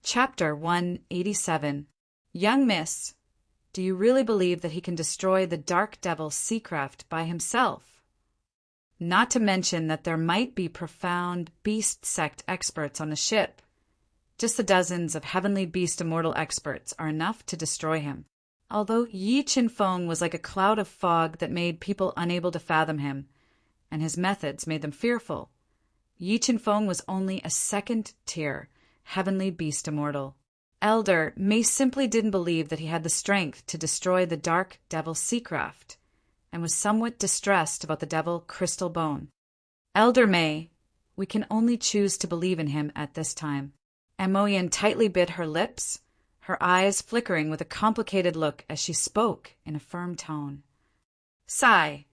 Chapter 187. Young Miss, do you really believe that he can destroy the Dark Devil Seacraft by himself? Not to mention that there might be profound beast sect experts on the ship. Just the dozens of heavenly beast immortal experts are enough to destroy him. Although Yi Qinfeng was like a cloud of fog that made people unable to fathom him, and his methods made them fearful, Yi Qinfeng was only a second-tier heavenly beast immortal. Elder May simply didn't believe that he had the strength to destroy the Dark Devil Seacraft, and was somewhat distressed about the Devil Crystal Bone. Elder May, we can only choose to believe in him at this time. Amoyan tightly bit her lips, her eyes flickering with a complicated look as she spoke in a firm tone. Sigh,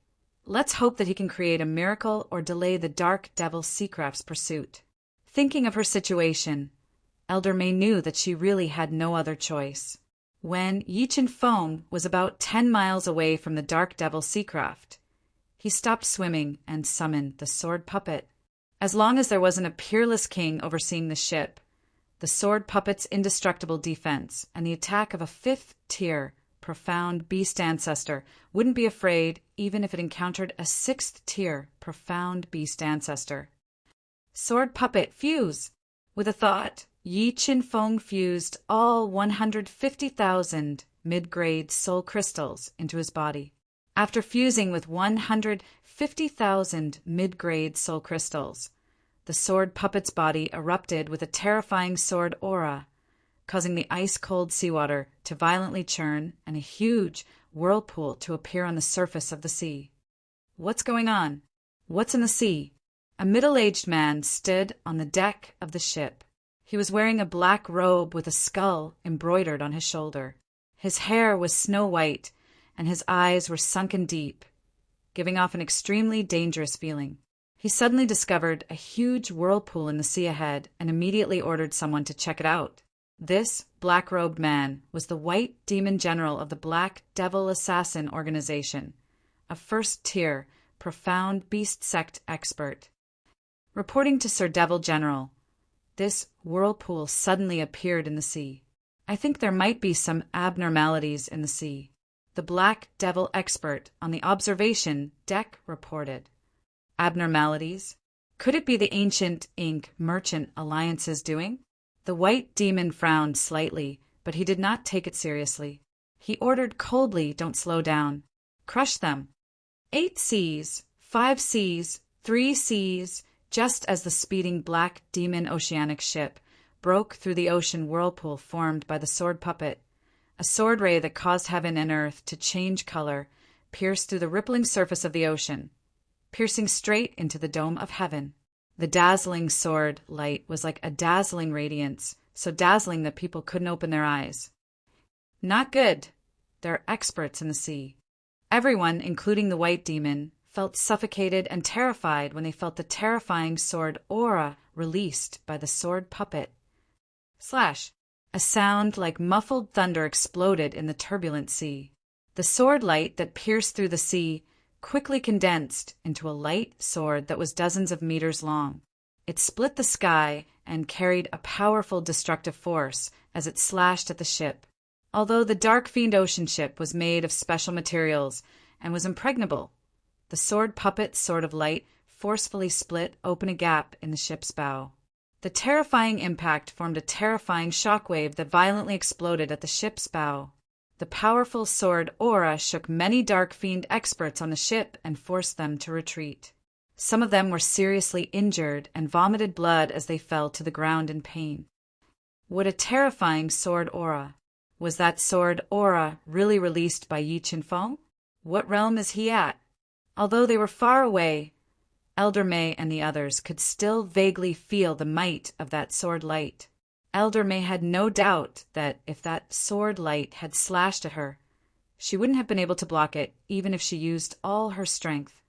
let's hope that he can create a miracle or delay the Dark Devil Seacraft's pursuit. Thinking of her situation, Elder May knew that she really had no other choice. When Yi Qinfeng was about 10 miles away from the Dark Devil Seacraft, he stopped swimming and summoned the sword puppet. As long as there wasn't a peerless king overseeing the ship, the sword puppet's indestructible defense and the attack of a fifth-tier profound beast ancestor wouldn't be afraid even if it encountered a sixth-tier profound beast ancestor. Sword puppet, fuse! With a thought, Yi Qinfeng fused all 150,000 mid-grade soul crystals into his body. After fusing with 150,000 mid-grade soul crystals, the sword puppet's body erupted with a terrifying sword aura, causing the ice-cold seawater to violently churn and a huge whirlpool to appear on the surface of the sea. What's going on? What's in the sea? A middle-aged man stood on the deck of the ship. He was wearing a black robe with a skull embroidered on his shoulder. His hair was snow-white, and his eyes were sunken deep, giving off an extremely dangerous feeling. He suddenly discovered a huge whirlpool in the sea ahead and immediately ordered someone to check it out. This black-robed man was the White Demon General of the Black Devil Assassin Organization, a first-tier, profound beast sect expert. Reporting to Sir Devil General, this whirlpool suddenly appeared in the sea. I think there might be some abnormalities in the sea. The Black Devil expert on the observation deck reported. Abnormalities? Could it be the Ancient Ink Merchant Alliance's doing? The White Demon frowned slightly, but he did not take it seriously. He ordered coldly, don't slow down. Crush them. 8 Cs, 5 Cs, 3 Cs, just as the speeding Black Demon Oceanic ship broke through the ocean whirlpool formed by the sword puppet. A sword ray that caused heaven and earth to change color pierced through the rippling surface of the ocean, piercing straight into the dome of heaven. The dazzling sword light was like a dazzling radiance, so dazzling that people couldn't open their eyes. Not good. They're experts in the sea. Everyone, including the White Demon, felt suffocated and terrified when they felt the terrifying sword aura released by the sword puppet. Slash! A sound like muffled thunder exploded in the turbulent sea. The sword light that pierced through the sea quickly condensed into a light sword that was dozens of meters long. It split the sky and carried a powerful destructive force as it slashed at the ship. Although the Dark Fiend Ocean ship was made of special materials and was impregnable, the sword puppet's sword of light forcefully split open a gap in the ship's bow. The terrifying impact formed a terrifying shockwave that violently exploded at the ship's bow. The powerful sword aura shook many Dark Fiend experts on the ship and forced them to retreat. Some of them were seriously injured and vomited blood as they fell to the ground in pain. What a terrifying sword aura! Was that sword aura really released by Yi Qinfeng? What realm is he at? Although they were far away, Elder May and the others could still vaguely feel the might of that sword light. Elder May had no doubt that if that sword light had slashed at her, she wouldn't have been able to block it even if she used all her strength.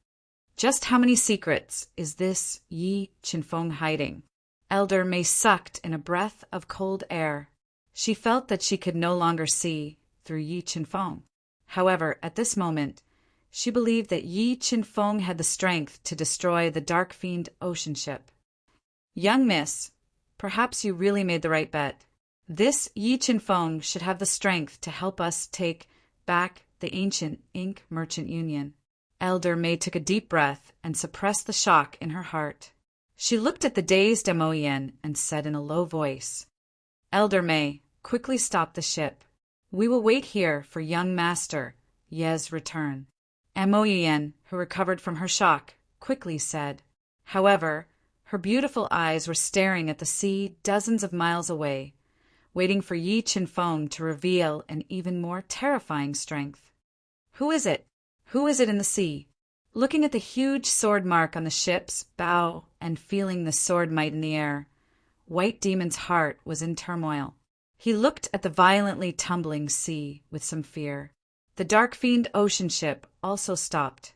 Just how many secrets is this Yi Qinfeng hiding? Elder May sucked in a breath of cold air. She felt that she could no longer see through Yi Qinfeng. However, at this moment, she believed that Yi Qinfeng had the strength to destroy the Dark Fiend Ocean ship. Young Miss, perhaps you really made the right bet. This Yi Chen Feng should have the strength to help us take back the ancient ink merchant union. Elder May took a deep breath and suppressed the shock in her heart. She looked at the dazed Mo Yen and said in a low voice, Elder May, quickly stop the ship. We will wait here for young Master Ye's return. Mo Yen, who recovered from her shock, quickly said. However, her beautiful eyes were staring at the sea dozens of miles away, waiting for Yi Chen Feng to reveal an even more terrifying strength. Who is it? Who is it in the sea? Looking at the huge sword mark on the ship's bow and feeling the sword might in the air, White Demon's heart was in turmoil. He looked at the violently tumbling sea with some fear. The dark fiend ocean ship also stopped.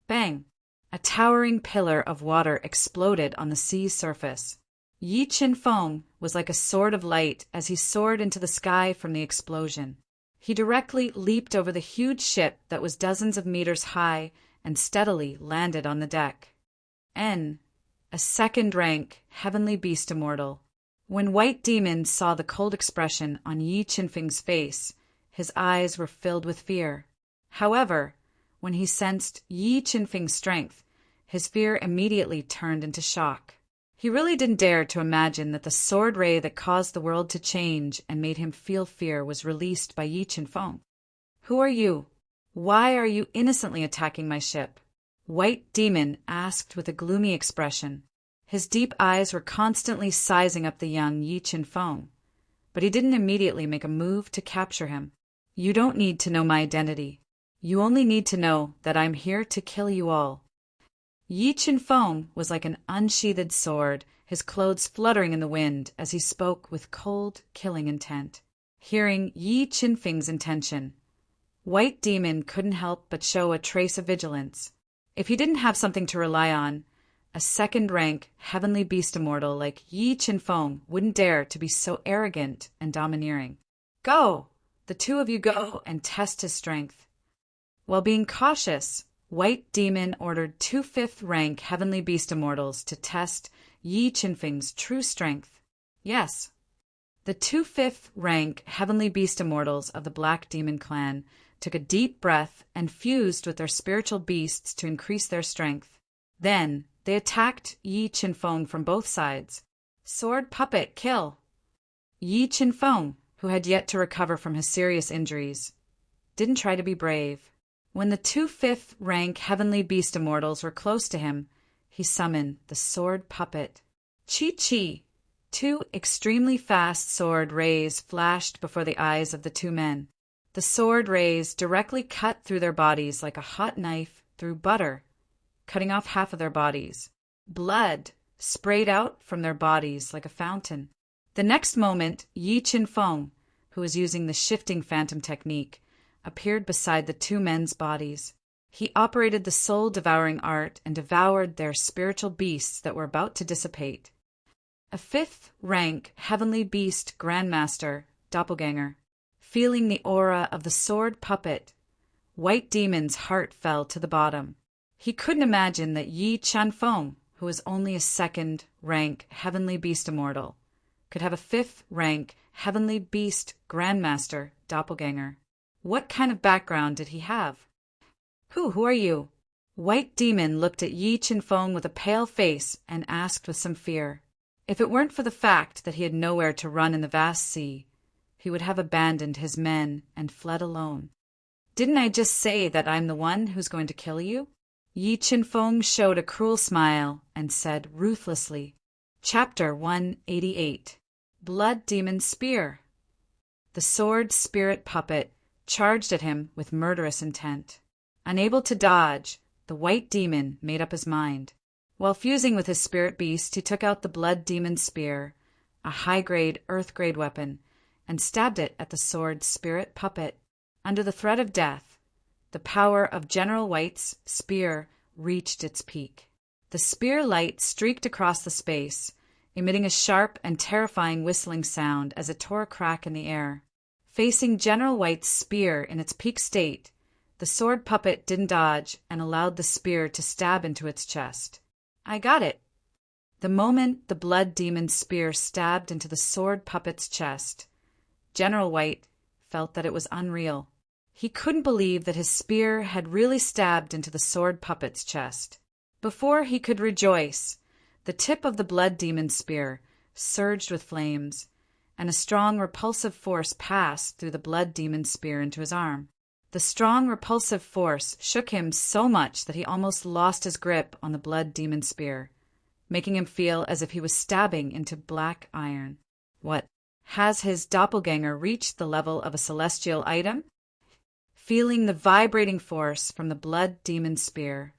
Bang! A towering pillar of water exploded on the sea's surface. Yi Chen Feng was like a sword of light as he soared into the sky from the explosion. He directly leaped over the huge ship that was dozens of meters high and steadily landed on the deck. A second-rank heavenly beast immortal. When White Demon saw the cold expression on Yi Chen Feng's face, his eyes were filled with fear. However, when he sensed Yi Chen Feng's strength, his fear immediately turned into shock. He really didn't dare to imagine that the sword ray that caused the world to change and made him feel fear was released by Yi Chen Feng. Who are you? Why are you innocently attacking my ship? White Demon asked with a gloomy expression. His deep eyes were constantly sizing up the young Yi Chen Feng, but he didn't immediately make a move to capture him. You don't need to know my identity. You only need to know that I'm here to kill you all. Yi Chen Feng was like an unsheathed sword, his clothes fluttering in the wind as he spoke with cold, killing intent. Hearing Yi Chen Feng's intention, White Demon couldn't help but show a trace of vigilance. If he didn't have something to rely on, a second-rank heavenly beast immortal like Yi Chen Feng wouldn't dare to be so arrogant and domineering. Go! The two of you go and test his strength. While being cautious, White Demon ordered 2 5th-rank heavenly beast immortals to test Yi Chen Feng's true strength. Yes, the 2 5th-rank heavenly beast immortals of the Black Demon clan took a deep breath and fused with their spiritual beasts to increase their strength. Then, they attacked Yi Chen Feng from both sides. Sword puppet, kill! Yi Chen Feng, who had yet to recover from his serious injuries, didn't try to be brave. When the 2 5th-rank heavenly beast immortals were close to him, he summoned the sword puppet. Chi-chi! 2 extremely fast sword rays flashed before the eyes of the 2 men. The sword rays directly cut through their bodies like a hot knife through butter, cutting off half of their bodies. Blood sprayed out from their bodies like a fountain. The next moment, Yi Chen Feng, who was using the shifting phantom technique, appeared beside the 2 men's bodies. He operated the soul-devouring art and devoured their spiritual beasts that were about to dissipate. A 5th-rank heavenly beast grandmaster, doppelganger. Feeling the aura of the sword puppet, White Demon's heart fell to the bottom. He couldn't imagine that Yi Chen Feng, who was only a 2nd-rank heavenly beast immortal, could have a 5th-rank heavenly beast grandmaster doppelganger. What kind of background did he have? Who are you? White Demon looked at Yi Chen Feng with a pale face and asked with some fear. If it weren't for the fact that he had nowhere to run in the vast sea, he would have abandoned his men and fled alone. Didn't I just say that I'm the one who's going to kill you? Yi Chen Feng showed a cruel smile and said ruthlessly, Chapter 188, Blood Demon's Spear. The sword spirit puppet charged at him with murderous intent. Unable to dodge, the White Demon made up his mind. While fusing with his spirit beast, he took out the Blood Demon's Spear, a high-grade, earth-grade weapon, and stabbed it at the sword spirit puppet. Under the threat of death, the power of General White's spear reached its peak. The spear light streaked across the space, emitting a sharp and terrifying whistling sound as it tore a crack in the air. Facing General White's spear in its peak state, the sword puppet didn't dodge and allowed the spear to stab into its chest. I got it. The moment the blood demon's spear stabbed into the sword puppet's chest, General White felt that it was unreal. He couldn't believe that his spear had really stabbed into the sword puppet's chest. Before he could rejoice, the tip of the blood demon's spear surged with flames, and a strong repulsive force passed through the blood demon's spear into his arm. The strong repulsive force shook him so much that he almost lost his grip on the blood demon's spear, making him feel as if he was stabbing into black iron. What? Has his doppelganger reached the level of a celestial item? Feeling the vibrating force from the blood demon's spear,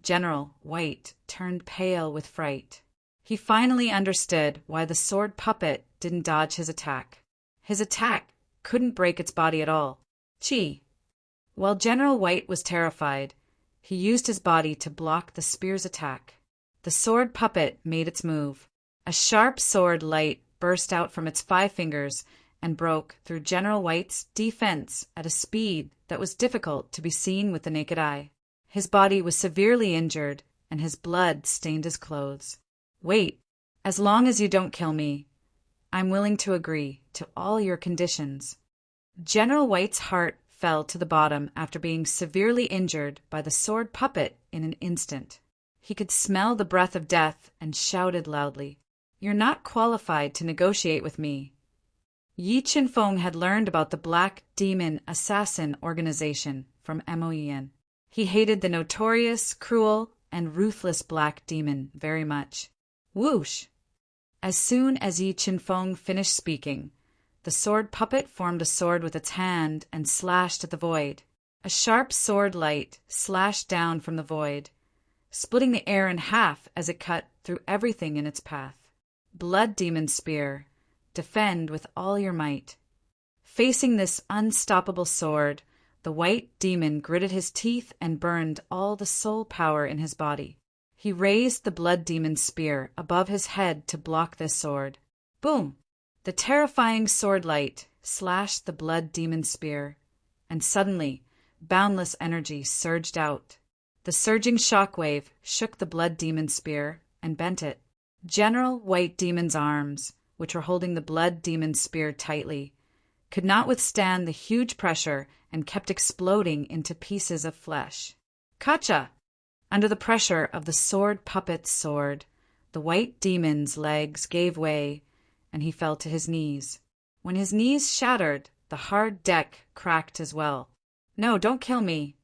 General White turned pale with fright. He finally understood why the sword puppet didn't dodge his attack. His attack couldn't break its body at all. Chi. While General White was terrified, he used his body to block the spear's attack. The sword puppet made its move. A sharp sword light burst out from its 5 fingers and broke through General White's defense at a speed that was difficult to be seen with the naked eye. His body was severely injured, and his blood stained his clothes. Wait, as long as you don't kill me, I'm willing to agree to all your conditions. General White's heart fell to the bottom after being severely injured by the sword puppet in an instant. He could smell the breath of death and shouted loudly, "You're not qualified to negotiate with me." Yi Chin-fong had learned about the Black Demon Assassin Organization from Moen. He hated the notorious, cruel, and ruthless Black Demon very much. Whoosh! As soon as Yi Chin-fong finished speaking, the sword puppet formed a sword with its hand and slashed at the void. A sharp sword light slashed down from the void, splitting the air in half as it cut through everything in its path. Blood Demon Spear, defend with all your might. Facing this unstoppable sword, the white demon gritted his teeth and burned all the soul power in his body. He raised the blood demon's spear above his head to block this sword. Boom! The terrifying sword light slashed the blood demon's spear, and suddenly, boundless energy surged out. The surging shockwave shook the blood demon's spear and bent it. General White Demon's arms, which were holding the blood demon's spear tightly, could not withstand the huge pressure and kept exploding into pieces of flesh. Kacha! Under the pressure of the sword puppet's sword, the white demon's legs gave way, and he fell to his knees. When his knees shattered, the hard deck cracked as well. No, don't kill me.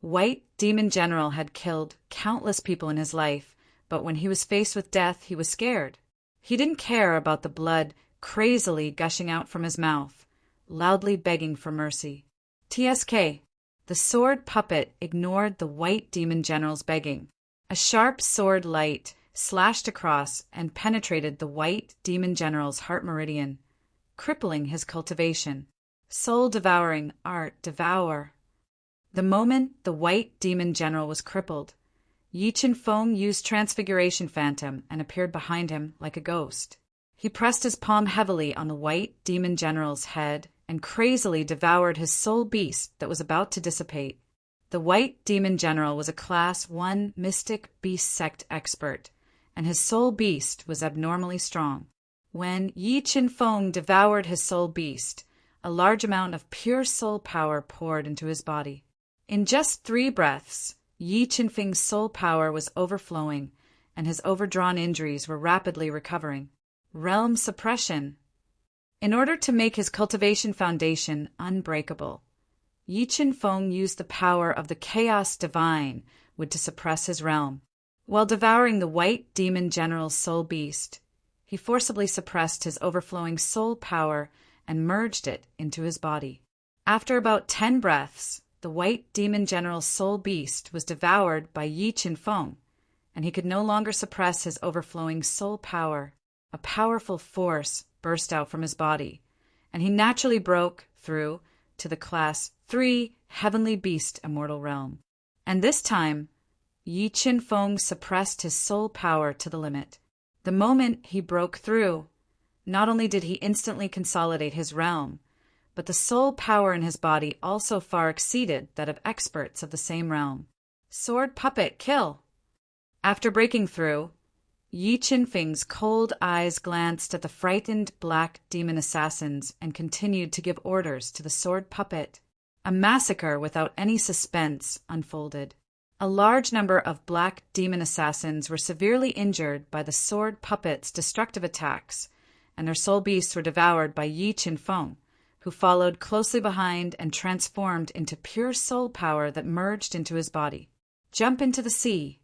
White Demon General had killed countless people in his life, but when he was faced with death, he was scared. He didn't care about the blood crazily gushing out from his mouth, loudly begging for mercy. TSK. The sword puppet ignored the White Demon General's begging. A sharp sword light slashed across and penetrated the White Demon General's heart meridian, crippling his cultivation. Soul-devouring art devour. The moment the White Demon General was crippled, Yi Chin-fong used Transfiguration Phantom and appeared behind him like a ghost. He pressed his palm heavily on the White Demon General's head and crazily devoured his soul beast that was about to dissipate. The White Demon General was a Class 1 Mystic Beast Sect expert, and his soul beast was abnormally strong. When Yi Chin-fong devoured his soul beast, a large amount of pure soul power poured into his body. In just 3 breaths, Yi Chin-fong's soul power was overflowing, and his overdrawn injuries were rapidly recovering. Realm suppression. In order to make his cultivation foundation unbreakable, Yi Chin-fong used the power of the Chaos Divine to suppress his realm. While devouring the White Demon General's soul beast, he forcibly suppressed his overflowing soul power and merged it into his body. After about 10 breaths, the White Demon General's soul beast was devoured by Yi Chin-fong, and he could no longer suppress his overflowing soul power. A powerful force burst out from his body, and he naturally broke through to the Class 3 Heavenly Beast Immortal Realm. And this time, Yi Chin-fong suppressed his soul power to the limit. The moment he broke through, not only did he instantly consolidate his realm, but the soul power in his body also far exceeded that of experts of the same realm. Sword puppet kill! After breaking through, Yi Qinfeng's cold eyes glanced at the frightened black demon assassins and continued to give orders to the sword puppet. A massacre without any suspense unfolded. A large number of black demon assassins were severely injured by the sword puppet's destructive attacks, and their soul beasts were devoured by Yi Qinfeng, who followed closely behind and transformed into pure soul power that merged into his body. Jump into the sea.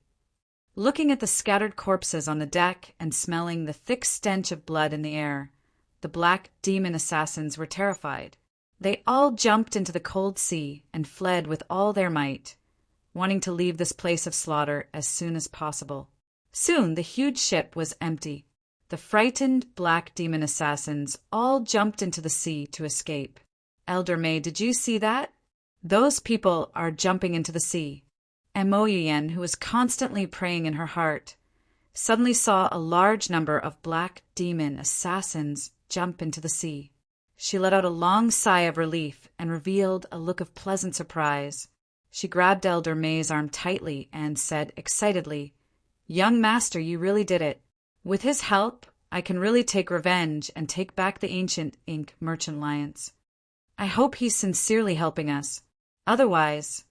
Looking at the scattered corpses on the deck and smelling the thick stench of blood in the air, the black demon assassins were terrified. They all jumped into the cold sea and fled with all their might, wanting to leave this place of slaughter as soon as possible. Soon the huge ship was empty. The frightened black demon assassins all jumped into the sea to escape. Elder May, did you see that? Those people are jumping into the sea. And Mo Yiyan, who was constantly praying in her heart, suddenly saw a large number of black demon assassins jump into the sea. She let out a long sigh of relief and revealed a look of pleasant surprise. She grabbed Elder May's arm tightly and said excitedly, "Young master, you really did it. With his help, I can really take revenge and take back the ancient ink merchant alliance. I hope he's sincerely helping us. Otherwise,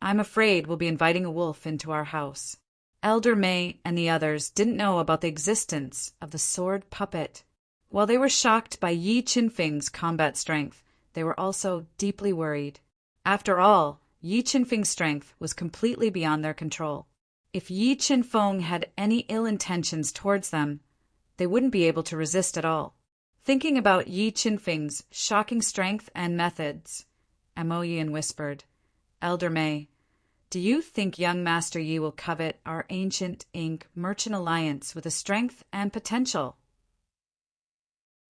I'm afraid we'll be inviting a wolf into our house." Elder May and the others didn't know about the existence of the sword puppet. While they were shocked by Yi Qinfeng's combat strength, they were also deeply worried. After all, Yi Qinfeng's strength was completely beyond their control. If Yi Qinfeng had any ill intentions towards them, they wouldn't be able to resist at all. Thinking about Yi Qinfeng's shocking strength and methods, Mo Yiyan whispered, "Elder May, do you think young Master Yi will covet our ancient ink merchant alliance with the strength and potential?"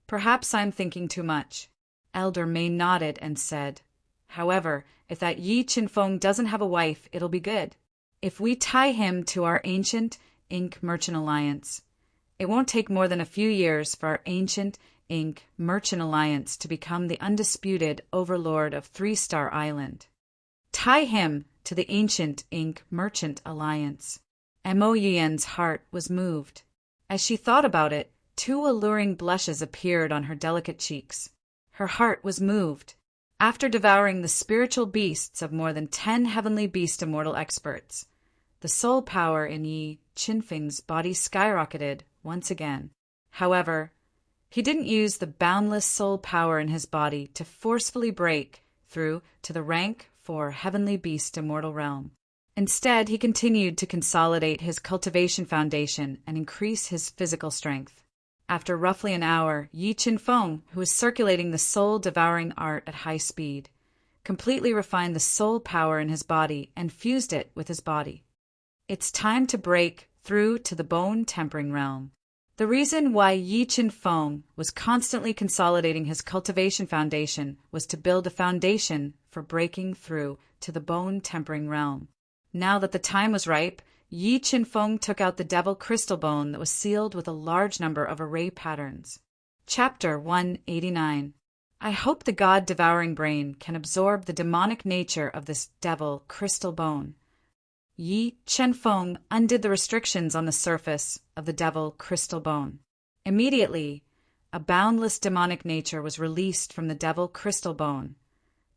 "Perhaps I'm thinking too much." Elder May nodded and said, "However, if that Yi Qinfeng doesn't have a wife, it'll be good. If we tie him to our ancient ink merchant alliance, it won't take more than a few years for our ancient ink merchant alliance to become the undisputed overlord of Three-Star Island. Tie him to the ancient ink merchant alliance." Mo Yiyan's heart was moved. As she thought about it, 2 alluring blushes appeared on her delicate cheeks. Her heart was moved. After devouring the spiritual beasts of more than 10 heavenly beast immortal experts, the soul power in Yi Qinfeng's body skyrocketed once again. However, he didn't use the boundless soul power in his body to forcefully break through to the rank 4 heavenly beast immortal realm. Instead, he continued to consolidate his cultivation foundation and increase his physical strength. After roughly an hour, Yi Qinfeng, who was circulating the soul-devouring art at high speed, completely refined the soul power in his body and fused it with his body. It's time to break through to the bone-tempering realm. The reason why Yi Qinfeng was constantly consolidating his cultivation foundation was to build a foundation for breaking through to the bone-tempering realm. Now that the time was ripe, Yi Qinfeng took out the devil crystal bone that was sealed with a large number of array patterns. Chapter 189. I hope the god-devouring brain can absorb the demonic nature of this devil crystal bone. Yi Qinfeng undid the restrictions on the surface of the devil crystal bone. Immediately, a boundless demonic nature was released from the devil crystal bone,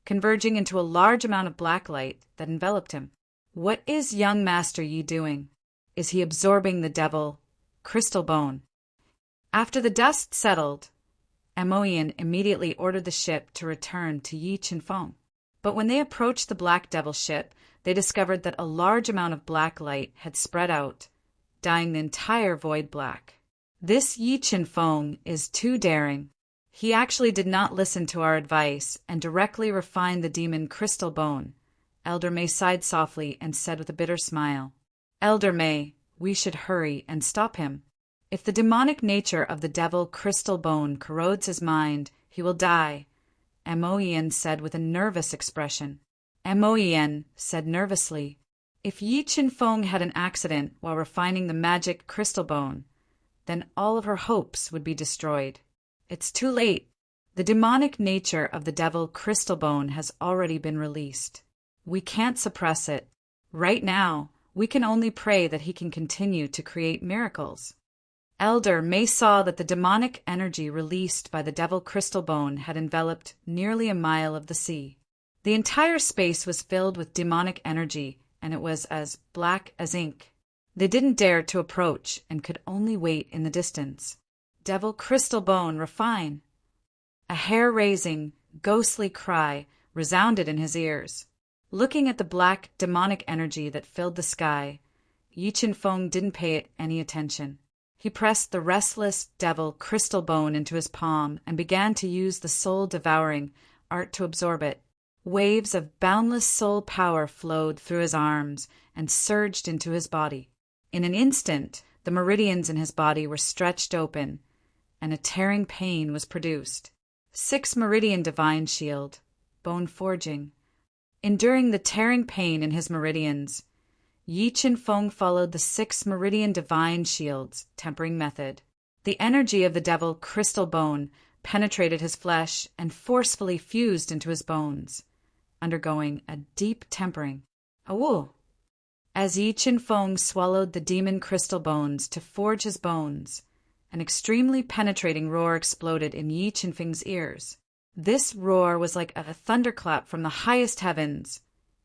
converging into a large amount of black light that enveloped him. What is young Master Yi doing? Is he absorbing the devil crystal bone? After the dust settled, Mo Yiyan immediately ordered the ship to return to Yi Qinfeng. But when they approached the black devil ship, they discovered that a large amount of black light had spread out, dyeing the entire void black. This Yi Qinfeng is too daring. He actually did not listen to our advice and directly refined the demon crystal bone. Elder May sighed softly and said with a bitter smile, "Elder May, we should hurry and stop him. If the demonic nature of the devil crystal bone corrodes his mind, he will die," Mo Yiyan said with a nervous expression. Mo Yiyan said nervously, "If Yi Qinfeng had an accident while refining the magic crystal bone, then all of her hopes would be destroyed. It's too late. The demonic nature of the devil crystal bone has already been released. We can't suppress it. Right now, we can only pray that he can continue to create miracles." Elder May saw that the demonic energy released by the devil crystal bone had enveloped nearly a mile of the sea. The entire space was filled with demonic energy, and it was as black as ink. They didn't dare to approach and could only wait in the distance. Devil crystal bone, refine! A hair-raising, ghostly cry resounded in his ears. Looking at the black, demonic energy that filled the sky, Yi Qinfeng didn't pay it any attention. He pressed the restless devil crystal bone into his palm and began to use the soul-devouring art to absorb it. Waves of boundless soul power flowed through his arms and surged into his body. In an instant, the meridians in his body were stretched open, and a tearing pain was produced. 6 meridian divine shield, bone forging. Enduring the tearing pain in his meridians, Yi Qinfeng followed the 6 meridian divine shields tempering method. The energy of the devil crystal bone penetrated his flesh and forcefully fused into his bones, undergoing a deep tempering. Awoo! As Yi Qinfeng swallowed the demon crystal bones to forge his bones, an extremely penetrating roar exploded in Yi Qinfeng's ears. This roar was like a thunderclap from the highest heavens,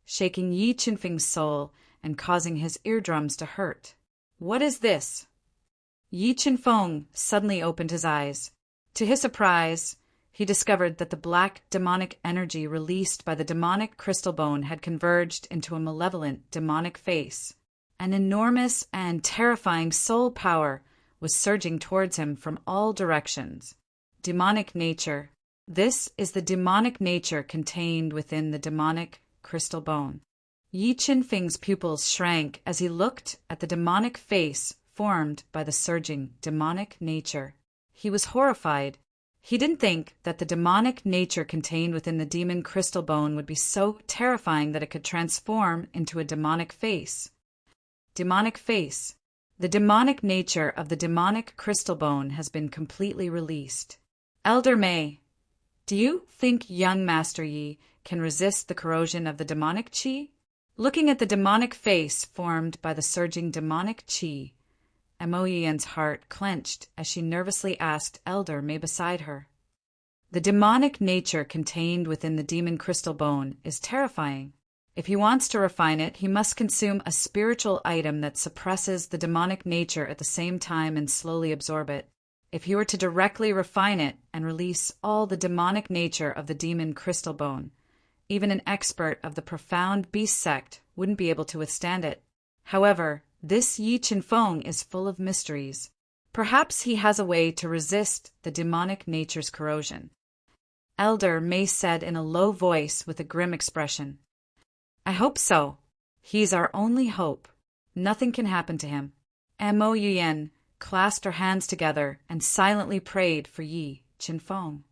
shaking Yi Qinfeng's soul and causing his eardrums to hurt. What is this? Yi Qinfeng suddenly opened his eyes. To his surprise, he discovered that the black demonic energy released by the demonic crystal bone had converged into a malevolent demonic face. An enormous and terrifying soul power was surging towards him from all directions. Demonic nature. This is the demonic nature contained within the demonic crystal bone. Yi Qinfeng's pupils shrank as he looked at the demonic face formed by the surging demonic nature. He was horrified. He didn't think that the demonic nature contained within the demon crystal bone would be so terrifying that it could transform into a demonic face. Demonic face. The demonic nature of the demonic crystal bone has been completely released. Elder May, do you think young Master Yi can resist the corrosion of the demonic qi? Looking at the demonic face formed by the surging demonic qi, Mo Yian's heart clenched as she nervously asked Elder May beside her. The demonic nature contained within the demon crystal bone is terrifying. If he wants to refine it, he must consume a spiritual item that suppresses the demonic nature at the same time and slowly absorb it. If he were to directly refine it and release all the demonic nature of the demon crystal bone, even an expert of the profound beast sect wouldn't be able to withstand it. However, this Yi Qinfeng is full of mysteries. Perhaps he has a way to resist the demonic nature's corrosion. Elder May said in a low voice with a grim expression. I hope so. He's our only hope. Nothing can happen to him. Mo Yuan clasped her hands together and silently prayed for Yi Qinfeng.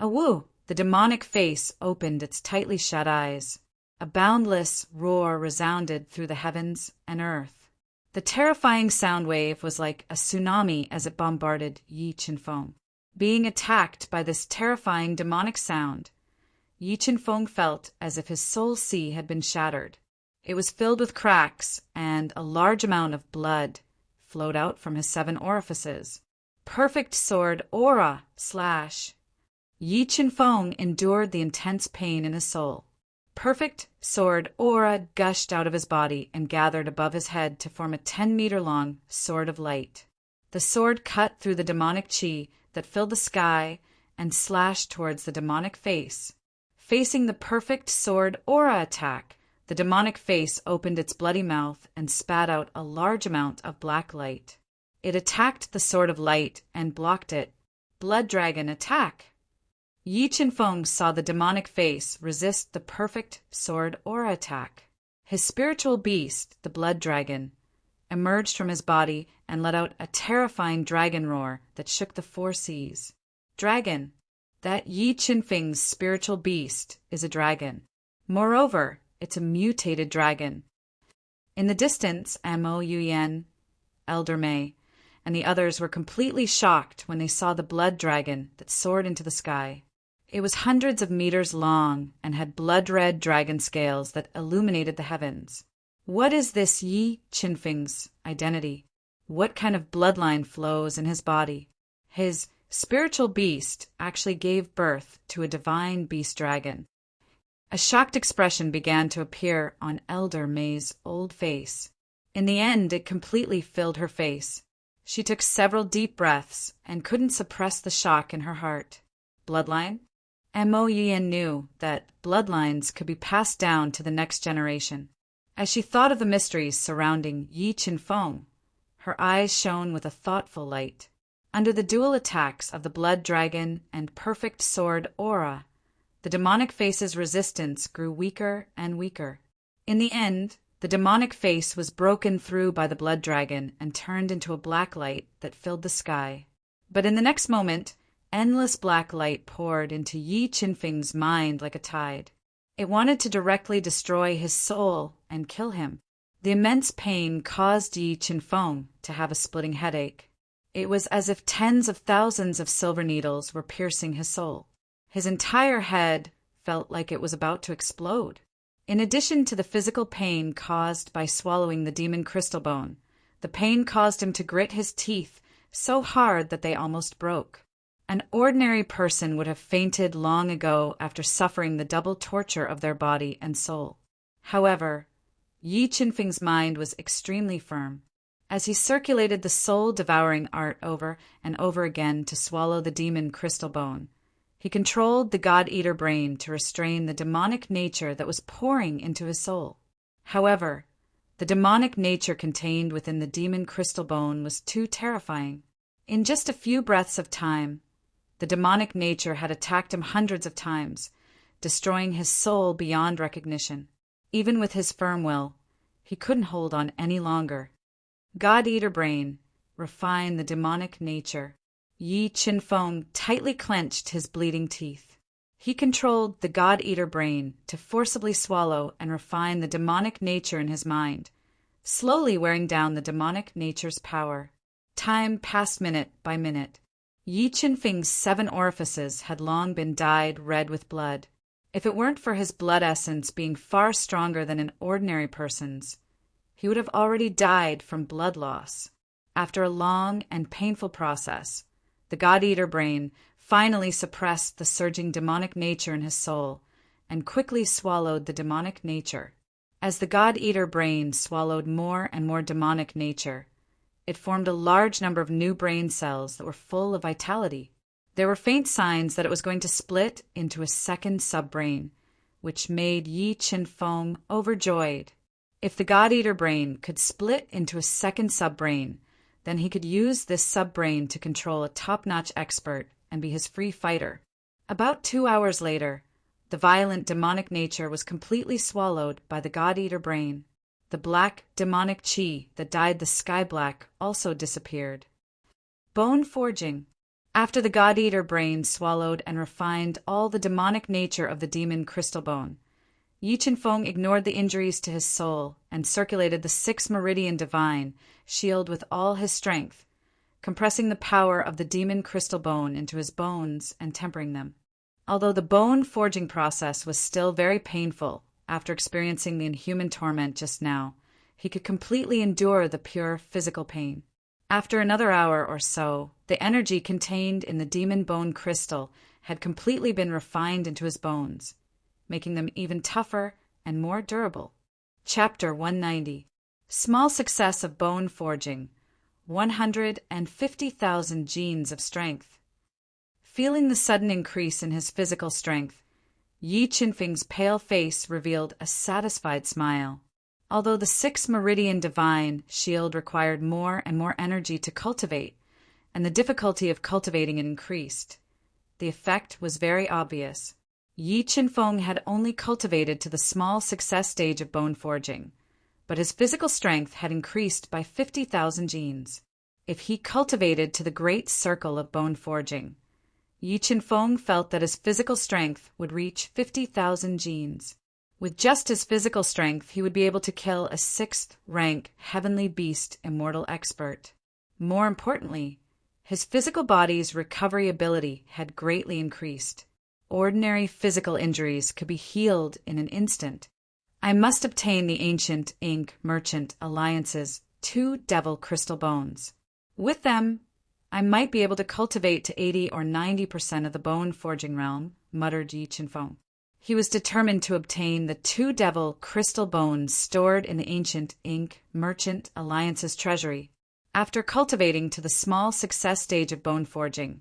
Awoo! The demonic face opened its tightly shut eyes. A boundless roar resounded through the heavens and earth. The terrifying sound wave was like a tsunami as it bombarded Yi Qinfeng. Being attacked by this terrifying demonic sound, Yi Qinfeng felt as if his soul sea had been shattered. It was filled with cracks, and a large amount of blood flowed out from his 7 orifices. Perfect sword aura slash. Yi Qinfeng endured the intense pain in his soul. Perfect sword aura gushed out of his body and gathered above his head to form a 10-meter-long sword of light. The sword cut through the demonic qi that filled the sky and slashed towards the demonic face. Facing the perfect sword aura attack, the demonic face opened its bloody mouth and spat out a large amount of black light. It attacked the sword of light and blocked it. Blood dragon attack! Yi Qinfeng saw the demonic face resist the perfect sword aura attack. His spiritual beast, the blood dragon, emerged from his body and let out a terrifying dragon roar that shook the 4 seas. Dragon. That Yi Qinfeng's spiritual beast is a dragon. Moreover, it's a mutated dragon. In the distance, Mo Yuan, Elder May, and the others were completely shocked when they saw the blood dragon that soared into the sky. It was hundreds of meters long and had blood-red dragon scales that illuminated the heavens. What is this Yi Qinfeng's identity? what kind of bloodline flows in his body. His spiritual beast actually gave birth to a divine beast dragon. A shocked expression began to appear on Elder May's old face. In the end, it completely filled her face. She took several deep breaths and couldn't suppress the shock in her heart. Bloodline? Mo Yin knew that bloodlines could be passed down to the next generation. As she thought of the mysteries surrounding Yi Qinfeng, her eyes shone with a thoughtful light. Under the dual attacks of the blood dragon and perfect sword aura, the demonic face's resistance grew weaker and weaker. In the end, the demonic face was broken through by the blood dragon and turned into a black light that filled the sky. But in the next moment, endless black light poured into Yi Qinfeng's mind like a tide. It wanted to directly destroy his soul and kill him. The immense pain caused Yi Qinfeng to have a splitting headache. It was as if tens of thousands of silver needles were piercing his soul. His entire head felt like it was about to explode. In addition to the physical pain caused by swallowing the demon crystal bone, the pain caused him to grit his teeth so hard that they almost broke. An ordinary person would have fainted long ago after suffering the double torture of their body and soul. However, Yi Qinfeng's mind was extremely firm. As he circulated the soul-devouring art over and over again to swallow the demon crystal bone, he controlled the God-Eater brain to restrain the demonic nature that was pouring into his soul. However, the demonic nature contained within the demon crystal bone was too terrifying. In just a few breaths of time, the demonic nature had attacked him hundreds of times, destroying his soul beyond recognition. Even with his firm will, he couldn't hold on any longer. God-Eater brain, refine the demonic nature. Yi Qinfeng tightly clenched his bleeding teeth. He controlled the God-Eater brain to forcibly swallow and refine the demonic nature in his mind, slowly wearing down the demonic nature's power. Time passed minute by minute. Yi Qinfeng's 7 orifices had long been dyed red with blood. If it weren't for his blood essence being far stronger than an ordinary person's, he would have already died from blood loss. After a long and painful process, the God-Eater brain finally suppressed the surging demonic nature in his soul and quickly swallowed the demonic nature. As the God-Eater brain swallowed more and more demonic nature, it formed a large number of new brain cells that were full of vitality. There were faint signs that it was going to split into a second subbrain, which made Yi Qinfeng overjoyed. If the God-Eater brain could split into a second subbrain, then he could use this subbrain to control a top-notch expert and be his free fighter. About 2 hours later, the violent demonic nature was completely swallowed by the God-Eater brain. The black demonic chi that dyed the sky black also disappeared. Bone forging. After the God-Eater brain swallowed and refined all the demonic nature of the demon crystal bone, Yi Qinfeng ignored the injuries to his soul and circulated the 6 meridian divine shield with all his strength, compressing the power of the demon crystal bone into his bones and tempering them. Although the bone forging process was still very painful after experiencing the inhuman torment just now, he could completely endure the pure physical pain. After another hour or so, the energy contained in the demon bone crystal had completely been refined into his bones, making them even tougher and more durable. Chapter 190. Small success of bone forging. 150,000 genes of strength. Feeling the sudden increase in his physical strength, Yi Qinfeng's pale face revealed a satisfied smile. Although the 6 meridian divine shield required more and more energy to cultivate, and the difficulty of cultivating it increased, the effect was very obvious. Yi Qinfeng had only cultivated to the small success stage of bone forging, but his physical strength had increased by 50,000 genes. If he cultivated to the great circle of bone forging, Yi Qinfeng felt that his physical strength would reach 50,000 genes. With just his physical strength, he would be able to kill a 6th-rank heavenly beast immortal expert. More importantly, his physical body's recovery ability had greatly increased. Ordinary physical injuries could be healed in an instant. I must obtain the ancient ink merchant alliance's 2 devil crystal bones. With them, I might be able to cultivate to 80 or 90% of the bone forging realm, muttered Yi Qinfeng. He was determined to obtain the 2 devil crystal bones stored in the ancient Ink Merchant Alliance's treasury. After cultivating to the small success stage of bone forging,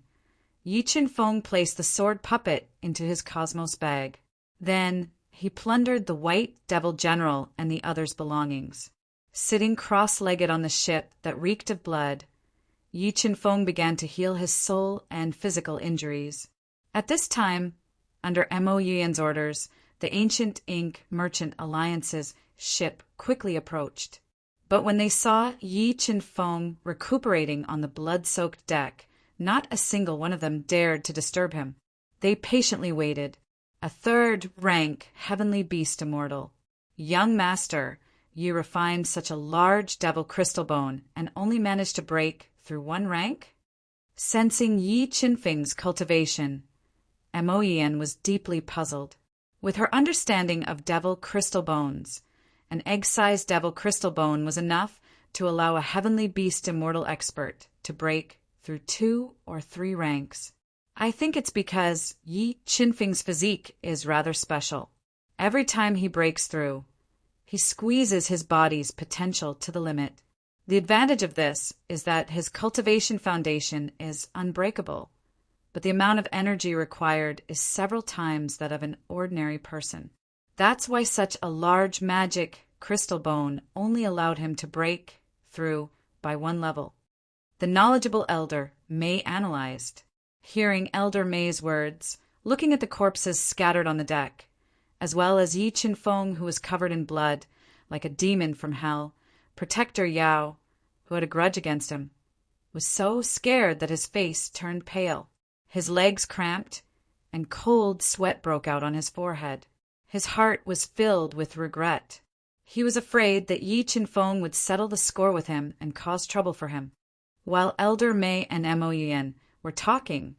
Yi Qinfeng placed the sword puppet into his cosmos bag. Then he plundered the white devil general and the others' belongings. Sitting cross-legged on the ship that reeked of blood, Yi Qinfeng began to heal his soul and physical injuries. At this time, under Mo Yian's orders, the ancient Ink Merchant Alliance's ship quickly approached. But when they saw Yi Qinfeng recuperating on the blood-soaked deck, not a single one of them dared to disturb him. They patiently waited. A third-rank heavenly beast immortal. Young master, you refined such a large devil crystal bone and only managed to break through 1 rank? Sensing Yi Qinfeng's cultivation, Mo Yian was deeply puzzled. With her understanding of devil crystal bones, an egg-sized devil crystal bone was enough to allow a heavenly beast immortal expert to break through 2 or 3 ranks. I think it's because Yi Qinfeng's physique is rather special. Every time he breaks through, he squeezes his body's potential to the limit. The advantage of this is that his cultivation foundation is unbreakable, but the amount of energy required is several times that of an ordinary person. That's why such a large magic crystal bone only allowed him to break through by 1 level. The knowledgeable elder Mei analyzed. Hearing Elder Mei's words, looking at the corpses scattered on the deck, as well as Yi Qinfeng, who was covered in blood, like a demon from hell, Protector Yao, who had a grudge against him, was so scared that his face turned pale, his legs cramped, and cold sweat broke out on his forehead. His heart was filled with regret. He was afraid that Yi Qinfeng would settle the score with him and cause trouble for him. While Elder Mei and Mo Yian were talking,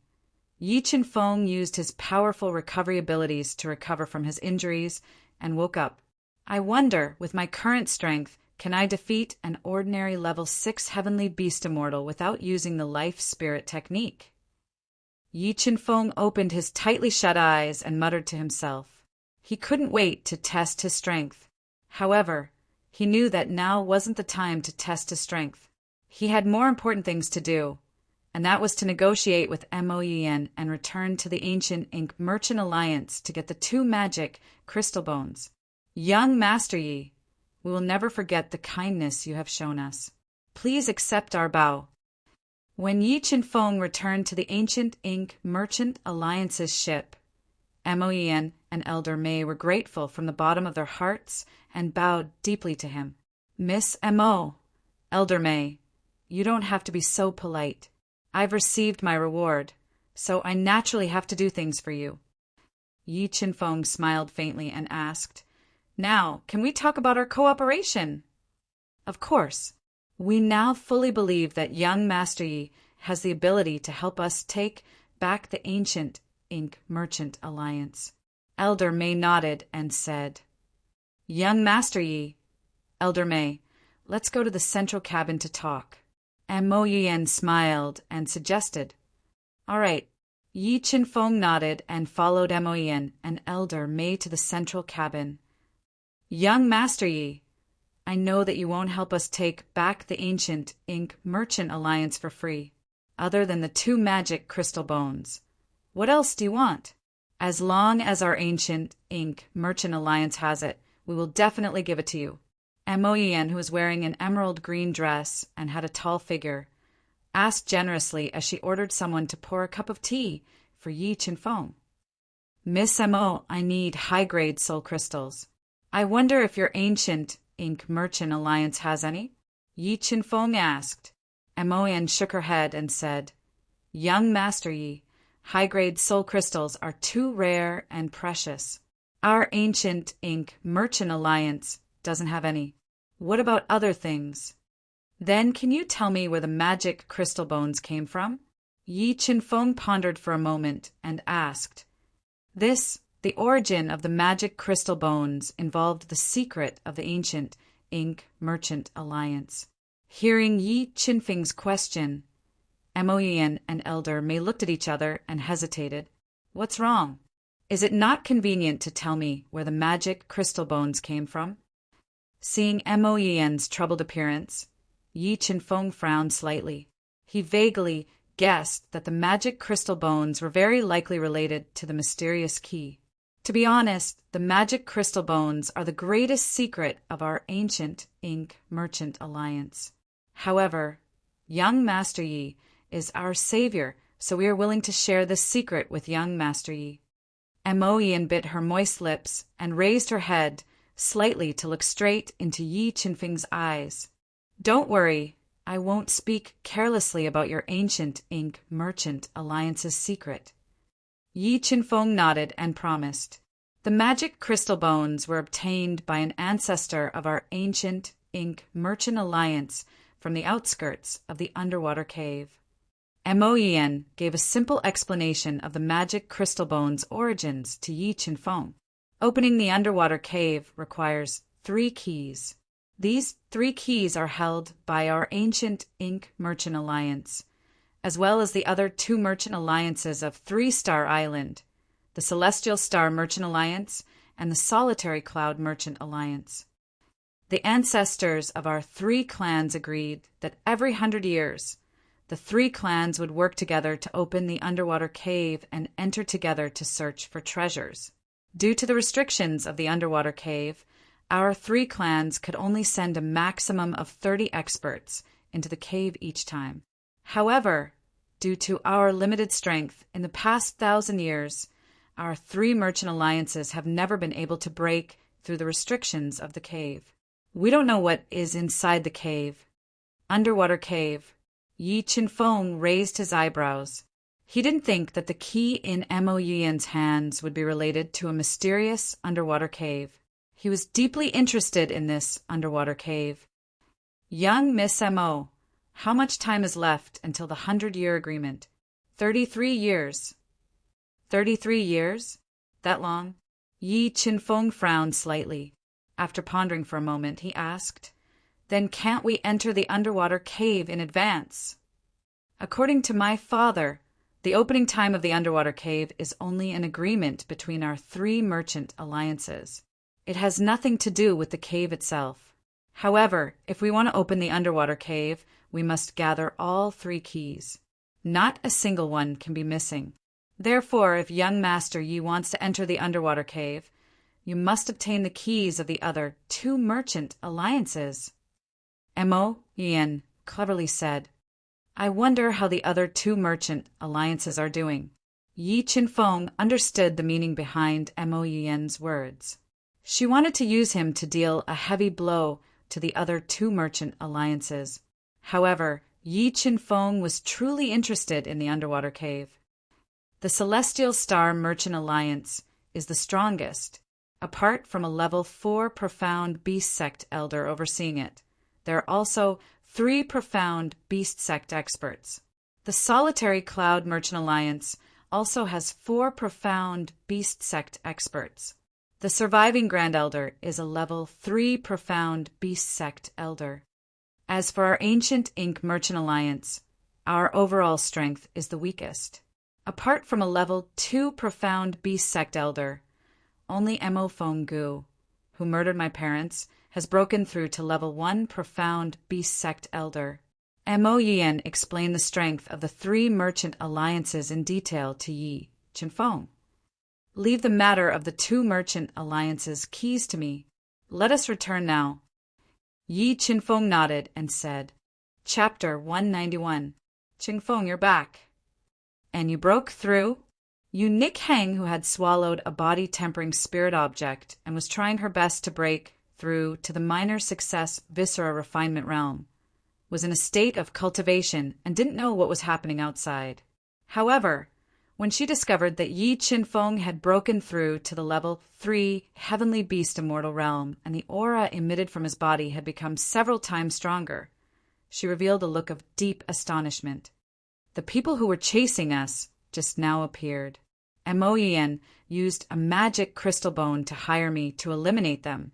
Yi Qinfeng used his powerful recovery abilities to recover from his injuries and woke up. I wonder, with my current strength, can I defeat an ordinary level 6 heavenly beast immortal without using the life spirit technique? Yi Qinfeng opened his tightly shut eyes and muttered to himself. He couldn't wait to test his strength. However, he knew that now wasn't the time to test his strength. He had more important things to do, and that was to negotiate with Mo Yian and return to the ancient Ink Merchant Alliance to get the 2 magic crystal bones. Young Master Yi, we will never forget the kindness you have shown us. Please accept our bow. When Yi Qinfeng returned to the ancient Ink Merchant Alliance's ship, Mo Yian and Elder Mei were grateful from the bottom of their hearts and bowed deeply to him. Miss Mo, Elder Mei, you don't have to be so polite. I've received my reward, so I naturally have to do things for you. Yi Qinfeng smiled faintly and asked, Now, can we talk about our cooperation? Of course. We now fully believe that young Master Yi has the ability to help us take back the ancient Ink Merchant Alliance. Elder Mei nodded and said, Young Master Yi, Elder Mei, let's go to the central cabin to talk. And Mo Yian smiled and suggested. All right. Yi Qinfeng nodded and followed Mo Yian and Elder Mei to the central cabin. Young Master Yi, I know that you won't help us take back the ancient Ink Merchant Alliance for free, other than the 2 magic crystal bones. What else do you want? As long as our ancient Ink Merchant Alliance has it, we will definitely give it to you. Mo Yian, who was wearing an emerald green dress and had a tall figure, asked generously as she ordered someone to pour a cup of tea for Yi Qinfeng. Miss Mo, I need high-grade soul crystals. I wonder if your ancient Ink Merchant Alliance has any? Yi Qinfeng asked. Mo Yian shook her head and said, Young Master Yi, high-grade soul crystals are too rare and precious. Our ancient Ink Merchant Alliance doesn't have any. What about other things? Then can you tell me where the magic crystal bones came from? Yi Qinfeng pondered for a moment and asked. The origin of the magic crystal bones involved the secret of the ancient Ink Merchant Alliance. Hearing Yi Qinfeng's question, Mo Yian and Elder Mei looked at each other and hesitated. What's wrong? Is it not convenient to tell me where the magic crystal bones came from? Seeing Mo Yian's troubled appearance, Yi Qinfeng frowned slightly. He vaguely guessed that the magic crystal bones were very likely related to the mysterious key. To be honest, the magic crystal bones are the greatest secret of our ancient ink merchant alliance. However, young Master Yi is our savior, so we are willing to share this secret with young Master Yi. Mo Yian bit her moist lips and raised her head slightly to look straight into Yi Qinfeng's eyes. Don't worry, I won't speak carelessly about your ancient ink merchant alliance's secret. Yi Qinfeng nodded and promised. The magic crystal bones were obtained by an ancestor of our ancient ink merchant alliance from the outskirts of the underwater cave. Mo Yian gave a simple explanation of the magic crystal bones' origins to Yi Qinfeng. Opening the underwater cave requires 3 keys. These 3 keys are held by our ancient ink merchant alliance, as well as the other 2 merchant alliances of 3-Star Island, the Celestial Star Merchant Alliance and the Solitary Cloud Merchant Alliance. The ancestors of our 3 clans agreed that every 100 years, the 3 clans would work together to open the underwater cave and enter together to search for treasures. Due to the restrictions of the underwater cave, our 3 clans could only send a maximum of 30 experts into the cave each time. However, due to our limited strength, in the past 1,000 years, our 3 merchant alliances have never been able to break through the restrictions of the cave. We don't know what is inside the cave. Underwater cave. Yi Qinfeng raised his eyebrows. He didn't think that the key in Mo Yian's hands would be related to a mysterious underwater cave. He was deeply interested in this underwater cave. Young Miss Mo, how much time is left until the 100-year agreement? 33 years. 33 years? That long? Yi Qinfeng frowned slightly. After pondering for a moment, he asked, Then can't we enter the underwater cave in advance? According to my father, the opening time of the underwater cave is only an agreement between our 3 merchant alliances. It has nothing to do with the cave itself. However, if we want to open the underwater cave, we must gather all 3 keys. Not a single one can be missing. Therefore, if young Master Yi wants to enter the underwater cave, you must obtain the keys of the other 2 merchant alliances. Mo Yian cleverly said, I wonder how the other 2 merchant alliances are doing. Yi Qinfeng understood the meaning behind Mo Yian's words. She wanted to use him to deal a heavy blow to the other 2 merchant alliances. However, Yi Qinfeng was truly interested in the underwater cave. The Celestial Star Merchant Alliance is the strongest. Apart from a level 4 profound beast sect elder overseeing it, there are also 3 profound beast sect experts. The Solitary Cloud Merchant Alliance also has 4 profound beast sect experts. The surviving Grand Elder is a level 3 profound beast sect elder. As for our ancient ink merchant alliance, our overall strength is the weakest. Apart from a level 2 profound beast sect elder, only Mo Fenggu, who murdered my parents, has broken through to level 1 profound beast sect elder. Mo Yian explained the strength of the 3 merchant alliances in detail to Yi Qinfeng. Leave the matter of the 2 merchant alliances' keys to me. Let us return now. Yi Qinfeng nodded and said, Chapter 191. Qinfeng, you're back. And you broke through? Yu Nikhang, who had swallowed a body-tempering spirit object and was trying her best to break through to the minor success viscera refinement realm, was in a state of cultivation and didn't know what was happening outside. However, when she discovered that Yi Qinfeng had broken through to the level 3 heavenly beast immortal realm and the aura emitted from his body had become several times stronger, she revealed a look of deep astonishment. The people who were chasing us just now appeared. Mo Yian used a magic crystal bone to hire me to eliminate them,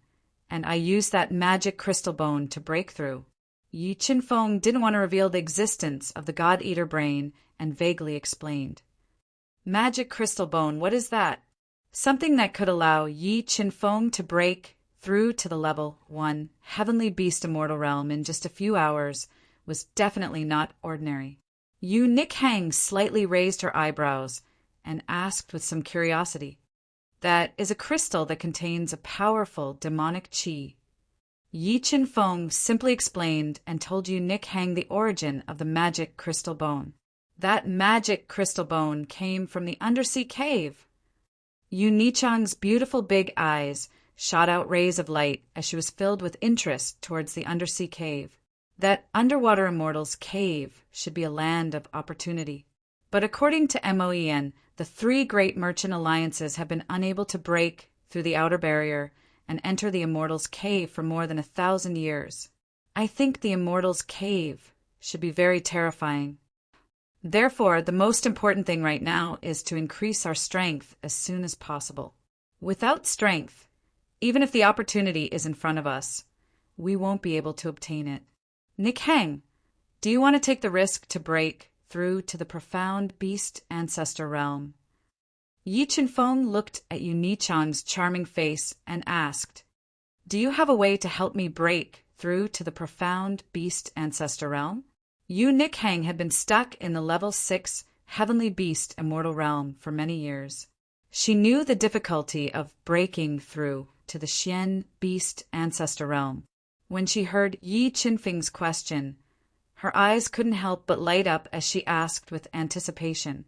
and I used that magic crystal bone to break through. Yi Qinfeng didn't want to reveal the existence of the God-Eater brain and vaguely explained. Magic crystal bone, what is that? Something that could allow Yi Qinfeng to break through to the level 1 heavenly beast immortal realm in just a few hours was definitely not ordinary. Yu Nikhang slightly raised her eyebrows and asked with some curiosity. That is a crystal that contains a powerful demonic qi. Yi Qinfeng simply explained and told Yu Nikhang the origin of the magic crystal bone. That magic crystal bone came from the undersea cave. Yu Nichang's beautiful big eyes shot out rays of light as she was filled with interest towards the undersea cave. That underwater immortal's cave should be a land of opportunity. But according to MOEN, the 3 great merchant alliances have been unable to break through the outer barrier and enter the immortal's cave for more than 1,000 years. I think the immortal's cave should be very terrifying. Therefore, the most important thing right now is to increase our strength as soon as possible. Without strength, even if the opportunity is in front of us, we won't be able to obtain it. Nikhang, do you want to take the risk to break through to the profound beast ancestor realm? Yi Qinfeng looked at Yu Nichang's charming face and asked, Do you have a way to help me break through to the profound beast ancestor realm? Yu Nikhang had been stuck in the level 6 heavenly beast immortal realm for many years. She knew the difficulty of breaking through to the Xian beast ancestor realm. When she heard Yi Qinfeng's question, her eyes couldn't help but light up as she asked with anticipation.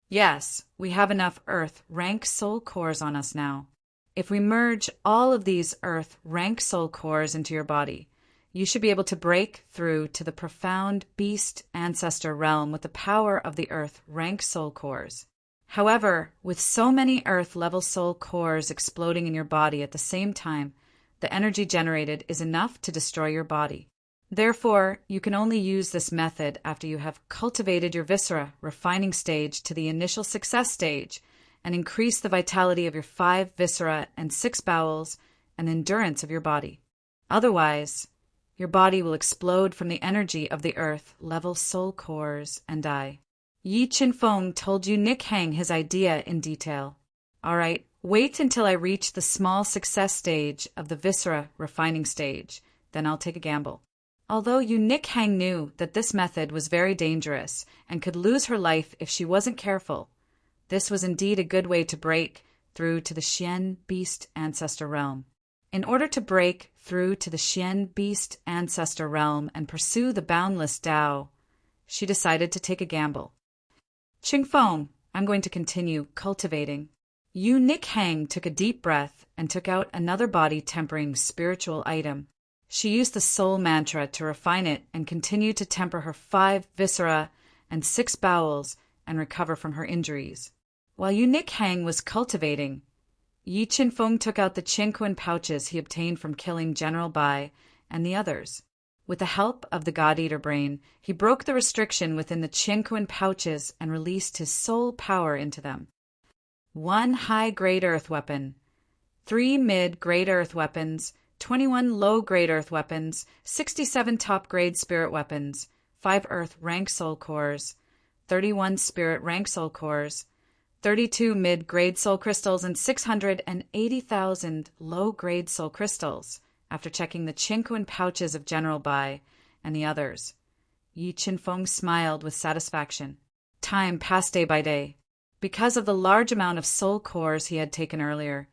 Yes, we have enough Earth rank soul cores on us now. If we merge all of these Earth rank soul cores into your body, you should be able to break through to the profound beast ancestor realm with the power of the Earth rank soul cores. However, with so many Earth level soul cores exploding in your body at the same time, the energy generated is enough to destroy your body. Therefore, you can only use this method after you have cultivated your viscera refining stage to the initial success stage and increase the vitality of your 5 viscera and 6 bowels and endurance of your body. Otherwise, your body will explode from the energy of the Earth level soul cores and die. Yi Qinfeng told Yu Nikhang his idea in detail. All right, wait until I reach the small success stage of the viscera refining stage, then I'll take a gamble. Although Yu Nikhang knew that this method was very dangerous and could lose her life if she wasn't careful, this was indeed a good way to break through to the Xian beast ancestor realm. In order to break through to the Xian beast ancestor realm and pursue the boundless Tao, she decided to take a gamble. Qingfeng, I'm going to continue cultivating. Yu Nikhang took a deep breath and took out another body-tempering spiritual item. She used the soul mantra to refine it and continue to temper her 5 viscera and 6 bowels and recover from her injuries. While Yu Nikhang was cultivating, Yi Qinfeng took out the Qinquan pouches he obtained from killing General Bai and the others. With the help of the God-Eater brain, he broke the restriction within the Qinquan pouches and released his soul power into them. 1 high-grade earth weapon, 3 mid-grade earth weapons, 21 low-grade earth weapons, 67 top-grade spirit weapons, 5 earth rank soul cores, 31 spirit rank soul cores, 32 mid-grade soul crystals, and 680,000 low-grade soul crystals, after checking the Qinquan pouches of General Bai and the others. Yi Qinfeng smiled with satisfaction. Time passed day by day. Because of the large amount of soul cores he had taken earlier,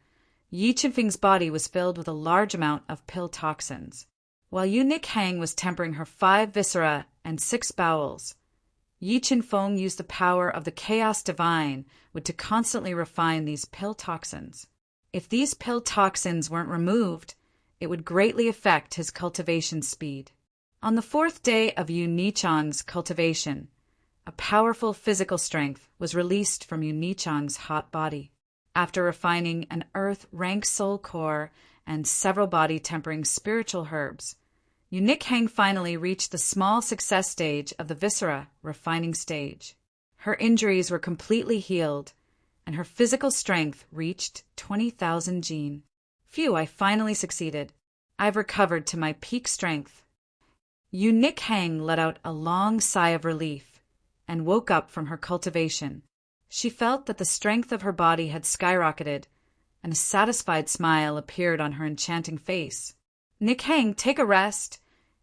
Yi Qinfeng's body was filled with a large amount of pill toxins. While Yu Nikhang was tempering her 5 viscera and 6 bowels, Yi Qinfeng used the power of the chaos divine to constantly refine these pill toxins. If these pill toxins weren't removed, it would greatly affect his cultivation speed. On the 4th day of Yu Nichang's cultivation, a powerful physical strength was released from Yu Nichang's hot body. After refining an earth rank soul core and several body-tempering spiritual herbs, Yu Nikhang finally reached the small success stage of the viscera refining stage. Her injuries were completely healed, and her physical strength reached 20,000 jin. Phew, I finally succeeded. I've recovered to my peak strength. Yu Nikhang let out a long sigh of relief and woke up from her cultivation. She felt that the strength of her body had skyrocketed, and a satisfied smile appeared on her enchanting face. Nikhang, take a rest,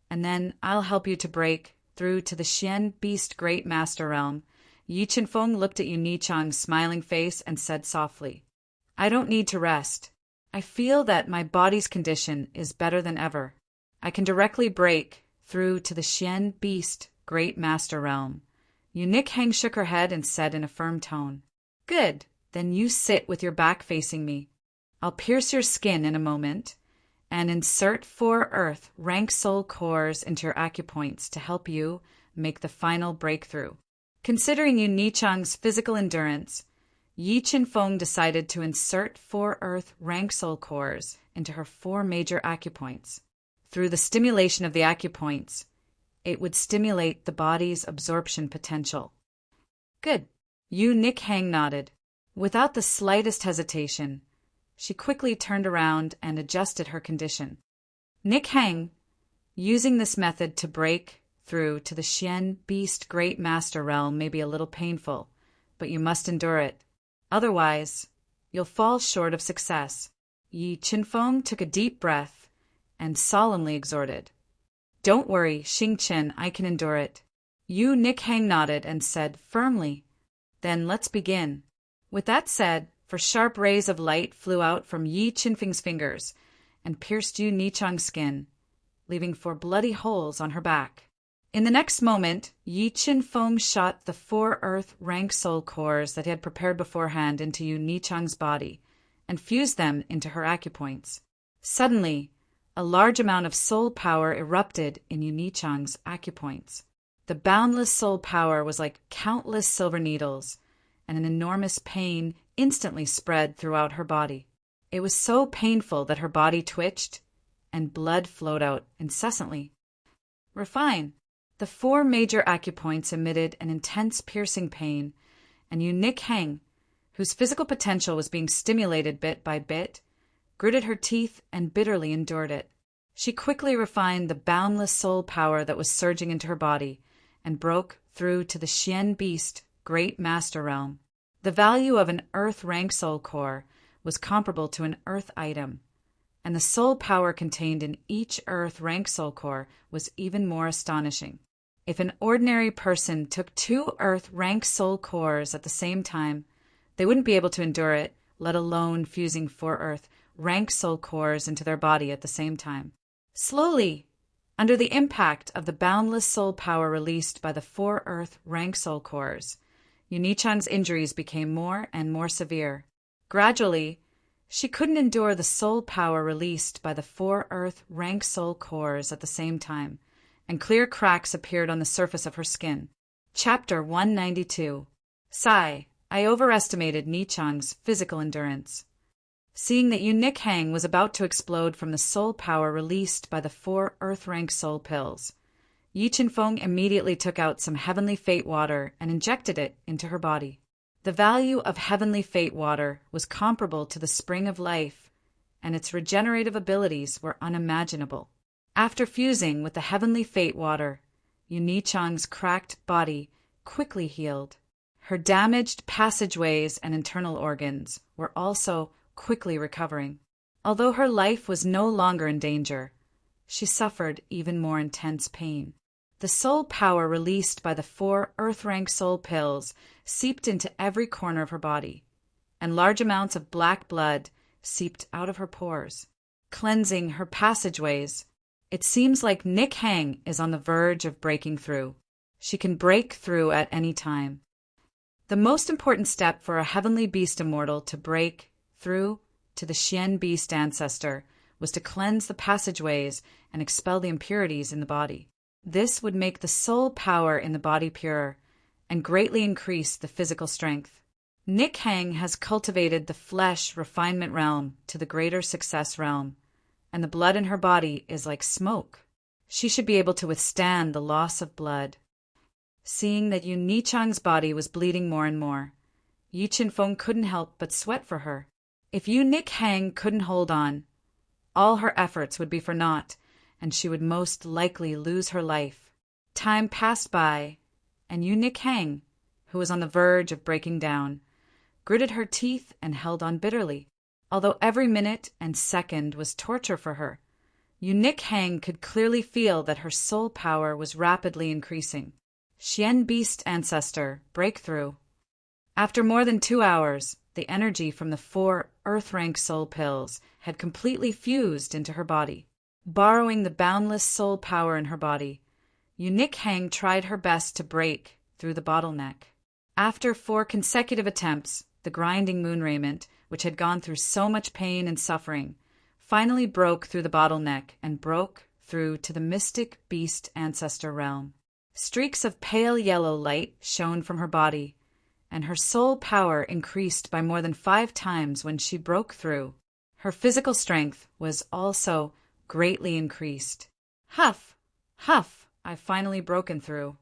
and then I'll help you to break through to the Xian Beast Great Master Realm. Yi Chenfeng looked at Yu Nichang's smiling face and said softly, I don't need to rest. I feel that my body's condition is better than ever. I can directly break through to the Xian Beast Great Master Realm. Yu Nikhang shook her head and said in a firm tone, Good, then you sit with your back facing me. I'll pierce your skin in a moment and insert 4 earth rank soul cores into your acupoints to help you make the final breakthrough. Considering Yu Nichang's physical endurance, Yi Chenfeng decided to insert 4 earth rank soul cores into her 4 major acupoints. Through the stimulation of the acupoints, it would stimulate the body's absorption potential. Good. Yu Nikhang nodded. Without the slightest hesitation, she quickly turned around and adjusted her condition. Nikhang, using this method to break through to the Xian Beast Great Master Realm may be a little painful, but you must endure it. Otherwise, you'll fall short of success. Yi Chenfeng took a deep breath and solemnly exhorted. Don't worry, Xingchen, I can endure it. Yu Nikhang nodded and said firmly, Then let's begin. With that said, for sharp rays of light flew out from Yi Chenfeng's fingers and pierced Yu Nichang's skin, leaving 4 bloody holes on her back. In the next moment, Yi Chenfeng shot the 4 earth rank soul cores that he had prepared beforehand into Yu Nichang's body and fused them into her acupoints. Suddenly, a large amount of soul power erupted in Yu Nichang's acupoints. The boundless soul power was like countless silver needles, and an enormous pain instantly spread throughout her body. It was so painful that her body twitched, and blood flowed out incessantly. Refine. The 4 major acupoints emitted an intense piercing pain, and Yu Nikhang, whose physical potential was being stimulated bit by bit, gritted her teeth and bitterly endured it. She quickly refined the boundless soul power that was surging into her body and broke through to the Xian Beast Great Master Realm. The value of an earth rank soul core was comparable to an earth item, and the soul power contained in each earth rank soul core was even more astonishing. If an ordinary person took 2 earth rank soul cores at the same time, they wouldn't be able to endure it, let alone fusing 4 earth rank soul cores into their body at the same time. Slowly, under the impact of the boundless soul power released by the 4 earth rank soul cores, Yu Nichang's injuries became more and more severe. Gradually, she couldn't endure the soul power released by the 4 earth rank soul cores at the same time, and clear cracks appeared on the surface of her skin. Chapter 192. Sigh. I overestimated Nichang's physical endurance. Seeing that Yu Nikhang was about to explode from the soul power released by the 4 earth rank soul pills, Yi Chenfeng immediately took out some heavenly fate water and injected it into her body. The value of heavenly fate water was comparable to the spring of life, and its regenerative abilities were unimaginable. After fusing with the heavenly fate water, Yu Nichang's cracked body quickly healed. Her damaged passageways and internal organs were also quickly recovering. Although her life was no longer in danger, she suffered even more intense pain. The soul power released by the 4 earth rank soul pills seeped into every corner of her body, and large amounts of black blood seeped out of her pores, cleansing her passageways. It seems like Nikhang is on the verge of breaking through. She can break through at any time. The most important step for a heavenly beast immortal to break through to the Xian Beast ancestor was to cleanse the passageways and expel the impurities in the body. This would make the soul power in the body purer and greatly increase the physical strength. Nikhang has cultivated the flesh refinement realm to the greater success realm, and the blood in her body is like smoke. She should be able to withstand the loss of blood. Seeing that Yu Nichang's body was bleeding more and more, Yi Chenfeng couldn't help but sweat for her. If Yu Nikhang couldn't hold on, all her efforts would be for naught, and she would most likely lose her life. Time passed by, and Yu Nik Hang, who was on the verge of breaking down, gritted her teeth and held on bitterly. Although every minute and second was torture for her, Yu Nik Hang could clearly feel that her soul power was rapidly increasing. Xian Beast Ancestor Breakthrough. After more than 2 hours, the energy from the 4 Earth-rank soul pills had completely fused into her body. Borrowing the boundless soul power in her body, Yu Nik Hang tried her best to break through the bottleneck. After 4 consecutive attempts, the grinding moon raiment, which had gone through so much pain and suffering, finally broke through the bottleneck and broke through to the mystic beast ancestor realm. Streaks of pale yellow light shone from her body, and her soul power increased by more than 5 times when she broke through. Her physical strength was also greatly increased. Huff! Huff! I've finally broken through.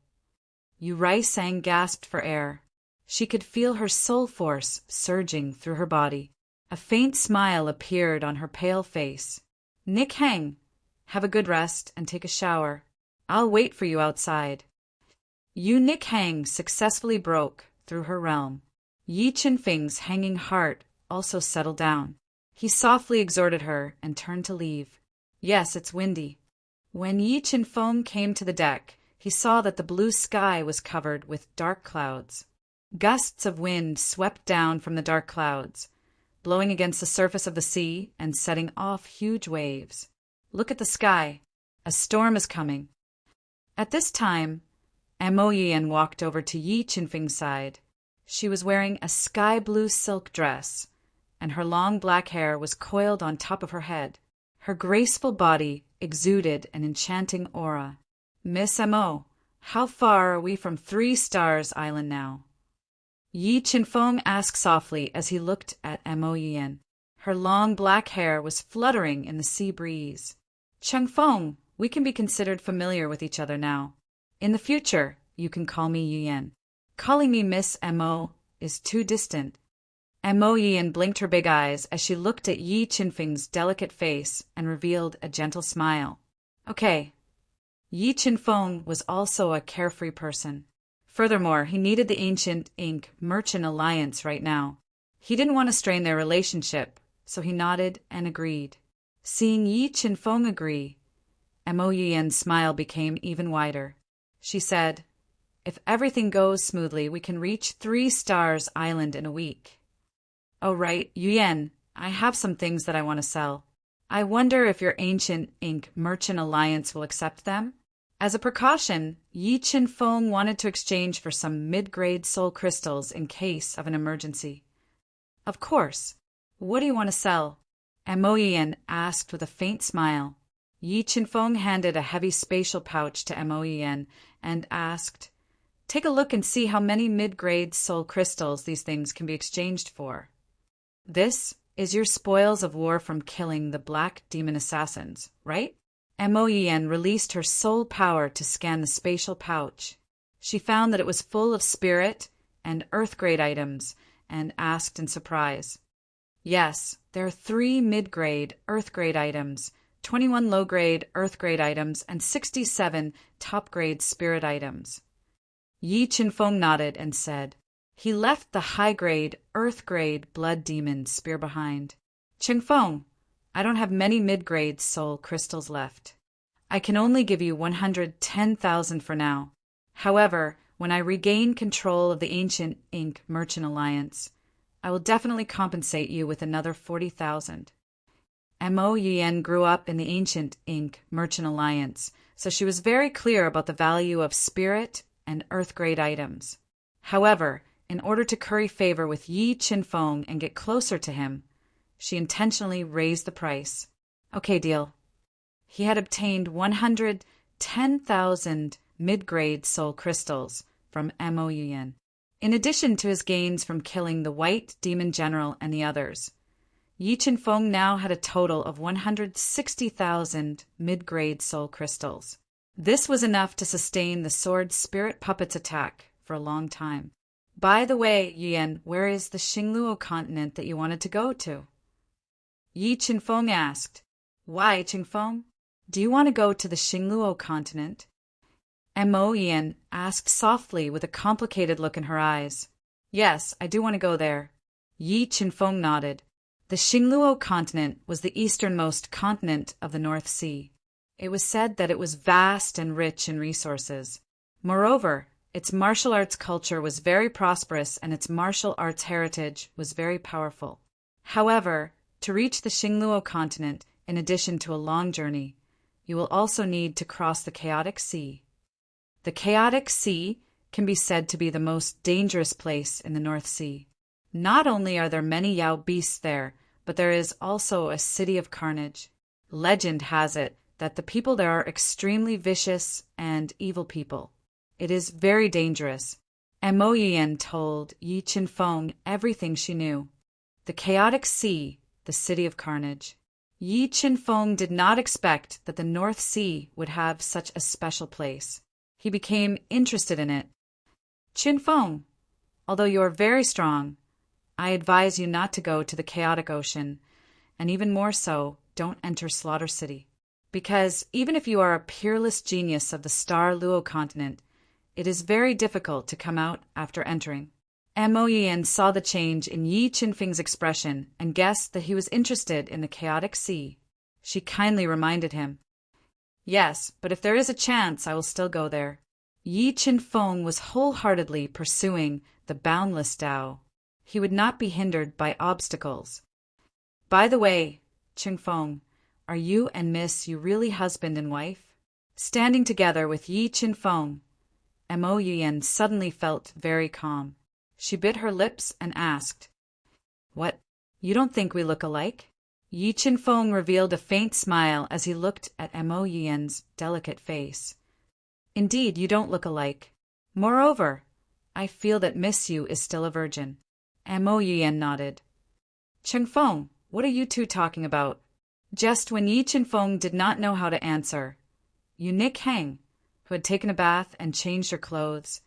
Yu Rai-sang gasped for air. She could feel her soul force surging through her body. A faint smile appeared on her pale face. Nik Hang, have a good rest and take a shower. I'll wait for you outside. Yu Nik Hang successfully broke through her realm. Yi Qinfeng's hanging heart also settled down. He softly exhorted her and turned to leave. Yes, it's windy. When Yi Qinfeng came to the deck, he saw that the blue sky was covered with dark clouds. Gusts of wind swept down from the dark clouds, blowing against the surface of the sea and setting off huge waves. Look at the sky. A storm is coming. At this time, Mo Yian walked over to Yi Qinfeng's side. She was wearing a sky-blue silk dress, and her long black hair was coiled on top of her head. Her graceful body exuded an enchanting aura. Miss Mo, how far are we from 3 Stars Island now? Yi Qinfeng asked softly as he looked at Mo Yian. Her long black hair was fluttering in the sea breeze. Chengfeng, we can be considered familiar with each other now. In the future, you can call me Yuyan. Calling me Miss Mo is too distant. Mo Yian blinked her big eyes as she looked at Yi Qinfeng's delicate face and revealed a gentle smile. Okay. Yi Qinfeng was also a carefree person. Furthermore, he needed the Ancient Ink Merchant Alliance right now. He didn't want to strain their relationship, so he nodded and agreed. Seeing Yi Qinfeng agree, Mo Yian's smile became even wider. She said, if everything goes smoothly, we can reach 3 Stars Island in a week. Oh right, Yuyan, I have some things that I want to sell. I wonder if your Ancient Ink Merchant Alliance will accept them? As a precaution, Yi Qinfeng wanted to exchange for some mid-grade soul crystals in case of an emergency. Of course. What do you want to sell? Mo Yian asked with a faint smile. Yi Qinfeng handed a heavy spatial pouch to Mo Yian and asked, take a look and see how many mid-grade soul crystals these things can be exchanged for. This is your spoils of war from killing the Black Demon Assassins, right? Mo Yian released her soul power to scan the spatial pouch. She found that it was full of spirit and earth-grade items and asked in surprise. Yes, there are 3 mid-grade earth-grade items, 21 low-grade earth-grade items, and 67 top-grade spirit items. Yi Qinfeng nodded and said, he left the high-grade earth-grade blood demon spear behind. Chengfeng, I don't have many mid-grade soul crystals left. I can only give you 110,000 for now. However, when I regain control of the Ancient Ink Merchant Alliance, I will definitely compensate you with another 40,000. Mo Yian grew up in the Ancient Ink Merchant Alliance, so she was very clear about the value of spirit and earth-grade items. However, in order to curry favor with Yi Qinfeng and get closer to him, she intentionally raised the price. Okay, deal. He had obtained 110,000 mid-grade soul crystals from Mo Yian, in addition to his gains from killing the White Demon General and the others. Yi Qinfeng now had a total of 160,000 mid-grade soul crystals. This was enough to sustain the sword spirit puppet's attack for a long time. By the way, Yuan, where is the Xingluo continent that you wanted to go to? Yi Qinfeng asked. Why, Qingfeng? Do you want to go to the Xingluo continent? Mo Yin asked softly with a complicated look in her eyes. Yes, I do want to go there. Yi Qinfeng nodded. The Xingluo continent was the easternmost continent of the North Sea. It was said that it was vast and rich in resources. Moreover, its martial arts culture was very prosperous and its martial arts heritage was very powerful. However, to reach the Xingluo continent, in addition to a long journey, you will also need to cross the Chaotic Sea. The Chaotic Sea can be said to be the most dangerous place in the North Sea. Not only are there many Yao beasts there, but there is also a city of carnage. Legend has it that the people there are extremely vicious and evil people. It is very dangerous. Mo Yin told Yi Qinfeng everything she knew. The Chaotic Sea, the city of carnage. Yi Qinfeng did not expect that the North Sea would have such a special place. He became interested in it. Qinfeng, although you are very strong, I advise you not to go to the Chaotic Ocean, and even more so, don't enter Slaughter City. Because even if you are a peerless genius of the Star Luo continent, it is very difficult to come out after entering. Mo Yin saw the change in Yi Qinfeng's expression and guessed that he was interested in the Chaotic Sea. She kindly reminded him. Yes, but if there is a chance, I will still go there. Yi Qinfeng was wholeheartedly pursuing the boundless Tao. He would not be hindered by obstacles. By the way, Qinfeng, are you and Miss you really husband and wife? Standing together with Yi Qinfeng, Mo Yin suddenly felt very calm. She bit her lips and asked, What, you don't think we look alike? Yi Qinfeng revealed a faint smile as he looked at Mo Yin's delicate face. Indeed, you don't look alike. Moreover, I feel that Miss Yu is still a virgin. Mo Yin nodded. Qinfeng, what are you two talking about? Just when Yi Qinfeng did not know how to answer, Yu Nikhang, who had taken a bath and changed her clothes,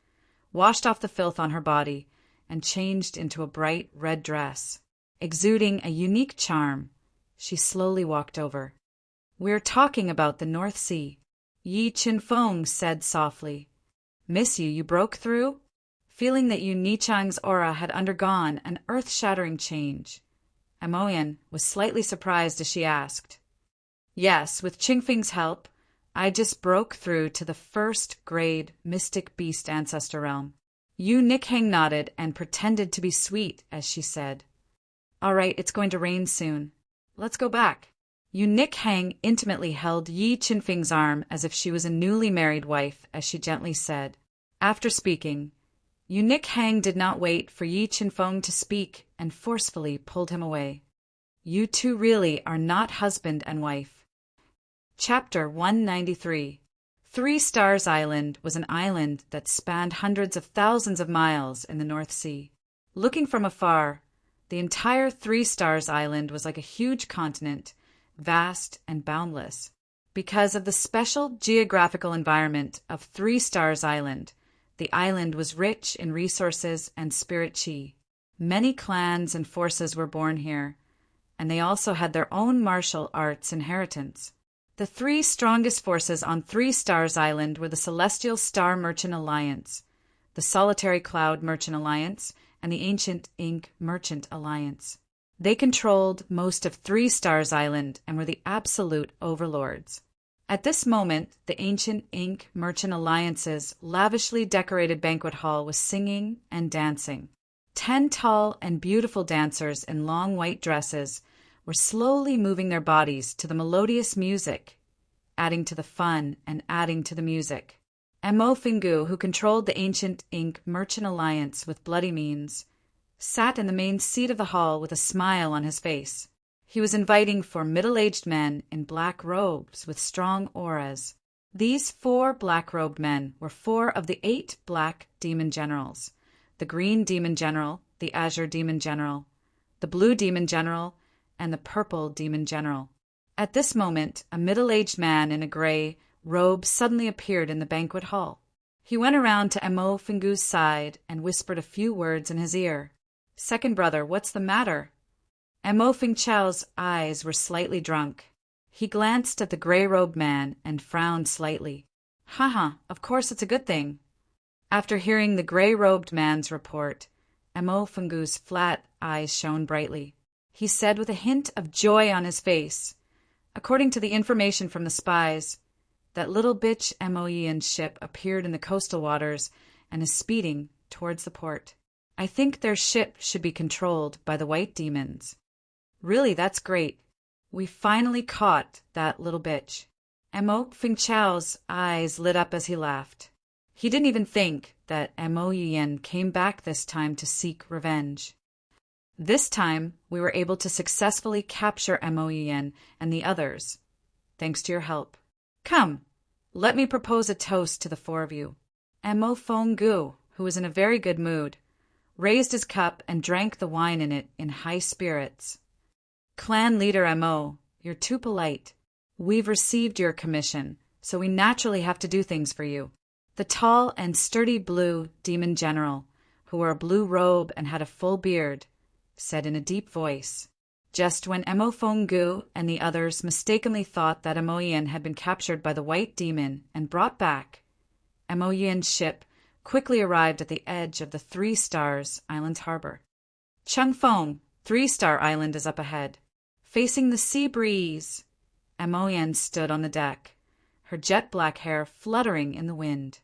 washed off the filth on her body, and changed into a bright red dress. Exuding a unique charm, she slowly walked over. We're talking about the North Sea, Yi Qinfeng said softly. Miss you broke through? Feeling that Yu Nichang's aura had undergone an earth-shattering change, Mo Yin was slightly surprised as she asked. Yes, with Qingfeng's help, I just broke through to the first-grade mystic beast ancestor realm. Yu Nikhang nodded and pretended to be sweet as she said, All right, it's going to rain soon. Let's go back. Yu Nikhang intimately held Yi Qinfeng's arm as if she was a newly married wife as she gently said. After speaking, Yu Nikhang did not wait for Yi Qinfeng to speak and forcefully pulled him away. You two really are not husband and wife. Chapter 193. Three Stars Island was an island that spanned hundreds of thousands of miles in the North Sea. Looking from afar, the entire Three Stars Island was like a huge continent, vast and boundless. Because of the special geographical environment of Three Stars Island, the island was rich in resources and spirit chi. Many clans and forces were born here, and they also had their own martial arts inheritance. The three strongest forces on Three Stars Island were the Celestial Star Merchant Alliance, the Solitary Cloud Merchant Alliance, and the Ancient Ink Merchant Alliance. They controlled most of Three Stars Island and were the absolute overlords. At this moment, the Ancient Ink Merchant Alliance's lavishly decorated banquet hall was singing and dancing. 10 tall and beautiful dancers in long white dresses were slowly moving their bodies to the melodious music, adding to the fun and adding to the music. Mo Fingu, who controlled the Ancient Ink Merchant Alliance with bloody means, sat in the main seat of the hall with a smile on his face. He was inviting 4 middle-aged men in black robes with strong auras. These 4 black-robed men were 4 of the 8 black demon generals: the green demon general, the azure demon general, the blue demon general, and the purple demon general. At this moment, a middle-aged man in a gray robe suddenly appeared in the banquet hall. He went around to Mo Fingu's side and whispered a few words in his ear. Second brother, what's the matter? Mo Fingchao's eyes were slightly drunk. He glanced at the gray-robed man and frowned slightly. Haha, of course it's a good thing. After hearing the gray-robed man's report, Mo Fungu's flat eyes shone brightly. He said with a hint of joy on his face, according to the information from the spies, that little bitch Moyen's ship appeared in the coastal waters and is speeding towards the port. I think their ship should be controlled by the white demons. Really, that's great. We finally caught that little bitch. Mo Fengchao's eyes lit up as he laughed. He didn't even think that Mo Yen came back this time to seek revenge. This time, we were able to successfully capture Mo Yen and the others, thanks to your help. Come, let me propose a toast to the four of you. Mo Fenggu, who was in a very good mood, raised his cup and drank the wine in it in high spirits. Clan leader Mo, you're too polite. We've received your commission, so we naturally have to do things for you. The tall and sturdy blue demon general, who wore a blue robe and had a full beard, said in a deep voice. Just when Mo Fenggu and the others mistakenly thought that Mo Yen had been captured by the white demon and brought back, Mo Yen's ship quickly arrived at the edge of the 3 Stars Island harbor. Chung Fong, 3-Star Island is up ahead. Facing the sea breeze, Mo Yen stood on the deck, her jet-black hair fluttering in the wind.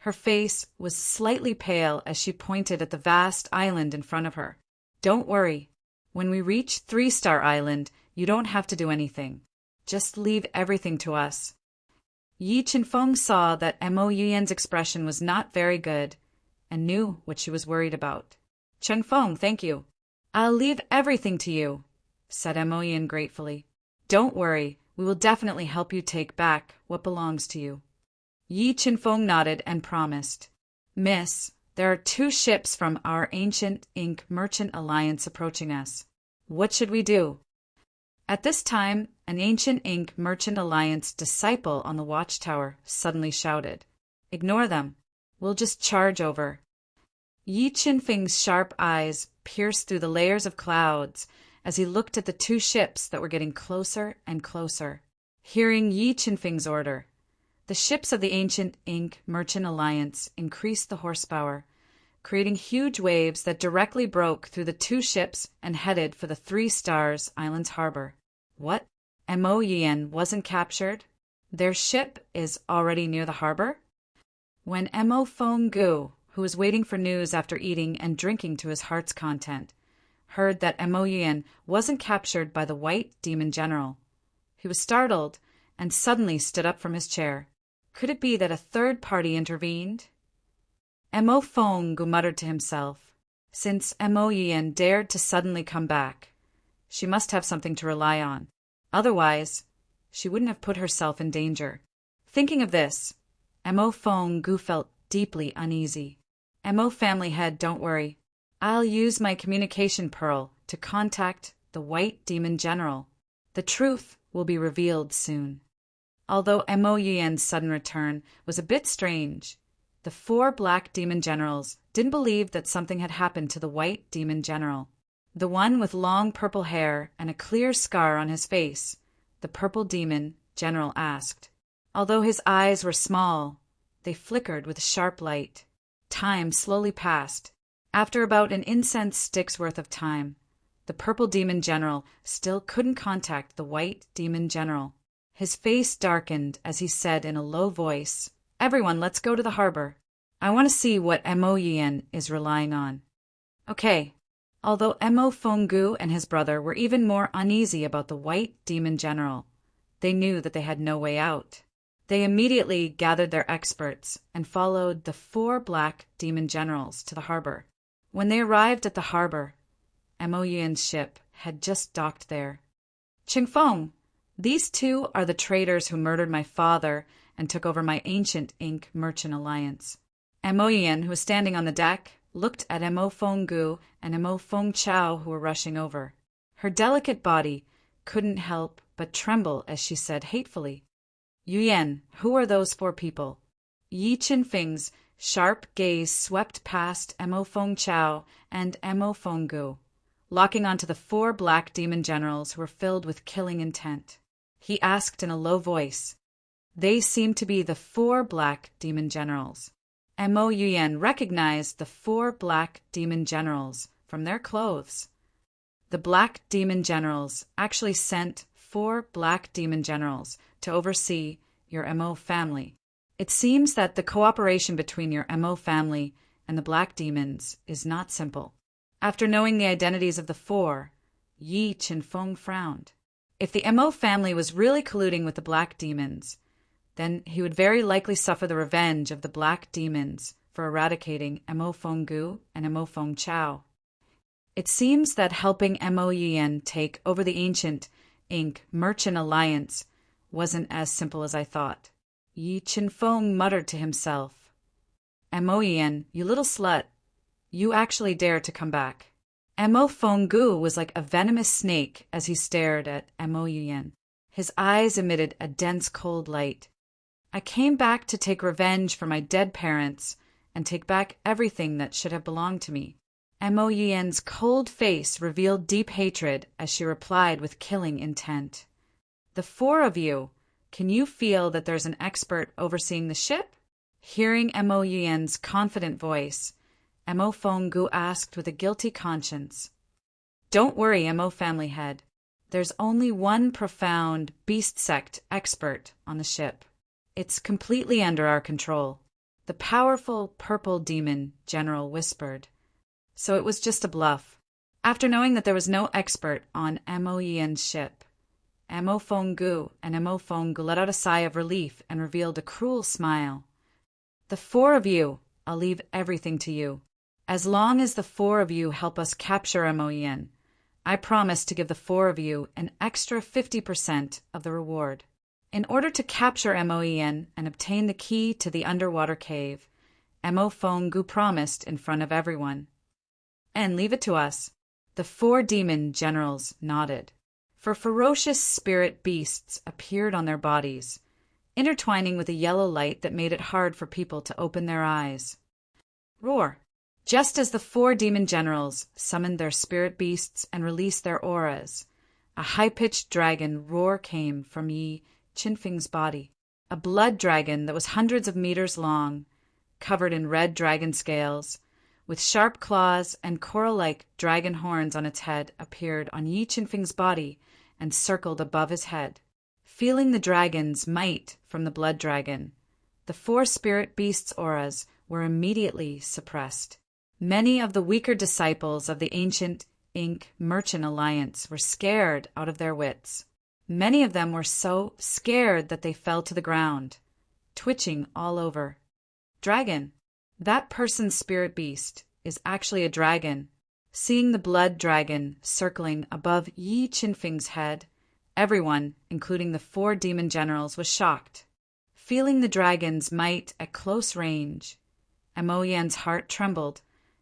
Her face was slightly pale as she pointed at the vast island in front of her. Don't worry. When we reach 3-Star Island, you don't have to do anything. Just leave everything to us. Yi Chenfeng saw that Mo Yuyen's expression was not very good and knew what she was worried about. Chenfeng, thank you. I'll leave everything to you, said Mo Yuyen gratefully. Don't worry, we will definitely help you take back what belongs to you. Yi Chenfeng nodded and promised. Miss, there are 2 ships from our Ancient Ink Merchant Alliance approaching us. What should we do? At this time, an Ancient Ink Merchant Alliance disciple on the watchtower suddenly shouted, Ignore them. We'll just charge over. Yi Chenfeng's sharp eyes pierced through the layers of clouds as he looked at the 2 ships that were getting closer and closer. Hearing Yi Chenfeng's order, the ships of the Ancient Ink Merchant Alliance increased the horsepower, creating huge waves that directly broke through the 2 ships and headed for the 3 Stars Island's harbor. What? Mo Yen wasn't captured? Their ship is already near the harbor? When Mo Fenggu, who was waiting for news after eating and drinking to his heart's content, heard that Mo Yen wasn't captured by the white demon general, he was startled and suddenly stood up from his chair. Could it be that a third party intervened? Mo Fenggu muttered to himself. Since Mo Yen dared to suddenly come back, she must have something to rely on. Otherwise, she wouldn't have put herself in danger. Thinking of this, Mo Fenggu felt deeply uneasy. Mo family head, don't worry. I'll use my communication pearl to contact the white demon general. The truth will be revealed soon. Although Mo Yuyen's sudden return was a bit strange, the 4 black demon generals didn't believe that something had happened to the white demon general. The one with long purple hair and a clear scar on his face, the purple demon general asked. Although his eyes were small, they flickered with a sharp light. Time slowly passed. After about an incense stick's worth of time, the purple demon general still couldn't contact the white demon general. His face darkened as he said in a low voice, Everyone, let's go to the harbor. I want to see what Mo Yen is relying on. Okay. Although Mo Fenggu and his brother were even more uneasy about the white demon general, they knew that they had no way out. They immediately gathered their experts and followed the 4 black demon generals to the harbor. When they arrived at the harbor, Mo Yuyen's ship had just docked there. Qingfeng, these 2 are the traitors who murdered my father and took over my Ancient Ink Merchant Alliance. Mo Yen, who was standing on the deck, looked at Mo Fenggu and Mo Fengchao, who were rushing over. Her delicate body couldn't help but tremble as she said hatefully, Yuyen, who are those 4 people? Yi Chenfeng's sharp gaze swept past Mo Fengchao and Mo Fenggu, locking onto the 4 black demon generals who were filled with killing intent. he asked in a low voice. They seemed to be the 4 black demon generals. Mo Yuyan recognized the 4 black demon generals from their clothes. The black demon generals actually sent 4 black demon generals to oversee your Mo family. It seems that the cooperation between your Mo family and the black demons is not simple. After knowing the identities of the 4, Yi Qinfeng frowned. If the Mo family was really colluding with the black demons, then he would very likely suffer the revenge of the black demons for eradicating Mo Fenggu and Mo Fengchao. It seems that helping Mo Yuyan take over the ancient Inc. Merchant Alliance wasn't as simple as I thought. Yi Qinfeng muttered to himself. Mo Yuyan, you little slut, you actually dare to come back. Mo Fenggu was like a venomous snake as he stared at Mo Yuyan. His eyes emitted a dense cold light. I came back to take revenge for my dead parents and take back everything that should have belonged to me. Mo Yuyan's cold face revealed deep hatred as she replied with killing intent. The 4 of you, can you feel that there's an expert overseeing the ship? Hearing Mo Yuyan's confident voice, Mo Fenggu asked with a guilty conscience. Don't worry, Mo family head. There's only one profound beast sect expert on the ship. It's completely under our control. The powerful purple demon general whispered. So it was just a bluff. After knowing that there was no expert on Mo Yuyan's ship, Mo Fenggu and Mo Fenggu let out a sigh of relief and revealed a cruel smile. The 4 of you, I'll leave everything to you. As long as the 4 of you help us capture Mo Yuyan, I promise to give the 4 of you an extra 50% of the reward. In order to capture Mo Yuyan and obtain the key to the underwater cave, Mo Fenggu promised in front of everyone. And leave it to us. The 4 demon generals nodded. For ferocious spirit beasts appeared on their bodies, intertwining with a yellow light that made it hard for people to open their eyes. Roar! Just as the 4 demon generals summoned their spirit beasts and released their auras, a high-pitched dragon roar came from Yi Qinfeng's body. A blood dragon that was hundreds of meters long, covered in red dragon scales, with sharp claws and coral-like dragon horns on its head, appeared on Yi Qinfeng's body and circled above his head. Feeling the dragon's might from the blood dragon, the 4 spirit beasts' auras were immediately suppressed. Many of the weaker disciples of the ancient Inc. Merchant Alliance were scared out of their wits. Many of them were so scared that they fell to the ground, twitching all over. Dragon. That person's spirit beast is actually a dragon. Seeing the blood dragon circling above Yi Qinfeng's head, everyone, including the 4 demon generals, was shocked. Feeling the dragon's might at close range, Mo Yuyan's heart trembled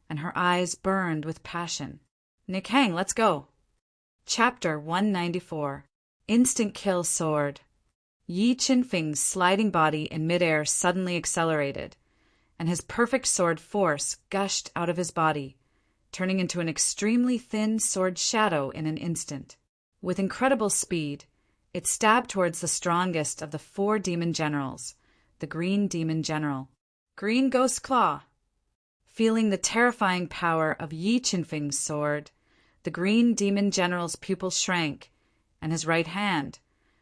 and her eyes burned with passion. Nick Hang, let's go. Chapter 194. Instant Kill Sword. Yi Qinfeng's sliding body in midair suddenly accelerated, and his perfect sword force gushed out of his body, turning into an extremely thin sword shadow in an instant. With incredible speed, it stabbed towards the strongest of the 4 demon generals, the Green Demon General. Green Ghost Claw. Feeling the terrifying power of Yi Qinfeng's sword, the Green Demon General's pupil shrank, and his right hand,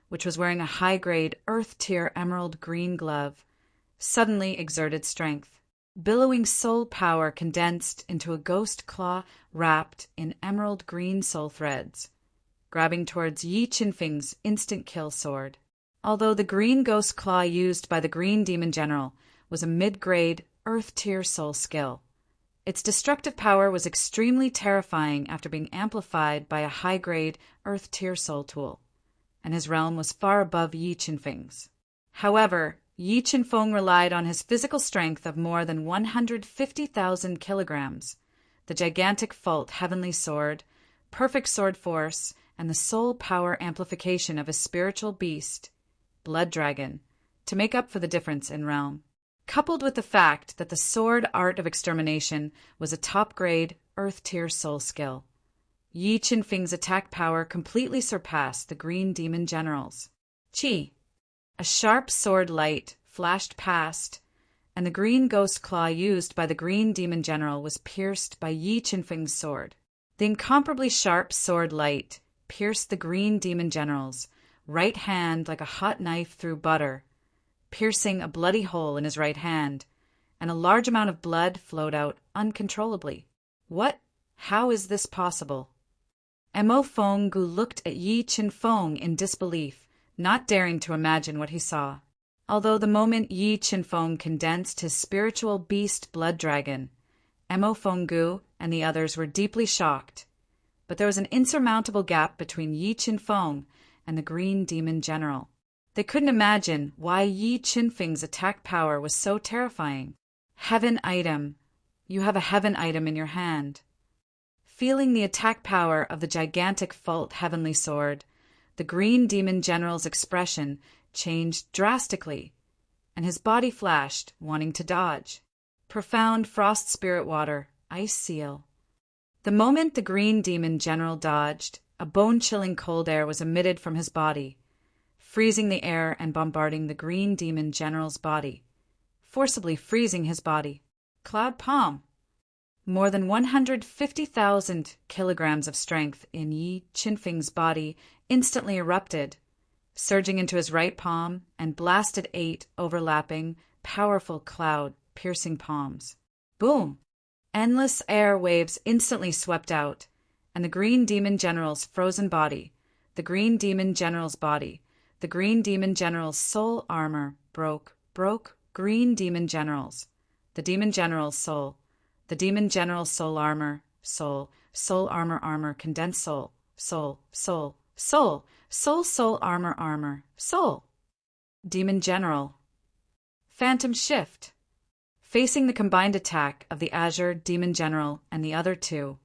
which was wearing a high-grade Earth-tier emerald green glove, suddenly exerted strength. Billowing soul power condensed into a ghost claw wrapped in emerald green soul threads, grabbing towards Yi Qinfeng's instant kill sword. Although the green ghost claw used by the Green Demon General was a mid-grade Earth-tier soul skill, its destructive power was extremely terrifying after being amplified by a high-grade Earth-tier soul tool, and his realm was far above Yi Qinfeng's. However, Yi Qinfeng relied on his physical strength of more than 150,000 kilograms, the gigantic Fault Heavenly Sword, perfect sword force, and the soul power amplification of his spiritual beast, Blood Dragon, to make up for the difference in realm. Coupled with the fact that the sword art of extermination was a top-grade Earth-tier soul skill, Yi Qinfeng's attack power completely surpassed the Green Demon General's. Chi. A sharp sword light flashed past, and the green ghost claw used by the green demon general was pierced by Yi Qinfeng's sword. The incomparably sharp sword light pierced the green demon general's right hand like a hot knife through butter, piercing a bloody hole in his right hand, and a large amount of blood flowed out uncontrollably. What? How is this possible? Mo Fenggu looked at Yi Qinfeng in disbelief, not daring to imagine what he saw. Although the moment Yi Qinfeng condensed his spiritual beast blood dragon, Mo Fenggu and the others were deeply shocked. But there was an insurmountable gap between Yi Qinfeng and the green demon general. They couldn't imagine why Yi Qinfeng's attack power was so terrifying. Heaven item. You have a heaven item in your hand. Feeling the attack power of the gigantic Fault Heavenly Sword, the green demon general's expression changed drastically, and his body flashed, wanting to dodge. Profound Frost Spirit Water, Ice Seal. The moment the green demon general dodged, a bone-chilling cold air was emitted from his body, freezing the air and bombarding the green demon general's body, forcibly freezing his body. Cloud Palm. More than 150,000 kilograms of strength in Yi Qinfeng's body instantly erupted, surging into his right palm and blasted 8 overlapping, powerful cloud-piercing palms. Boom! Endless air waves instantly swept out, and the green demon general's frozen body, the green demon general's body, the green demon general's soul armor broke, green demon generals, the demon general's soul, the demon general's soul armor, soul armor, condensed soul, soul armor, soul. Demon general. Phantom shift. Facing the combined attack of the Azure demon general and the other two,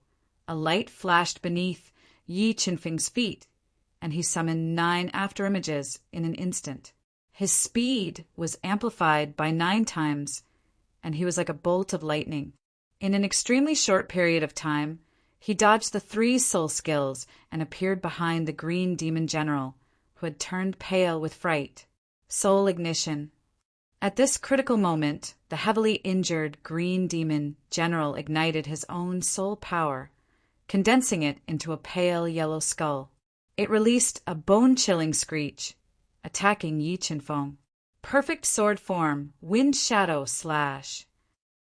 a light flashed beneath Yi Qinfeng's feet, and he summoned 9 afterimages in an instant. His speed was amplified by 9 times, and he was like a bolt of lightning. In an extremely short period of time, he dodged the 3 soul skills and appeared behind the green demon general, who had turned pale with fright. Soul ignition. At this critical moment, the heavily injured green demon general ignited his own soul power, condensing it into a pale yellow skull. It released a bone-chilling screech, attacking Yi Qinfeng. Perfect sword form, wind shadow slash.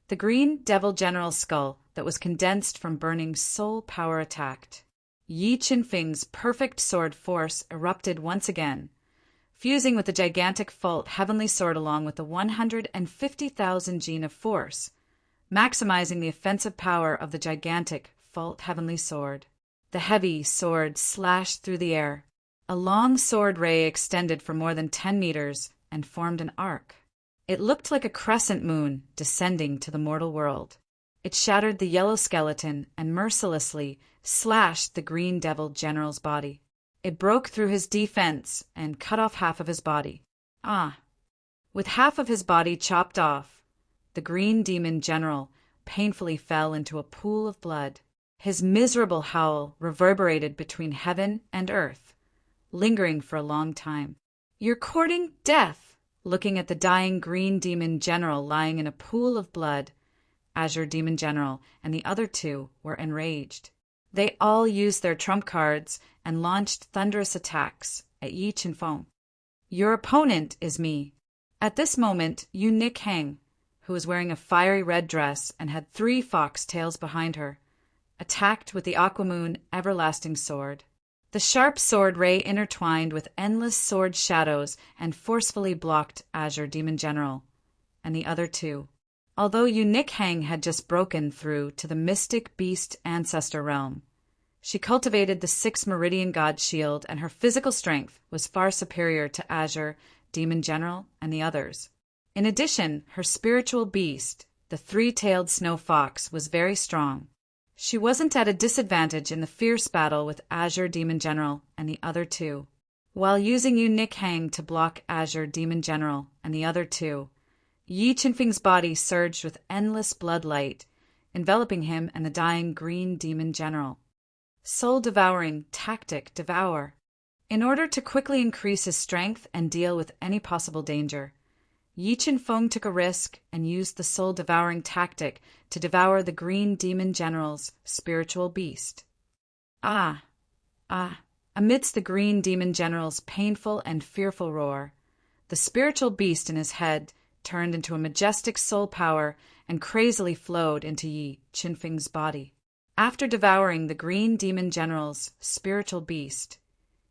The green devil general's skull that was condensed from burning soul power attacked. Yi Qinfeng's perfect sword force erupted once again, fusing with the gigantic Fault Heavenly Sword along with the 150,000 gene of force, maximizing the offensive power of the gigantic Fault Heavenly Sword. The heavy sword slashed through the air. A long sword ray extended for more than 10 meters and formed an arc. It looked like a crescent moon descending to the mortal world. It shattered the yellow skeleton and mercilessly slashed the green devil general's body. It broke through his defense and cut off half of his body. With half of his body chopped off, the green demon general painfully fell into a pool of blood. His miserable howl reverberated between heaven and earth, lingering for a long time. "You're courting death!" Looking at the dying green demon general lying in a pool of blood, Azure demon general and the other 2 were enraged. They all used their trump cards and launched thunderous attacks at Yi Qinfeng. "Your opponent is me." At this moment, Yu Nikhang, who was wearing a fiery red dress and had 3 fox tails behind her, attacked with the Aquamoon everlasting sword. The sharp sword ray intertwined with endless sword shadows and forcefully blocked Azure demon general and the other 2. Although Yu Nikhang had just broken through to the mystic beast ancestor realm, she cultivated the 6 meridian god shield, and her physical strength was far superior to Azure demon general and the others. In addition, her spiritual beast, the 3-tailed snow fox, was very strong. She wasn't at a disadvantage in the fierce battle with Azure demon general and the other 2. While using Yu Nikhang to block Azure demon general and the other 2, Yi Qinfeng's body surged with endless blood light, enveloping him and the dying green demon general. Soul-devouring tactic devour. In order to quickly increase his strength and deal with any possible danger, Yi Qinfeng took a risk and used the soul-devouring tactic to devour the Green Demon General's spiritual beast. Ah! Amidst the Green Demon General's painful and fearful roar, the spiritual beast in his head turned into a majestic soul power and crazily flowed into Yi Qinfeng's body. After devouring the Green Demon General's spiritual beast,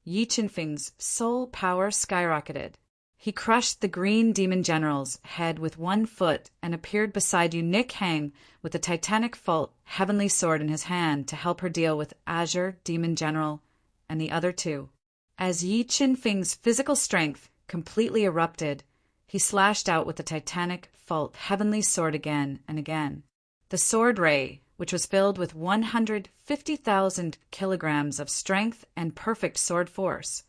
Yi Qinfeng's soul power skyrocketed. He crushed the Green Demon General's head with one foot and appeared beside Yu Nikhang with the titanic Fault heavenly sword in his hand to help her deal with Azure Demon General and the other two. As Yi Qinfeng's physical strength completely erupted, he slashed out with the titanic Fault heavenly sword again and again. The sword ray, which was filled with 150,000 kilograms of strength and perfect sword force,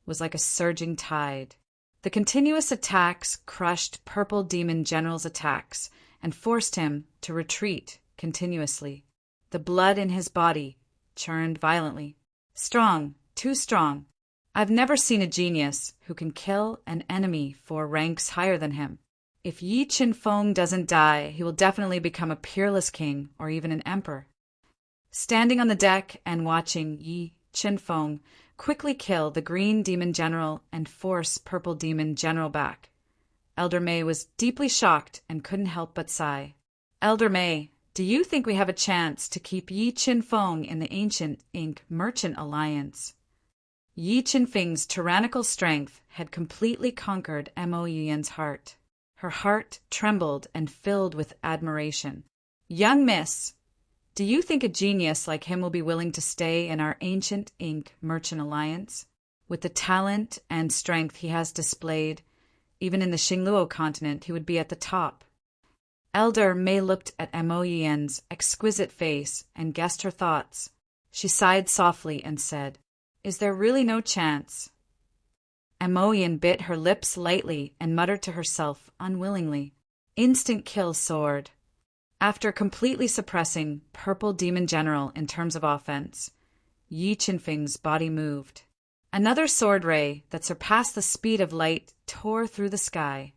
was like a surging tide. The continuous attacks crushed Purple Demon General's attacks and forced him to retreat continuously. The blood in his body churned violently. Strong, too strong. I've never seen a genius who can kill an enemy 4 ranks higher than him. If Yi Qinfeng doesn't die, he will definitely become a peerless king or even an emperor. Standing on the deck and watching Yi Qinfeng quickly kill the Green Demon General and force Purple Demon General back, Elder May was deeply shocked and couldn't help but sigh. Elder May, do you think we have a chance to keep Yi Qinfeng in the Ancient Ink Merchant Alliance? Yi Qinfeng's tyrannical strength had completely conquered Mo Yiyan's heart. Her heart trembled and filled with admiration. Young miss, do you think a genius like him will be willing to stay in our Ancient Ink Merchant Alliance? With the talent and strength he has displayed, even in the Xingluo continent, he would be at the top. Elder May looked at Mo Yiyan's exquisite face and guessed her thoughts. She sighed softly and said, "Is there really no chance?" Mo Yiyan bit her lips lightly and muttered to herself unwillingly, "Instant kill sword." After completely suppressing Purple Demon General in terms of offense, Yi Qinfeng's body moved. Another sword ray that surpassed the speed of light tore through the sky,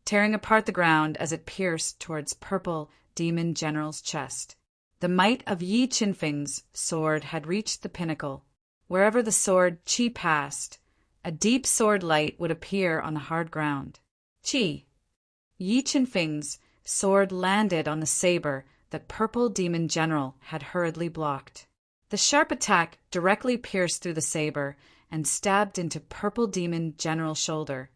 tearing apart the ground as it pierced towards Purple Demon General's chest. The might of Yi Qinfeng's sword had reached the pinnacle. Wherever the sword Qi passed, a deep sword light would appear on the hard ground. Qi! Yi Qinfeng's sword landed on the saber that Purple Demon General had hurriedly blocked. The sharp attack directly pierced through the saber and stabbed into Purple Demon General's shoulder,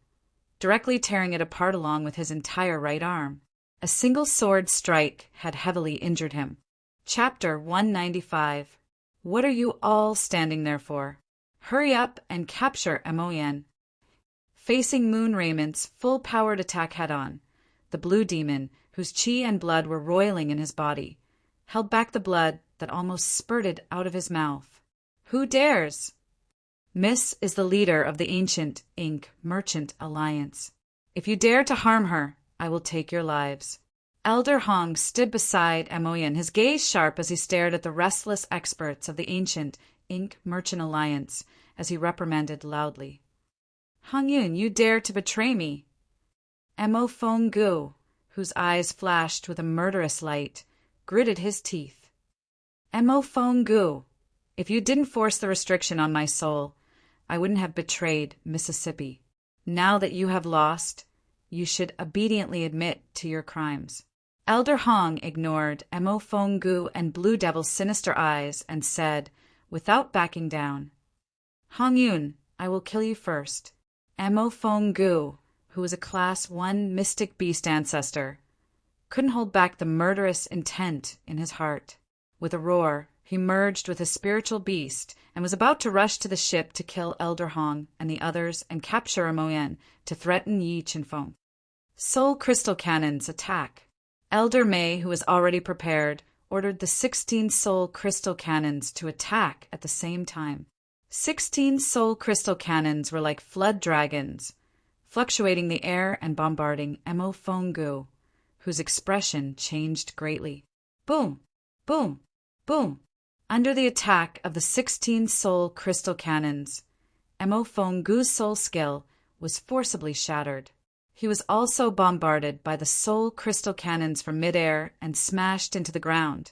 directly tearing it apart along with his entire right arm. A single sword strike had heavily injured him. Chapter 195. What are you all standing there for? Hurry up and capture Mo Yiyan. Facing Moon Raymond's full-powered attack head-on, the blue demon, whose qi and blood were roiling in his body, held back the blood that almost spurted out of his mouth. Who dares? Miss is the leader of the Ancient Ink Merchant Alliance. If you dare to harm her, I will take your lives. Elder Hong stood beside Mo Yiyan, his gaze sharp as he stared at the restless experts of the Ancient Ink Merchant Alliance as he reprimanded loudly. Hong Yun, you dare to betray me. Mo Feng Gu, whose eyes flashed with a murderous light, gritted his teeth. Mo Feng Gu, if you didn't force the restriction on my soul, I wouldn't have betrayed Mississippi. Now that you have lost, you should obediently admit to your crimes. Elder Hong ignored Mo Feng Gu and Blue Devil's sinister eyes and said, without backing down, Hong Yun, I will kill you first. Mo Feng Gu, who was a Class 1 mystic beast ancestor, couldn't hold back the murderous intent in his heart. With a roar, he merged with his spiritual beast and was about to rush to the ship to kill Elder Hong and the others and capture Mo Yiyan to threaten Yi Qinfeng. Soul Crystal Cannons attack. Elder May, who was already prepared, ordered the 16 Soul Crystal Cannons to attack at the same time. 16 Soul Crystal Cannons were like flood dragons, fluctuating the air and bombarding Mo Feng Gu, whose expression changed greatly. Boom! Boom! Boom! Under the attack of the 16 Soul Crystal Cannons, Mo Feng Gu's soul skill was forcibly shattered. He was also bombarded by the soul crystal cannons from midair and smashed into the ground,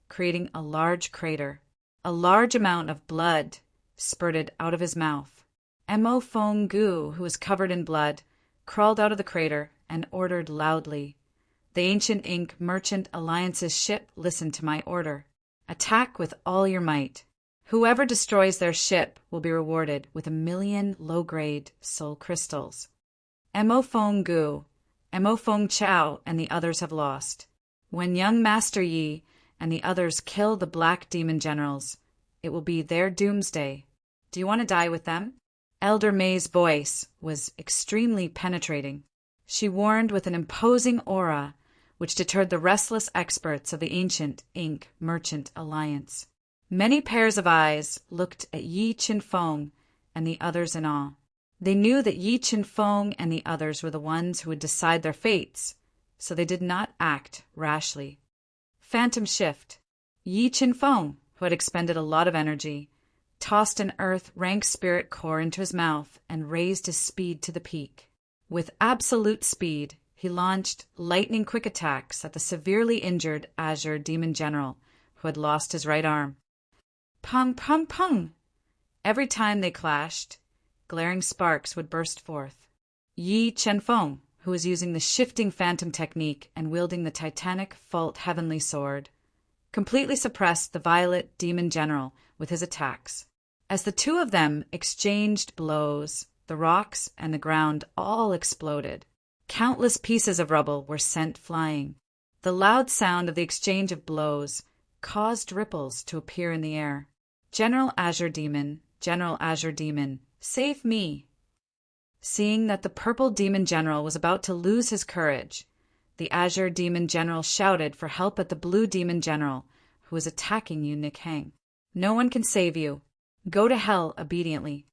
creating a large crater. A large amount of blood spurted out of his mouth. Mo Feng Gu, who was covered in blood, crawled out of the crater and ordered loudly, "The Ancient Ink Merchant Alliance's ship listened to my order. Attack with all your might. Whoever destroys their ship will be rewarded with 1,000,000 low-grade soul crystals. Mo Feng Gu, Mo Feng Chao, and the others have lost. When young Master Yi and the others kill the Black Demon Generals, it will be their doomsday. Do you want to die with them?" Elder May's voice was extremely penetrating. She warned with an imposing aura which deterred the restless experts of the Ancient Ink Merchant Alliance. Many pairs of eyes looked at Yi Qinfeng and the others in awe. They knew that Yi Qinfeng and the others were the ones who would decide their fates, so they did not act rashly. Phantom shift. Yi Qinfeng, who had expended a lot of energy, tossed an earth rank spirit core into his mouth and raised his speed to the peak. With absolute speed, he launched lightning-quick attacks at the severely injured Azure Demon General, who had lost his right arm. Pung, pung, pung! Every time they clashed, glaring sparks would burst forth. Yi Qinfeng, who was using the shifting phantom technique and wielding the titanic fault heavenly sword, completely suppressed the Violet Demon General with his attacks. As the two of them exchanged blows, the rocks and the ground all exploded. Countless pieces of rubble were sent flying. The loud sound of the exchange of blows caused ripples to appear in the air. General Azure Demon, save me! Seeing that the Purple Demon General was about to lose his courage, the Azure Demon General shouted for help at the Blue Demon General, who was attacking Yu Nikhang. "No one can save you. Go to hell obediently."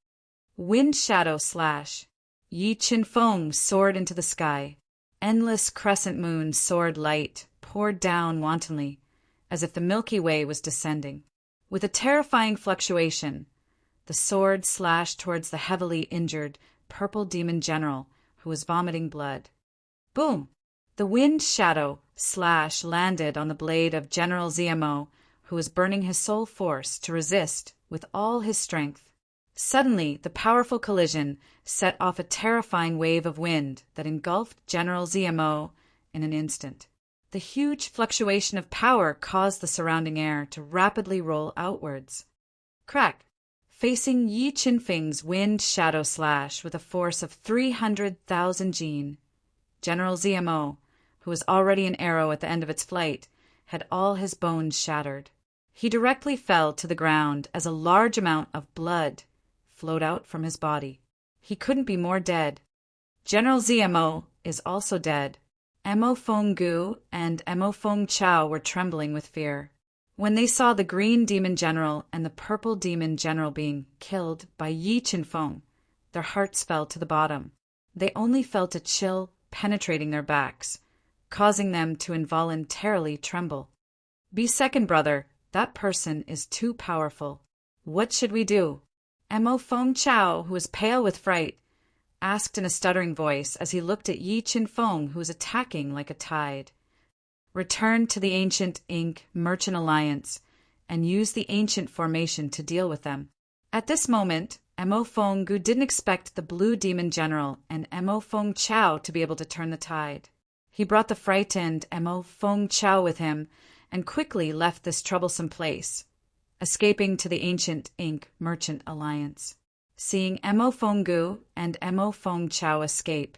Wind shadow slash. Yi Qinfeng soared into the sky. Endless crescent moon soared light, poured down wantonly, as if the Milky Way was descending. With a terrifying fluctuation, the sword slashed towards the heavily injured Purple Demon General, who was vomiting blood. Boom! The wind shadow slash landed on the blade of General Zmo, who was burning his soul force to resist with all his strength. Suddenly, the powerful collision set off a terrifying wave of wind that engulfed General Zmo in an instant. The huge fluctuation of power caused the surrounding air to rapidly roll outwards. Crack! Facing Yi Qinfeng's wind shadow slash with a force of 300,000 Jin, General Zmo, who was already an arrow at the end of its flight, had all his bones shattered. He directly fell to the ground as a large amount of blood flowed out from his body. He couldn't be more dead. General Zmo is also dead. Mo Feng Gu and Mo Feng Chao were trembling with fear. When they saw the Green Demon General and the Purple Demon General being killed by Yi Qinfeng, their hearts fell to the bottom. They only felt a chill penetrating their backs, causing them to involuntarily tremble. "Be second, brother. That person is too powerful. What should we do?" Mo Feng Chao, who was pale with fright, asked in a stuttering voice as he looked at Yi Qinfeng, who was attacking like a tide. "Return to the Ancient Ink Merchant Alliance and use the ancient formation to deal with them." At this moment, Mo Feng Gu didn't expect the Blue Demon General and Mo Feng Chao to be able to turn the tide. He brought the frightened Mo Feng Chao with him and quickly left this troublesome place, escaping to the Ancient Ink Merchant Alliance. Seeing Mo Feng Gu and Mo Feng Chao escape,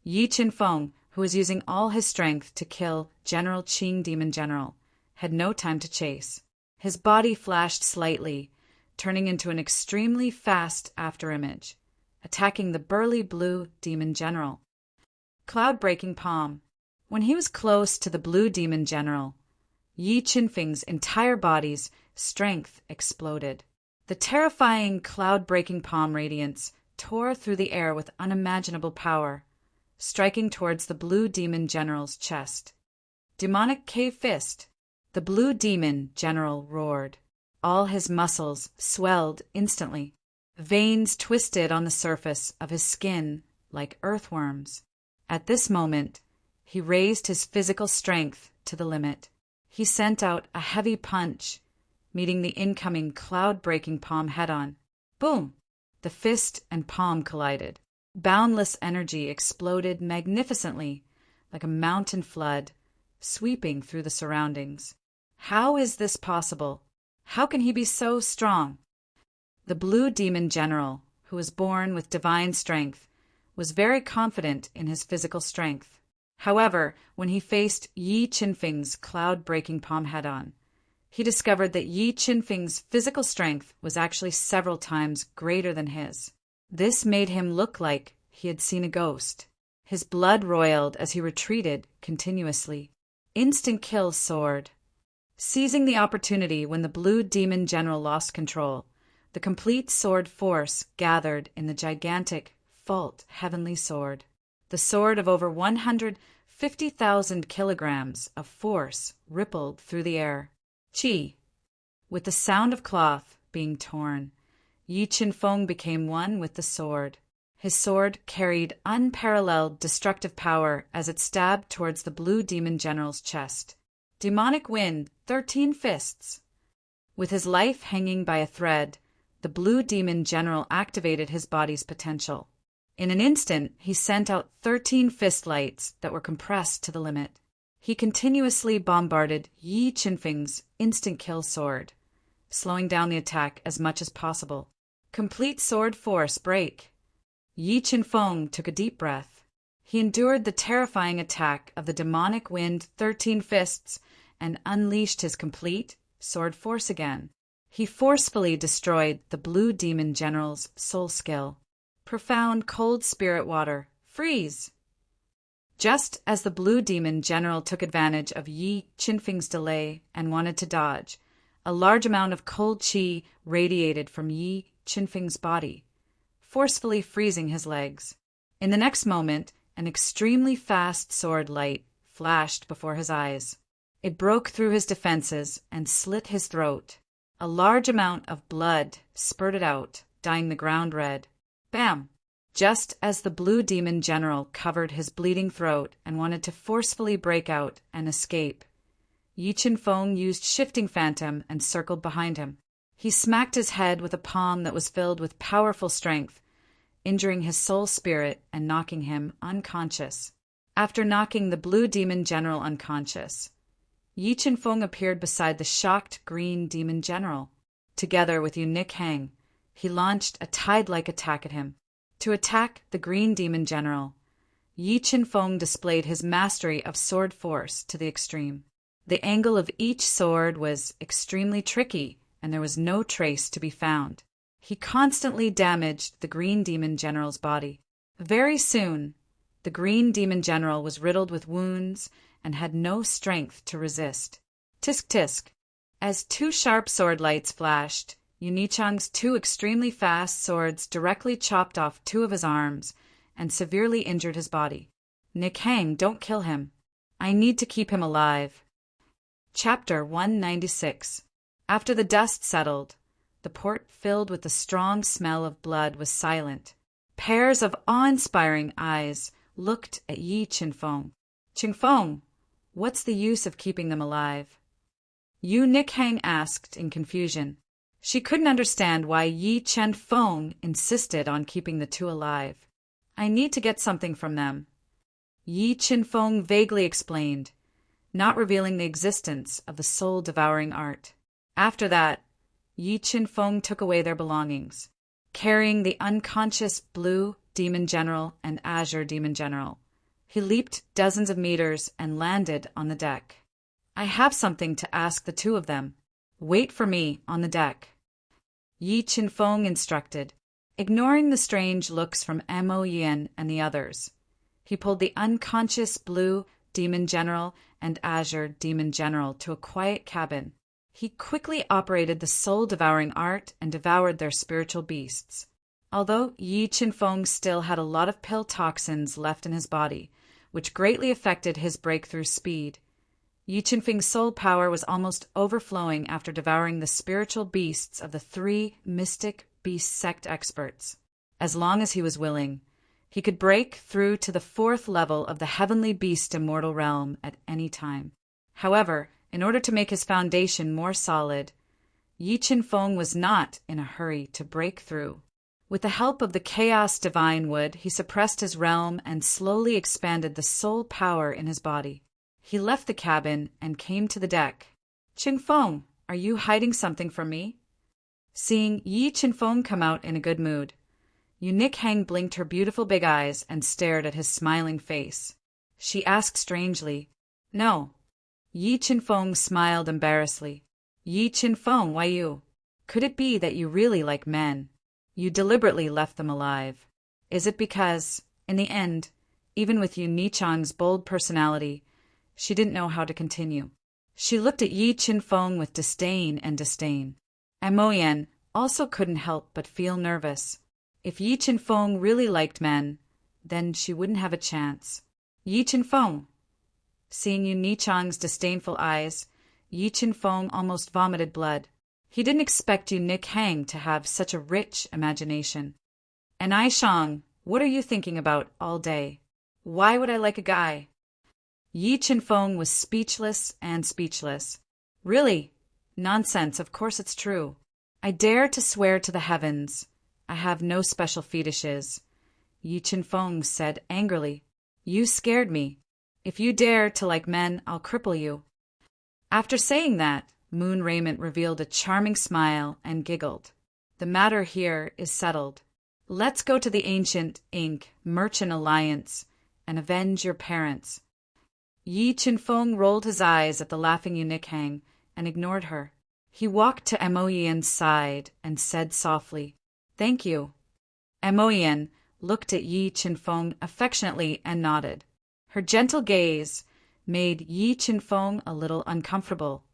Yi Qinfeng, who was using all his strength to kill General Qing Demon General, had no time to chase. His body flashed slightly, turning into an extremely fast afterimage, attacking the burly Blue Demon General. Cloud-breaking palm. When he was close to the Blue Demon General, Yi Qinfeng's entire body's strength exploded. The terrifying cloud-breaking palm radiance tore through the air with unimaginable power, striking towards the Blue Demon General's chest. Demonic Cave Fist. The Blue Demon General roared. All his muscles swelled instantly. Veins twisted on the surface of his skin like earthworms. At this moment, he raised his physical strength to the limit. He sent out a heavy punch, meeting the incoming cloud-breaking palm head-on. Boom! The fist and palm collided. Boundless energy exploded magnificently, like a mountain flood, sweeping through the surroundings. How is this possible? How can he be so strong? The Blue Demon General, who was born with divine strength, was very confident in his physical strength. However, when he faced Yi Qinfeng's cloud-breaking palm head-on, he discovered that Yi Qinfeng's physical strength was actually several times greater than his. This made him look like he had seen a ghost. His blood roiled as he retreated continuously. Instant kill sword. Seizing the opportunity when the Blue Demon General lost control, the complete sword force gathered in the gigantic Fault Heavenly Sword. The sword of over 150,000 kilograms of force rippled through the air. Chi. With the sound of cloth being torn, Yi Qinfeng became one with the sword. His sword carried unparalleled destructive power as it stabbed towards the Blue Demon General's chest. Demonic Wind, 13 Fists. With his life hanging by a thread, the Blue Demon General activated his body's potential. In an instant, he sent out 13 fist lights that were compressed to the limit. He continuously bombarded Yi Qinfeng's instant kill sword, slowing down the attack as much as possible. Complete sword force break. Yi Qinfeng took a deep breath. He endured the terrifying attack of the demonic wind 13 fists and unleashed his complete sword force again. He forcefully destroyed the Blue Demon General's soul skill. Profound cold spirit water. Freeze! Just as the Blue Demon General took advantage of Yi Qinfeng's delay and wanted to dodge, a large amount of cold qi radiated from Yi Qinfeng's body, forcefully freezing his legs. In the next moment, an extremely fast sword light flashed before his eyes. It broke through his defenses and slit his throat. A large amount of blood spurted out, dyeing the ground red. Bam! Just as the Blue Demon General covered his bleeding throat and wanted to forcefully break out and escape, Yi Qinfeng used Shifting Phantom and circled behind him. He smacked his head with a palm that was filled with powerful strength, injuring his soul spirit and knocking him unconscious. After knocking the Blue Demon General unconscious, Yi Qinfeng appeared beside the shocked Green Demon General. Together with Nik Hang, he launched a tide-like attack at him. To attack the Green Demon General, Yi Qinfeng displayed his mastery of sword force to the extreme. The angle of each sword was extremely tricky, and there was no trace to be found. He constantly damaged the Green Demon General's body. Very soon, the Green Demon General was riddled with wounds and had no strength to resist. Tisk tisk. As two sharp sword lights flashed, Yunichang's two extremely fast swords directly chopped off two of his arms and severely injured his body. Nik Hang, don't kill him. I need to keep him alive. Chapter 196. After the dust settled, the port filled with the strong smell of blood was silent. Pairs of awe-inspiring eyes looked at Yi Qinfeng. Qinfeng, what's the use of keeping them alive? Nik Hang asked in confusion. She couldn't understand why Yi Qinfeng insisted on keeping the two alive. I need to get something from them, Yi Qinfeng vaguely explained, not revealing the existence of the soul-devouring art. After that, Yi Qinfeng took away their belongings. Carrying the unconscious Blue Demon General and Azure Demon General, he leaped dozens of meters and landed on the deck. I have something to ask the two of them. Wait for me on the deck, Yi Qinfeng instructed. Ignoring the strange looks from Mo Yin and the others, he pulled the unconscious Blue Demon General and Azure Demon General to a quiet cabin. He quickly operated the soul-devouring art and devoured their spiritual beasts. Although Yi Qinfeng still had a lot of pill toxins left in his body, which greatly affected his breakthrough speed, Yi Qinfeng's soul power was almost overflowing after devouring the spiritual beasts of the three mystic beast sect experts. As long as he was willing, he could break through to the 4th level of the heavenly beast immortal realm at any time. However, in order to make his foundation more solid, Yi Qinfeng was not in a hurry to break through. With the help of the Chaos Divine Wood, he suppressed his realm and slowly expanded the soul power in his body. He left the cabin and came to the deck. "Qinfeng, are you hiding something from me?" Seeing Yi Qinfeng come out in a good mood, Eunuch Hang blinked her beautiful big eyes and stared at his smiling face. She asked strangely, "No." Yi Qinfeng smiled embarrassedly. "Yi Qinfeng, why you? Could it be that you really like men? You deliberately left them alive. Is it because, in the end, even with Yu Nichang's bold personality, she didn't know how to continue?" She looked at Yi Qinfeng with disdain and disdain. Moyen also couldn't help but feel nervous. If Yi Qinfeng really liked men, then she wouldn't have a chance. "Yi Qinfeng." Seeing Yu Nichang's disdainful eyes, Yi Qinfeng almost vomited blood. He didn't expect Eunuch Hang to have such a rich imagination. "And Aishang, what are you thinking about all day? Why would I like a guy?" Yi Qinfeng was speechless and speechless. "Really? Nonsense, of course it's true. I dare to swear to the heavens, I have no special fetishes," Yi Qinfeng said angrily. "You scared me. If you dare to like men, I'll cripple you." After saying that, Moon Raiment revealed a charming smile and giggled. "The matter here is settled. Let's go to the Ancient Ink Merchant Alliance and avenge your parents." Yi Qinfeng rolled his eyes at the laughing Eunuch Hang and ignored her. He walked to Moyen's side and said softly, "Thank you." Moyen looked at Yi Qinfeng affectionately and nodded. Her gentle gaze made Yi Qinfeng a little uncomfortable,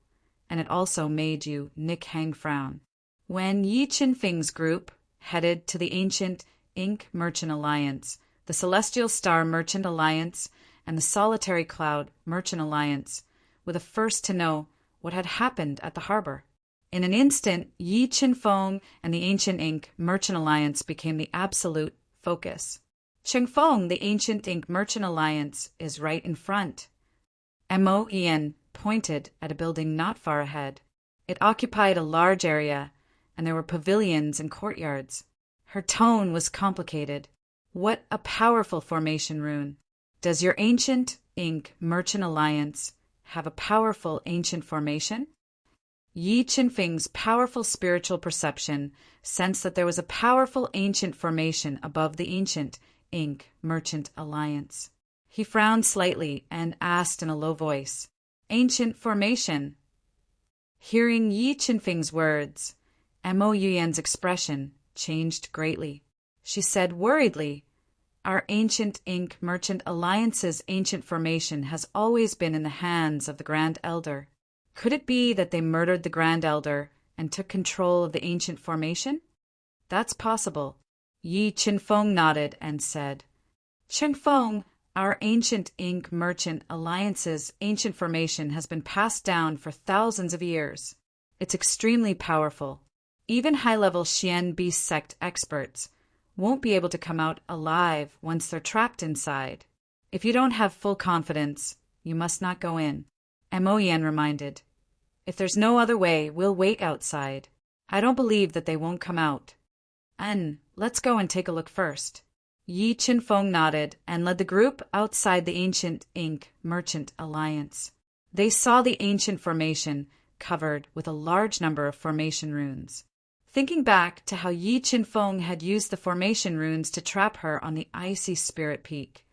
and it also made Eunuch Hang frown. When Yi Qinfeng's group headed to the Ancient Ink Merchant Alliance, the Celestial Star Merchant Alliance, and the Solitary Cloud Merchant Alliance were the first to know what had happened at the harbor. In an instant, Yi Qinfeng and the Ancient Ink Merchant Alliance became the absolute focus. "Qinfeng, the Ancient Ink Merchant Alliance, is right in front." Moyen pointed at a building not far ahead. It occupied a large area, and there were pavilions and courtyards. Her tone was complicated. "What a powerful formation rune. Does your Ancient Ink Merchant Alliance have a powerful ancient formation?" Yi Qinfeng's powerful spiritual perception sensed that there was a powerful ancient formation above the Ancient Ink Merchant Alliance. He frowned slightly and asked in a low voice, "Ancient formation?" Hearing Yi Qinfeng's words, Moyen's expression changed greatly. She said worriedly, "Our Ancient Ink Merchant Alliance's ancient formation has always been in the hands of the Grand Elder. Could it be that they murdered the Grand Elder and took control of the ancient formation?" "That's possible." Yi Qinfeng nodded and said, "Qinfeng, our Ancient Ink Merchant Alliance's ancient formation has been passed down for thousands of years. It's extremely powerful. Even high-level Xian Beast Sect experts won't be able to come out alive once they're trapped inside. If you don't have full confidence, you must not go in." Moyen reminded, "If there's no other way, we'll wait outside. I don't believe that they won't come out. Let's go and take a look first." Yi Qinfeng nodded and led the group outside the Ancient Ink Merchant Alliance. They saw the ancient formation covered with a large number of formation runes. Thinking back to how Yi Qinfeng had used the formation runes to trap her on the icy spirit peak,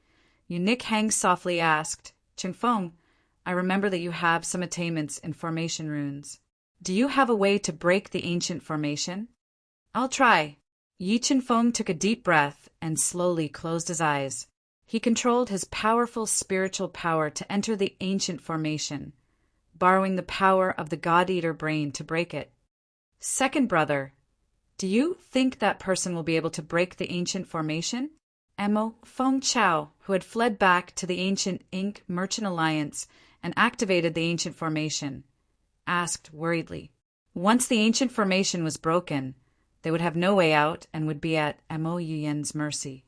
Eunuch Hang softly asked, "Qinfeng, I remember that you have some attainments in formation runes. Do you have a way to break the ancient formation?" "I'll try." Yi Qinfeng took a deep breath and slowly closed his eyes. He controlled his powerful spiritual power to enter the ancient formation, borrowing the power of the God-Eater brain to break it. "Second brother, do you think that person will be able to break the ancient formation?" Feng Chao, who had fled back to the Ancient Ink Merchant Alliance and activated the ancient formation, asked worriedly. Once the ancient formation was broken, They would have no way out and would be at Mo Yuyen's mercy.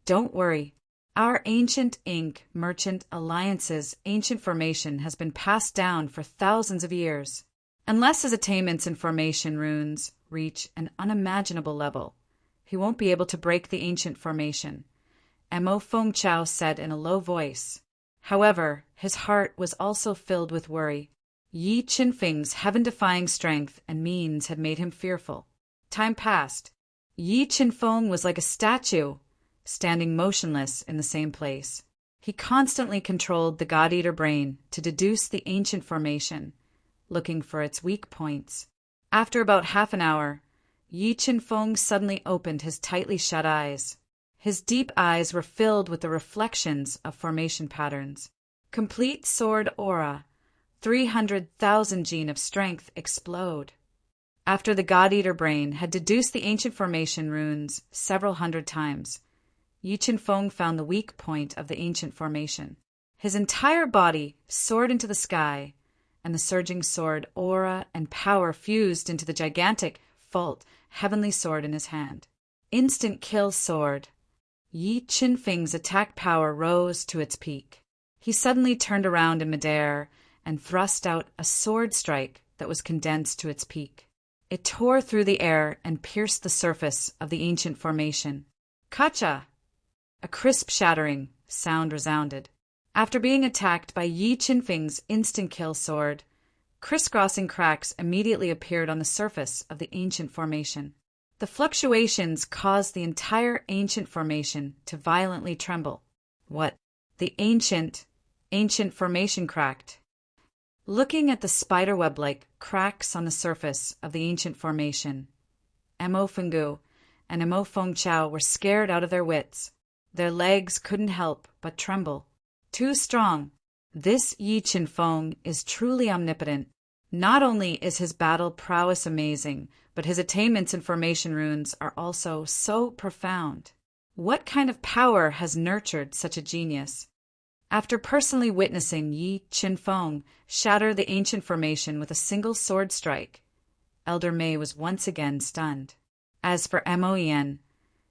Don't worry. Our ancient ink merchant alliance's ancient formation has been passed down for thousands of years. Unless his attainments in formation runes reach an unimaginable level, he won't be able to break the ancient formation, Mo Fengchao said in a low voice. However, his heart was also filled with worry. Yi Qinfeng's heaven-defying strength and means had made him fearful. Time passed. Yi Qinfeng was like a statue, standing motionless in the same place. He constantly controlled the God-Eater brain to deduce the ancient formation, looking for its weak points. After about half an hour, Yi Qinfeng suddenly opened his tightly shut eyes. His deep eyes were filled with the reflections of formation patterns. Complete sword aura, 300,000 gene of strength explode. After the God-Eater brain had deduced the ancient formation runes several hundred times, Yi Qinfeng found the weak point of the ancient formation. His entire body soared into the sky, and the surging sword aura and power fused into the gigantic Fault heavenly sword in his hand. Instant kill sword. Yi Qinfeng's attack power rose to its peak. He suddenly turned around in midair and thrust out a sword strike that was condensed to its peak. It tore through the air and pierced the surface of the ancient formation. Kacha! A crisp shattering sound resounded. After being attacked by Yi Qinfeng's instant kill sword, crisscrossing cracks immediately appeared on the surface of the ancient formation. The fluctuations caused the entire ancient formation to violently tremble. What? The ancient formation cracked. Looking at the spiderweb-like cracks on the surface of the ancient formation, Mo Fenggu and Mo Fengchao were scared out of their wits. Their legs couldn't help but tremble. Too strong. This Yi Qinfeng is truly omnipotent. Not only is his battle prowess amazing, but his attainments in formation runes are also so profound. What kind of power has nurtured such a genius? After personally witnessing Yi Qinfeng shatter the ancient formation with a single sword strike, Elder Mei was once again stunned. As for Mo Yen,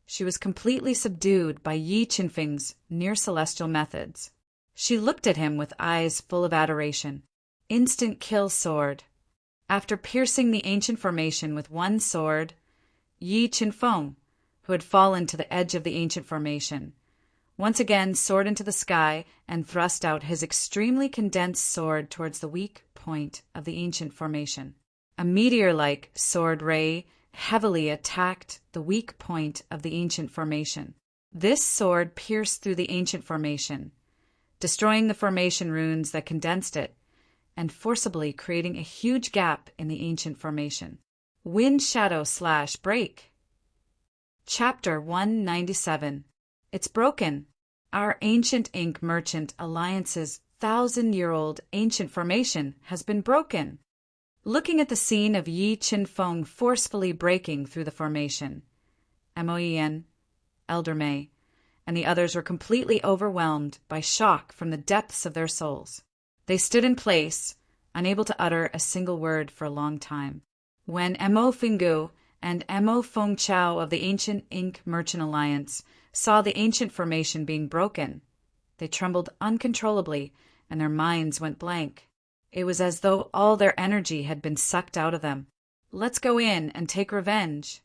she was completely subdued by Yi Qinfeng's near-celestial methods. She looked at him with eyes full of adoration. Instant kill sword. After piercing the ancient formation with one sword, Yi Qinfeng, who had fallen to the edge of the ancient formation, once again soared into the sky and thrust out his extremely condensed sword towards the weak point of the ancient formation. A meteor-like sword ray heavily attacked the weak point of the ancient formation. This sword pierced through the ancient formation, destroying the formation runes that condensed it, and forcibly creating a huge gap in the ancient formation. Wind Shadow / Break. Chapter 197. It's broken. Our ancient ink merchant alliance's 1,000-year-old ancient formation has been broken. Looking at the scene of Yi Qinfeng forcefully breaking through the formation, Mo Yen, Elder Mei, and the others were completely overwhelmed by shock from the depths of their souls. They stood in place, unable to utter a single word for a long time. When Mo Fenggu and Mo Fengchao of the Ancient Ink Merchant Alliance saw the ancient formation being broken, they trembled uncontrollably and their minds went blank. It was as though all their energy had been sucked out of them. Let's go in and take revenge.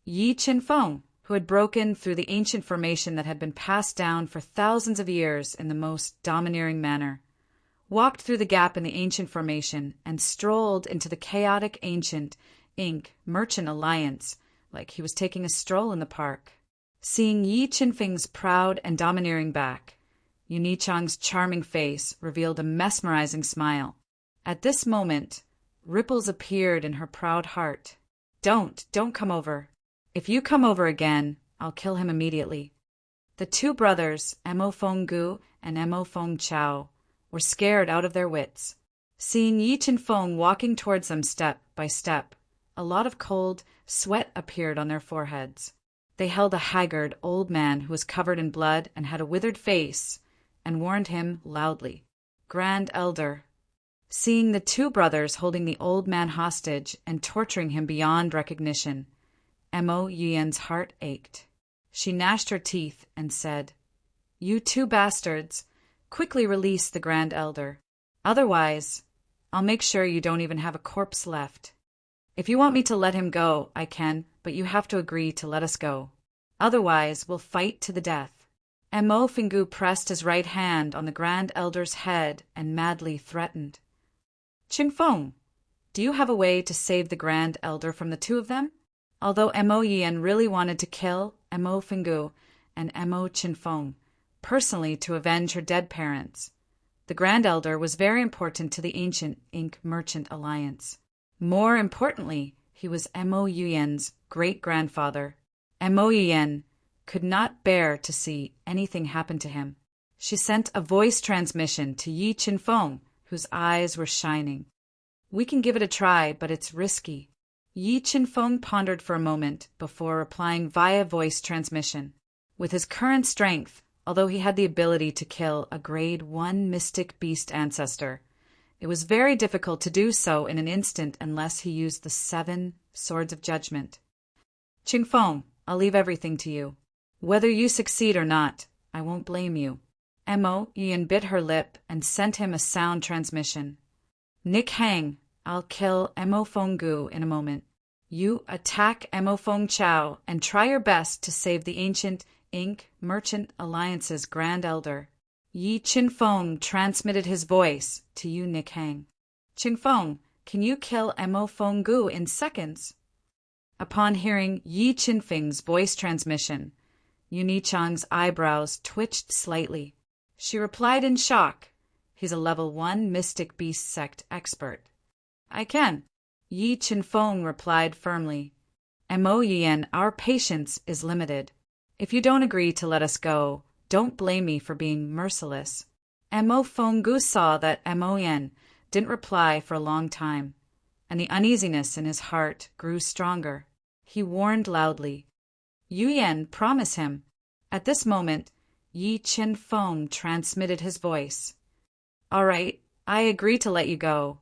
Yi Qinfeng, who had broken through the ancient formation that had been passed down for thousands of years in the most domineering manner, walked through the gap in the ancient formation and strolled into the chaotic ancient ink merchant alliance like he was taking a stroll in the park. Seeing Yi Qinfeng's proud and domineering back, Yunichang's charming face revealed a mesmerizing smile. At this moment, ripples appeared in her proud heart. Don't come over. If you come over again, I'll kill him immediately. The two brothers, Mo Fenggu and Mo Fengchao, were scared out of their wits. Seeing Yi Qinfeng walking towards them step by step, a lot of cold sweat appeared on their foreheads. They held a haggard old man who was covered in blood and had a withered face, and warned him loudly, "Grand Elder." Seeing the two brothers holding the old man hostage and torturing him beyond recognition, Mo Yian's heart ached. She gnashed her teeth and said, "You two bastards, quickly release the Grand Elder. Otherwise, I'll make sure you don't even have a corpse left. If you want me to let him go, I can, but you have to agree to let us go. Otherwise, we'll fight to the death." Mo Fingu pressed his right hand on the Grand Elder's head and madly threatened. "Qinfeng, do you have a way to save the Grand Elder from the two of them?" Although Mo Yian really wanted to kill Mo Fingu and Mo Qinfeng personally to avenge her dead parents, the Grand Elder was very important to the ancient Ink Merchant Alliance. More importantly, he was Mo Yian's great-grandfather. Mo Yian could not bear to see anything happen to him. She sent a voice transmission to Yi Qinfeng, whose eyes were shining. "We can give it a try, but it's risky." Yi Qinfeng pondered for a moment before replying via voice transmission. With his current strength, although he had the ability to kill a Grade 1 mystic beast ancestor, it was very difficult to do so in an instant unless he used the 7 Swords of Judgment. "Qinfeng, I'll leave everything to you. Whether you succeed or not, I won't blame you." Mo Yian bit her lip and sent him a sound transmission. "Nick Hang, I'll kill Mo Fenggu in a moment. You attack Mo Feng Chao and try your best to save the ancient Ink Merchant Alliance's Grand Elder." Yi Qinfeng transmitted his voice to Yu Nick Hang. "Qinfeng, can you kill Mo Fenggu in seconds?" Upon hearing Yi Qinfeng's voice transmission, Yu Nichang's eyebrows twitched slightly. She replied in shock. He's a level 1 Mystic Beast Sect expert. "I can," Yi Qinfeng replied firmly. "Mo Yian, our patience is limited. If you don't agree to let us go, don't blame me for being merciless." Mo Fenggu saw that Mo Yian didn't reply for a long time, and the uneasiness in his heart grew stronger. He warned loudly, "Yu Yan, promise him." At this moment, Yi Qinfeng transmitted his voice. "All right, I agree to let you go,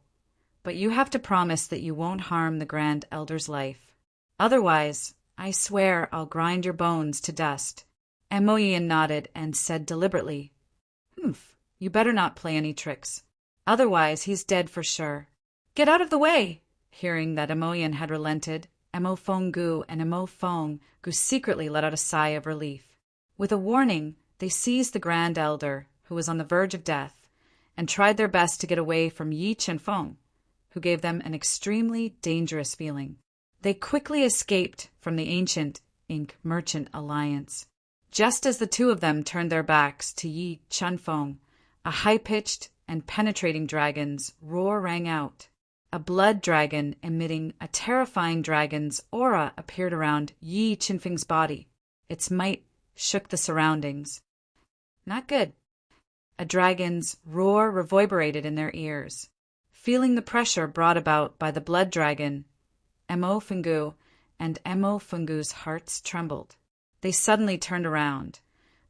but you have to promise that you won't harm the Grand Elder's life. Otherwise, I swear I'll grind your bones to dust." Mo Yian nodded and said deliberately, "Humph, you better not play any tricks. Otherwise, he's dead for sure." "Get out of the way!" Hearing that Mo Yian had relented, Mo Fenggu and Mo Fenggu secretly let out a sigh of relief. With a warning, they seized the Grand Elder, who was on the verge of death, and tried their best to get away from Yi Qinfeng, who gave them an extremely dangerous feeling. They quickly escaped from the ancient Ink Merchant Alliance. Just as the two of them turned their backs to Yi Qinfeng, a high-pitched and penetrating dragon's roar rang out. A blood dragon emitting a terrifying dragon's aura appeared around Yi Qinfeng's body. Its might shook the surroundings. Not good. A dragon's roar reverberated in their ears. Feeling the pressure brought about by the blood dragon, Mo Fenggu and Mo Fenggu's hearts trembled. They suddenly turned around,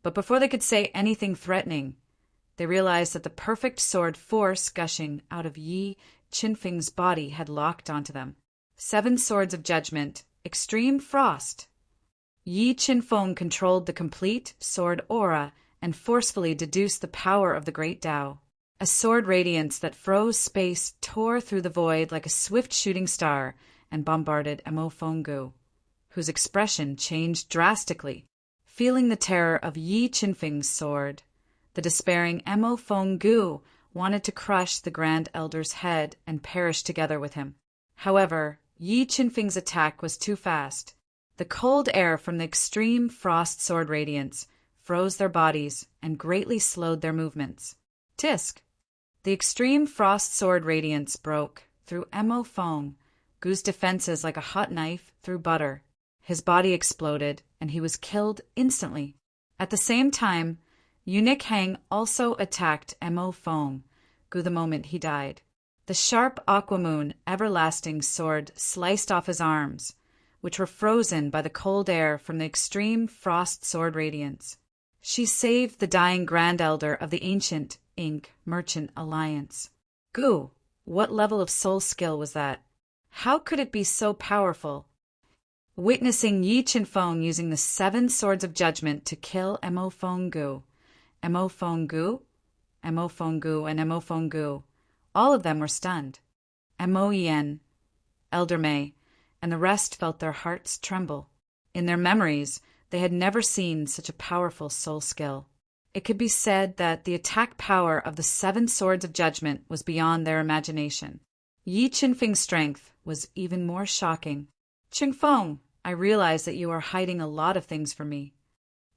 but before they could say anything threatening, they realized that the perfect sword force gushing out of Yi Qinfeng's body had locked onto them. 7 Swords of Judgment, Extreme Frost. Yi Qinfeng controlled the complete sword aura and forcefully deduced the power of the Great Tao. A sword radiance that froze space tore through the void like a swift shooting star and bombarded Mo Fenggu, whose expression changed drastically. Feeling the terror of Yi Qinfeng's sword, the despairing Mo Fenggu wanted to crush the Grand Elder's head and perish together with him. However, Yi Qinfeng's attack was too fast. The cold air from the extreme frost sword radiance froze their bodies and greatly slowed their movements. Tisk! The extreme frost sword radiance broke through Mo Fenggu's defenses like a hot knife through butter. His body exploded, and he was killed instantly. At the same time, Yu Nick Hang also attacked Mo Fenggu the moment he died. The sharp aquamoon everlasting sword sliced off his arms, which were frozen by the cold air from the extreme frost sword radiance. She saved the dying Grand Elder of the ancient Ink Merchant Alliance. Goo, what level of soul skill was that? How could it be so powerful? witnessing Yi Chenfeng using the 7 swords of judgment to kill Mo Fenggu. Mo Fenggu, Mo Fenggu, and Mo Fenggu. All of them were stunned. Mo Yen, Elder Mei, and the rest felt their hearts tremble. In their memories, they had never seen such a powerful soul skill. It could be said that the attack power of the 7 swords of judgment was beyond their imagination. Yi Chenfeng's strength was even more shocking. Chenfeng, I realize that you are hiding a lot of things from me.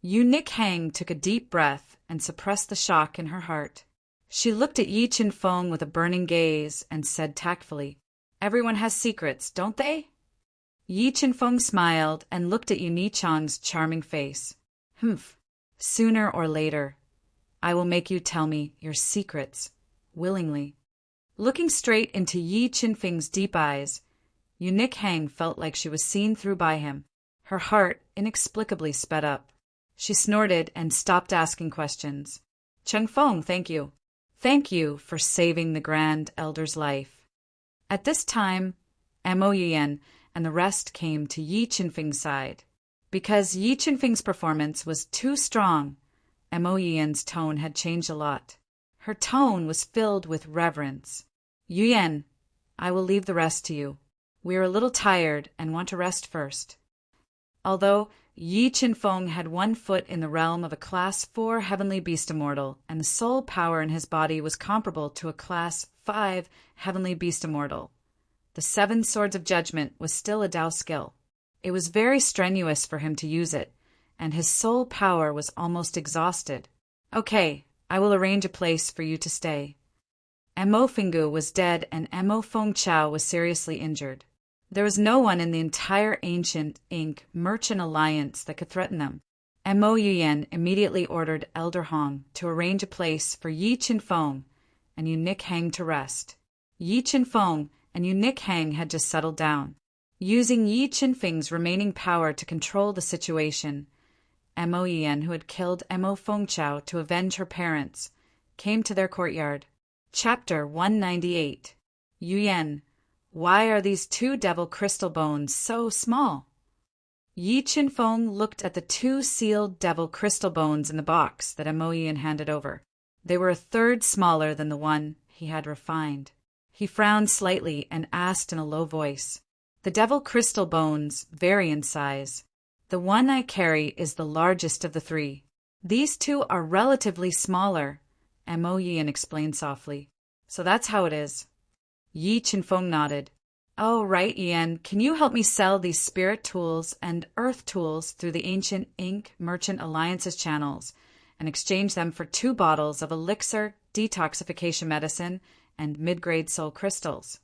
Yu Nikhang took a deep breath and suppressed the shock in her heart. She looked at Yi Chenfeng with a burning gaze and said tactfully, "Everyone has secrets, don't they?" Yi Chenfeng smiled and looked at Yu Nichang's charming face. "Humph. Sooner or later, I will make you tell me your secrets, willingly." Looking straight into Yi Chenfeng's deep eyes, Yu Nikhang felt like she was seen through by him. Her heart inexplicably sped up. She snorted and stopped asking questions. "Chenfeng, thank you. Thank you for saving the Grand Elder's life." At this time, Mo Yen and the rest came to Yi Chenfeng's side. Because Yi Chenfeng's performance was too strong, Mo Yen's tone had changed a lot. Her tone was filled with reverence. "Yu Yen, I will leave the rest to you. We are a little tired and want to rest first." Although Yi Chenfeng had 1 foot in the realm of a Class 4 Heavenly Beast Immortal, and the soul power in his body was comparable to a Class 5 Heavenly Beast Immortal, the 7 Swords of Judgment was still a Dao skill. It was very strenuous for him to use it, and his soul power was almost exhausted. "Okay, I will arrange a place for you to stay." Mo Fenggu was dead and Mo Fengchao was seriously injured. There was no one in the entire Ancient Inc. Merchant Alliance that could threaten them. Mo Yuyen immediately ordered Elder Hong to arrange a place for Yi Chenfeng and Yu Nikhang to rest. Yi Chenfeng and Yu Nikhang had just settled down. Using Yi Chenfeng's remaining power to control the situation, Mo Yuyen, who had killed Mo Fengchao to avenge her parents, came to their courtyard. Chapter 198. Yuyen, why are these 2 devil crystal bones so small? Yi Chenfeng looked at the 2 sealed devil crystal bones in the box that Mo Yuyen handed over. They were a third smaller than the one he had refined. He frowned slightly and asked in a low voice, "The devil crystal bones vary in size. The one I carry is the largest of the 3. These 2 are relatively smaller," Mo Yuyen explained softly. "So that's how it is." Yi Chenfeng nodded. "Oh, right, Yen. Can you help me sell these spirit tools and earth tools through the Ancient Inc. Merchant Alliance's channels and exchange them for 2 bottles of elixir, detoxification medicine, and mid-grade soul crystals?"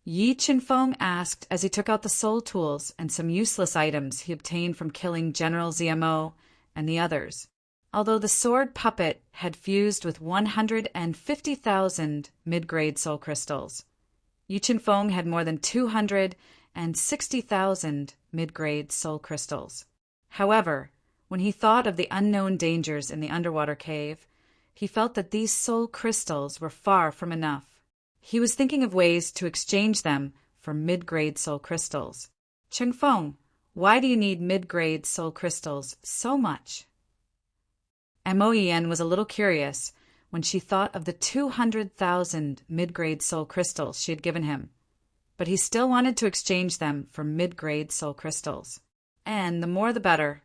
Yi Chenfeng asked as he took out the soul tools and some useless items he obtained from killing General ZMO and the others. Although the sword puppet had fused with 150,000 mid-grade soul crystals, Yi Chenfeng had more than 260,000 mid-grade soul crystals. However, when he thought of the unknown dangers in the underwater cave, he felt that these soul crystals were far from enough. He was thinking of ways to exchange them for mid-grade soul crystals. "Chenfeng, why do you need mid-grade soul crystals so much?" Mo Yen was a little curious when she thought of the 200,000 mid-grade soul crystals she had given him, but he still wanted to exchange them for mid-grade soul crystals. And the more the better.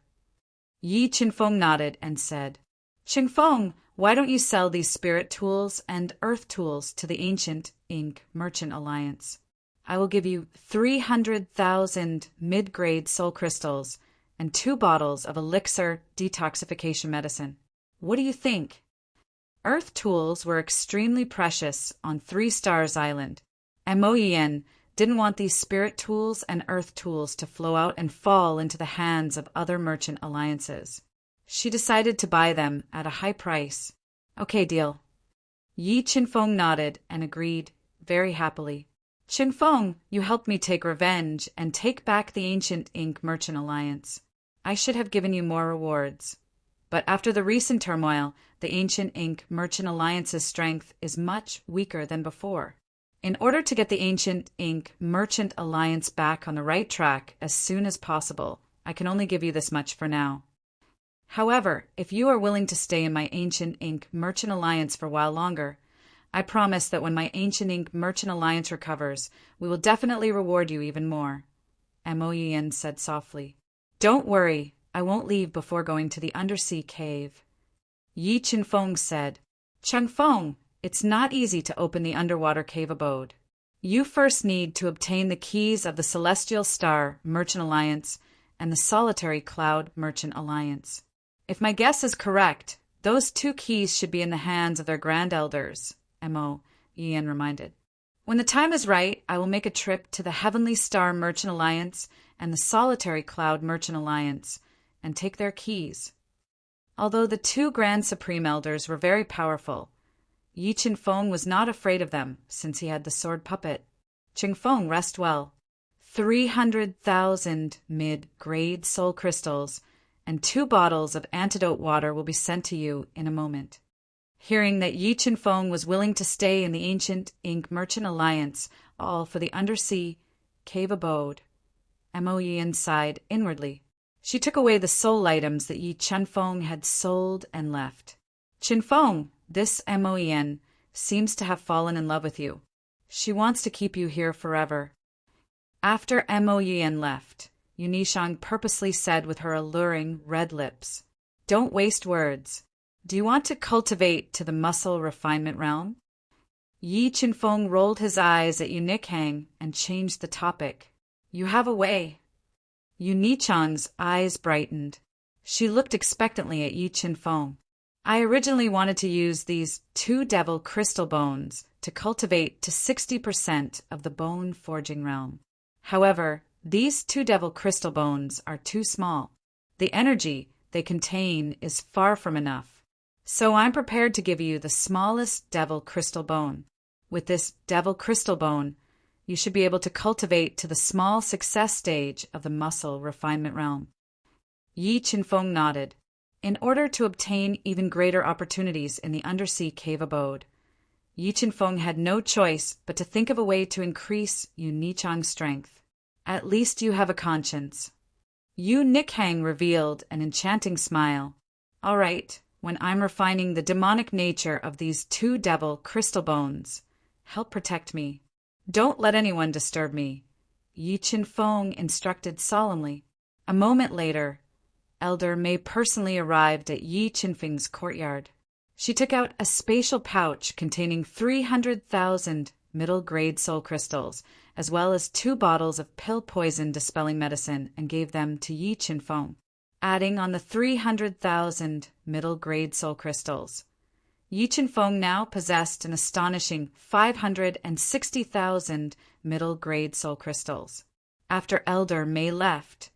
Yi Chenfeng nodded and said, "Chenfeng, why don't you sell these spirit tools and earth tools to the Ancient Inc. Merchant Alliance? I will give you 300,000 mid-grade soul crystals and 2 bottles of elixir detoxification medicine. What do you think?" Earth tools were extremely precious on 3 Stars Island, and Mo Yen didn't want these spirit tools and earth tools to flow out and fall into the hands of other merchant alliances. She decided to buy them at a high price. "Okay, deal." Yi Chenfeng nodded and agreed very happily. "Chenfeng, you helped me take revenge and take back the Ancient Inc. Merchant Alliance. I should have given you more rewards. But after the recent turmoil, the Ancient Inc. Merchant Alliance's strength is much weaker than before. In order to get the Ancient Ink Merchant Alliance back on the right track as soon as possible, I can only give you this much for now. However, if you are willing to stay in my Ancient Ink Merchant Alliance for a while longer, I promise that when my Ancient Ink Merchant Alliance recovers, we will definitely reward you even more, Mo Yin said softly. Don't worry, I won't leave before going to the undersea cave. Yi Chenfeng said, Chenfeng, it's not easy to open the underwater cave abode. You first need to obtain the keys of the Celestial Star Merchant Alliance and the Solitary Cloud Merchant Alliance. If my guess is correct, those two keys should be in the hands of their grand elders, Mo Yin reminded. When the time is right, I will make a trip to the Heavenly Star Merchant Alliance and the Solitary Cloud Merchant Alliance and take their keys. Although the two Grand Supreme Elders were very powerful, Yi Chenfeng was not afraid of them since he had the sword puppet. Chenfeng, rest well. 300,000 mid-grade soul crystals and 2 bottles of antidote water will be sent to you in a moment. Hearing that Yi Chenfeng was willing to stay in the Ancient Ink Merchant Alliance, all for the undersea cave abode, Mo Yin sighed inwardly. She took away the soul items that Yi Chenfeng had sold and left. Chenfeng, this Mo Yin seems to have fallen in love with you. She wants to keep you here forever. After Mo Yin left, Yunishang purposely said with her alluring red lips, Don't waste words. Do you want to cultivate to the muscle refinement realm? Yi Chenfeng rolled his eyes at Yunichang and changed the topic. You have a way. Yunichang's eyes brightened. She looked expectantly at Yi Chenfeng. I originally wanted to use these 2 devil crystal bones to cultivate to 60% of the bone forging realm. However, these 2 devil crystal bones are too small. The energy they contain is far from enough. So I'm prepared to give you the smallest devil crystal bone. With this devil crystal bone, you should be able to cultivate to the small success stage of the muscle refinement realm. Yi Chenfeng nodded. In order to obtain even greater opportunities in the undersea cave abode, Yi Chenfeng had no choice but to think of a way to increase Yunichang's strength. At least you have a conscience. Yu Nikhang revealed an enchanting smile. All right, when I'm refining the demonic nature of these 2 devil crystal bones, help protect me. Don't let anyone disturb me, Yi Chenfeng instructed solemnly. A moment later, Elder Mei personally arrived at Yi Chenfeng's courtyard. She took out a spatial pouch containing 300,000 middle-grade soul crystals, as well as 2 bottles of pill poison dispelling medicine, and gave them to Yi Chenfeng. Adding on the 300,000 middle-grade soul crystals, Yi Chenfeng now possessed an astonishing 560,000 middle-grade soul crystals. After Elder Mei left,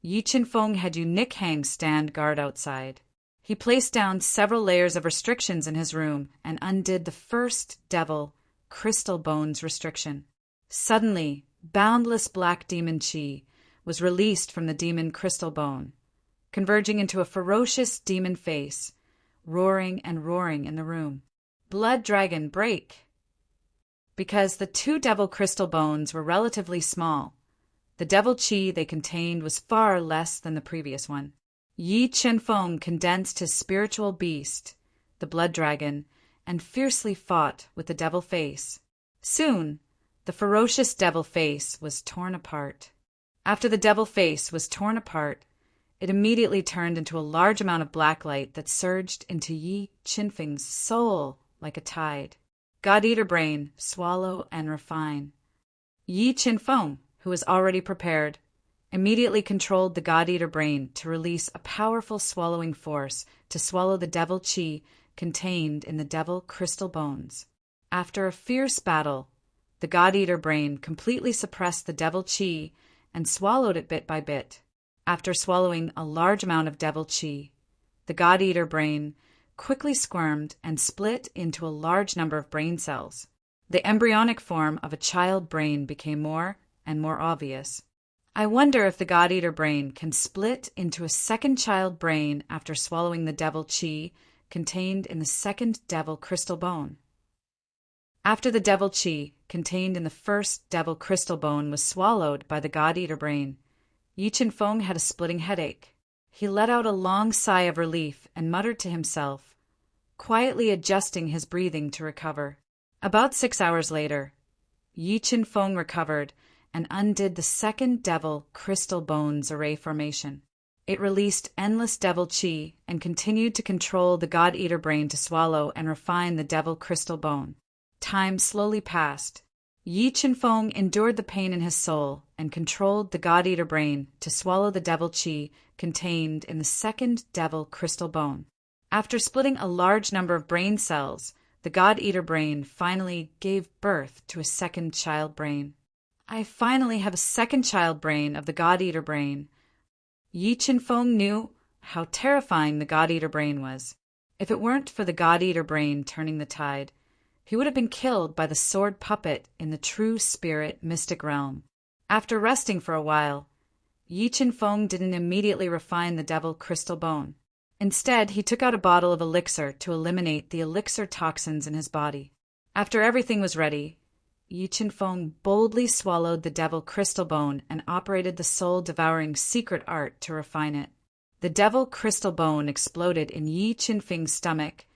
Yi Chenfeng had Yunichang stand guard outside. He placed down several layers of restrictions in his room and undid the first devil crystal bones restriction. Suddenly, boundless black demon chi was released from the demon crystal bone, converging into a ferocious demon face, roaring and roaring in the room. Blood dragon, break! Because the 2 devil crystal bones were relatively small, the devil chi they contained was far less than the previous one. Yi Chenfeng condensed his spiritual beast, the blood dragon, and fiercely fought with the devil face. Soon, the ferocious devil face was torn apart. After the devil face was torn apart, it immediately turned into a large amount of black light that surged into Yi Chenfeng's soul like a tide. God-Eater brain, swallow and refine. Yi Chenfeng, who was already prepared, immediately controlled the God-Eater brain to release a powerful swallowing force to swallow the devil chi contained in the devil crystal bones. After a fierce battle, the God-Eater brain completely suppressed the devil chi and swallowed it bit by bit. After swallowing a large amount of devil chi, the God-Eater brain quickly squirmed and split into a large number of brain cells. The embryonic form of a child brain became more and more obvious. I wonder if the God-Eater brain can split into a second child brain after swallowing the devil chi contained in the second devil crystal bone. After the devil chi contained in the first devil crystal bone was swallowed by the God-Eater brain, Yi Chen-feng had a splitting headache. He let out a long sigh of relief and muttered to himself, quietly adjusting his breathing to recover. About 6 hours later, Yi Chen-feng recovered and undid the second devil crystal bone's array formation. It released endless devil chi and continued to control the God-Eater brain to swallow and refine the devil crystal bone. Time slowly passed. Yi Chen-feng endured the pain in his soul and controlled the God-Eater brain to swallow the devil chi contained in the second devil crystal bone. After splitting a large number of brain cells, the God-Eater brain finally gave birth to a second child brain. I finally have a second child brain of the God-Eater brain. Yi Chen-feng knew how terrifying the God-Eater brain was. If it weren't for the God-Eater brain turning the tide, he would have been killed by the sword puppet in the true spirit mystic realm. After resting for a while, Yi Chen-feng didn't immediately refine the devil crystal bone. Instead, he took out a bottle of elixir to eliminate the elixir toxins in his body. After everything was ready, Yi Chen-feng boldly swallowed the devil crystal bone and operated the soul-devouring secret art to refine it. The devil crystal bone exploded in Yi Chen-feng's stomach,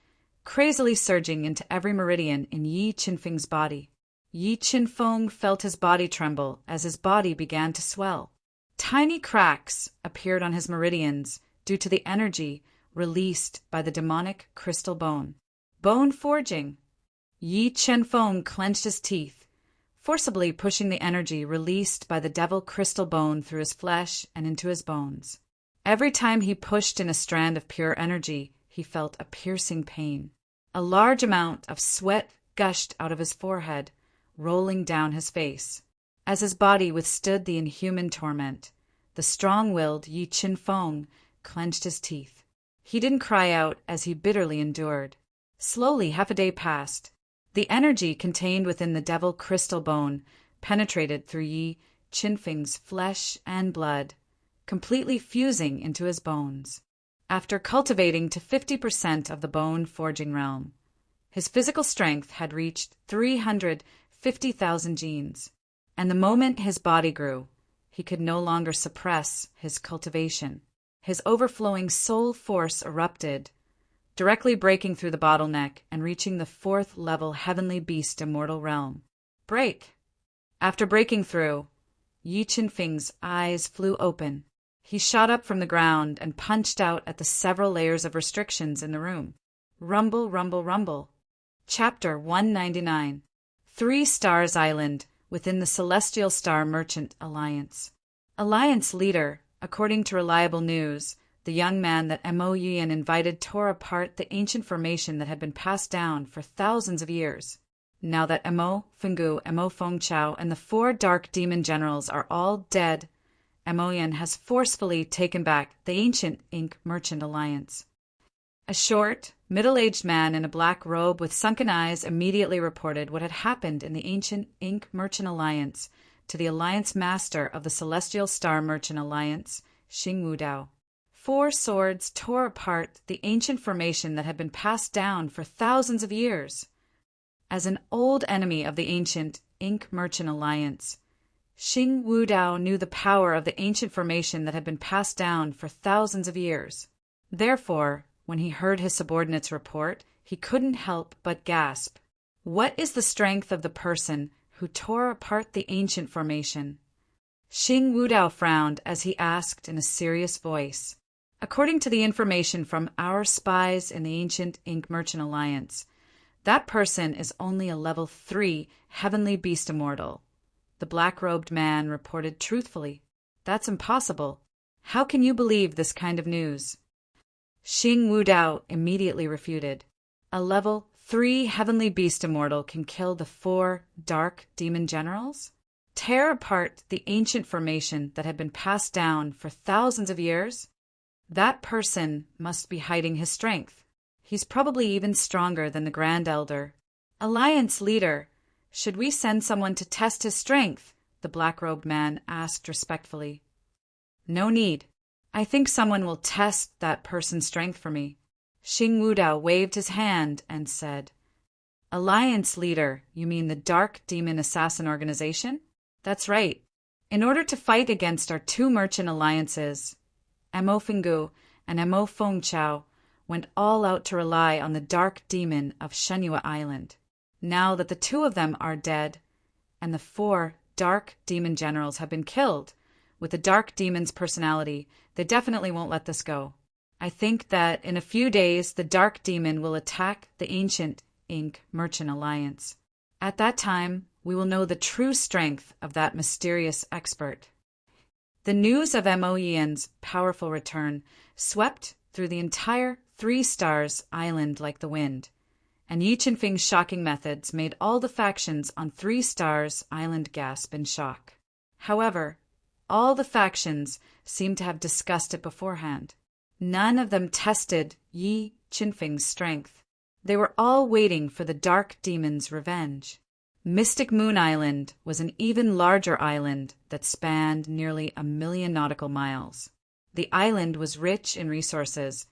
crazily surging into every meridian in Yi Chen-feng's body. Yi Chen-feng felt his body tremble as his body began to swell. Tiny cracks appeared on his meridians due to the energy released by the demonic crystal bone. Bone forging. Yi Chen-feng clenched his teeth, forcibly pushing the energy released by the devil crystal bone through his flesh and into his bones. Every time he pushed in a strand of pure energy, he felt a piercing pain. A large amount of sweat gushed out of his forehead, rolling down his face. As his body withstood the inhuman torment, the strong-willed Yi Chen-feng clenched his teeth. He didn't cry out as he bitterly endured. Slowly, half a day passed. The energy contained within the devil crystal bone penetrated through Yi Chen-feng's flesh and blood, completely fusing into his bones. After cultivating to 50% of the bone-forging realm, his physical strength had reached 350,000 genes, and the moment his body grew, he could no longer suppress his cultivation. His overflowing soul force erupted, directly breaking through the bottleneck and reaching the 4th-level heavenly beast immortal realm. Break! After breaking through, Yi Chen-feng's eyes flew open. He shot up from the ground and punched out at the several layers of restrictions in the room. Rumble, rumble, rumble. Chapter 199. 3 Stars Island within the Celestial Star Merchant Alliance. Alliance leader, according to reliable news, the young man that Mo Yan invited tore apart the ancient formation that had been passed down for thousands of years. Now that Mo Fenggu, Mo Fengchao, and the 4 dark demon generals are all dead, Mo Yan has forcefully taken back the ancient Ink Merchant Alliance. A short, middle-aged man in a black robe with sunken eyes immediately reported what had happened in the ancient Ink Merchant Alliance to the Alliance Master of the Celestial Star Merchant Alliance, Xing Wudao. 4 swords tore apart the ancient formation that had been passed down for thousands of years. As an old enemy of the ancient Ink Merchant Alliance, Xing Wudao knew the power of the ancient formation that had been passed down for thousands of years. Therefore, when he heard his subordinate's report, he couldn't help but gasp. What is the strength of the person who tore apart the ancient formation? Xing Wudao frowned as he asked in a serious voice. According to the information from our spies in the ancient Ink Merchant Alliance, that person is only a level 3 heavenly beast immortal. The black-robed man reported truthfully. That's impossible. How can you believe this kind of news? Xing Wudao immediately refuted. A level 3 heavenly beast immortal can kill the 4 dark demon generals? Tear apart the ancient formation that had been passed down for thousands of years? That person must be hiding his strength. He's probably even stronger than the Grand Elder. Alliance leader, should we send someone to test his strength? The black-robed man asked respectfully. No need. I think someone will test that person's strength for me. Xing Wudao waved his hand and said, Alliance leader, you mean the Dark Demon Assassin Organization? That's right. In order to fight against our two merchant alliances, Mo Fingu and Mo Feng Chao went all out to rely on the Dark Demon of Shenyua Island. Now that the two of them are dead, and the 4 Dark Demon generals have been killed, with the Dark Demon's personality, they definitely won't let this go. I think that in a few days the Dark Demon will attack the Ancient Inc. Merchant Alliance. At that time, we will know the true strength of that mysterious expert. The news of Mo Yian's powerful return swept through the entire 3 Stars Island like the wind, and Yi Qinfeng's shocking methods made all the factions on 3 Stars Island gasp in shock. However, all the factions seemed to have discussed it beforehand. None of them tested Yi Qinfeng's strength. They were all waiting for the Dark Demon's revenge. Mystic Moon Island was an even larger island that spanned nearly 1,000,000 nautical miles. The island was rich in resources,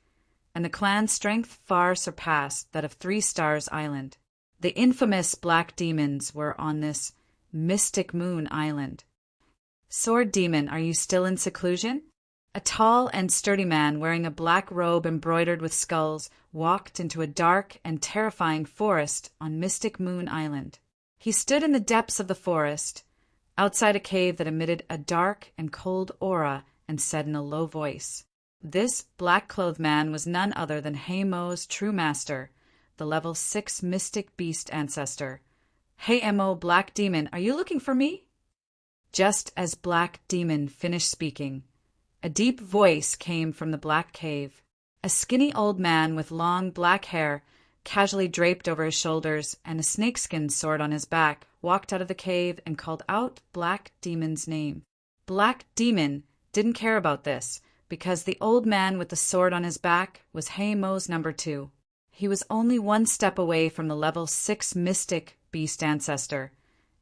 and the clan's strength far surpassed that of 3 Stars Island. The infamous Black Demons were on this Mystic Moon Island. Sword Demon, are you still in seclusion? A tall and sturdy man wearing a black robe embroidered with skulls walked into a dark and terrifying forest on Mystic Moon Island. He stood in the depths of the forest, outside a cave that emitted a dark and cold aura, and said in a low voice. This black-clothed man was none other than Mo's true master, the level 6 mystic beast ancestor. Hey Mo, Black Demon, are you looking for me? Just as Black Demon finished speaking, a deep voice came from the black cave. A skinny old man with long black hair, casually draped over his shoulders, and a snakeskin sword on his back, walked out of the cave and called out Black Demon's name. Black Demon didn't care about this, because the old man with the sword on his back was Mo's number 2. He was only 1 step away from the level 6 mystic beast ancestor,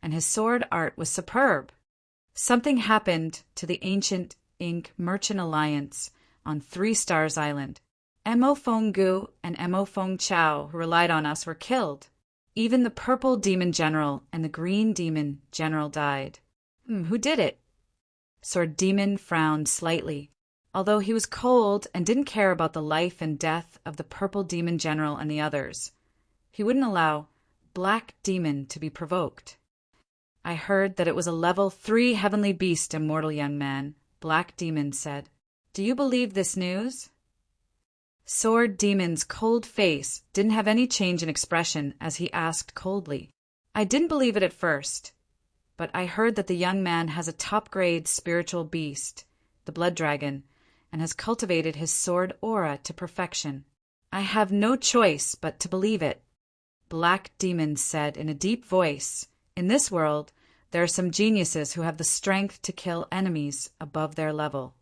and his sword art was superb. Something happened to the Ancient Inc. Merchant Alliance on 3 Stars Island. Mo Feng and Mo Feng Chao, who relied on us, were killed. Even the Purple Demon General and the Green Demon General died. Who did it? Sword Demon frowned slightly. Although he was cold and didn't care about the life and death of the Purple Demon General and the others, he wouldn't allow Black Demon to be provoked. I heard that it was a level 3 heavenly beast, immortal young man, Black Demon said. Do you believe this news? Sword Demon's cold face didn't have any change in expression as he asked coldly. I didn't believe it at first, but I heard that the young man has a top-grade spiritual beast, the Blood Dragon, and has cultivated his sword aura to perfection. I have no choice but to believe it. Black Demon said in a deep voice, in this world, there are some geniuses who have the strength to kill enemies above their level.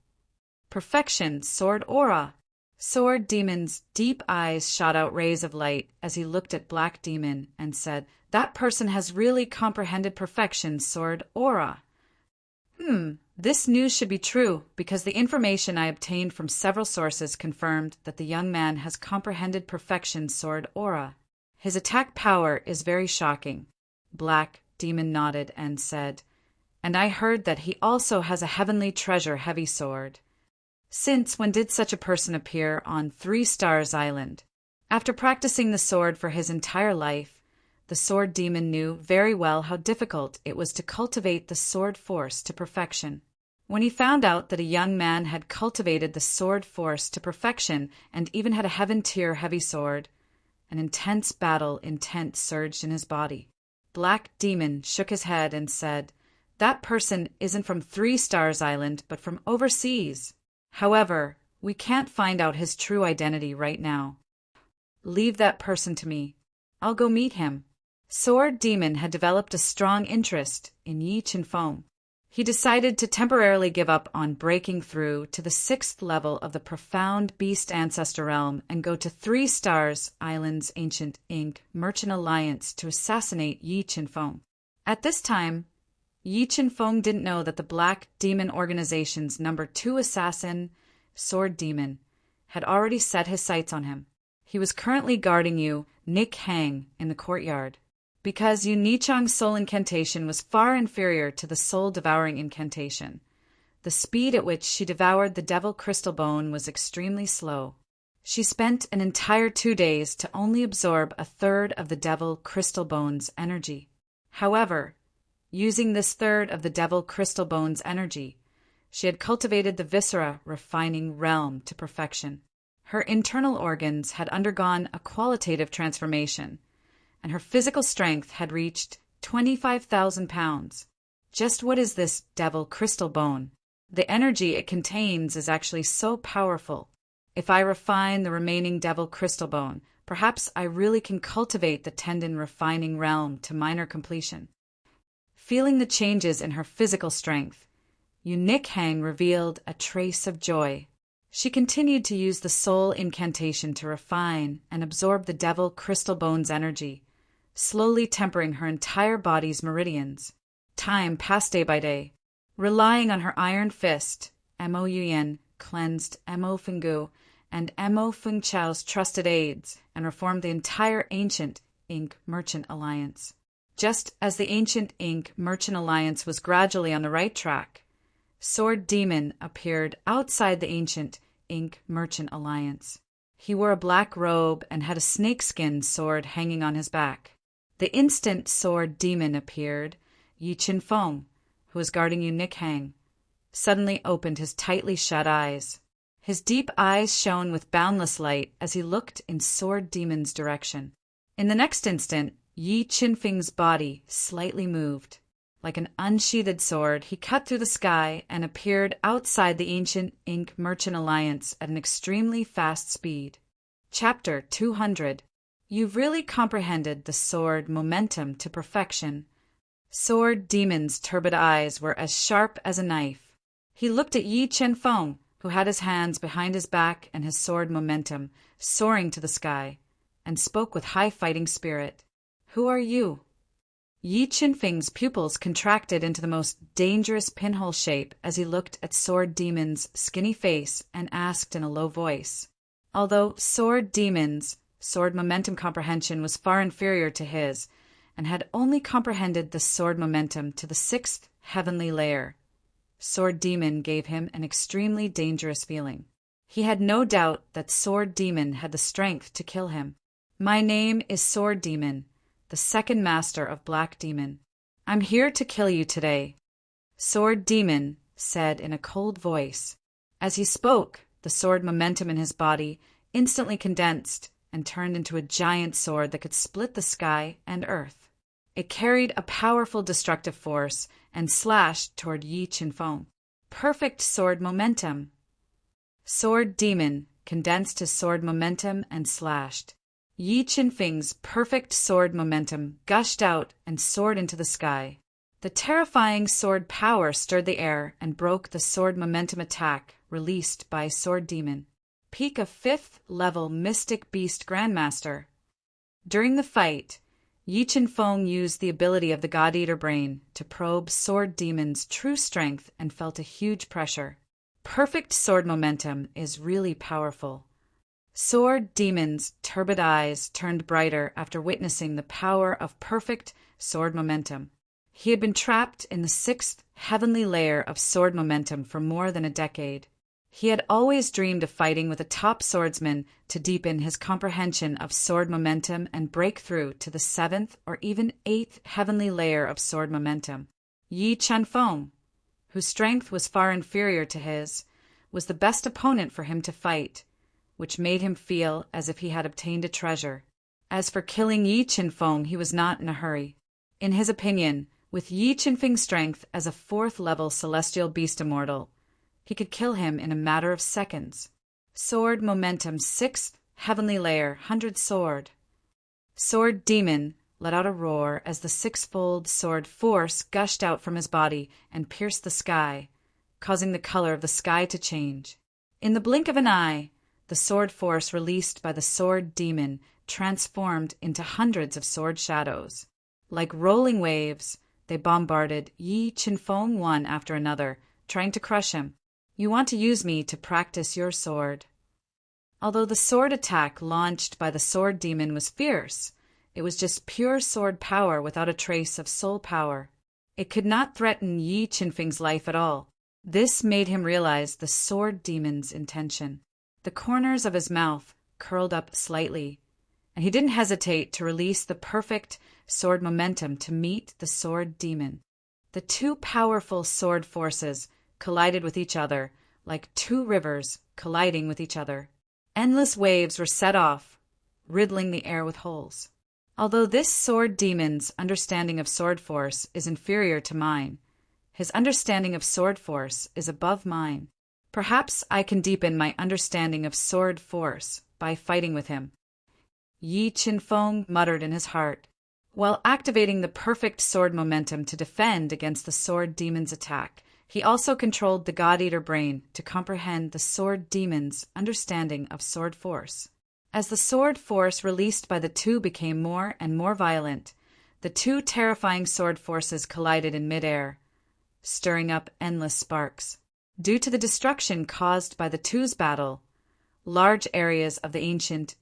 Perfection, sword aura. Sword Demon's deep eyes shot out rays of light as he looked at Black Demon and said, that person has really comprehended perfection, sword aura. This news should be true because the information I obtained from several sources confirmed that the young man has comprehended perfection, sword aura. His attack power is very shocking. Black Demon nodded and said, and I heard that he also has a heavenly treasure heavy sword. Since when did such a person appear on 3 Stars Island? After practicing the sword for his entire life, the Sword Demon knew very well how difficult it was to cultivate the sword force to perfection. When he found out that a young man had cultivated the sword force to perfection and even had a heaven-tier heavy sword, an intense battle intent surged in his body. Black Demon shook his head and said, that person isn't from 3 Stars Island, but from overseas. However, we can't find out his true identity right now. Leave that person to me. I'll go meet him. Sword Demon had developed a strong interest in Yi Qinfeng. He decided to temporarily give up on breaking through to the 6th level of the profound beast ancestor realm and go to 3 Stars Island's Ancient Inc. Merchant Alliance to assassinate Yi Qinfeng. At this time, Yi Qinfeng didn't know that the Black Demon Organization's number 2 assassin, Sword Demon, had already set his sights on him. He was currently guarding you Nick Hang in the courtyard. Because Yu Nichang's soul incantation was far inferior to the soul-devouring incantation, the speed at which she devoured the devil crystal bone was extremely slow. She spent an entire 2 days to only absorb a third of the devil crystal bone's energy. However, using this third of the devil crystal bone's energy, she had cultivated the viscera refining realm to perfection. Her internal organs had undergone a qualitative transformation, and her physical strength had reached 25,000 pounds. Just what is this devil crystal bone? The energy it contains is actually so powerful. If I refine the remaining devil crystal bone, perhaps I really can cultivate the tendon refining realm to minor completion. Feeling the changes in her physical strength, Yu Nichang revealed a trace of joy. She continued to use the soul incantation to refine and absorb the devil crystal bone's energy, slowly tempering her entire body's meridians. Time passed day by day. Relying on her iron fist, Mo Yuyan cleansed Mo Fenggu and Mo Fengchao's trusted aides and reformed the entire ancient Ink Merchant Alliance. Just as the ancient Ink Merchant Alliance was gradually on the right track, Sword Demon appeared outside the ancient Ink Merchant Alliance. He wore a black robe and had a snakeskin sword hanging on his back. The instant Sword Demon appeared, Yi Qinfeng, who was guarding Yu Nichang, suddenly opened his tightly shut eyes. His deep eyes shone with boundless light as he looked in Sword Demon's direction. In the next instant, Yi Qinfeng's body slightly moved. Like an unsheathed sword, he cut through the sky and appeared outside the ancient Ink Merchant Alliance at an extremely fast speed. Chapter 200. You've really comprehended the sword momentum to perfection. Sword Demon's turbid eyes were as sharp as a knife. He looked at Yi Qinfeng, who had his hands behind his back and his sword momentum soaring to the sky, and spoke with high fighting spirit. Who are you? Yi Qinfeng's pupils contracted into the most dangerous pinhole shape as he looked at Sword Demon's skinny face and asked in a low voice. Although Sword Demon's sword momentum comprehension was far inferior to his, and had only comprehended the sword momentum to the 6th heavenly layer, Sword Demon gave him an extremely dangerous feeling. He had no doubt that Sword Demon had the strength to kill him. My name is Sword Demon, the second master of Black Demon. I'm here to kill you today, Sword Demon said in a cold voice. As he spoke, the sword momentum in his body instantly condensed and turned into a giant sword that could split the sky and earth. It carried a powerful destructive force and slashed toward Yi Qinfeng. Perfect sword momentum. Sword Demon condensed his sword momentum and slashed. Yi Qinfeng's perfect sword momentum gushed out and soared into the sky. The terrifying sword power stirred the air and broke the sword momentum attack released by Sword Demon. Peak of 5th level Mystic Beast Grandmaster. During the fight, Yi Qinfeng used the ability of the God Eater Brain to probe Sword Demon's true strength and felt a huge pressure. Perfect sword momentum is really powerful. Sword Demon's turbid eyes turned brighter after witnessing the power of perfect sword momentum. He had been trapped in the 6th heavenly layer of sword momentum for more than a decade. He had always dreamed of fighting with a top swordsman to deepen his comprehension of sword momentum and break through to the 7th or even 8th heavenly layer of sword momentum. Yi Qinfeng, whose strength was far inferior to his, was the best opponent for him to fight, which made him feel as if he had obtained a treasure. As for killing Yi Qinfeng, he was not in a hurry. In his opinion, with Yi Qinfeng's strength as a 4th level celestial beast immortal, he could kill him in a matter of seconds. Sword momentum 6th heavenly layer 100 sword. Sword Demon let out a roar as the 6-fold sword force gushed out from his body and pierced the sky, causing the color of the sky to change. In the blink of an eye, the sword force released by the Sword Demon transformed into hundreds of sword shadows. Like rolling waves, they bombarded Yi Qinfeng one after another, trying to crush him. You want to use me to practice your sword. Although the sword attack launched by the sword demon was fierce, it was just pure sword power without a trace of soul power. It could not threaten Yi Qinfeng's life at all. This made him realize the sword demon's intention. The corners of his mouth curled up slightly, and he didn't hesitate to release the perfect sword momentum to meet the sword demon. The two powerful sword forces collided with each other like two rivers colliding with each other. Endless waves were set off, riddling the air with holes. Although this sword demon's understanding of sword force is inferior to mine, his understanding of sword force is above mine. Perhaps I can deepen my understanding of sword force by fighting with him, Yi Qinfeng muttered in his heart, while activating the perfect sword momentum to defend against the sword demon's attack. He also controlled the God-Eater brain to comprehend the sword demon's understanding of sword force. As the sword force released by the two became more and more violent, the two terrifying sword forces collided in midair, stirring up endless sparks. Due to the destruction caused by the two's battle, large areas of the ancient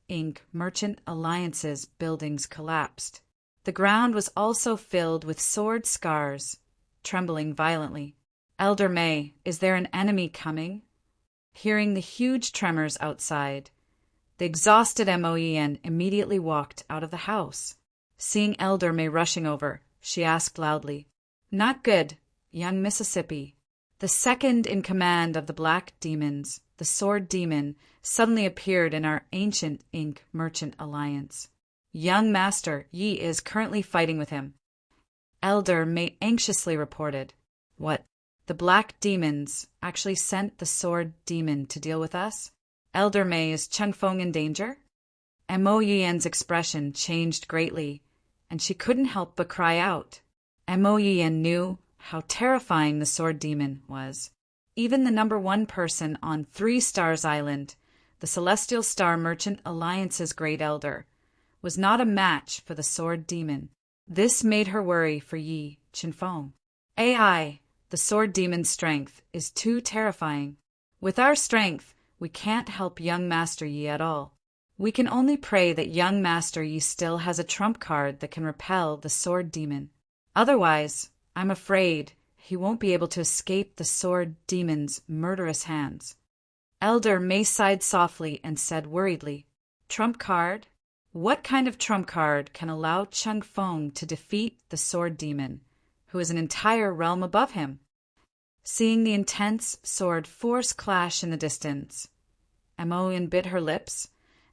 Merchant Alliance's buildings collapsed. The ground was also filled with sword scars, trembling violently. Elder May, is there an enemy coming? Hearing the huge tremors outside, the exhausted Moen immediately walked out of the house. Seeing Elder May rushing over, she asked loudly, "Not good, young Mississippi." The second in command of the Black Demons, the Sword Demon, suddenly appeared in our ancient Merchant Alliance. "Young Master Yi is currently fighting with him," Elder May anxiously reported. "What? The Black Demons actually sent the Sword Demon to deal with us? Elder May, is Qinfeng in danger?" Mo Yian's expression changed greatly, and she couldn't help but cry out. Mo Yian knew how terrifying the Sword Demon was. Even the number one person on 3 Stars Island, the Celestial Star Merchant Alliance's Great Elder, was not a match for the Sword Demon. This made her worry for Yi Qinfeng. "AI, the Sword Demon's strength is too terrifying. With our strength, we can't help young Master Yi at all. We can only pray that young Master Yi still has a trump card that can repel the Sword Demon. Otherwise, I'm afraid he won't be able to escape the Sword Demon's murderous hands." Elder May sighed softly and said worriedly, "Trump card? What kind of trump card can allow Qinfeng to defeat the Sword Demon, who is an entire realm above him?" Seeing the intense sword force clash in the distance, Moen bit her lips,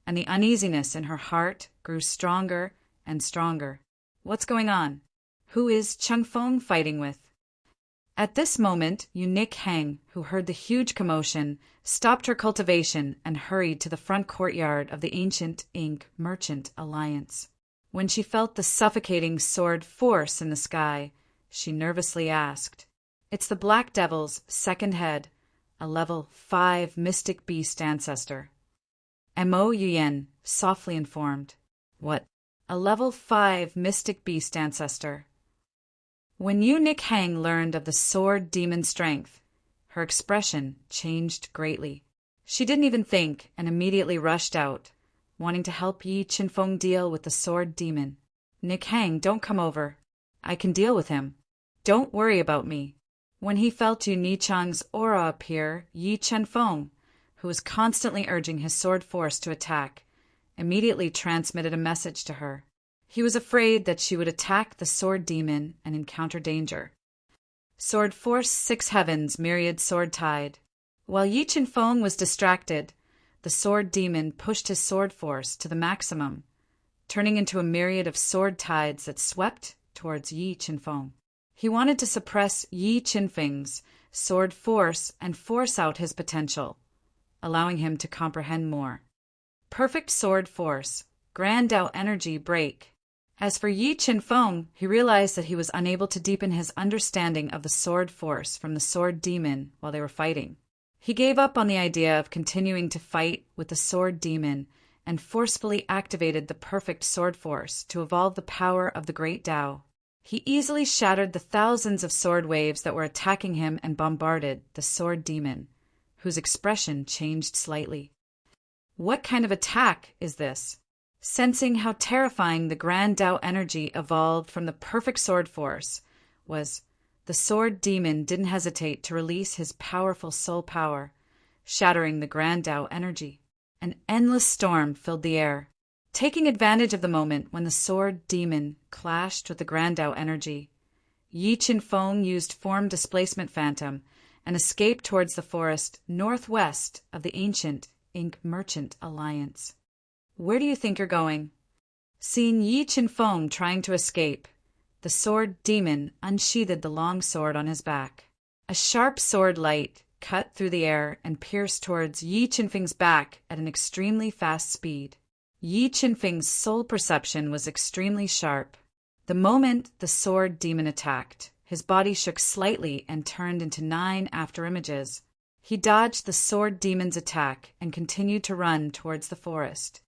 and the uneasiness in her heart grew stronger and stronger. "What's going on? Who is Qinfeng fighting with?" At this moment, Eunuch Heng, who heard the huge commotion, stopped her cultivation and hurried to the front courtyard of the ancient Merchant Alliance. When she felt the suffocating sword force in the sky, she nervously asked, "It's the Black Devil's second head, a level 5 mystic beast ancestor." Mo Yuyen softly informed, "What? A level 5 mystic beast ancestor?" When Eunuch Heng learned of the Sword Demon's strength, her expression changed greatly. She didn't even think and immediately rushed out, wanting to help Yi Qinfeng deal with the Sword Demon. "Nick Heng, don't come over. I can deal with him. Don't worry about me." When he felt Yu Nichang's aura appear, Yi Qinfeng, who was constantly urging his sword force to attack, immediately transmitted a message to her. He was afraid that she would attack the Sword Demon and encounter danger. Sword Force 6 Heavens Myriad Sword Tide. While Yi Qinfeng was distracted, the Sword Demon pushed his sword force to the maximum, turning into a myriad of sword tides that swept towards Yi Qinfeng. He wanted to suppress Yi Qinfeng's sword force and force out his potential, allowing him to comprehend more. Perfect sword force, grand Dao energy break. As for Yi Qinfeng, he realized that he was unable to deepen his understanding of the sword force from the Sword Demon while they were fighting. He gave up on the idea of continuing to fight with the Sword Demon and forcefully activated the perfect sword force to evolve the power of the Great Dao. He easily shattered the thousands of sword waves that were attacking him and bombarded the Sword Demon, whose expression changed slightly. What kind of attack is this? Sensing how terrifying the Grand Tao energy evolved from the perfect sword force the sword demon didn't hesitate to release his powerful soul power, shattering the Grand Tao energy. An endless storm filled the air. Taking advantage of the moment when the sword demon clashed with the Grand Tao energy, Yi Qinfeng used form displacement phantom and escaped towards the forest northwest of the ancient Ink Merchant Alliance. Where do you think you're going? Seeing Yi Qinfeng trying to escape, the sword demon unsheathed the long sword on his back. A sharp sword light cut through the air and pierced towards Yi Qinfeng's back at an extremely fast speed. Yi Qinfeng's soul perception was extremely sharp. The moment the sword demon attacked, his body shook slightly and turned into 9 afterimages. He dodged the sword demon's attack and continued to run towards the forest.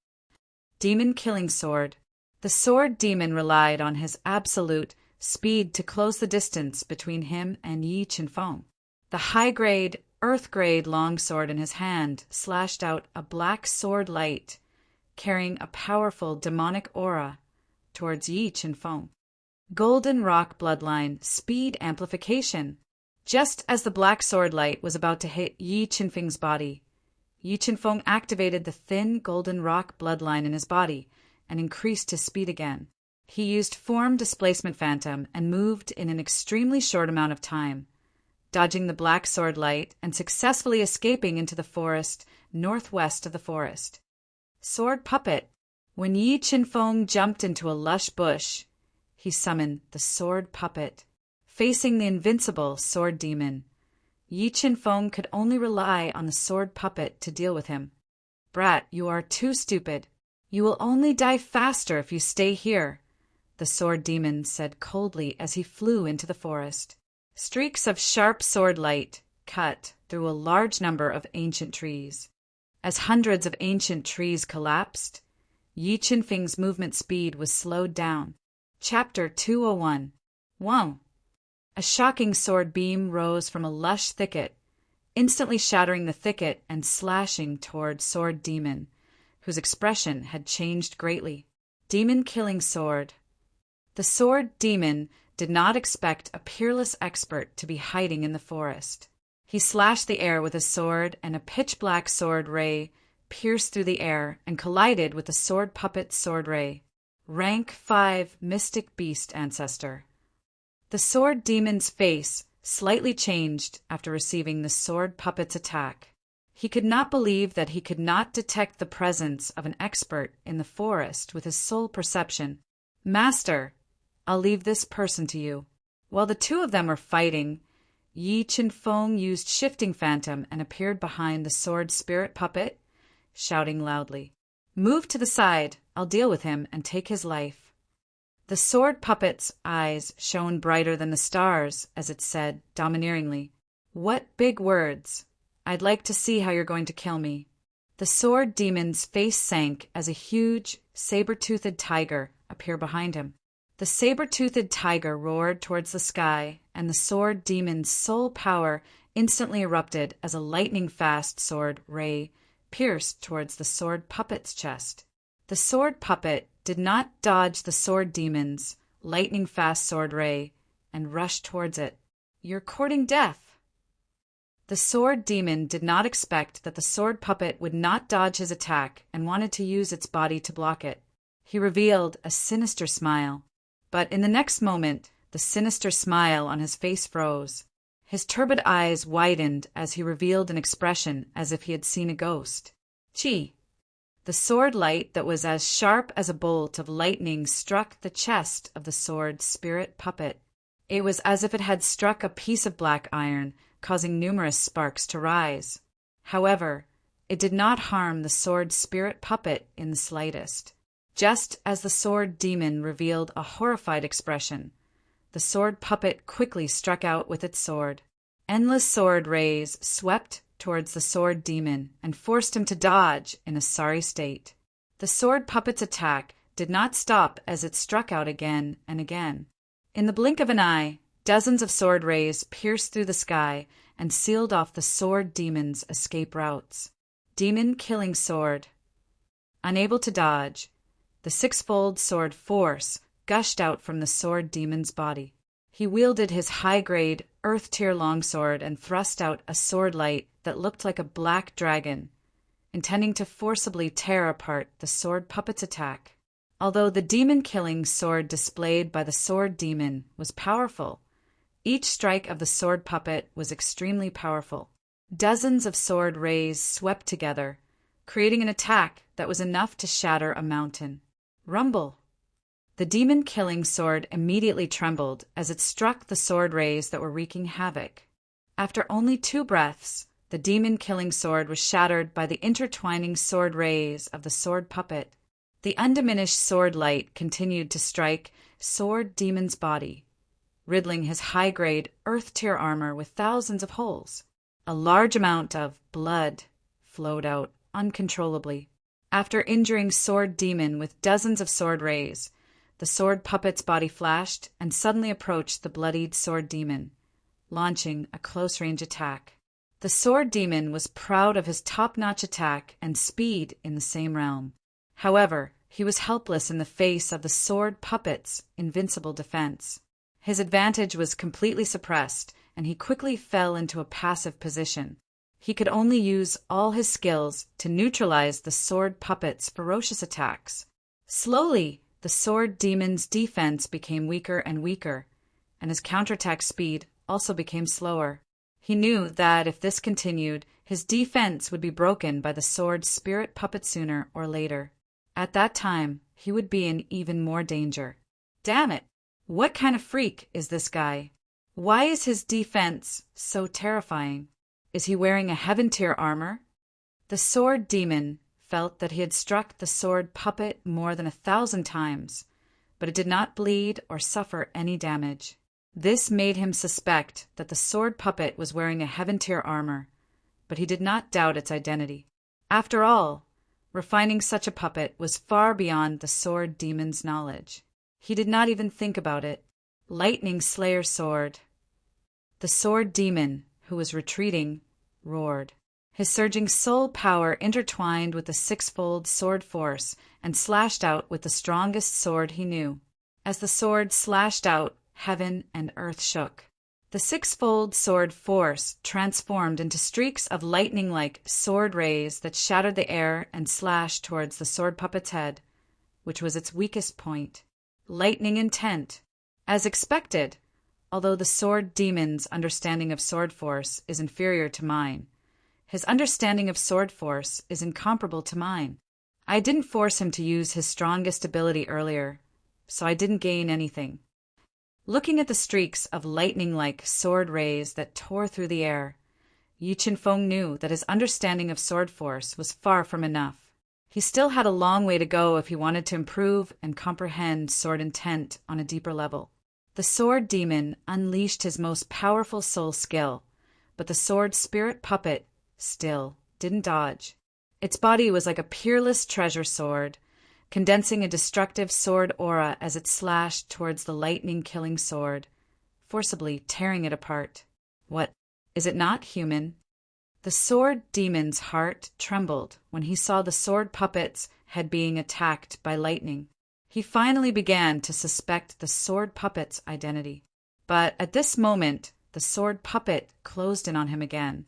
Demon killing sword. The sword demon relied on his absolute speed to close the distance between him and Yi Qinfeng. The high-grade, earth-grade longsword in his hand slashed out a black sword light, carrying a powerful demonic aura towards Yi Qinfeng. Golden Rock Bloodline Speed Amplification. Just as the black sword light was about to hit Yi Qinfeng's body, Yi Qinfeng activated the thin Golden Rock Bloodline in his body and increased his speed again. He used form displacement phantom and moved in an extremely short amount of time, dodging the black sword light and successfully escaping into the forest northwest of the forest. Sword puppet. When Yi Qinfeng jumped into a lush bush, he summoned the sword puppet. Facing the invincible sword demon, Yi Qinfeng could only rely on the sword puppet to deal with him. Brat, you are too stupid. You will only die faster if you stay here, the sword demon said coldly as he flew into the forest. Streaks of sharp sword light cut through a large number of ancient trees. As hundreds of ancient trees collapsed, Yi Qinfeng's movement speed was slowed down. Chapter 201. Wow! A shocking sword beam rose from a lush thicket, instantly shattering the thicket and slashing toward sword demon, whose expression had changed greatly. Demon killing sword. The sword demon did not expect a peerless expert to be hiding in the forest. He slashed the air with his sword, and a pitch-black sword ray pierced through the air and collided with the sword puppet's sword ray. Rank 5 Mystic Beast Ancestor. The sword demon's face slightly changed after receiving the sword puppet's attack. He could not believe that he could not detect the presence of an expert in the forest with his soul perception. Master, I'll leave this person to you. While the two of them were fighting, Yi Qinfeng used shifting phantom and appeared behind the sword spirit puppet, shouting loudly, "Move to the side, I'll deal with him and take his life." The sword puppet's eyes shone brighter than the stars as it said domineeringly, "What big words! I'd like to see how you're going to kill me." The sword demon's face sank as a huge, saber-toothed tiger appeared behind him. The saber-toothed tiger roared towards the sky, and the sword demon's soul power instantly erupted as a lightning-fast sword ray pierced towards the sword puppet's chest. The sword puppet did not dodge the sword demon's lightning-fast sword ray and rushed towards it. "You're courting death." The sword demon did not expect that the sword puppet would not dodge his attack and wanted to use its body to block it. He revealed a sinister smile, but in the next moment, the sinister smile on his face froze. His turbid eyes widened as he revealed an expression as if he had seen a ghost. Chi! The sword light that was as sharp as a bolt of lightning struck the chest of the sword spirit puppet. It was as if it had struck a piece of black iron, causing numerous sparks to rise. However, it did not harm the sword spirit puppet in the slightest. Just as the sword demon revealed a horrified expression, the sword puppet quickly struck out with its sword. Endless sword rays swept towards the sword demon and forced him to dodge in a sorry state. The sword puppet's attack did not stop as it struck out again and again. In the blink of an eye, dozens of sword rays pierced through the sky and sealed off the sword demon's escape routes. Demon killing sword. Unable to dodge, the sixfold sword force gushed out from the sword demon's body. He wielded his high-grade, earth-tier longsword and thrust out a sword light that looked like a black dragon, intending to forcibly tear apart the sword puppet's attack. Although the demon-killing sword displayed by the sword demon was powerful, each strike of the sword puppet was extremely powerful. Dozens of sword rays swept together, creating an attack that was enough to shatter a mountain. Rumble! The demon-killing sword immediately trembled as it struck the sword rays that were wreaking havoc. After only 2 breaths, the demon-killing sword was shattered by the intertwining sword rays of the sword puppet. The undiminished sword light continued to strike sword demon's body, riddling his high-grade, earth-tier armor with thousands of holes. A large amount of blood flowed out uncontrollably. After injuring sword demon with dozens of sword rays, the sword puppet's body flashed and suddenly approached the bloodied sword demon, launching a close-range attack. The sword demon was proud of his top-notch attack and speed in the same realm. However, he was helpless in the face of the sword puppet's invincible defense. His advantage was completely suppressed, and he quickly fell into a passive position. He could only use all his skills to neutralize the sword puppet's ferocious attacks. Slowly, the sword demon's defense became weaker and weaker, and his counterattack speed also became slower. He knew that if this continued, his defense would be broken by the sword spirit puppet sooner or later. At that time, he would be in even more danger. Damn it! What kind of freak is this guy? Why is his defense so terrifying? Is he wearing a heaven-tier armor? The sword demon felt that he had struck the sword puppet more than 1,000 times, but it did not bleed or suffer any damage. This made him suspect that the sword puppet was wearing a heaven-tier armor, but he did not doubt its identity. After all, refining such a puppet was far beyond the sword demon's knowledge. He did not even think about it. Lightning Slayer sword. The sword demon, who was retreating, roared. His surging soul power intertwined with the sixfold sword force and slashed out with the strongest sword he knew. As the sword slashed out, heaven and earth shook. The sixfold sword force transformed into streaks of lightning-like sword rays that shattered the air and slashed towards the sword puppet's head, which was its weakest point. Lightning intent. As expected, although the sword demon's understanding of sword force is inferior to mine, his understanding of sword force is incomparable to mine. I didn't force him to use his strongest ability earlier, so I didn't gain anything. Looking at the streaks of lightning-like sword rays that tore through the air, Yi Qinfeng knew that his understanding of sword force was far from enough. He still had a long way to go if he wanted to improve and comprehend sword intent on a deeper level. The sword demon unleashed his most powerful soul skill, but the sword spirit puppet still didn't dodge. Its body was like a peerless treasure sword, condensing a destructive sword aura as it slashed towards the lightning-killing sword, forcibly tearing it apart. What, is it not human? The sword demon's heart trembled when he saw the sword puppet's head being attacked by lightning. He finally began to suspect the sword puppet's identity. But at this moment, the sword puppet closed in on him again.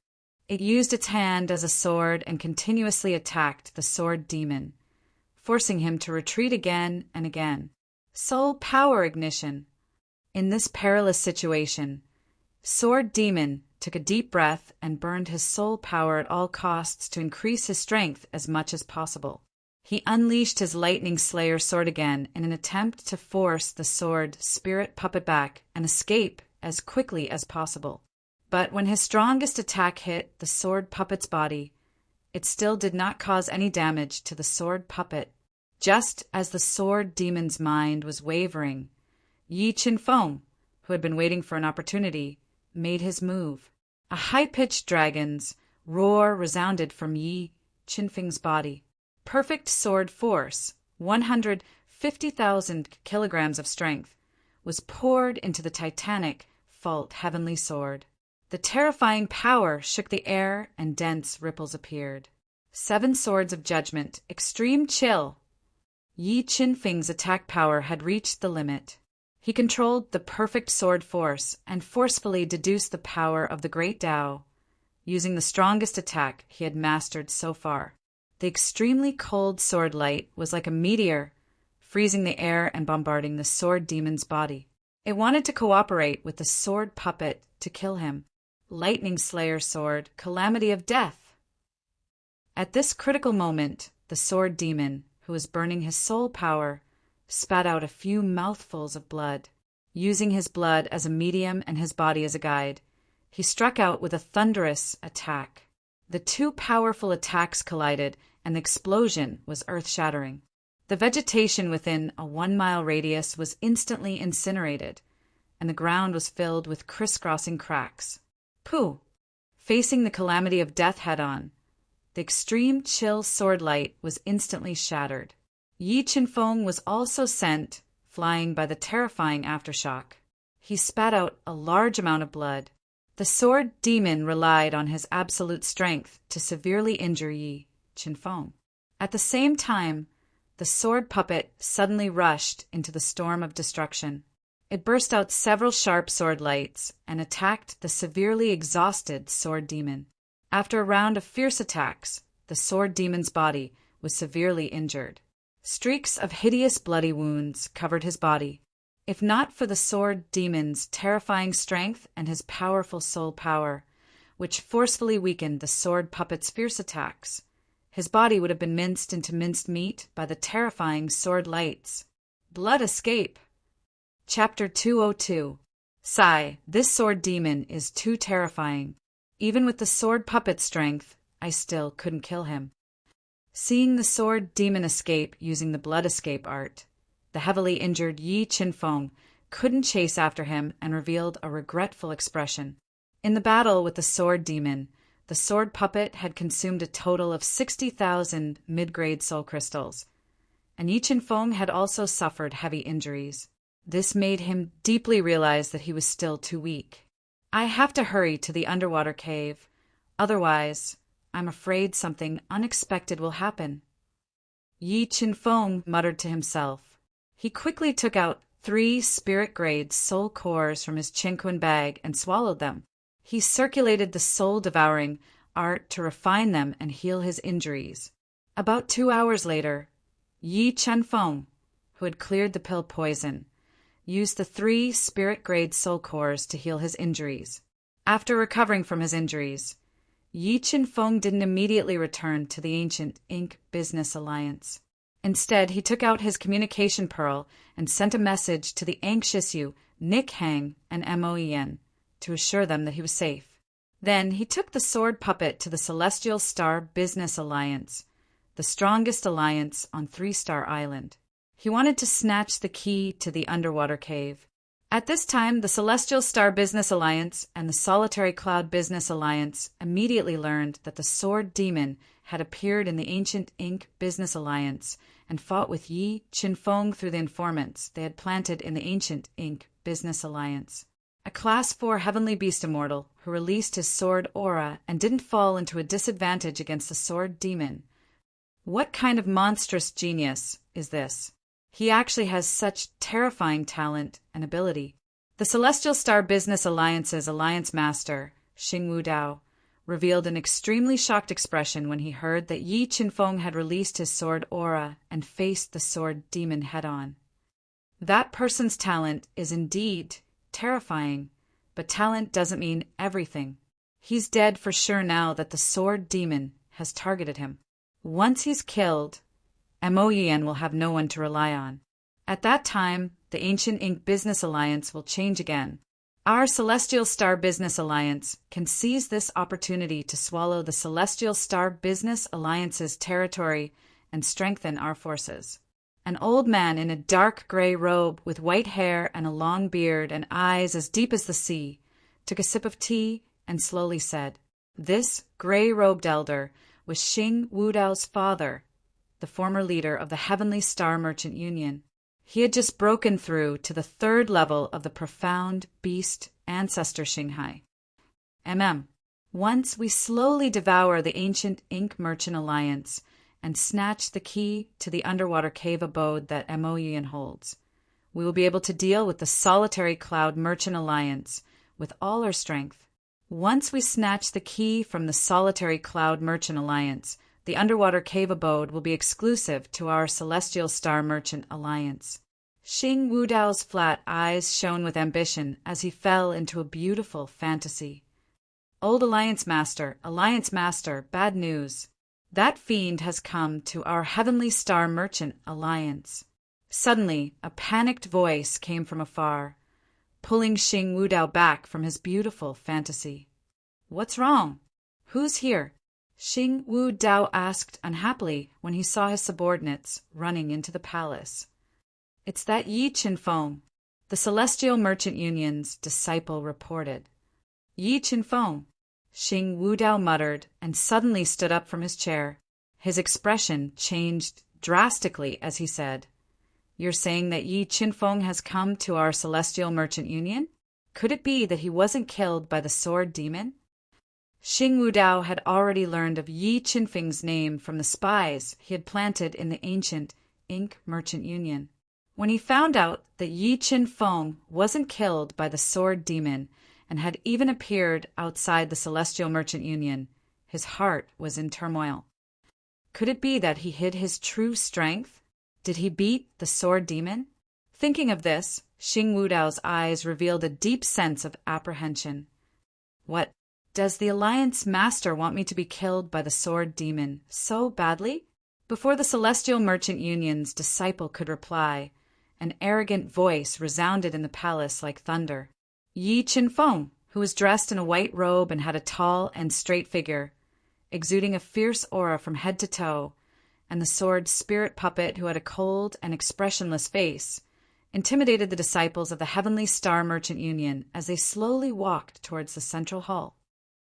It used its hand as a sword and continuously attacked the sword demon, forcing him to retreat again and again. Soul power ignition. In this perilous situation, sword demon took a deep breath and burned his soul power at all costs to increase his strength as much as possible. He unleashed his lightning slayer sword again in an attempt to force the sword spirit puppet back and escape as quickly as possible. But when his strongest attack hit the sword puppet's body, it still did not cause any damage to the sword puppet. Just as the sword demon's mind was wavering, Yi Qinfeng, who had been waiting for an opportunity, made his move. A high-pitched dragon's roar resounded from Yi Qinfeng's body. Perfect sword force, 150,000 kilograms of strength, was poured into the titanic, fault heavenly sword. The terrifying power shook the air and dense ripples appeared. 7 Swords of Judgment, Extreme Chill. Yi Qinfeng's attack power had reached the limit. He controlled the perfect sword force and forcefully deduced the power of the Great Tao, using the strongest attack he had mastered so far. The extremely cold sword light was like a meteor, freezing the air and bombarding the sword demon's body. It wanted to cooperate with the sword puppet to kill him. Lightning Slayer Sword, Calamity of Death. At this critical moment, the sword demon, who was burning his soul power, spat out a few mouthfuls of blood. Using his blood as a medium and his body as a guide, he struck out with a thunderous attack. The 2 powerful attacks collided, and the explosion was earth-shattering. The vegetation within a 1-mile radius was instantly incinerated, and the ground was filled with crisscrossing cracks. Pooh! Facing the calamity of death head-on, the extreme chill sword light was instantly shattered. Yi Qinfeng was also sent flying by the terrifying aftershock. He spat out a large amount of blood. The sword demon relied on his absolute strength to severely injure Yi Qinfeng. At the same time, the sword puppet suddenly rushed into the storm of destruction. It burst out several sharp sword lights and attacked the severely exhausted sword demon. After a round of fierce attacks, the sword demon's body was severely injured. Streaks of hideous bloody wounds covered his body. If not for the sword demon's terrifying strength and his powerful soul power, which forcefully weakened the sword puppet's fierce attacks, his body would have been minced into minced meat by the terrifying sword lights. Blood Escape. Chapter 202. Sigh, this sword demon is too terrifying. Even with the sword puppet's strength, I still couldn't kill him. Seeing the sword demon escape using the blood escape art, the heavily injured Yi Qinfeng couldn't chase after him and revealed a regretful expression. In the battle with the sword demon, the sword puppet had consumed a total of 60,000 mid-grade soul crystals, and Yi Qinfeng had also suffered heavy injuries. This made him deeply realize that he was still too weak. I have to hurry to the underwater cave, otherwise I'm afraid something unexpected will happen. Yi Qinfeng muttered to himself. He quickly took out 3 spirit-grade soul cores from his Qinquan bag and swallowed them. He circulated the soul-devouring art to refine them and heal his injuries. About 2 hours later, Yi Qinfeng, who had cleared the pill poison, used the 3 spirit-grade soul cores to heal his injuries. After recovering from his injuries, Yi Qinfeng didn't immediately return to the ancient Ink Business Alliance. Instead, he took out his communication pearl and sent a message to the anxious Yu, Nick Hang, and Moen to assure them that he was safe. Then he took the sword puppet to the Celestial Star Business Alliance, the strongest alliance on 3-Star Island. He wanted to snatch the key to the underwater cave. At this time, the Celestial Star Business Alliance and the Solitary Cloud Business Alliance immediately learned that the sword demon had appeared in the ancient Ink Business Alliance and fought with Yi Qinfeng through the informants they had planted in the ancient Ink Business Alliance. A Class 4 Heavenly Beast Immortal who released his sword aura and didn't fall into a disadvantage against the sword demon. What kind of monstrous genius is this? He actually has such terrifying talent and ability. The Celestial Star Business Alliance's Alliance Master, Xingwu Dao, revealed an extremely shocked expression when he heard that Yi Qinfeng had released his sword aura and faced the sword demon head-on. That person's talent is indeed terrifying, but talent doesn't mean everything. He's dead for sure now that the sword demon has targeted him. Once he's killed, Moen will have no one to rely on. At that time, the Ancient Ink Business Alliance will change again. Our Celestial Star Business Alliance can seize this opportunity to swallow the Celestial Star Business Alliance's territory and strengthen our forces. An old man in a dark gray robe with white hair and a long beard and eyes as deep as the sea took a sip of tea and slowly said, "This gray-robed elder was Xing Wudao's father, the former leader of the Heavenly Star Merchant Union. He had just broken through to the 3rd level of the profound beast ancestor Xinghai. Once we slowly devour the ancient Ink Merchant Alliance and snatch the key to the underwater cave abode that Emoyan holds, we will be able to deal with the solitary Cloud Merchant Alliance with all our strength. Once we snatch the key from the solitary Cloud Merchant Alliance, the underwater cave abode will be exclusive to our Celestial Star Merchant Alliance. Xing Wudao's flat eyes shone with ambition as he fell into a beautiful fantasy. Old Alliance Master, bad news. That fiend has come to our Heavenly Star Merchant Alliance. Suddenly, a panicked voice came from afar, pulling Xing Wudao back from his beautiful fantasy. What's wrong? Who's here? Xing Wudao asked unhappily when he saw his subordinates running into the palace. It's that Yi Qinfeng, the Celestial Merchant Union's disciple reported. Yi Qinfeng, Xing Wudao muttered and suddenly stood up from his chair. His expression changed drastically as he said, You're saying that Yi Qinfeng has come to our Celestial Merchant Union? Could it be that he wasn't killed by the sword demon? Xing Wudao had already learned of Yi Qinfeng's name from the spies he had planted in the ancient Ink Merchant Union. When he found out that Yi Qinfeng wasn't killed by the sword demon and had even appeared outside the Celestial Merchant Union, his heart was in turmoil. Could it be that he hid his true strength? Did he beat the sword demon? Thinking of this, Xing Wudao's eyes revealed a deep sense of apprehension. What? Does the Alliance Master want me to be killed by the sword demon so badly? Before the Celestial Merchant Union's disciple could reply, an arrogant voice resounded in the palace like thunder. Yi Qinfeng, who was dressed in a white robe and had a tall and straight figure, exuding a fierce aura from head to toe, and the sword spirit puppet who had a cold and expressionless face, intimidated the disciples of the Heavenly Star Merchant Union as they slowly walked towards the central hall.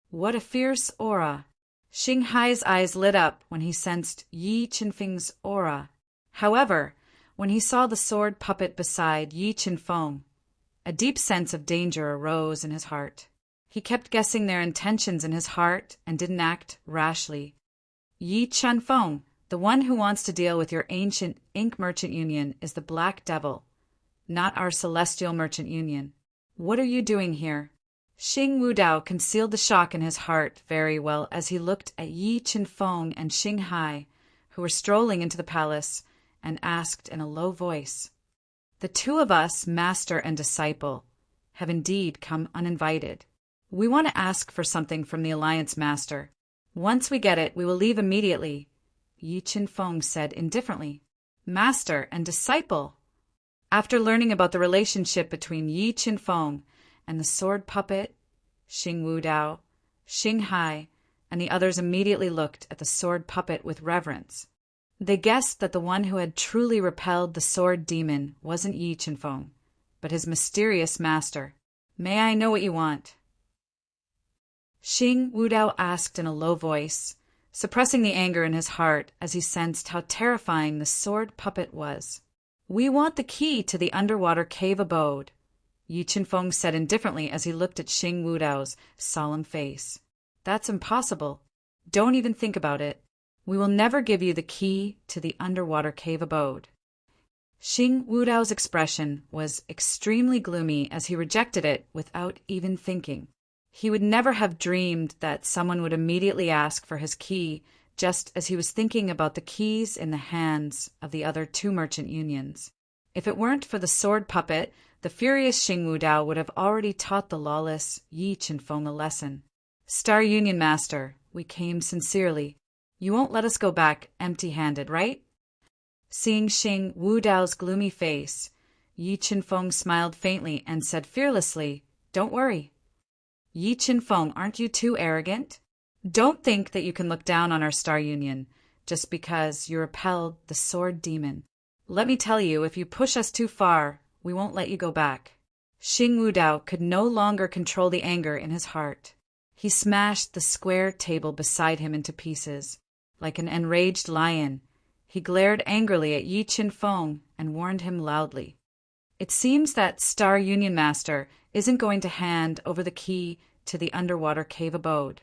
What a fierce aura! Xing Hai's eyes lit up when he sensed Yi Qinfeng's aura. However, when he saw the sword puppet beside Yi Qinfeng, a deep sense of danger arose in his heart. He kept guessing their intentions in his heart and didn't act rashly. Yi Qinfeng, the one who wants to deal with your ancient Ink Merchant Union, is the Black Devil, not our Celestial Merchant Union. What are you doing here? Xing Wudao concealed the shock in his heart very well as he looked at Yi Qinfeng and Xing Hai, who were strolling into the palace, and asked in a low voice, The two of us, master and disciple, have indeed come uninvited. We want to ask for something from the Alliance Master. Once we get it, we will leave immediately, Yi Qinfeng said indifferently. Master and disciple! After learning about the relationship between Yi Qinfeng and the sword puppet, Xing Wudao, Xing Hai, and the others immediately looked at the sword puppet with reverence. They guessed that the one who had truly repelled the sword demon wasn't Yi Qinfeng, but his mysterious master. May I know what you want? Xing Wudao asked in a low voice, suppressing the anger in his heart as he sensed how terrifying the sword puppet was. We want the key to the underwater cave abode, Yi Qinfeng said indifferently as he looked at Xing Wudao's solemn face. That's impossible. Don't even think about it. We will never give you the key to the underwater cave abode. Xing Wudao's expression was extremely gloomy as he rejected it without even thinking. He would never have dreamed that someone would immediately ask for his key just as he was thinking about the keys in the hands of the other two merchant unions. If it weren't for the sword puppet, the furious Xing Wudao would have already taught the lawless Yi Qinfeng a lesson. Star Union Master, we came sincerely. You won't let us go back empty-handed, right? Seeing Xing Wudao's gloomy face, Yi Qinfeng smiled faintly and said fearlessly, Don't worry. Yi Qinfeng, aren't you too arrogant? Don't think that you can look down on our Star Union just because you repelled the sword demon. Let me tell you, if you push us too far, we won't let you go back. Xing Wudao could no longer control the anger in his heart. He smashed the square table beside him into pieces. Like an enraged lion, he glared angrily at Yi Qinfeng and warned him loudly. It seems that Star Union Master isn't going to hand over the key to the underwater cave abode.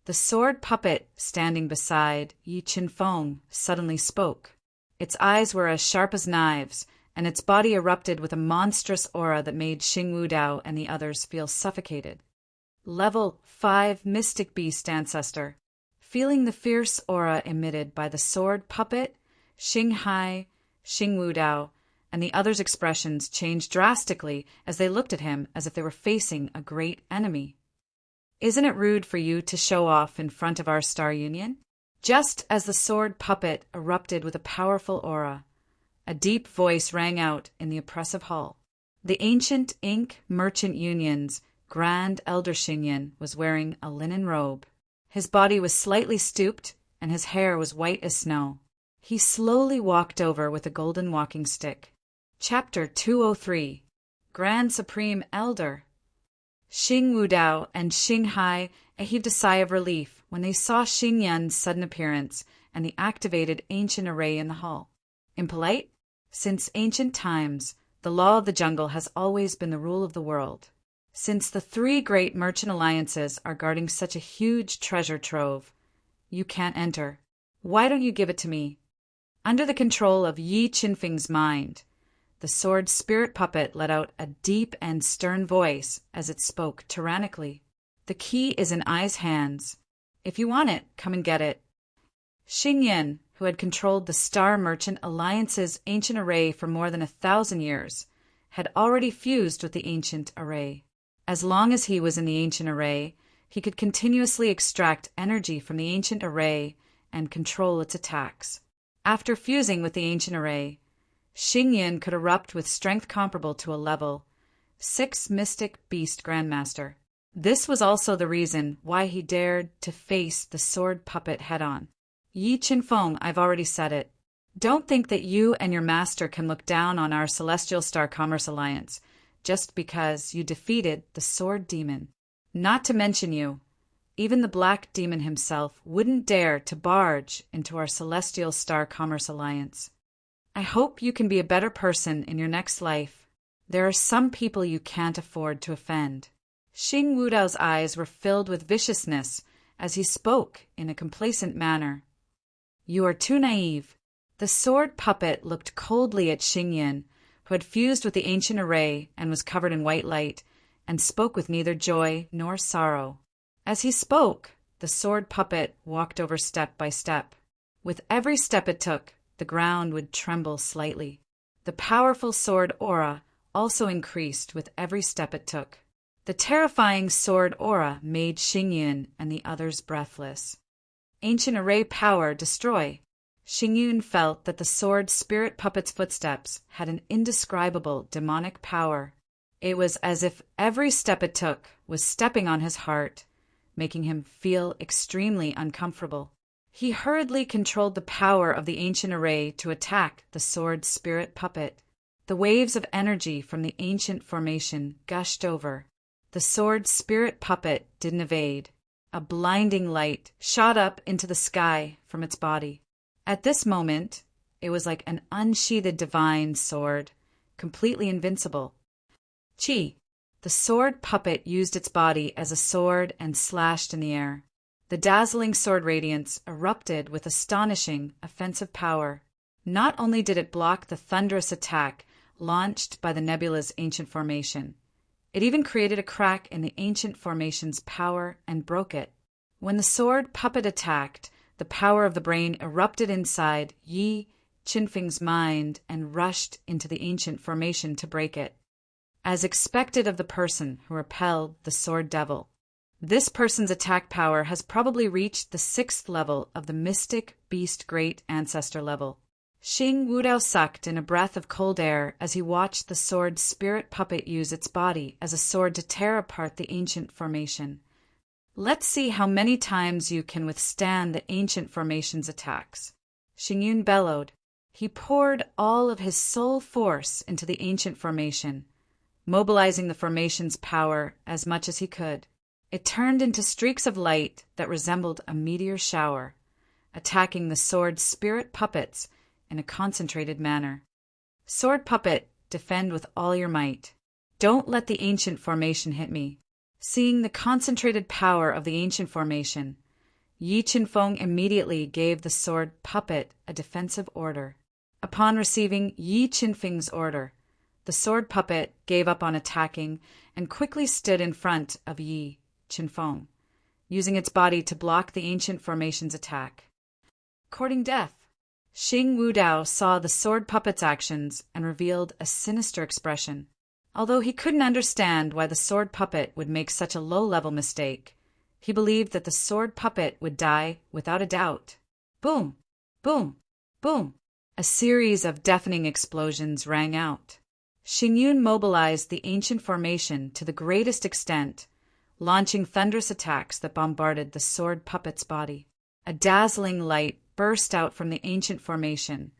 The sword puppet standing beside Yi Qinfeng suddenly spoke. Its eyes were as sharp as knives, and its body erupted with a monstrous aura that made Xing Wudao and the others feel suffocated. Level 5 Mystic Beast Ancestor. Feeling the fierce aura emitted by the sword puppet, Xing Hai, Xing Wudao, and the others' expressions changed drastically as they looked at him as if they were facing a great enemy. Isn't it rude for you to show off in front of our Star Union? Just as the sword puppet erupted with a powerful aura, a deep voice rang out in the oppressive hall. The ancient Ink Merchant Union's Grand Elder Xingyan was wearing a linen robe. His body was slightly stooped, and his hair was white as snow. He slowly walked over with a golden walking stick. Chapter 203. Grand Supreme Elder. Xing Wudao and Xing Hai heaved a sigh of relief when they saw Xing Yan's sudden appearance and the activated ancient array in the hall. Impolite? Since ancient times, the law of the jungle has always been the rule of the world. Since the 3 great merchant alliances are guarding such a huge treasure trove, you can't enter. Why don't you give it to me? Under the control of Yi Qinfeng's mind, the sword spirit puppet let out a deep and stern voice as it spoke tyrannically. The key is in Ai's hands. If you want it, come and get it. Xing Yan, who had controlled the Star Merchant Alliance's ancient array for more than 1,000 years, had already fused with the ancient array. As long as he was in the ancient array, he could continuously extract energy from the ancient array and control its attacks. After fusing with the ancient array, Xing Yan could erupt with strength comparable to a level 6 Mystic Beast Grandmaster. This was also the reason why he dared to face the sword puppet head-on. Yi Qinfeng, I've already said it. Don't think that you and your master can look down on our Celestial Star Commerce Alliance just because you defeated the Sword Demon. Not to mention you, even the Black Demon himself wouldn't dare to barge into our Celestial Star Commerce Alliance. I hope you can be a better person in your next life. There are some people you can't afford to offend. Xing Wudao's eyes were filled with viciousness as he spoke in a complacent manner. You are too naive. The sword puppet looked coldly at Xing Yan, who had fused with the ancient array and was covered in white light, and spoke with neither joy nor sorrow. As he spoke, the sword puppet walked over step by step. With every step it took, the ground would tremble slightly. The powerful sword aura also increased with every step it took. The terrifying sword aura made Xing Yan and the others breathless. Ancient array power destroy. Xing Yan felt that the sword spirit puppet's footsteps had an indescribable demonic power. It was as if every step it took was stepping on his heart, making him feel extremely uncomfortable. He hurriedly controlled the power of the ancient array to attack the sword spirit puppet. The waves of energy from the ancient formation gushed over. The sword spirit puppet didn't evade. A blinding light shot up into the sky from its body. At this moment, it was like an unsheathed divine sword, completely invincible. Chi. The sword puppet used its body as a sword and slashed in the air. The dazzling sword radiance erupted with astonishing offensive power. Not only did it block the thunderous attack launched by the nebula's ancient formation, it even created a crack in the ancient formation's power and broke it. When the sword puppet attacked, the power of the brain erupted inside Yi Qinfeng's mind and rushed into the ancient formation to break it. As expected of the person who repelled the sword devil, this person's attack power has probably reached the 6th level of the Mystic Beast Great Ancestor level. Xing Wudao sucked in a breath of cold air as he watched the sword spirit puppet use its body as a sword to tear apart the ancient formation. Let's see how many times you can withstand the ancient formation's attacks. Xing Yun bellowed. He poured all of his soul force into the ancient formation, mobilizing the formation's power as much as he could. It turned into streaks of light that resembled a meteor shower, attacking the sword spirit puppets in a concentrated manner. Sword puppet, defend with all your might. Don't let the ancient formation hit me. Seeing the concentrated power of the ancient formation, Yi Qinfeng immediately gave the sword puppet a defensive order. Upon receiving Yi Qinfeng's order, the sword puppet gave up on attacking and quickly stood in front of Yi Qinfeng, using its body to block the ancient formation's attack. Courting death. Xing Wudao saw the sword puppet's actions and revealed a sinister expression. Although he couldn't understand why the sword puppet would make such a low-level mistake, he believed that the sword puppet would die without a doubt. Boom! Boom! Boom! A series of deafening explosions rang out. Xingyun mobilized the ancient formation to the greatest extent, launching thunderous attacks that bombarded the sword puppet's body. A dazzling light burst out from the ancient formation,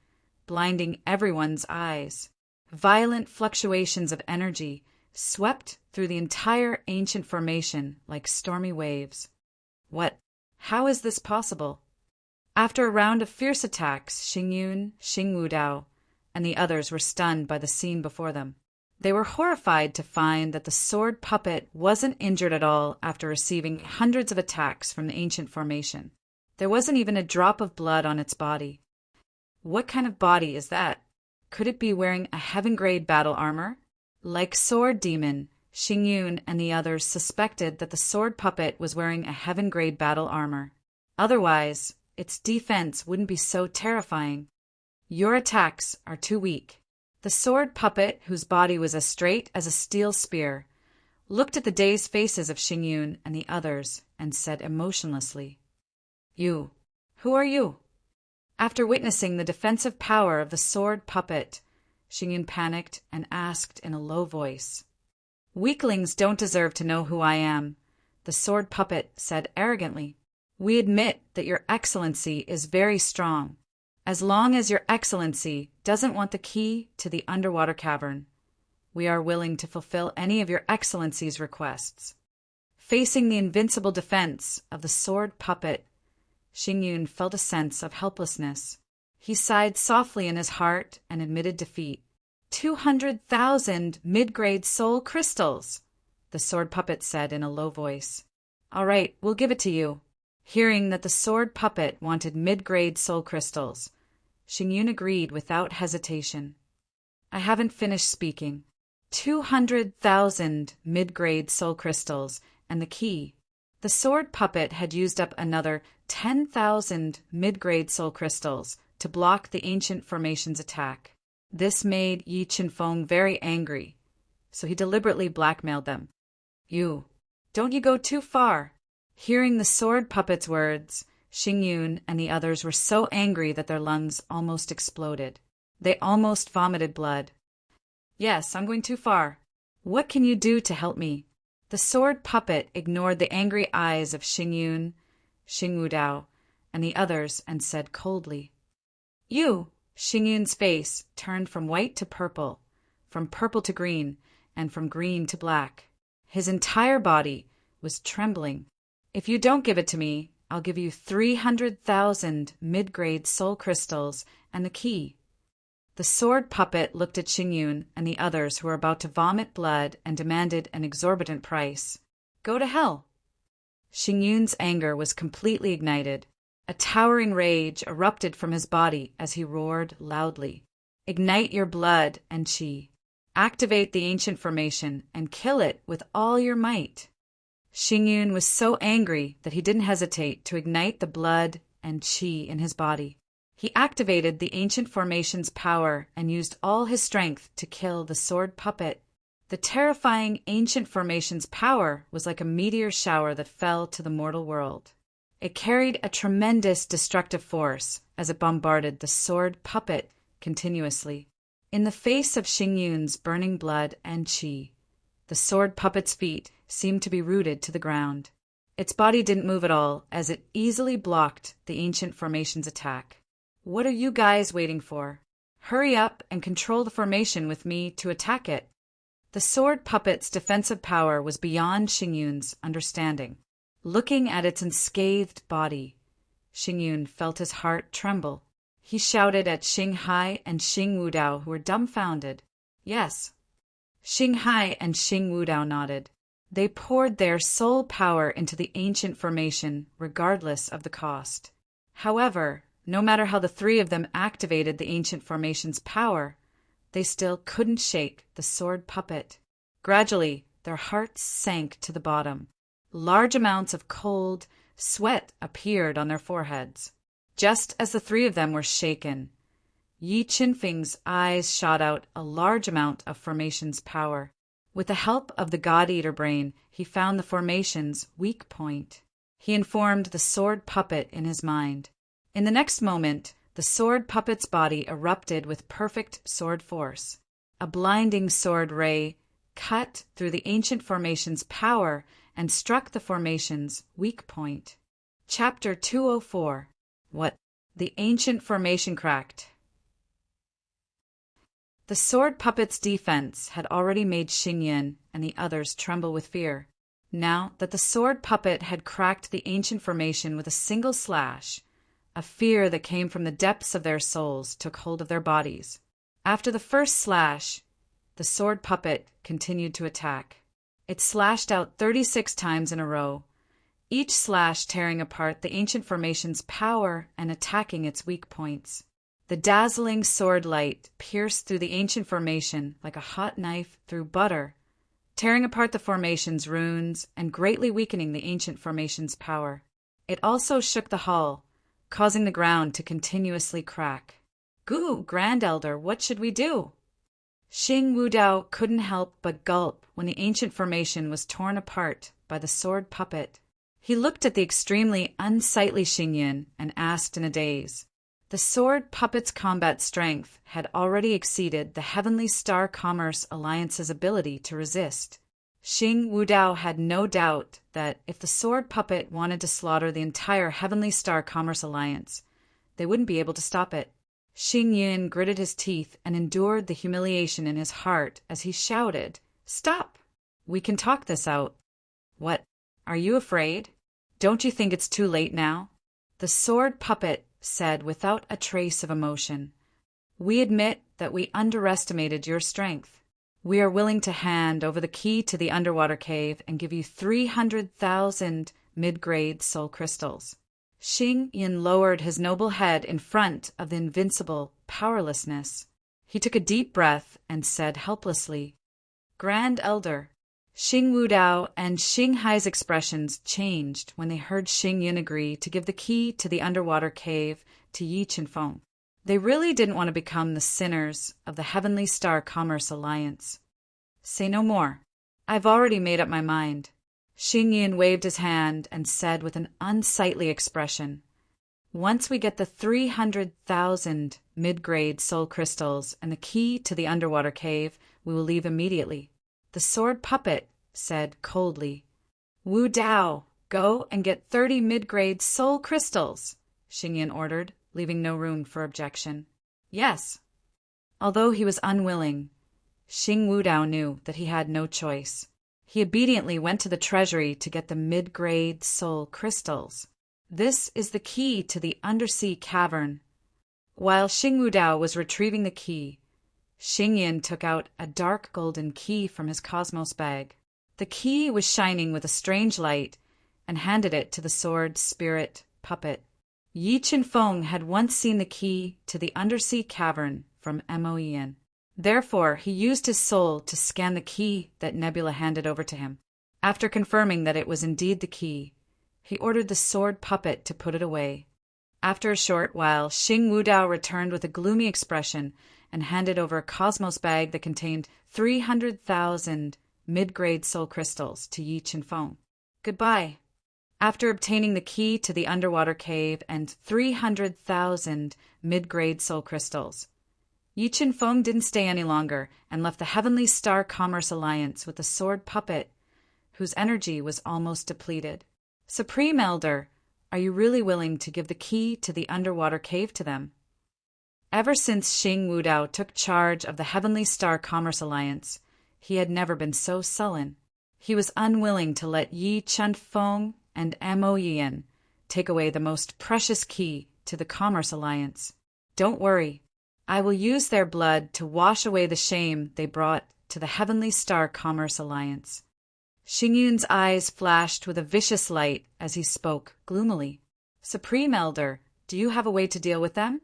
blinding everyone's eyes. Violent fluctuations of energy swept through the entire ancient formation like stormy waves. What? How is this possible? After a round of fierce attacks, Xingyun, Xing Wudao, and the others were stunned by the scene before them. They were horrified to find that the sword puppet wasn't injured at all after receiving hundreds of attacks from the ancient formation. There wasn't even a drop of blood on its body. What kind of body is that? Could it be wearing a heaven-grade battle armor? Like Sword Demon, Xingyun and the others suspected that the sword puppet was wearing a heaven-grade battle armor. Otherwise, its defense wouldn't be so terrifying. Your attacks are too weak. The sword puppet, whose body was as straight as a steel spear, looked at the dazed faces of Xingyun and the others and said emotionlessly, "You, who are you?" After witnessing the defensive power of the sword puppet, Xingyun panicked and asked in a low voice. "Weaklings don't deserve to know who I am," the sword puppet said arrogantly. "We admit that your excellency is very strong. As long as your excellency doesn't want the key to the underwater cavern, we are willing to fulfill any of your excellency's requests." Facing the invincible defense of the sword puppet, Xingyun felt a sense of helplessness. He sighed softly in his heart and admitted defeat. 200,000 mid-grade soul crystals, the sword puppet said in a low voice. "All right, we'll give it to you." Hearing that the sword puppet wanted mid-grade soul crystals, Xingyun agreed without hesitation. "I haven't finished speaking. 200,000 mid-grade soul crystals and the key." The sword puppet had used up another 10,000 mid-grade soul crystals to block the ancient formation's attack. This made Yi Qinfeng very angry, so he deliberately blackmailed them. Don't you go too far." Hearing the sword puppet's words, Xingyun and the others were so angry that their lungs almost exploded. They almost vomited blood. "Yes, I'm going too far. What can you do to help me?" The sword puppet ignored the angry eyes of Xingyun, Xing Wudao, and the others and said coldly, "You." Xingyun's face turned from white to purple, from purple to green, and from green to black. His entire body was trembling. "If you don't give it to me, I'll give you 300,000 mid-grade soul crystals and the key." The sword puppet looked at Xingyun and the others who were about to vomit blood and demanded an exorbitant price. "Go to hell." Xingyun's anger was completely ignited. A towering rage erupted from his body as he roared loudly. "Ignite your blood and qi. Activate the ancient formation and kill it with all your might." Xingyun was so angry that he didn't hesitate to ignite the blood and qi in his body. He activated the ancient formation's power and used all his strength to kill the sword puppet. The terrifying ancient formation's power was like a meteor shower that fell to the mortal world. It carried a tremendous destructive force as it bombarded the sword puppet continuously. In the face of Xingyun's burning blood and qi, the sword puppet's feet seemed to be rooted to the ground. Its body didn't move at all as it easily blocked the ancient formation's attack. "What are you guys waiting for? Hurry up and control the formation with me to attack it." The sword puppet's defensive power was beyond Xingyun's understanding. Looking at its unscathed body, Xingyun felt his heart tremble. He shouted at Xing Hai and Xing Wudao, who were dumbfounded. "Yes." Xing Hai and Xing Wudao nodded. They poured their soul power into the ancient formation, regardless of the cost. However, no matter how the three of them activated the ancient formation's power, they still couldn't shake the sword puppet. Gradually, their hearts sank to the bottom. Large amounts of cold sweat appeared on their foreheads. Just as the three of them were shaken, Yi Qinfeng's eyes shot out a large amount of formation's power. With the help of the God-Eater brain, he found the formation's weak point. He informed the sword puppet in his mind. In the next moment, the sword puppet's body erupted with perfect sword force. A blinding sword ray cut through the ancient formation's power and struck the formation's weak point. Chapter 204. What? The ancient formation cracked. The sword puppet's defense had already made Xingyin and the others tremble with fear. Now that the sword puppet had cracked the ancient formation with a single slash, a fear that came from the depths of their souls took hold of their bodies. After the first slash, the sword puppet continued to attack. It slashed out 36 times in a row, each slash tearing apart the ancient formation's power and attacking its weak points. The dazzling sword light pierced through the ancient formation like a hot knife through butter, tearing apart the formation's runes and greatly weakening the ancient formation's power. It also shook the hull, causing the ground to continuously crack. "Goo, Grand Elder, what should we do?" Xing Wudao couldn't help but gulp when the ancient formation was torn apart by the sword puppet. He looked at the extremely unsightly Xingyin and asked in a daze. The sword puppet's combat strength had already exceeded the Heavenly Star Commerce Alliance's ability to resist. Xing Wudao had no doubt that if the sword puppet wanted to slaughter the entire Heavenly Star Commerce Alliance, they wouldn't be able to stop it. Xingyin gritted his teeth and endured the humiliation in his heart as he shouted, "Stop! We can talk this out." "What? Are you afraid? Don't you think it's too late now?" The sword puppet said without a trace of emotion. "We admit that we underestimated your strength. We are willing to hand over the key to the underwater cave and give you 300,000 mid-grade soul crystals." Xingyin lowered his noble head in front of the invincible powerlessness. He took a deep breath and said helplessly, "Grand Elder." Xing Wudao and Xing Hai's expressions changed when they heard Xingyin agree to give the key to the underwater cave to Yi Qinfeng. They really didn't want to become the sinners of the Heavenly Star Commerce Alliance. "Say no more. I've already made up my mind." Xingyin waved his hand and said with an unsightly expression, "Once we get the 300,000 mid-grade soul crystals and the key to the underwater cave, we will leave immediately." The sword puppet said coldly, "Wu Dao, go and get 30 mid-grade soul crystals," Xingyin ordered, leaving no room for objection. "Yes." Although he was unwilling, Xing Wudao knew that he had no choice. He obediently went to the treasury to get the mid-grade soul crystals. This is the key to the undersea cavern. While Xing Wudao was retrieving the key, Xingyin took out a dark golden key from his cosmos bag. The key was shining with a strange light and handed it to the sword spirit puppet. Yi Qinfeng had once seen the key to the undersea cavern from Moen. Therefore, he used his soul to scan the key that Nebula handed over to him. After confirming that it was indeed the key, he ordered the sword puppet to put it away. After a short while, Xing Wudao returned with a gloomy expression and handed over a cosmos bag that contained 300,000 mid-grade soul crystals to Yi Qinfeng. "Goodbye." After obtaining the key to the underwater cave and 300,000 mid-grade soul crystals, Yi Qinfeng didn't stay any longer and left the Heavenly Star Commerce Alliance with the sword puppet, whose energy was almost depleted. "Supreme Elder, are you really willing to give the key to the underwater cave to them?" Ever since Xing Wudao took charge of the Heavenly Star Commerce Alliance, he had never been so sullen. He was unwilling to let Yi Qinfeng and Moen take away the most precious key to the Commerce Alliance. "Don't worry. I will use their blood to wash away the shame they brought to the Heavenly Star Commerce Alliance." Xingyun's eyes flashed with a vicious light as he spoke gloomily. Supreme Elder, do you have a way to deal with them?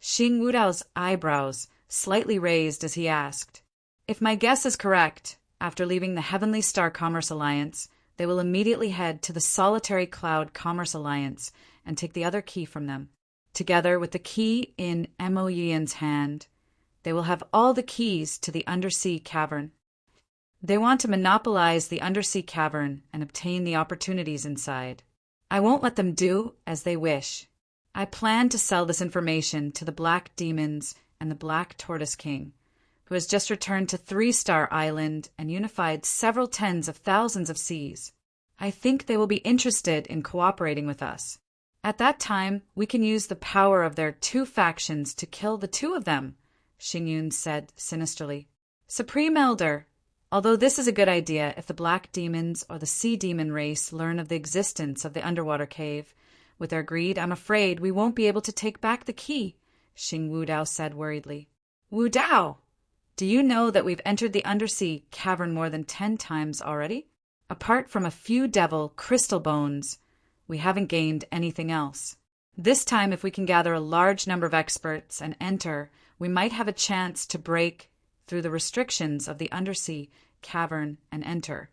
Xing Wudao's eyebrows slightly raised as he asked. If my guess is correct, after leaving the Heavenly Star Commerce Alliance, they will immediately head to the Solitary Cloud Commerce Alliance and take the other key from them. Together with the key in Mo Yian's hand, they will have all the keys to the undersea cavern. They want to monopolize the undersea cavern and obtain the opportunities inside. I won't let them do as they wish. I plan to sell this information to the Black Demons and the Black Tortoise King, who has just returned to 3-Star Island and unified several tens of thousands of seas. I think they will be interested in cooperating with us. At that time, we can use the power of their 2 factions to kill the 2 of them, Xingyun said sinisterly. Supreme Elder, although this is a good idea if the Black Demons or the Sea Demon race learn of the existence of the underwater cave, with their greed, I'm afraid we won't be able to take back the key, Xing Wudao said worriedly. Wudao! Do you know that we've entered the undersea cavern more than 10 times already? Apart from a few devil crystal bones, we haven't gained anything else. This time, if we can gather a large number of experts and enter, we might have a chance to break through the restrictions of the undersea cavern and enter.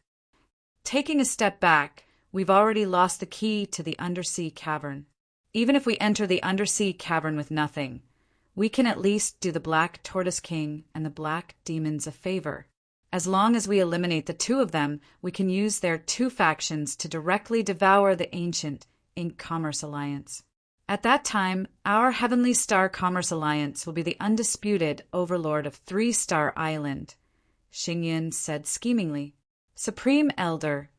Taking a step back, we've already lost the key to the undersea cavern. Even if we enter the undersea cavern with nothing, we can at least do the Black Tortoise King and the Black Demons a favor. As long as we eliminate the 2 of them, we can use their 2 factions to directly devour the ancient Ink Commerce Alliance. At that time, our Heavenly Star Commerce Alliance will be the undisputed overlord of 3-Star Island, Xingyun said schemingly. Supreme Elder,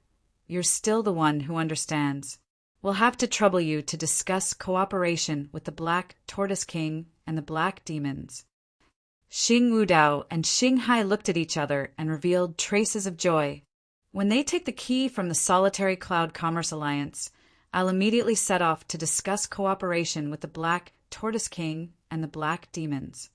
you're still the one who understands. We'll have to trouble you to discuss cooperation with the Black Tortoise King and the Black Demons. Xing Wudao and Xing Hai looked at each other and revealed traces of joy. When they take the key from the Solitary Cloud Commerce Alliance, I'll immediately set off to discuss cooperation with the Black Tortoise King and the Black Demons.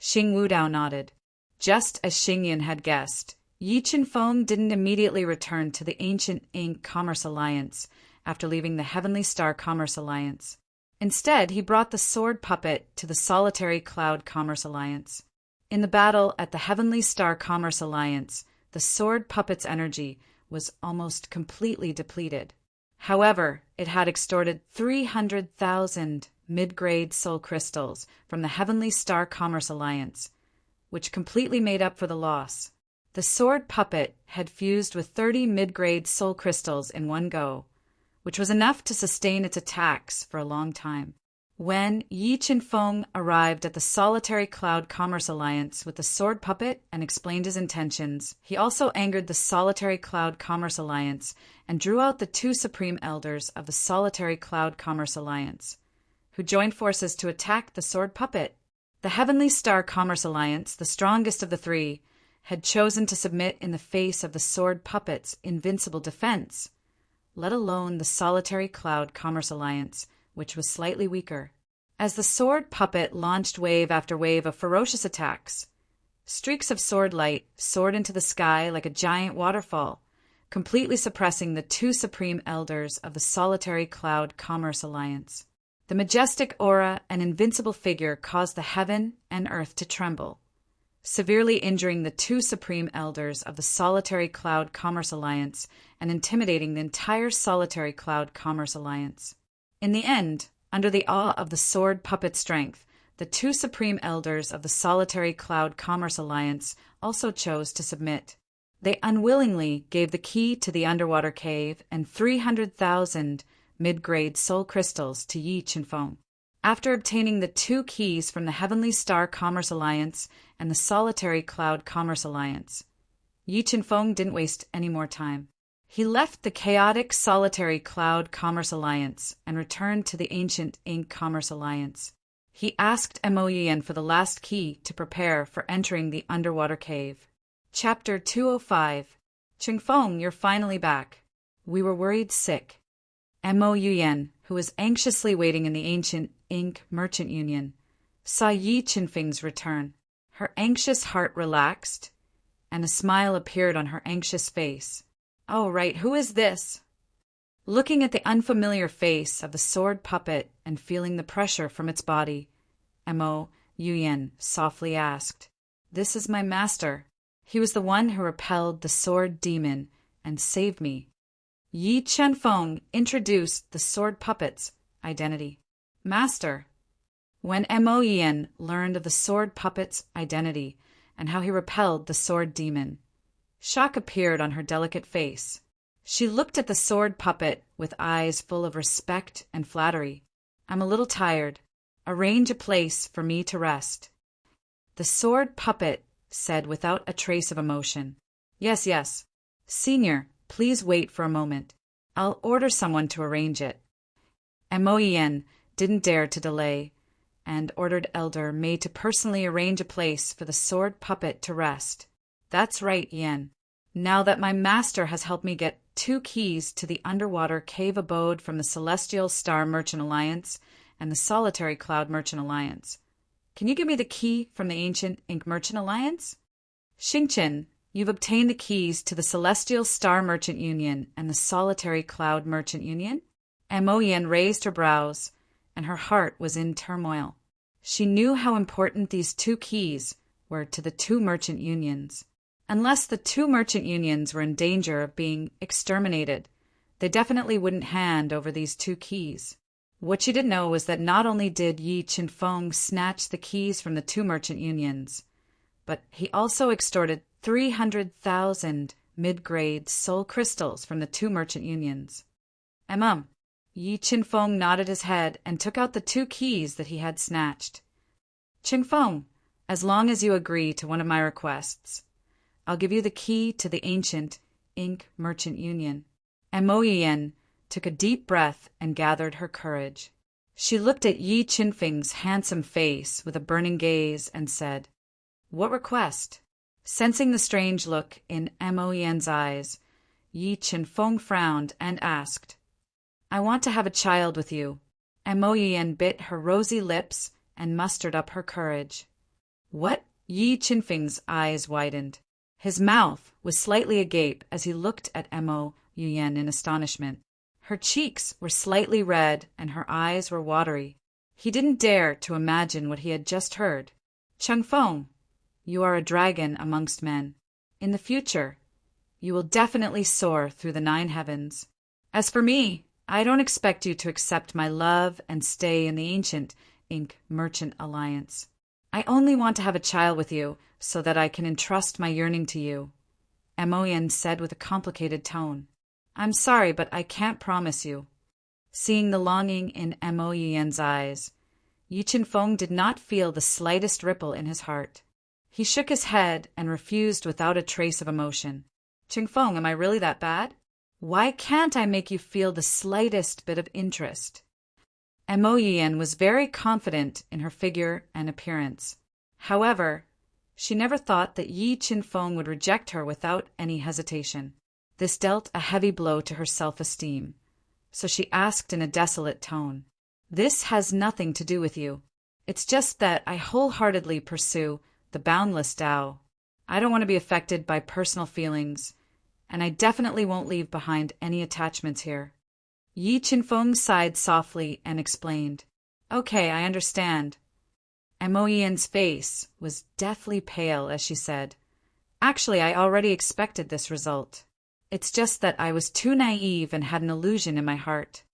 Xing Wudao nodded. Just as Xingyun had guessed, Yi Qinfeng didn't immediately return to the ancient Ink Commerce Alliance after leaving the Heavenly Star Commerce Alliance. Instead, he brought the sword puppet to the Solitary Cloud Commerce Alliance. In the battle at the Heavenly Star Commerce Alliance, the sword puppet's energy was almost completely depleted. However, it had extorted 300,000 mid-grade soul crystals from the Heavenly Star Commerce Alliance, which completely made up for the loss. The sword puppet had fused with 30 mid-grade soul crystals in one go, which was enough to sustain its attacks for a long time. When Yi Qinfeng arrived at the Solitary Cloud Commerce Alliance with the sword puppet and explained his intentions, he also angered the Solitary Cloud Commerce Alliance and drew out the 2 Supreme Elders of the Solitary Cloud Commerce Alliance, who joined forces to attack the sword puppet. The Heavenly Star Commerce Alliance, the strongest of the 3, had chosen to submit in the face of the sword puppet's invincible defense, let alone the Solitary Cloud Commerce Alliance, which was slightly weaker. As the sword puppet launched wave after wave of ferocious attacks, streaks of sword light soared into the sky like a giant waterfall, completely suppressing the 2 Supreme Elders of the Solitary Cloud Commerce Alliance. The majestic aura and invincible figure caused the heaven and earth to tremble, severely injuring the 2 Supreme Elders of the Solitary Cloud Commerce Alliance and intimidating the entire Solitary Cloud Commerce Alliance. In the end, under the awe of the sword puppet's strength, the 2 Supreme Elders of the Solitary Cloud Commerce Alliance also chose to submit. They unwillingly gave the key to the underwater cave and 300,000 mid-grade soul crystals to Yi Qinfeng. After obtaining the 2 keys from the Heavenly Star Commerce Alliance and the Solitary Cloud Commerce Alliance, Yi Qinfeng didn't waste any more time. He left the chaotic Solitary Cloud Commerce Alliance and returned to the ancient Ink Commerce Alliance. He asked Mo Yian for the last key to prepare for entering the underwater cave. Chapter 205. Qingfeng, you're finally back. We were worried sick. Mo Yian, who was anxiously waiting in the ancient Ink Merchant Union, saw Yi Qinfeng's return. Her anxious heart relaxed, and a smile appeared on her anxious face. "Oh, right, who is this?" Looking at the unfamiliar face of the sword puppet and feeling the pressure from its body, Mo Yuyan softly asked, "This is my master. He was the one who repelled the sword demon and saved me." Yi Chenfeng introduced the sword puppet's identity. "Master." When Mo Yin learned of the sword puppet's identity and how he repelled the sword demon, shock appeared on her delicate face. She looked at the sword puppet with eyes full of respect and flattery. "I'm a little tired. Arrange a place for me to rest." The sword puppet said without a trace of emotion. "Yes, yes. Senior, please wait for a moment. I'll order someone to arrange it." Mo Yin didn't dare to delay, and ordered Elder May to personally arrange a place for the sword puppet to rest. "That's right, Yin. Now that my master has helped me get 2 keys to the underwater cave abode from the Celestial Star Merchant Alliance and the Solitary Cloud Merchant Alliance. Can you give me the key from the Ancient Ink Merchant Alliance?" "Xingqian, you've obtained the keys to the Celestial Star Merchant Union and the Solitary Cloud Merchant Union?" Mo Yin raised her brows, and her heart was in turmoil. She knew how important these 2 keys were to the 2 merchant unions. Unless the 2 merchant unions were in danger of being exterminated, they definitely wouldn't hand over these 2 keys. What she didn't know was that not only did Yi Chenfeng snatch the keys from the 2 merchant unions, but he also extorted 300,000 mid-grade soul crystals from the 2 merchant unions. Yi Chenfeng nodded his head and took out the 2 keys that he had snatched. "Chenfeng, as long as you agree to one of my requests, I'll give you the key to the Ancient Ink Merchant Union." Mo Yin took a deep breath and gathered her courage. She looked at Yi Chenfeng's handsome face with a burning gaze and said, "What request?" Sensing the strange look in Mo Yin's eyes, Yi Chenfeng frowned and asked, "I want to have a child with you." Mo Yin bit her rosy lips and mustered up her courage. "What?" Yi Chenfeng's eyes widened. His mouth was slightly agape as he looked at Mo Yin in astonishment. Her cheeks were slightly red and her eyes were watery. He didn't dare to imagine what he had just heard. "Chenfeng, you are a dragon amongst men. In the future, you will definitely soar through the 9 heavens. As for me, I don't expect you to accept my love and stay in the Ancient Ink Merchant Alliance. I only want to have a child with you so that I can entrust my yearning to you," Mo Yin said with a complicated tone. "I'm sorry, but I can't promise you." Seeing the longing in Mo Yin's eyes, Yi Chenfeng did not feel the slightest ripple in his heart. He shook his head and refused without a trace of emotion. "Chenfeng, am I really that bad? Why can't I make you feel the slightest bit of interest?" Mo Yin was very confident in her figure and appearance. However, she never thought that Yi Chenfeng would reject her without any hesitation. This dealt a heavy blow to her self-esteem, so she asked in a desolate tone, "This has nothing to do with you. It's just that I wholeheartedly pursue the boundless Tao. I don't want to be affected by personal feelings, and I definitely won't leave behind any attachments here." Yi Chenfeng sighed softly and explained, "Okay, I understand." Mo Yin's face was deathly pale as she said, "Actually, I already expected this result. It's just that I was too naive and had an illusion in my heart.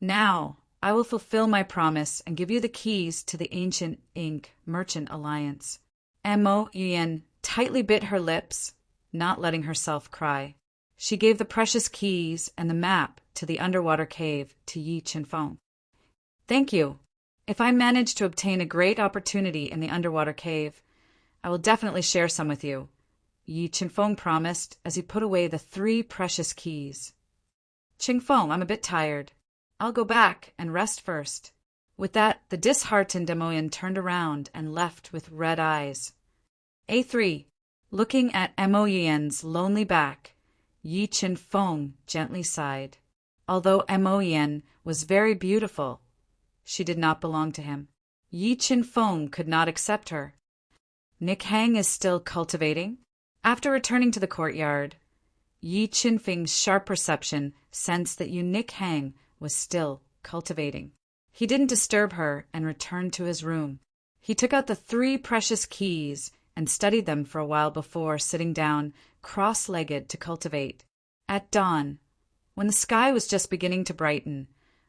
Now, I will fulfill my promise and give you the keys to the Ancient Ink Merchant Alliance." Mo Yin tightly bit her lips, not letting herself cry. She gave the precious keys and the map to the underwater cave to Yi Chenfeng. "Thank you. If I manage to obtain a great opportunity in the underwater cave, I will definitely share some with you," Yi Chenfeng promised as he put away the 3 precious keys. "Chenfeng, I'm a bit tired. I'll go back and rest first." With that, the disheartened Mo Yin turned around and left with red eyes. A3. Looking at Mo Yin's lonely back, Yi Chenfeng gently sighed. Although Mo Yin was very beautiful, she did not belong to him. Yi Chenfeng could not accept her. "Nick Hang is still cultivating?" After returning to the courtyard, Yi Qinfeng's sharp perception sensed that Yu Nikhang was still cultivating. He didn't disturb her and returned to his room. He took out the 3 precious keys and studied them for a while before sitting down, cross-legged, to cultivate. At dawn, when the sky was just beginning to brighten,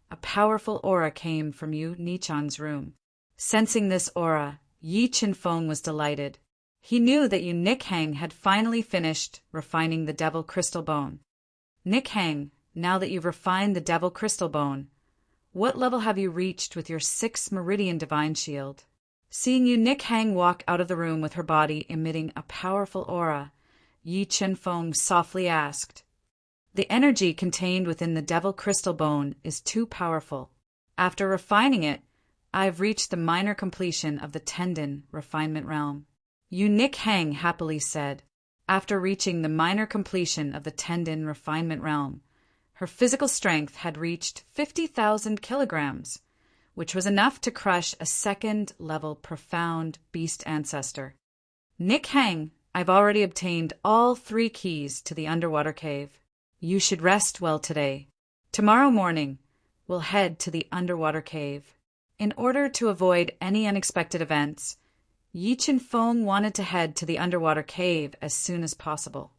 a powerful aura came from Yu Nichang's room. Sensing this aura, Yi Qinfeng was delighted. He knew that Yu Nikhang had finally finished refining the devil crystal bone. Nikhang, now that you've refined the devil crystal bone, what level have you reached with your 6th meridian divine shield? Seeing Yu Nikhang walk out of the room with her body emitting a powerful aura, Yi Qinfeng softly asked, "The energy contained within the devil crystal bone is too powerful. After refining it, I have reached the minor completion of the tendon refinement realm." Yu Nikhang happily said, after reaching the minor completion of the tendon refinement realm, her physical strength had reached 50,000 kilograms, which was enough to crush a 2nd-level profound beast ancestor. "Nikhang, I've already obtained all 3 keys to the underwater cave. You should rest well today. Tomorrow morning, we'll head to the underwater cave." In order to avoid any unexpected events, Yi Qinfeng wanted to head to the underwater cave as soon as possible.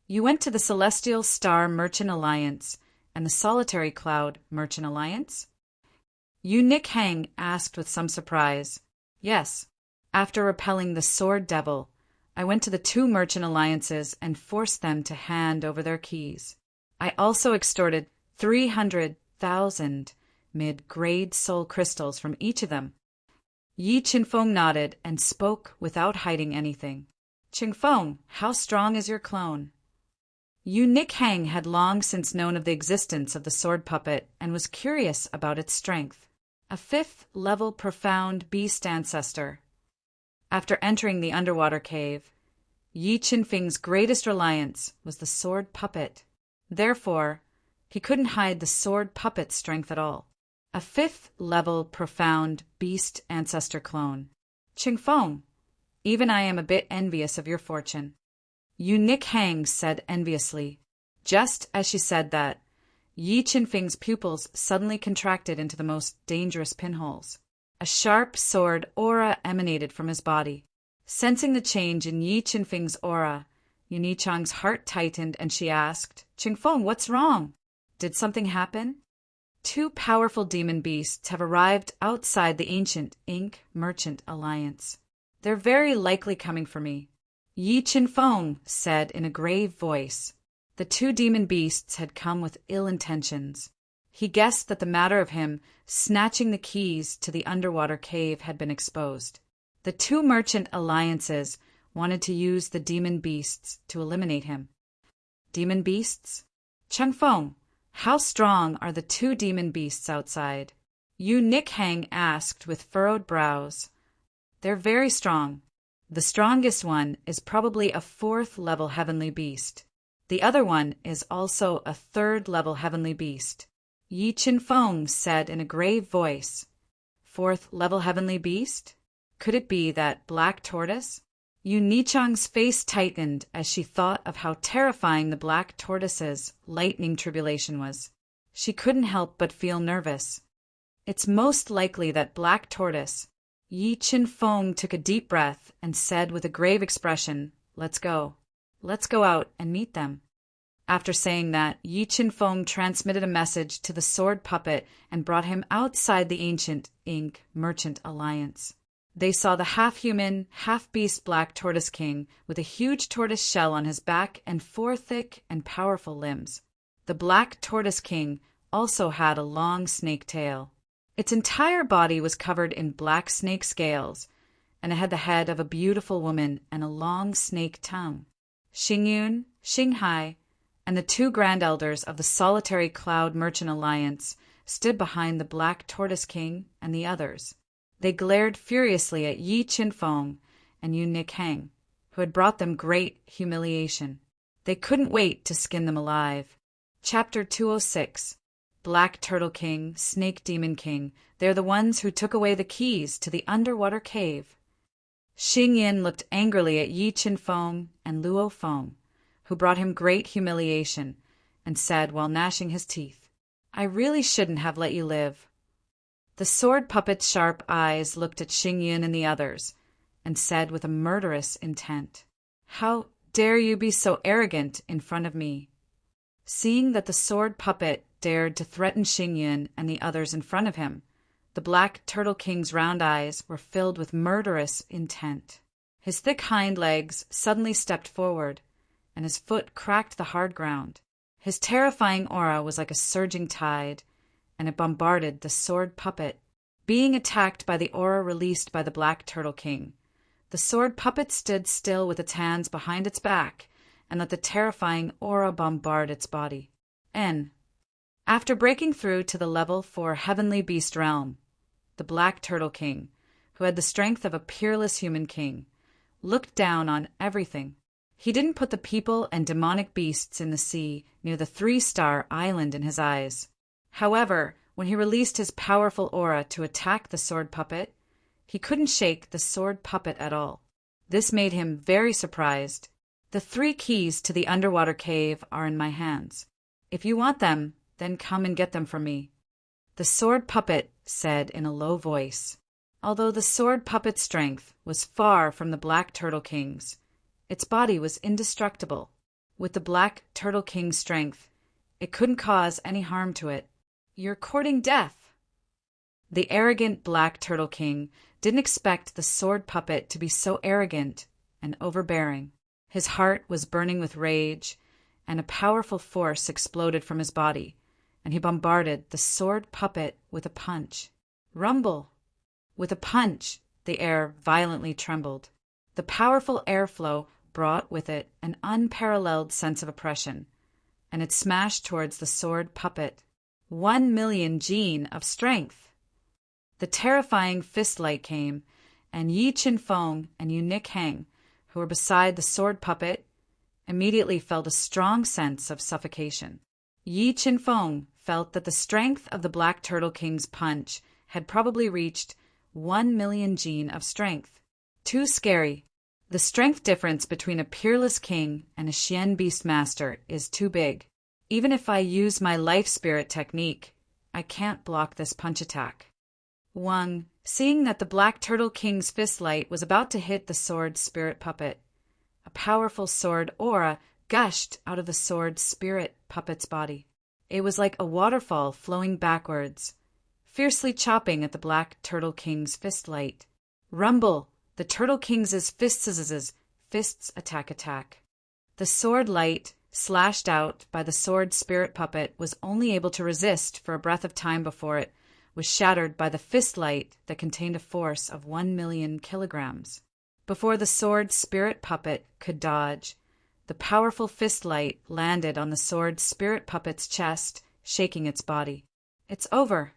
"You went to the Celestial Star Merchant Alliance and the Solitary Cloud Merchant Alliance?" Yu Nikhang asked with some surprise. "Yes. After repelling the Sword Devil, I went to the 2 merchant alliances and forced them to hand over their keys. I also extorted 300,000 mid-grade soul crystals from each of them." Yi Qinfeng nodded and spoke without hiding anything. "Qinfeng, how strong is your clone?" Yu Nikhang had long since known of the existence of the sword puppet and was curious about its strength. A 5th-level profound beast ancestor. After entering the underwater cave, Yi Qinfeng's greatest reliance was the sword puppet. Therefore, he couldn't hide the sword puppet's strength at all. A 5th-level profound beast ancestor clone. "Qinfeng, even I am a bit envious of your fortune," Yu Nikhang said enviously. Just as she said that, Yi Qinfeng's pupils suddenly contracted into the most dangerous pinholes. A sharp sword aura emanated from his body. Sensing the change in Yi Qinfeng's aura, Yu Nichang's heart tightened and she asked, "Qinfeng, what's wrong? Did something happen?" 2 powerful demon beasts have arrived outside the ancient Ink Merchant Alliance. They're very likely coming for me," Yi Qinfeng said in a grave voice. The 2 demon beasts had come with ill intentions. He guessed that the matter of him snatching the keys to the underwater cave had been exposed. The 2 merchant alliances wanted to use the demon beasts to eliminate him. Demon beasts? "Qinfeng, how strong are the 2 demon beasts outside?" Yu Nikhang asked with furrowed brows. "They're very strong. The strongest one is probably a 4th-level heavenly beast. The other one is also a 3rd-level heavenly beast," Yi Qinfeng said in a grave voice. 4th-level heavenly beast? Could it be that black tortoise? Yu Nichang's face tightened as she thought of how terrifying the black tortoise's lightning tribulation was. She couldn't help but feel nervous. "It's most likely that black tortoise." Yi Qinfeng took a deep breath and said with a grave expression, "Let's go. Let's go out and meet them." After saying that, Yi Qinfeng transmitted a message to the sword puppet and brought him outside the ancient Ink Merchant Alliance. They saw the half-human, half-beast black tortoise king with a huge tortoise shell on his back and 4 thick and powerful limbs. The black tortoise king also had a long snake tail. Its entire body was covered in black snake scales, and it had the head of a beautiful woman and a long snake tongue. Xingyun, Xinghai, and the 2 grand elders of the Solitary Cloud Merchant Alliance stood behind the black tortoise king and the others. They glared furiously at Yi Qinfeng and Yu Nikhang, who had brought them great humiliation. They couldn't wait to skin them alive. Chapter 206. Black Turtle King, Snake Demon King, they're the ones who took away the keys to the underwater cave. Xing Yin looked angrily at Yi Qin Feng and Luo Feng, who brought him great humiliation, and said while gnashing his teeth, "I really shouldn't have let you live." The sword puppet's sharp eyes looked at Xing Yin and the others, and said with a murderous intent, "How dare you be so arrogant in front of me?" Seeing that the sword puppet dared to threaten Xing Yin and the others in front of him, the Black Turtle King's round eyes were filled with murderous intent. His thick hind legs suddenly stepped forward, and his foot cracked the hard ground. His terrifying aura was like a surging tide, and it bombarded the sword puppet. Being attacked by the aura released by the Black Turtle King, the sword puppet stood still with its hands behind its back and let the terrifying aura bombard its body. After breaking through to the level 4 Heavenly Beast Realm, the Black Turtle King, who had the strength of a peerless human king, looked down on everything. He didn't put the people and demonic beasts in the sea near the 3-star island in his eyes. However, when he released his powerful aura to attack the sword puppet, he couldn't shake the sword puppet at all. This made him very surprised. "The 3 keys to the underwater cave are in my hands. If you want them, then come and get them from me," the sword puppet said in a low voice. Although the sword puppet's strength was far from the Black Turtle King's, its body was indestructible. With the Black Turtle King's strength, it couldn't cause any harm to it. "You're courting death." The arrogant Black Turtle King didn't expect the sword puppet to be so arrogant and overbearing. His heart was burning with rage, and a powerful force exploded from his body, and he bombarded the sword puppet with a punch. Rumble! With a punch, the air violently trembled. The powerful airflow brought with it an unparalleled sense of oppression, and it smashed towards the sword puppet. 1,000,000 gene of strength! The terrifying fist light came, and Yi Qin Feng and Yu Nick Heng, who were beside the sword puppet, immediately felt a strong sense of suffocation. Yi Qin Feng felt that the strength of the Black Turtle King's punch had probably reached 1,000,000 gene of strength. Too scary. The strength difference between a peerless king and a Xian Beast Master is too big. Even if I use my life spirit technique, I can't block this punch attack. Wang, seeing that the Black Turtle King's fist light was about to hit the sword spirit puppet, a powerful sword aura gushed out of the sword spirit puppet's body. It was like a waterfall flowing backwards, fiercely chopping at the Black Turtle King's fist light. Rumble! The Turtle King's fists attack. The sword light, slashed out by the sword spirit puppet, was only able to resist for a breath of time before it was shattered by the fist light that contained a force of 1,000,000 kilograms. Before the sword spirit puppet could dodge, the powerful fist light landed on the sword spirit puppet's chest, shaking its body. "It's over."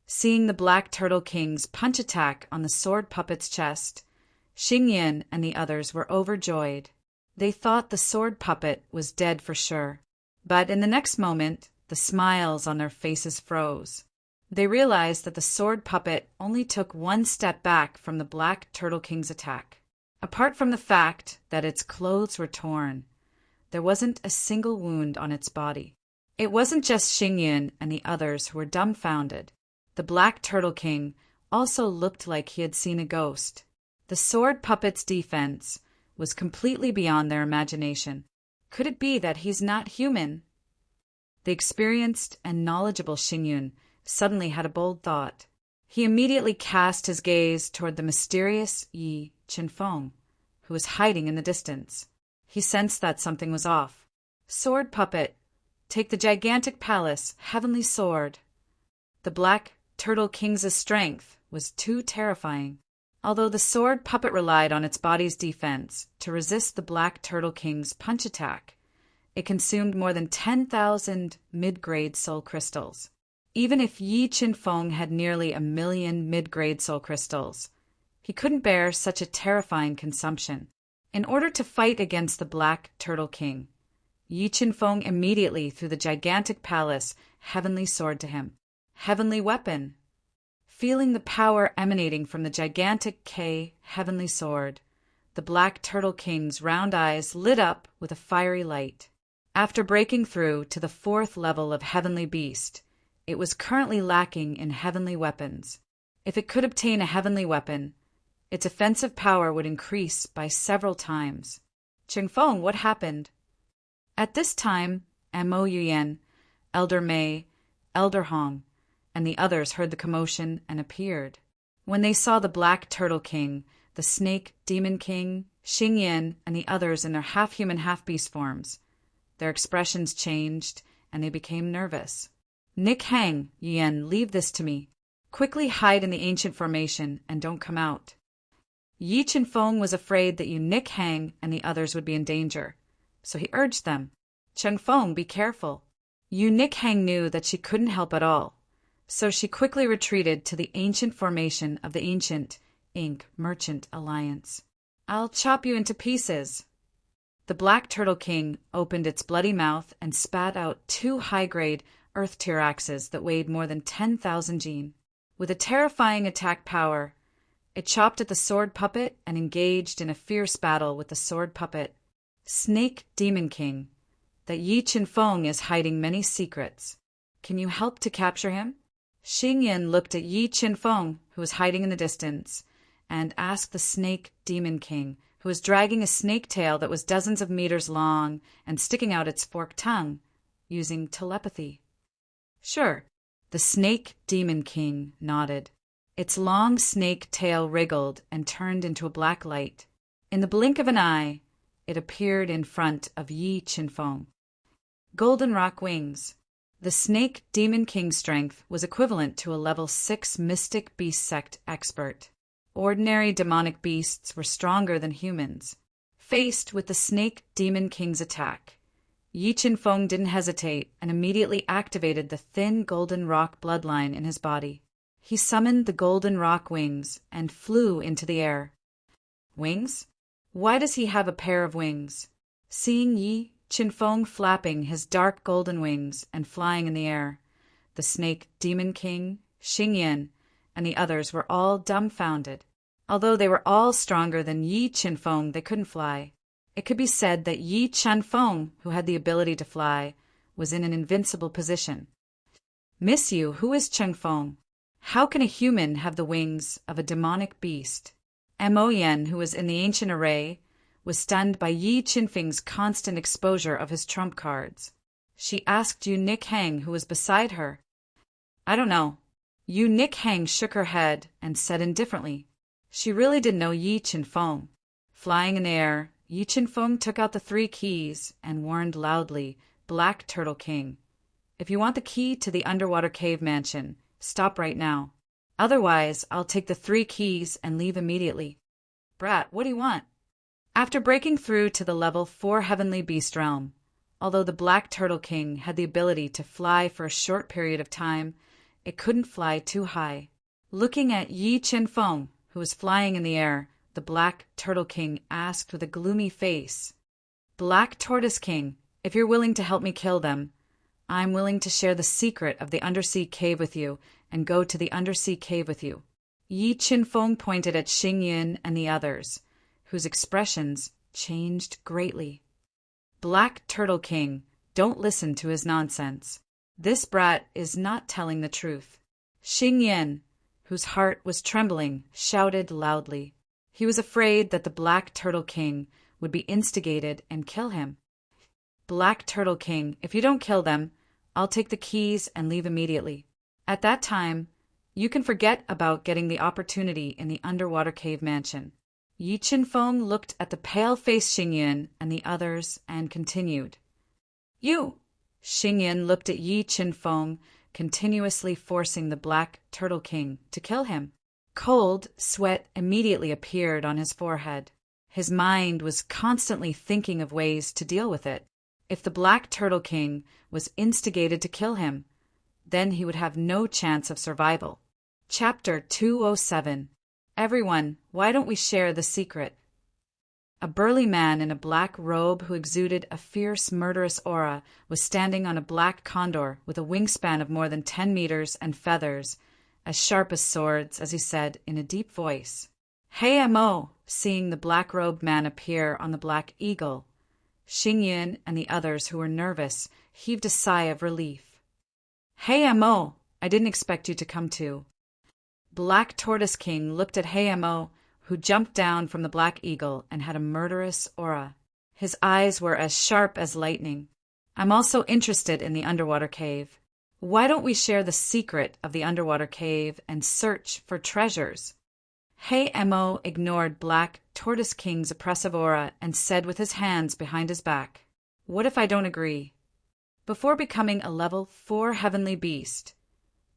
Seeing the Black Turtle King's punch attack on the sword puppet's chest, Xing Yin and the others were overjoyed. They thought the sword puppet was dead for sure. But in the next moment, the smiles on their faces froze. They realized that the sword puppet only took one step back from the Black Turtle King's attack. Apart from the fact that its clothes were torn, there wasn't a single wound on its body. It wasn't just Xing Yin and the others who were dumbfounded. The Black Turtle King also looked like he had seen a ghost. The sword puppet's defense was completely beyond their imagination. Could it be that he's not human? The experienced and knowledgeable Xing Yun suddenly had a bold thought. He immediately cast his gaze toward the mysterious Yi Qin Feng, who was hiding in the distance. He sensed that something was off. "Sword puppet, take the gigantic palace, heavenly sword." The Black Turtle King's strength was too terrifying. Although the sword puppet relied on its body's defense to resist the Black Turtle King's punch attack, it consumed more than 10,000 mid-grade soul crystals. Even if Yi Qin Feng had nearly 1,000,000 mid-grade soul crystals, he couldn't bear such a terrifying consumption. In order to fight against the Black Turtle King, Yi Qin Feng immediately threw the gigantic palace heavenly sword to him. Heavenly weapon. Feeling the power emanating from the gigantic K heavenly sword, the Black Turtle King's round eyes lit up with a fiery light. After breaking through to the 4th level of Heavenly Beast, it was currently lacking in heavenly weapons. If it could obtain a heavenly weapon, its offensive power would increase by several times. Qingfeng, what happened? At this time, Mo Yuyan, Elder Mei, Elder Hong, and the others heard the commotion and appeared. When they saw the Black Turtle King, the Snake Demon King, Xing Yin, and the others in their half-human, half-beast forms, their expressions changed and they became nervous. Nick Hang, Yuan, leave this to me. Quickly hide in the ancient formation and don't come out. Yi Qinfeng was afraid that Nick Hang and the others would be in danger, so he urged them. Chengfeng, be careful. Nick Hang knew that she couldn't help at all, so she quickly retreated to the ancient formation of the ancient Ink Merchant Alliance. I'll chop you into pieces. The Black Turtle King opened its bloody mouth and spat out 2 high-grade earth-tier axes that weighed more than 10,000 jin. With a terrifying attack power, it chopped at the sword puppet and engaged in a fierce battle with the sword puppet. Snake Demon King, that Yi Qinfeng is hiding many secrets. Can you help to capture him? Xing Yin looked at Yi Qinfeng, who was hiding in the distance, and asked the Snake Demon King, who was dragging a snake tail that was dozens of meters long and sticking out its forked tongue, using telepathy. Sure, the Snake Demon King nodded. Its long snake tail wriggled and turned into a black light. In the blink of an eye, it appeared in front of Yi Qinfeng. Golden Rock Wings. The Snake Demon King's strength was equivalent to a level 6 Mystic Beast Sect expert. Ordinary demonic beasts were stronger than humans. Faced with the Snake Demon King's attack, Yi Qinfeng didn't hesitate and immediately activated the thin golden rock bloodline in his body. He summoned the golden rock wings and flew into the air. Wings? Why does he have a pair of wings? Seeing Yi Qinfeng flapping his dark golden wings and flying in the air, the Snake Demon King, Xing Yin, and the others were all dumbfounded. Although they were all stronger than Yi Qinfeng, they couldn't fly. It could be said that Yi Qinfeng, who had the ability to fly, was in an invincible position. Miss you, who is Chengfeng? How can a human have the wings of a demonic beast? Mo Yen, who was in the ancient array, was stunned by Yi Qinfeng's constant exposure of his trump cards. She asked Nick Hang, who was beside her. I don't know. Nick Hang shook her head and said indifferently. She really didn't know Yi Qinfeng. Flying in the air, Yi Qinfeng took out the 3 keys and warned loudly, Black Turtle King, if you want the key to the underwater cave mansion, stop right now. Otherwise, I'll take the 3 keys and leave immediately. Brat, what do you want? After breaking through to the level 4 Heavenly Beast Realm, although the Black Turtle King had the ability to fly for a short period of time, it couldn't fly too high. Looking at Yi Qinfeng, who was flying in the air, the Black Turtle King asked with a gloomy face, Black Tortoise King, if you're willing to help me kill them, I'm willing to share the secret of the undersea cave with you and go to the undersea cave with you. Yi Qinfeng pointed at Xing Yin and the others, whose expressions changed greatly. Black Turtle King, don't listen to his nonsense. This brat is not telling the truth. Xing Yin, whose heart was trembling, shouted loudly. He was afraid that the Black Turtle King would be instigated and kill him. Black Turtle King, if you don't kill them, I'll take the keys and leave immediately. At that time, you can forget about getting the opportunity in the underwater cave mansion. Yi Qinfeng looked at the pale-faced Xing Yin and the others and continued. You! Xing Yin looked at Yi Qinfeng, continuously forcing the Black Turtle King to kill him. Cold sweat immediately appeared on his forehead. His mind was constantly thinking of ways to deal with it. If the Black Turtle King was instigated to kill him, then he would have no chance of survival. Chapter 207. Everyone, why don't we share the secret? A burly man in a black robe who exuded a fierce, murderous aura was standing on a black condor with a wingspan of more than 10 meters and feathers, as sharp as swords, as he said in a deep voice, "Hey, Mo!" Seeing the black-robed man appear on the Black Eagle, Xingyun and the others who were nervous heaved a sigh of relief. "Hey, Mo! I didn't expect you to come too." Black Tortoise King looked at Hey Mo, who jumped down from the Black Eagle and had a murderous aura. His eyes were as sharp as lightning. "I'm also interested in the underwater cave. Why don't we share the secret of the underwater cave and search for treasures?" Hey Mo ignored Black Tortoise King's oppressive aura and said with his hands behind his back, "What if I don't agree?" Before becoming a level 4 heavenly beast,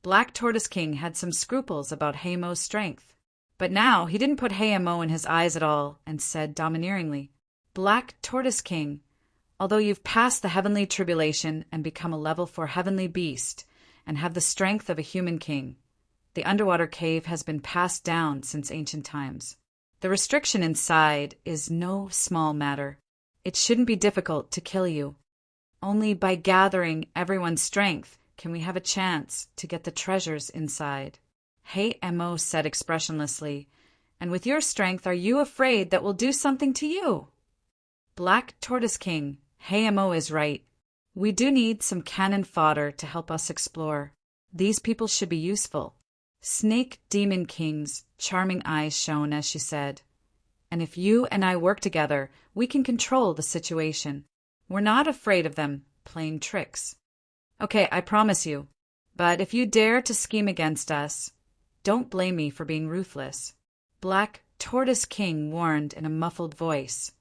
Black Tortoise King had some scruples about Haymo's strength. But now he didn't put Haymo in his eyes at all and said domineeringly, "Black Tortoise King, although you've passed the heavenly tribulation and become a level 4 heavenly beast and have the strength of a human king, the underwater cave has been passed down since ancient times. The restriction inside is no small matter. It shouldn't be difficult to kill you. Only by gathering everyone's strength can we have a chance to get the treasures inside." Hey Mo said expressionlessly, "And with your strength, are you afraid that we'll do something to you?" Black Tortoise King, Hey Mo is right. We do need some cannon fodder to help us explore. These people should be useful. Snake Demon King's charming eyes shone as she said, "And if you and I work together, we can control the situation. We're not afraid of them playing tricks. Okay, I promise you. But if you dare to scheme against us, don't blame me for being ruthless." Black Tortoise King warned in a muffled voice,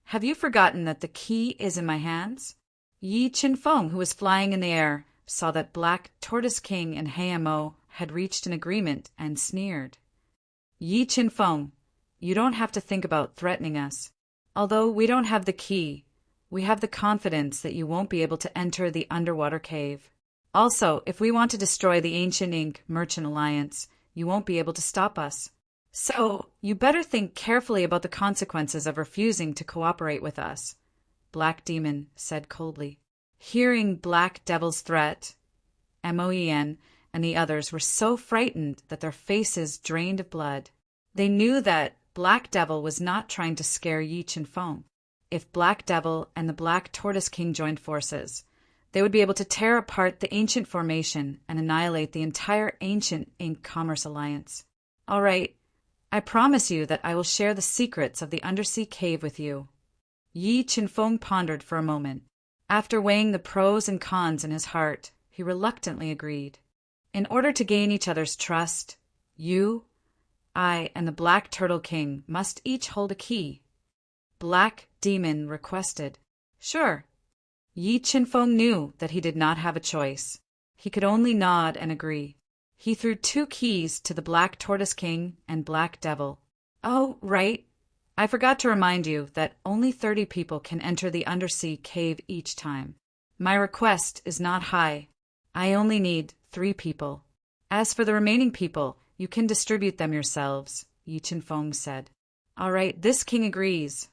"Have you forgotten that the key is in my hands?" Yi Qinfeng, who was flying in the air, saw that Black Tortoise King and Hayamo had reached an agreement and sneered. "Yi Qinfeng, you don't have to think about threatening us. Although we don't have the key, we have the confidence that you won't be able to enter the underwater cave. Also, if we want to destroy the Ancient Ink Merchant Alliance, you won't be able to stop us. So, you better think carefully about the consequences of refusing to cooperate with us," Black Demon said coldly. Hearing Black Devil's threat, Moen and the others were so frightened that their faces drained of blood. They knew that Black Devil was not trying to scare Yi Qinfeng. If Black Devil and the Black Tortoise King joined forces, they would be able to tear apart the ancient formation and annihilate the entire Ancient Ink Commerce Alliance. "All right, I promise you that I will share the secrets of the undersea cave with you." Yi Qinfeng pondered for a moment. After weighing the pros and cons in his heart, he reluctantly agreed. In order to gain each other's trust, you, I, and the Black Turtle King must each hold a key. Black Demon requested. Sure. Yi Qinfeng knew that he did not have a choice. He could only nod and agree. He threw 2 keys to the Black Tortoise King and Black Devil. "Oh, right. I forgot to remind you that only 30 people can enter the undersea cave each time. My request is not high. I only need 3 people. As for the remaining people, you can distribute them yourselves," Yi Qinfeng said. "All right, this king agrees."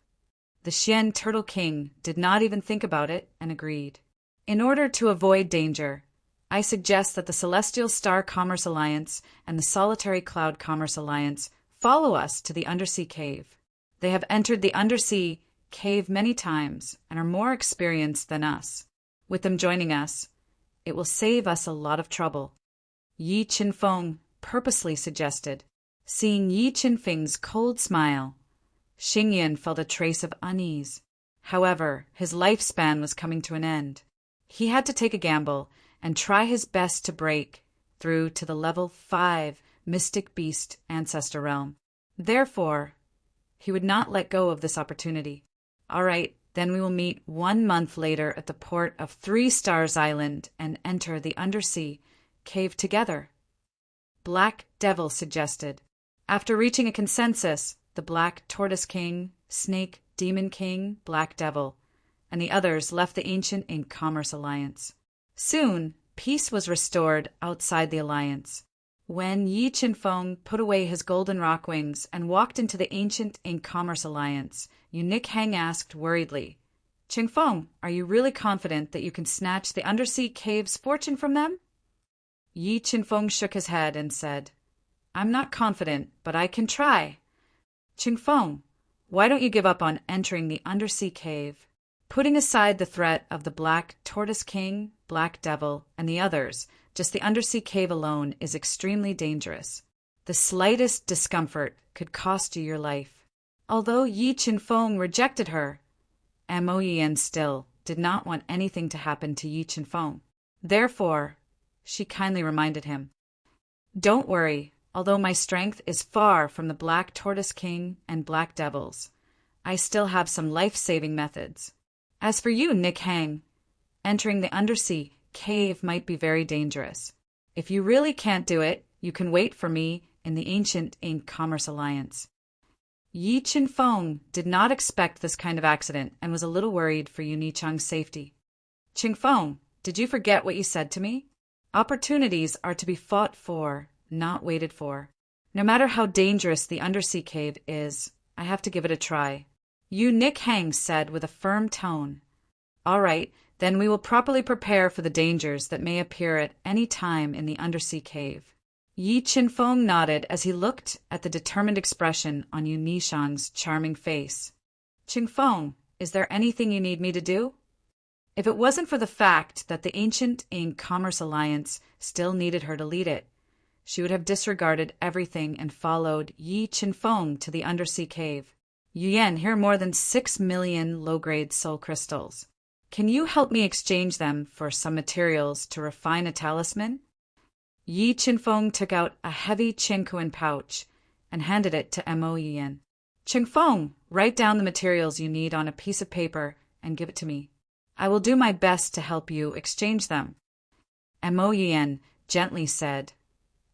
The Xian Turtle King did not even think about it and agreed. "In order to avoid danger, I suggest that the Celestial Star Commerce Alliance and the Solitary Cloud Commerce Alliance follow us to the undersea cave. They have entered the undersea cave many times and are more experienced than us. With them joining us, it will save us a lot of trouble," Yi Qinfeng purposely suggested. Seeing Yi Qinfeng's cold smile, Xingyan felt a trace of unease. However, his lifespan was coming to an end. He had to take a gamble and try his best to break through to the level 5 Mystic Beast Ancestor Realm. Therefore, he would not let go of this opportunity. "All right, then we will meet 1 month later at the port of 3 Stars Island and enter the undersea cave together," Black Devil suggested. After reaching a consensus, the Black Tortoise King, Snake Demon King, Black Devil, and the others left the Ancient Ink Commerce Alliance. Soon, peace was restored outside the alliance. When Yi Qinfeng put away his golden rock wings and walked into the Ancient Ink Commerce Alliance, Eunuch Hang asked worriedly, "Qinfeng, are you really confident that you can snatch the undersea cave's fortune from them?" Yi Qinfeng shook his head and said, I'm not confident, but I can try. Qingfeng, why don't you give up on entering the undersea cave? Putting aside the threat of the Black Tortoise King, Black Devil, and the others, just the undersea cave alone is extremely dangerous. The slightest discomfort could cost you your life. Although Yi Qinfeng rejected her, Mo Yian still did not want anything to happen to Yi Qinfeng. Therefore, she kindly reminded him, Don't worry, although my strength is far from the Black Tortoise King and Black Devils, I still have some life-saving methods. As for you, Nick Hang, entering the undersea cave might be very dangerous. If you really can't do it, you can wait for me in the Ancient Ink Commerce Alliance. Yi Qinfeng did not expect this kind of accident and was a little worried for Yu Nichang's safety. Qingfeng, did you forget what you said to me? Opportunities are to be fought for, not waited for. No matter how dangerous the undersea cave is, I have to give it a try. Yu Nick Hang said with a firm tone. All right, then we will properly prepare for the dangers that may appear at any time in the undersea cave. Yi Qinfeng nodded as he looked at the determined expression on Yu Nishang's charming face. Qingfeng, is there anything you need me to do? If it wasn't for the fact that the Ancient Ink Commerce Alliance still needed her to lead it, she would have disregarded everything and followed Yi Qinfeng to the undersea cave. Yu Yan, here are more than 6 million low-grade soul crystals. Can you help me exchange them for some materials to refine a talisman? Yi Qinfeng took out a heavy Qingkuan pouch and handed it to Mo Yian. Qingfeng, write down the materials you need on a piece of paper and give it to me. I will do my best to help you exchange them. Mo Yian gently said,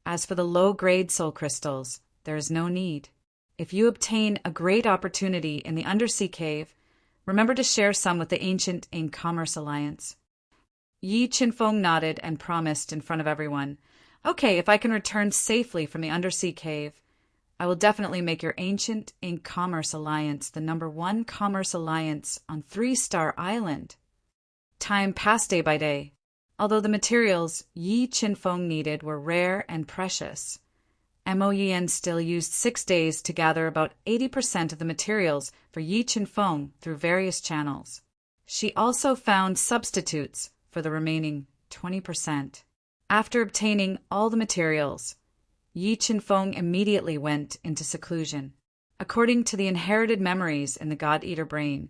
As for the low-grade soul crystals, there is no need. If you obtain a great opportunity in the undersea cave, remember to share some with the Ancient Ink Commerce Alliance. Yi Qinfeng nodded and promised in front of everyone, Okay, if I can return safely from the undersea cave, I will definitely make your Ancient Ink Commerce Alliance the #1 commerce alliance on 3-Star Island. Time passed day by day. Although the materials Yi Qinfeng needed were rare and precious, Mo Yian still used 6 days to gather about 80% of the materials for Yi Qinfeng through various channels. She also found substitutes for the remaining 20%. After obtaining all the materials, Yi Qinfeng immediately went into seclusion. According to the inherited memories in the God-Eater brain,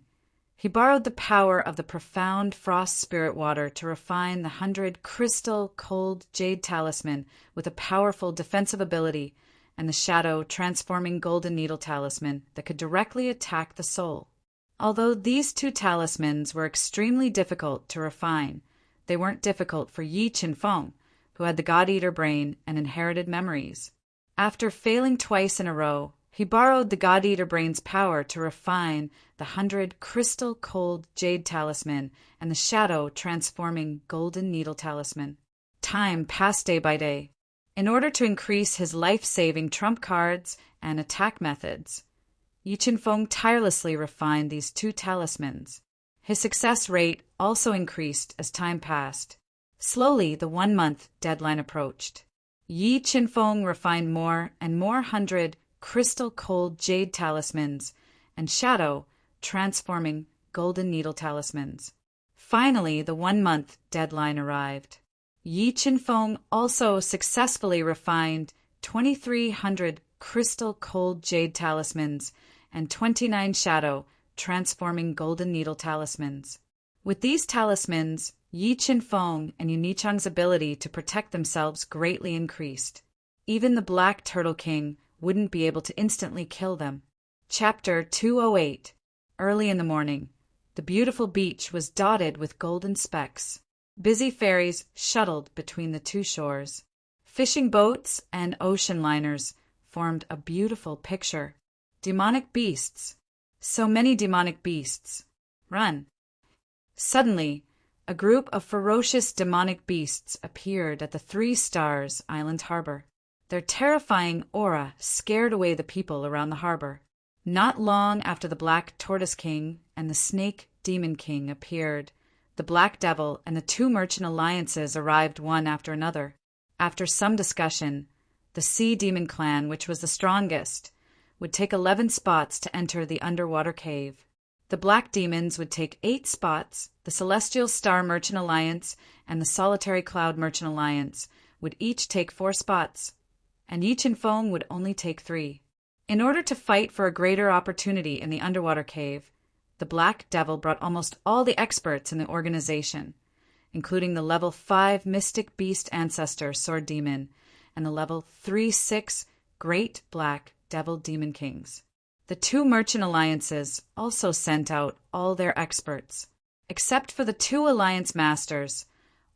he borrowed the power of the profound frost spirit water to refine the 100 crystal cold jade talisman with a powerful defensive ability and the shadow transforming golden needle talisman that could directly attack the soul. Although these 2 talismans were extremely difficult to refine, they weren't difficult for Yi Qinfeng, who had the God-Eater brain and inherited memories. After failing twice in a row, he borrowed the God-Eater brain's power to refine the 100 crystal cold jade talisman and the shadow transforming golden needle talisman. Time passed day by day. In order to increase his life-saving trump cards and attack methods, Yi Qinfeng tirelessly refined these 2 talismans. His success rate also increased as time passed. Slowly, the 1-month deadline approached. Yi Qinfeng refined more and more 100 crystal cold jade talismans and shadow transforming golden needle talismans. Finally, the 1-month deadline arrived. Yi Qinfeng also successfully refined 2,300 crystal cold jade talismans and 29 shadow transforming golden needle talismans. With these talismans, Yi Qinfeng and Yu Nichang's ability to protect themselves greatly increased. Even the Black Turtle King wouldn't be able to instantly kill them. Chapter 208. Early in the morning, the beautiful beach was dotted with golden specks. Busy ferries shuttled between the 2 shores. Fishing boats and ocean liners formed a beautiful picture. Demonic beasts. So many demonic beasts. Run. Suddenly, a group of ferocious demonic beasts appeared at the 3 Stars Island harbor. Their terrifying aura scared away the people around the harbor. Not long after the Black Tortoise King and the Snake Demon King appeared, the Black Devil and the 2 merchant alliances arrived one after another. After some discussion, the Sea Demon clan, which was the strongest, would take 11 spots to enter the underwater cave. The Black Demons would take 8 spots, the Celestial Star Merchant Alliance and the Solitary Cloud Merchant Alliance would each take 4 spots, and Yi Chen Fong would only take 3. In order to fight for a greater opportunity in the underwater cave, the Black Devil brought almost all the experts in the organization, including the level 5 Mystic Beast Ancestor Sword Demon and the level 3-6 Great Black Devil Demon Kings. The 2 merchant alliances also sent out all their experts. Except for the 2 alliance masters,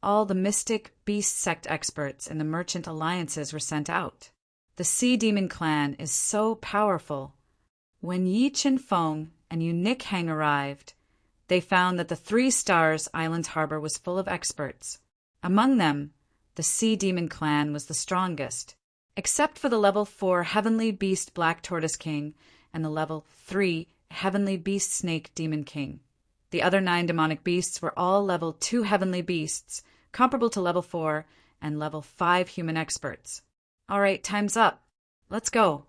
all the Mystic Beast Sect experts in the merchant alliances were sent out. The Sea Demon clan is so powerful. When Yi Chen Fong and Yu Nick Hang arrived, they found that the 3 Stars Islands Harbor was full of experts. Among them, the Sea Demon clan was the strongest, except for the level 4 Heavenly Beast Black Tortoise King and the level 3 Heavenly Beast Snake Demon King. The other 9 demonic beasts were all level 2 Heavenly Beasts, comparable to level 4 and level 5 human experts. All right, time's up. Let's go.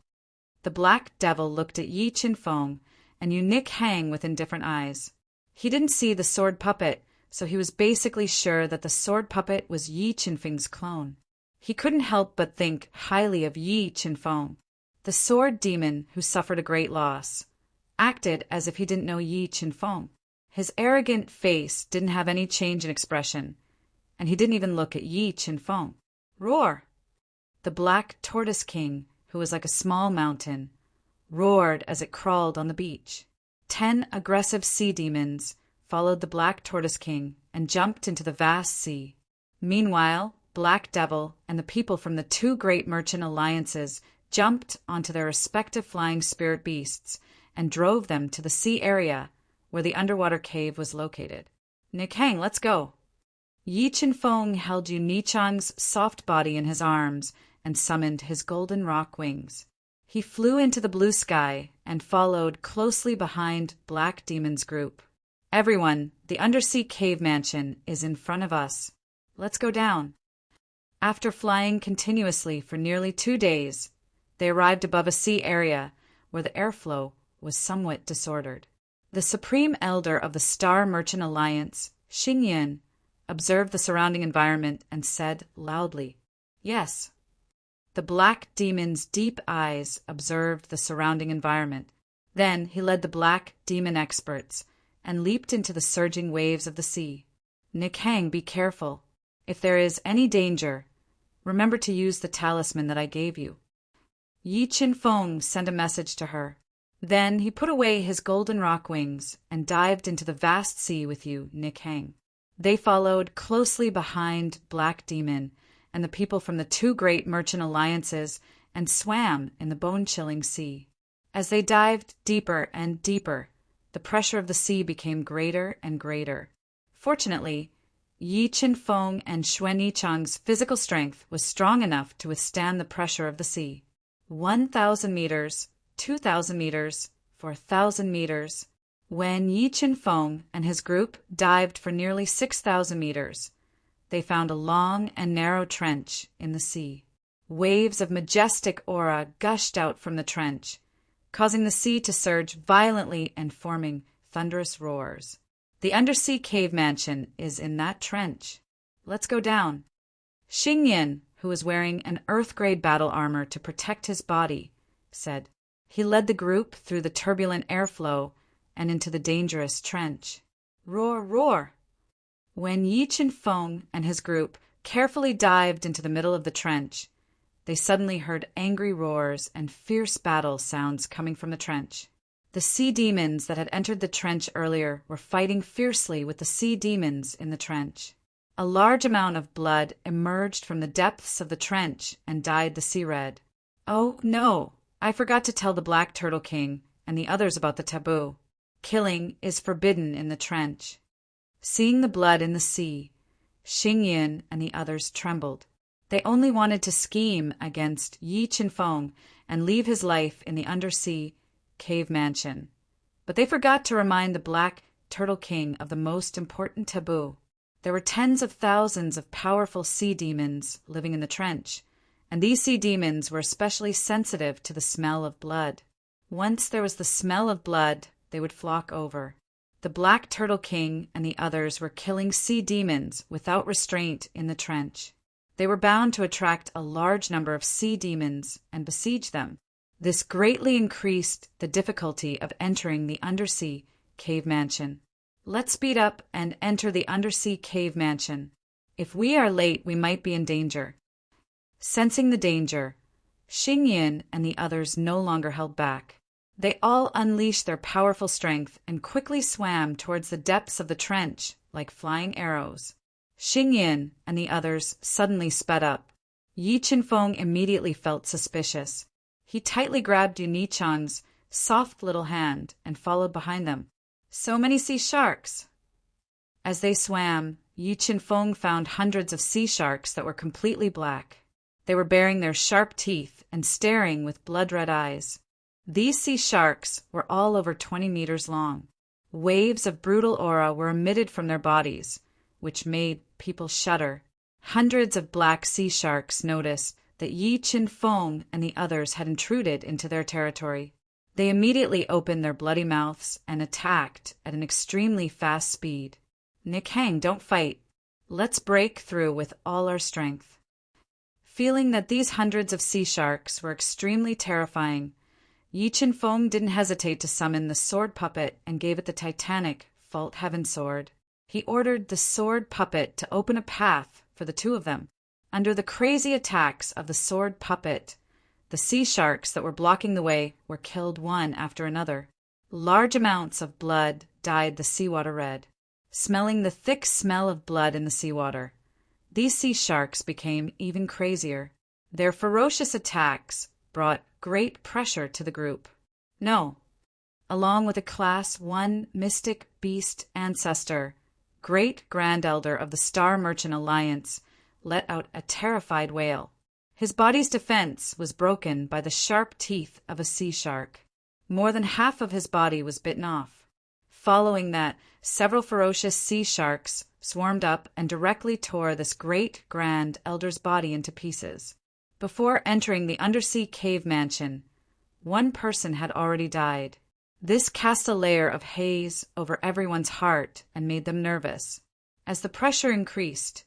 The Black Devil looked at Yi Chen Fong and Yu Nick Hang with indifferent eyes. He didn't see the sword puppet, so he was basically sure that the sword puppet was Yi Chen Feng's clone. He couldn't help but think highly of Yi Chen Fong. The sword demon, who suffered a great loss, acted as if he didn't know Yi Chen Fong. His arrogant face didn't have any change in expression, and he didn't even look at Yi Chen Fong. Roar! The Black Tortoise King, who was like a small mountain, roared as it crawled on the beach. 10 aggressive sea demons followed the Black Tortoise King and jumped into the vast sea. Meanwhile, Black Devil and the people from the 2 great merchant alliances jumped onto their respective flying spirit beasts and drove them to the sea area where the underwater cave was located. Nick Hang, let's go. Yi Chen Fong held Yu Nichang's soft body in his arms and summoned his golden rock wings. He flew into the blue sky and followed closely behind Black Demon's group. Everyone, the undersea cave mansion is in front of us. Let's go down. After flying continuously for nearly 2 days, they arrived above a sea area where the airflow was somewhat disordered. The Supreme Elder of the Star Merchant Alliance, Xingyan, observed the surrounding environment and said loudly, "Yes." The Black Demon's deep eyes observed the surrounding environment. Then he led the Black Demon experts and leaped into the surging waves of the sea. Nick Hang, be careful. If there is any danger, remember to use the talisman that I gave you. Yi Chen Fong sent a message to her. Then he put away his golden rock wings and dived into the vast sea with you, Nick Hang. They followed closely behind Black Demon and the people from the 2 great merchant alliances and swam in the bone-chilling sea. As they dived deeper and deeper, the pressure of the sea became greater and greater. Fortunately, Yi Chen Fong and Xuan Yichang's physical strength was strong enough to withstand the pressure of the sea. 1,000 meters, 2,000 meters, 4,000 meters. When Yi Chen Fong and his group dived for nearly 6,000 meters, they found a long and narrow trench in the sea. Waves of majestic aura gushed out from the trench, causing the sea to surge violently and forming thunderous roars. The undersea cave mansion is in that trench. Let's go down. Xingyan, who was wearing an earth-grade battle armor to protect his body, said. He led the group through the turbulent airflow and into the dangerous trench. Roar, roar! When Yi Chen Fong and his group carefully dived into the middle of the trench, they suddenly heard angry roars and fierce battle sounds coming from the trench. The sea demons that had entered the trench earlier were fighting fiercely with the sea demons in the trench. A large amount of blood emerged from the depths of the trench and dyed the sea red. Oh, no! I forgot to tell the Black Turtle King and the others about the taboo. Killing is forbidden in the trench. Seeing the blood in the sea, Xingyan and the others trembled. They only wanted to scheme against Yi Chen Fong and leave his life in the undersea cave mansion. But they forgot to remind the Black Turtle King of the most important taboo. There were tens of thousands of powerful sea demons living in the trench, and these sea demons were especially sensitive to the smell of blood. Once there was the smell of blood, they would flock over. The Black Turtle King and the others were killing sea demons without restraint in the trench. They were bound to attract a large number of sea demons and besiege them. This greatly increased the difficulty of entering the undersea cave mansion. Let's speed up and enter the undersea cave mansion. If we are late, we might be in danger. Sensing the danger, Xingyin and the others no longer held back. They all unleashed their powerful strength and quickly swam towards the depths of the trench like flying arrows. Xingyin and the others suddenly sped up. Yi Qinfeng immediately felt suspicious. He tightly grabbed Yunichan's soft little hand and followed behind them. So many sea sharks! As they swam, Yi Qinfeng found hundreds of sea sharks that were completely black. They were baring their sharp teeth and staring with blood-red eyes. These sea sharks were all over 20 meters long. Waves of brutal aura were emitted from their bodies, which made people shudder. Hundreds of black sea sharks noticed that Yi Qinfeng and the others had intruded into their territory. They immediately opened their bloody mouths and attacked at an extremely fast speed. "Nick Hang, don't fight. Let's break through with all our strength." Feeling that these hundreds of sea sharks were extremely terrifying, Yi Qinfeng didn't hesitate to summon the sword puppet and gave it the titanic Fault Heaven sword. He ordered the sword puppet to open a path for the two of them. Under the crazy attacks of the sword puppet, the sea sharks that were blocking the way were killed one after another. Large amounts of blood dyed the seawater red. Smelling the thick smell of blood in the seawater, these sea sharks became even crazier. Their ferocious attacks brought great pressure to the group. No, along with a Class 1 mystic beast ancestor, great grand elder of the Star Merchant Alliance, let out a terrified wail. His body's defense was broken by the sharp teeth of a sea shark. More than half of his body was bitten off. Following that, several ferocious sea sharks swarmed up and directly tore this great grand elder's body into pieces. Before entering the undersea cave mansion, one person had already died. This cast a layer of haze over everyone's heart and made them nervous. As the pressure increased,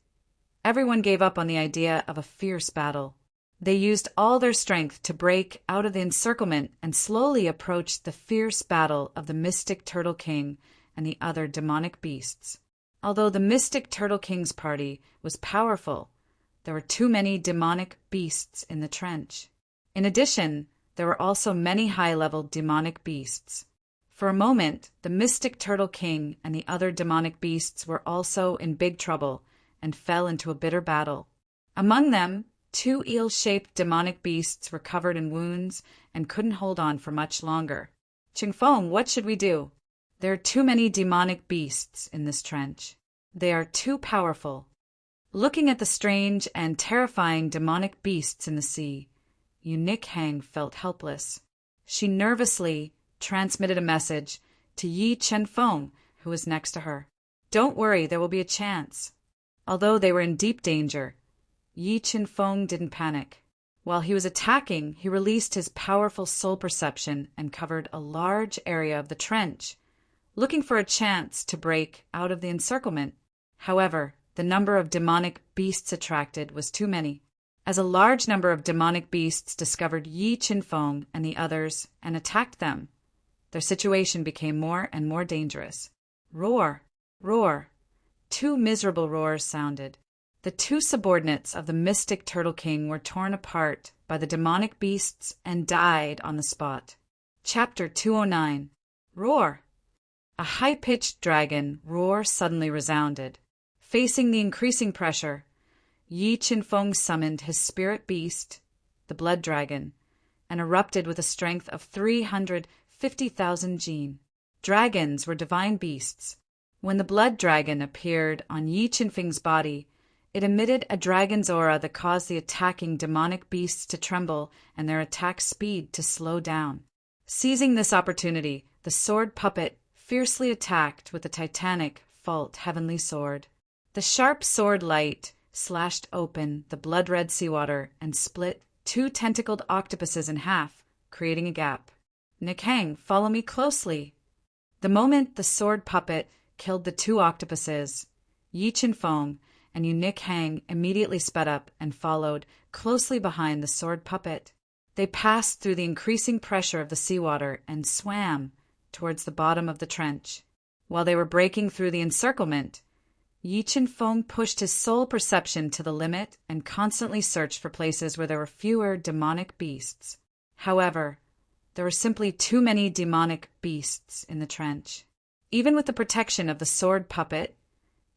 everyone gave up on the idea of a fierce battle. They used all their strength to break out of the encirclement and slowly approached the fierce battle of the Mystic Turtle King and the other demonic beasts. Although the Mystic Turtle King's party was powerful, there were too many demonic beasts in the trench. In addition, there were also many high-level demonic beasts. For a moment, the Mystic Turtle King and the other demonic beasts were also in big trouble and fell into a bitter battle. Among them, 2 eel-shaped demonic beasts were covered in wounds and couldn't hold on for much longer. "Qingfeng, what should we do? There are too many demonic beasts in this trench. They are too powerful." Looking at the strange and terrifying demonic beasts in the sea, Nick Hang felt helpless. She nervously transmitted a message to Yi Qinfeng, who was next to her. "Don't worry, there will be a chance." Although they were in deep danger, Yi Qinfeng didn't panic. While he was attacking, he released his powerful soul perception and covered a large area of the trench, looking for a chance to break out of the encirclement. However, the number of demonic beasts attracted was too many. As a large number of demonic beasts discovered Yi Qinfeng and the others and attacked them, their situation became more and more dangerous. Roar! Roar! 2 miserable roars sounded. The 2 subordinates of the Mystic Turtle King were torn apart by the demonic beasts and died on the spot. Chapter 209. Roar! A high-pitched dragon roar suddenly resounded. Facing the increasing pressure, Yi Qinfeng summoned his spirit beast, the blood dragon, and erupted with a strength of 350,000 jin. Dragons were divine beasts. When the blood dragon appeared on Yi Qinfeng's body, it emitted a dragon's aura that caused the attacking demonic beasts to tremble and their attack speed to slow down. Seizing this opportunity, the sword puppet fiercely attacked with the titanic Fault Heavenly sword. The sharp sword light slashed open the blood-red seawater and split two tentacled octopuses in half, creating a gap. "Nick Hang, follow me closely." The moment the sword puppet killed the two octopuses, Yi Qinfeng and Yu Nick Hang immediately sped up and followed closely behind the sword puppet. They passed through the increasing pressure of the seawater and swam towards the bottom of the trench. While they were breaking through the encirclement, Yi Qinfeng pushed his soul perception to the limit and constantly searched for places where there were fewer demonic beasts. However, there were simply too many demonic beasts in the trench. Even with the protection of the sword puppet,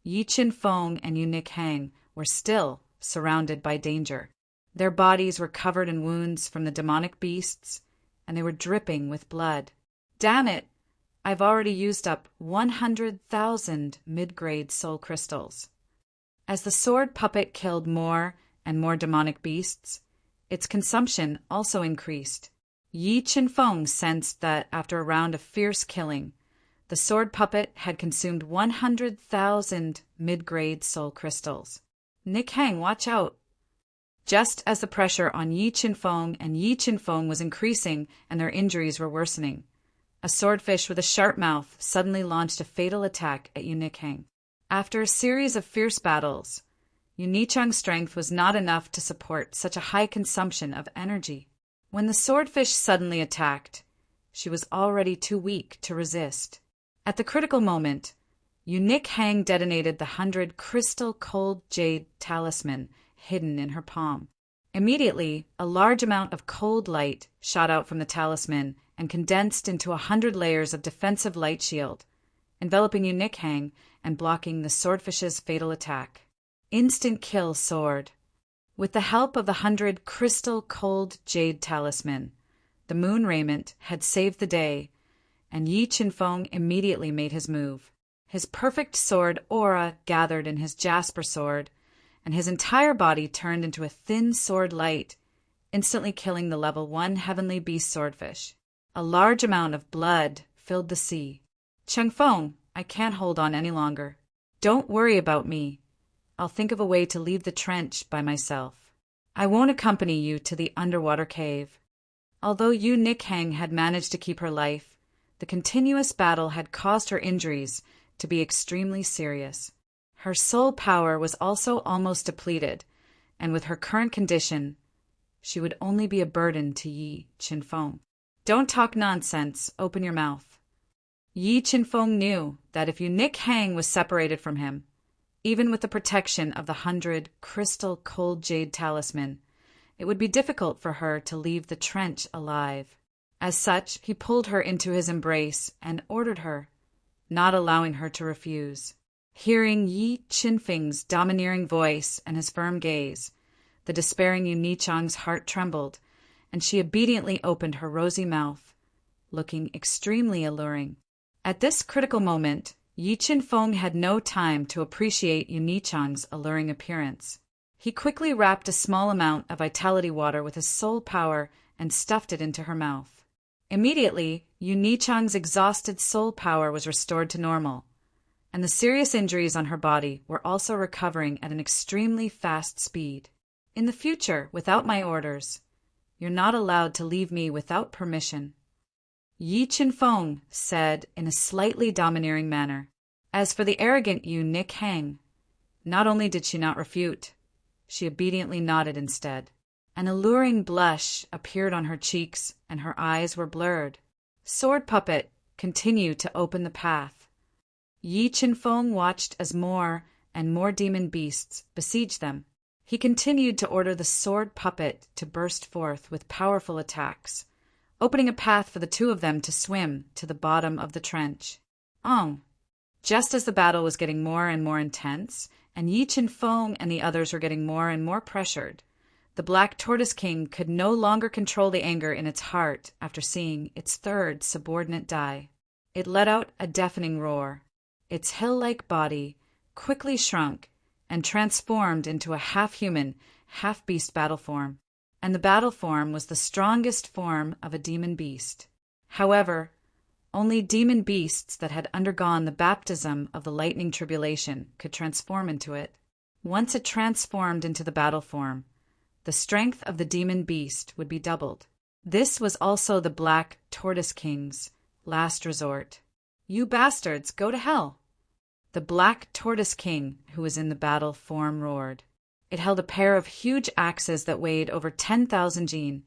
Yi Qinfeng and Yu Nick Hang were still surrounded by danger. Their bodies were covered in wounds from the demonic beasts, and they were dripping with blood. "Damn it! I've already used up 100,000 mid-grade soul crystals." As the sword puppet killed more and more demonic beasts, its consumption also increased. Yi Qinfeng sensed that after a round of fierce killing, the sword puppet had consumed 100,000 mid-grade soul crystals. "Nick Hang, watch out!" Just as the pressure on Yi Qinfeng and Yi Qinfeng was increasing and their injuries were worsening, a swordfish with a sharp mouth suddenly launched a fatal attack at Yu Nick Hang. After a series of fierce battles, Yu Nichang's strength was not enough to support such a high consumption of energy. When the swordfish suddenly attacked, she was already too weak to resist. At the critical moment, Yu Nick Hang detonated the 100 crystal cold jade talisman hidden in her palm. Immediately, a large amount of cold light shot out from the talisman and condensed into 100 layers of defensive light shield, enveloping Yu Nick Hang and blocking the swordfish's fatal attack. Instant kill sword. With the help of the 100 crystal cold jade talisman, the moon raiment had saved the day, and Yi Qinfeng immediately made his move. His perfect sword aura gathered in his jasper sword, and his entire body turned into a thin sword light, instantly killing the level 1 heavenly beast swordfish. A large amount of blood filled the sea. "Chengfeng, I can't hold on any longer. Don't worry about me. I'll think of a way to leave the trench by myself. I won't accompany you to the underwater cave." Although Yu Nick Hang had managed to keep her life, the continuous battle had caused her injuries to be extremely serious. Her soul power was also almost depleted, and with her current condition, she would only be a burden to Yi Qinfeng. "Don't talk nonsense, open your mouth." Yi Qinfeng knew that if Yu Nick Hang was separated from him, even with the protection of the 100 crystal cold jade talisman, it would be difficult for her to leave the trench alive. As such, he pulled her into his embrace and ordered her, not allowing her to refuse. Hearing Yi Qinfeng's domineering voice and his firm gaze, the despairing Yu Nichang's heart trembled, and she obediently opened her rosy mouth, looking extremely alluring. At this critical moment, Yi Qinfeng had no time to appreciate Yu Nichang's alluring appearance. He quickly wrapped a small amount of vitality water with his soul power and stuffed it into her mouth. Immediately, Yu Nichang's exhausted soul power was restored to normal, and the serious injuries on her body were also recovering at an extremely fast speed. "In the future, without my orders, you're not allowed to leave me without permission," Yi Qinfeng said in a slightly domineering manner. As for the arrogant Yu Nick Hang, not only did she not refute, she obediently nodded instead. An alluring blush appeared on her cheeks and her eyes were blurred. Sword Puppet continued to open the path. Yi Qinfeng watched as more and more demon beasts besieged them. He continued to order the Sword Puppet to burst forth with powerful attacks, opening a path for the two of them to swim to the bottom of the trench. Just as the battle was getting more and more intense, and Yi Qinfeng and the others were getting more and more pressured, the Black Tortoise King could no longer control the anger in its heart after seeing its third subordinate die. It let out a deafening roar. Its hill-like body quickly shrunk and transformed into a half-human, half-beast battle form, and the battle form was the strongest form of a demon beast. However, Only demon beasts that had undergone the baptism of the lightning tribulation could transform into it. Once it transformed into the battle form, the strength of the demon beast would be doubled. This was also the Black Tortoise King's last resort. "You bastards, go to hell!" The Black Tortoise King, who was in the battle form, roared. It held a pair of huge axes that weighed over 10,000 jin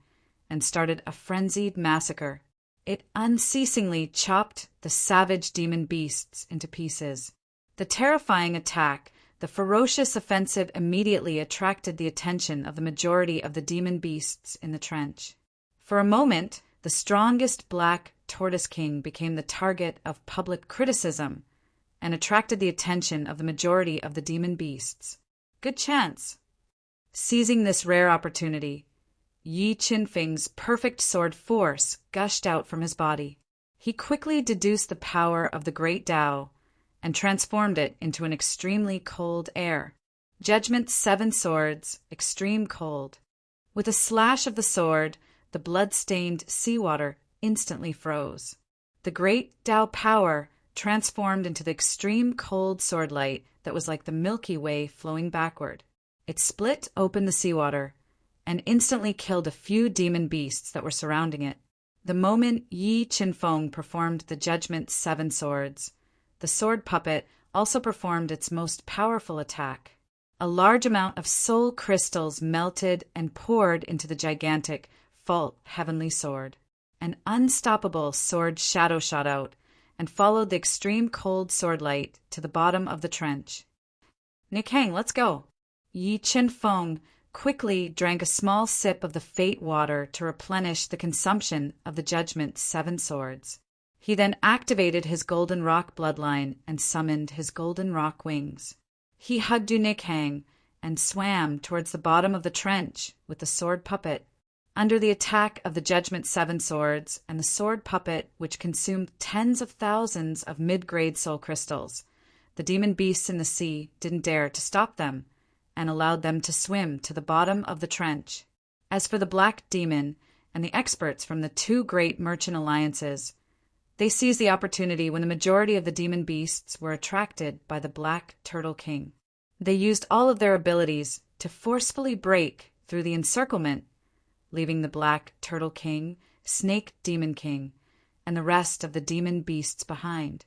and started a frenzied massacre. It unceasingly chopped the savage demon beasts into pieces. The terrifying attack, the ferocious offensive, immediately attracted the attention of the majority of the demon beasts in the trench. For a moment, the strongest Black Tortoise King became the target of public criticism and attracted the attention of the majority of the demon beasts. Good chance. Seizing this rare opportunity, Yi Qinfeng's perfect sword force gushed out from his body. He quickly deduced the power of the great Tao and transformed it into an extremely cold air. Judgment 7 Swords, Extreme Cold. With a slash of the sword, the blood-stained seawater instantly froze. The great Tao power transformed into the extreme cold swordlight that was like the Milky Way flowing backward. It split open the seawater and instantly killed a few demon beasts that were surrounding it. The moment Yi Qinfeng performed the Judgment 7 Swords, the sword puppet also performed its most powerful attack. A large amount of soul crystals melted and poured into the gigantic, full heavenly sword. An unstoppable sword shadow shot out and followed the extreme cold swordlight to the bottom of the trench. "Nick Hang, let's go." Yi Qinfeng quickly drank a small sip of the fate water to replenish the consumption of the Judgment 7 Swords. He then activated his Golden Rock bloodline and summoned his Golden Rock wings. He hugged Nick Hang and swam towards the bottom of the trench with the sword puppet. Under the attack of the Judgment 7 Swords and the sword puppet, which consumed tens of thousands of mid-grade soul crystals, the demon beasts in the sea didn't dare to stop them and allowed them to swim to the bottom of the trench. As for the Black Demon and the experts from the 2 great merchant alliances, they seized the opportunity when the majority of the demon beasts were attracted by the Black Turtle King. They used all of their abilities to forcefully break through the encirclement, leaving the Black Turtle King, Snake Demon King, and the rest of the demon beasts behind.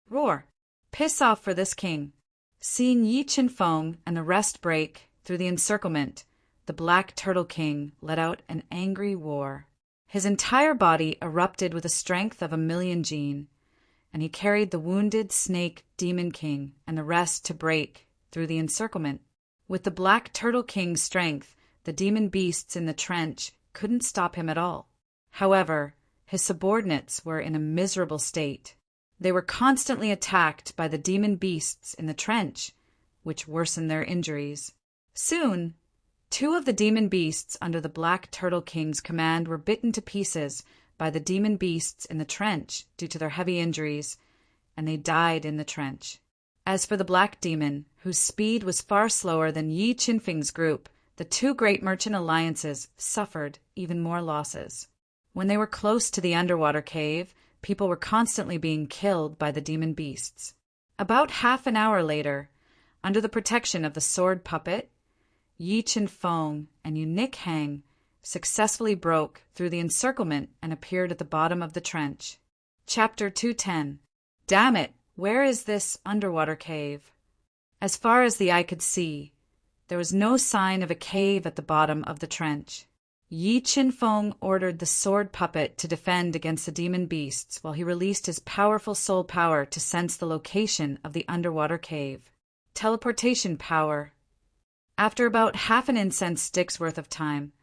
Roar! Piss off for this king! Seeing Yi Qinfeng and the rest break through the encirclement, the Black Turtle King let out an angry roar. His entire body erupted with a strength of 1,000,000 jin, and he carried the wounded Snake Demon King and the rest to break through the encirclement. With the Black Turtle King's strength, the demon beasts in the trench couldn't stop him at all. However, his subordinates were in a miserable state. They were constantly attacked by the demon beasts in the trench, which worsened their injuries. Soon, 2 of the demon beasts under the Black Turtle King's command were bitten to pieces by the demon beasts in the trench due to their heavy injuries, and they died in the trench. As for the Black Demon, whose speed was far slower than Yi Qinfeng's group, the 2 great merchant alliances suffered even more losses. When they were close to the underwater cave, people were constantly being killed by the demon beasts. About half an hour later, under the protection of the sword puppet, Yi Qinfeng and Nick Hang successfully broke through the encirclement and appeared at the bottom of the trench. Chapter 210. Damn it, where is this underwater cave? As far as the eye could see, there was no sign of a cave at the bottom of the trench. Yi Qinfeng ordered the sword puppet to defend against the demon beasts while he released his powerful soul power to sense the location of the underwater cave. Teleportation power. After about half an incense stick's worth of time,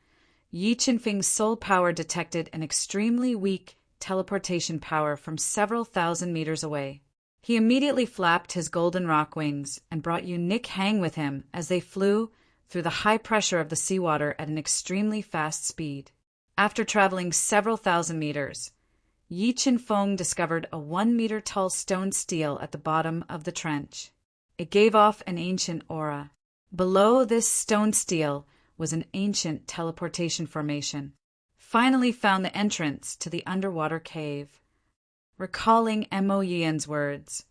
Yi Qinfeng's soul power detected an extremely weak teleportation power from several thousand meters away. He immediately flapped his golden rock wings and brought Nick Hang with him as they flew through the high pressure of the seawater at an extremely fast speed. After traveling several thousand meters, Yi Qinfeng discovered a 1-meter tall stone stele at the bottom of the trench. It gave off an ancient aura. Below this stone stele was an ancient teleportation formation. Finally found the entrance to the underwater cave. Recalling Mo Yian's words,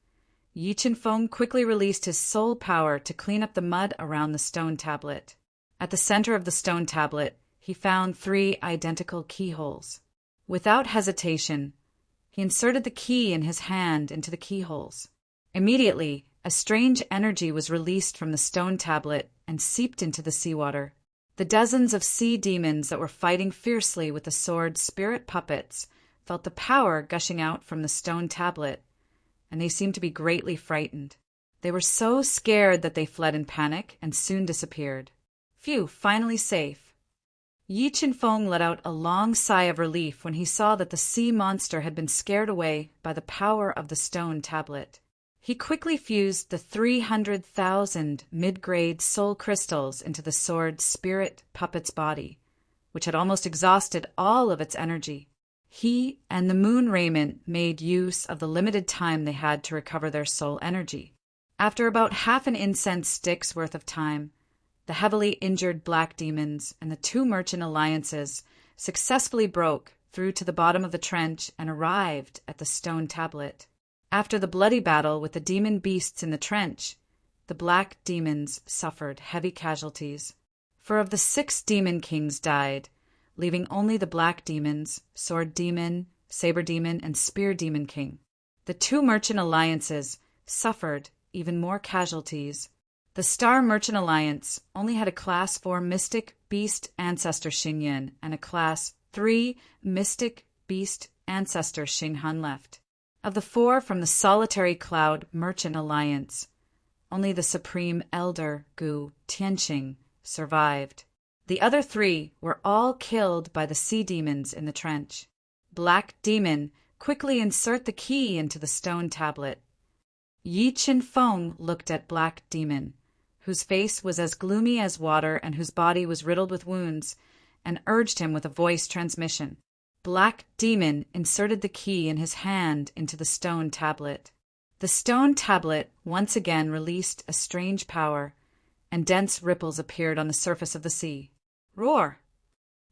Yi Qinfeng quickly released his soul power to clean up the mud around the stone tablet. At the center of the stone tablet, he found 3 identical keyholes. Without hesitation, he inserted the key in his hand into the keyholes. Immediately, a strange energy was released from the stone tablet and seeped into the seawater. The dozens of sea demons that were fighting fiercely with the sword spirit puppets felt the power gushing out from the stone tablet, and they seemed to be greatly frightened. They were so scared that they fled in panic and soon disappeared. Phew, finally safe. Yi Qinfeng let out a long sigh of relief when he saw that the sea monster had been scared away by the power of the stone tablet. He quickly fused the 300,000 mid-grade soul crystals into the sword spirit puppet's body, which had almost exhausted all of its energy. He and the moon raiment made use of the limited time they had to recover their soul energy. After about half an incense stick's worth of time, the heavily injured black demons and the 2 merchant alliances successfully broke through to the bottom of the trench and arrived at the stone tablet. After the bloody battle with the demon beasts in the trench, the black demons suffered heavy casualties. 4 of the 6 demon kings died, leaving only the black demons, sword demon, saber demon, and spear demon king. The 2 merchant alliances suffered even more casualties. The Star Merchant Alliance only had a Class 4 Mystic Beast Ancestor Xingyun and a Class 3 Mystic Beast Ancestor Xinghan left. Of the 4 from the Solitary Cloud Merchant Alliance, only the Supreme Elder Gu Tianqing survived. The other 3 were all killed by the sea demons in the trench. Black Demon, quickly insert the key into the stone tablet. Yi Qinfeng looked at Black Demon, whose face was as gloomy as water and whose body was riddled with wounds, and urged him with a voice transmission. Black Demon inserted the key in his hand into the stone tablet. The stone tablet once again released a strange power, and dense ripples appeared on the surface of the sea. Roar!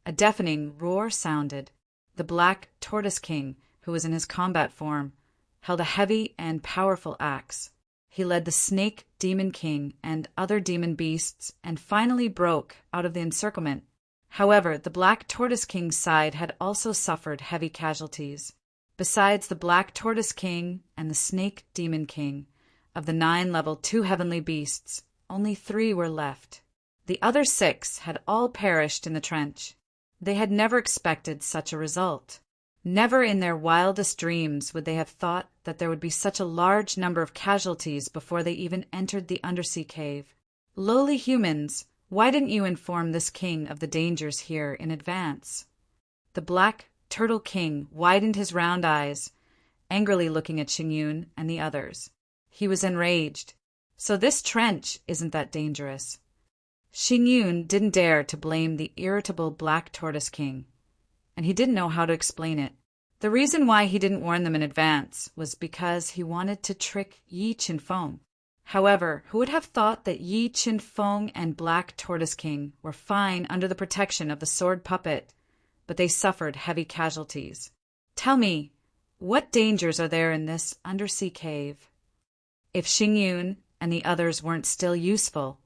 A deafening roar sounded. The Black Tortoise King, who was in his combat form, held a heavy and powerful axe. He led the Snake Demon King and other demon beasts and finally broke out of the encirclement. However, the Black Tortoise King's side had also suffered heavy casualties. Besides the Black Tortoise King and the Snake Demon King, of the 9 level 2 heavenly beasts, only 3 were left. The other 6 had all perished in the trench. They had never expected such a result. Never in their wildest dreams would they have thought that there would be such a large number of casualties before they even entered the undersea cave. Lowly humans, why didn't you inform this king of the dangers here in advance? The Black Turtle King widened his round eyes, angrily looking at Xingyun and the others. He was enraged. So this trench isn't that dangerous. Xingyun didn't dare to blame the irritable Black Tortoise King, and he didn't know how to explain it. The reason why he didn't warn them in advance was because he wanted to trick Yi Qinfeng. However, who would have thought that Yi Qinfeng and Black Tortoise King were fine under the protection of the sword puppet, but they suffered heavy casualties? Tell me, what dangers are there in this undersea cave? If Xingyun and the others weren't still useful,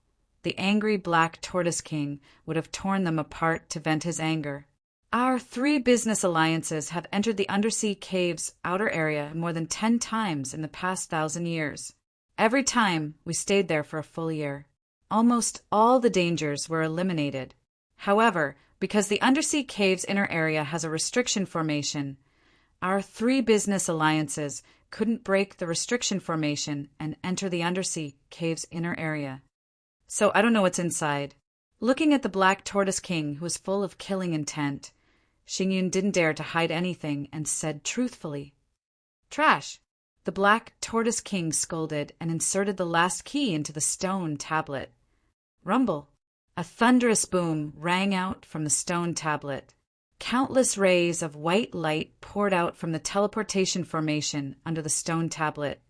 the angry Black Tortoise King would have torn them apart to vent his anger. Our 3 business alliances have entered the undersea cave's outer area more than 10 times in the past 1,000 years. Every time, we stayed there for a full year. Almost all the dangers were eliminated. However, because the undersea cave's inner area has a restriction formation, our 3 business alliances couldn't break the restriction formation and enter the undersea cave's inner area. So I don't know what's inside. Looking at the Black Tortoise King, who was full of killing intent, Xingyun didn't dare to hide anything and said truthfully, "Trash." The Black Tortoise King scolded and inserted the last key into the stone tablet. Rumble! A thunderous boom rang out from the stone tablet. Countless rays of white light poured out from the teleportation formation under the stone tablet,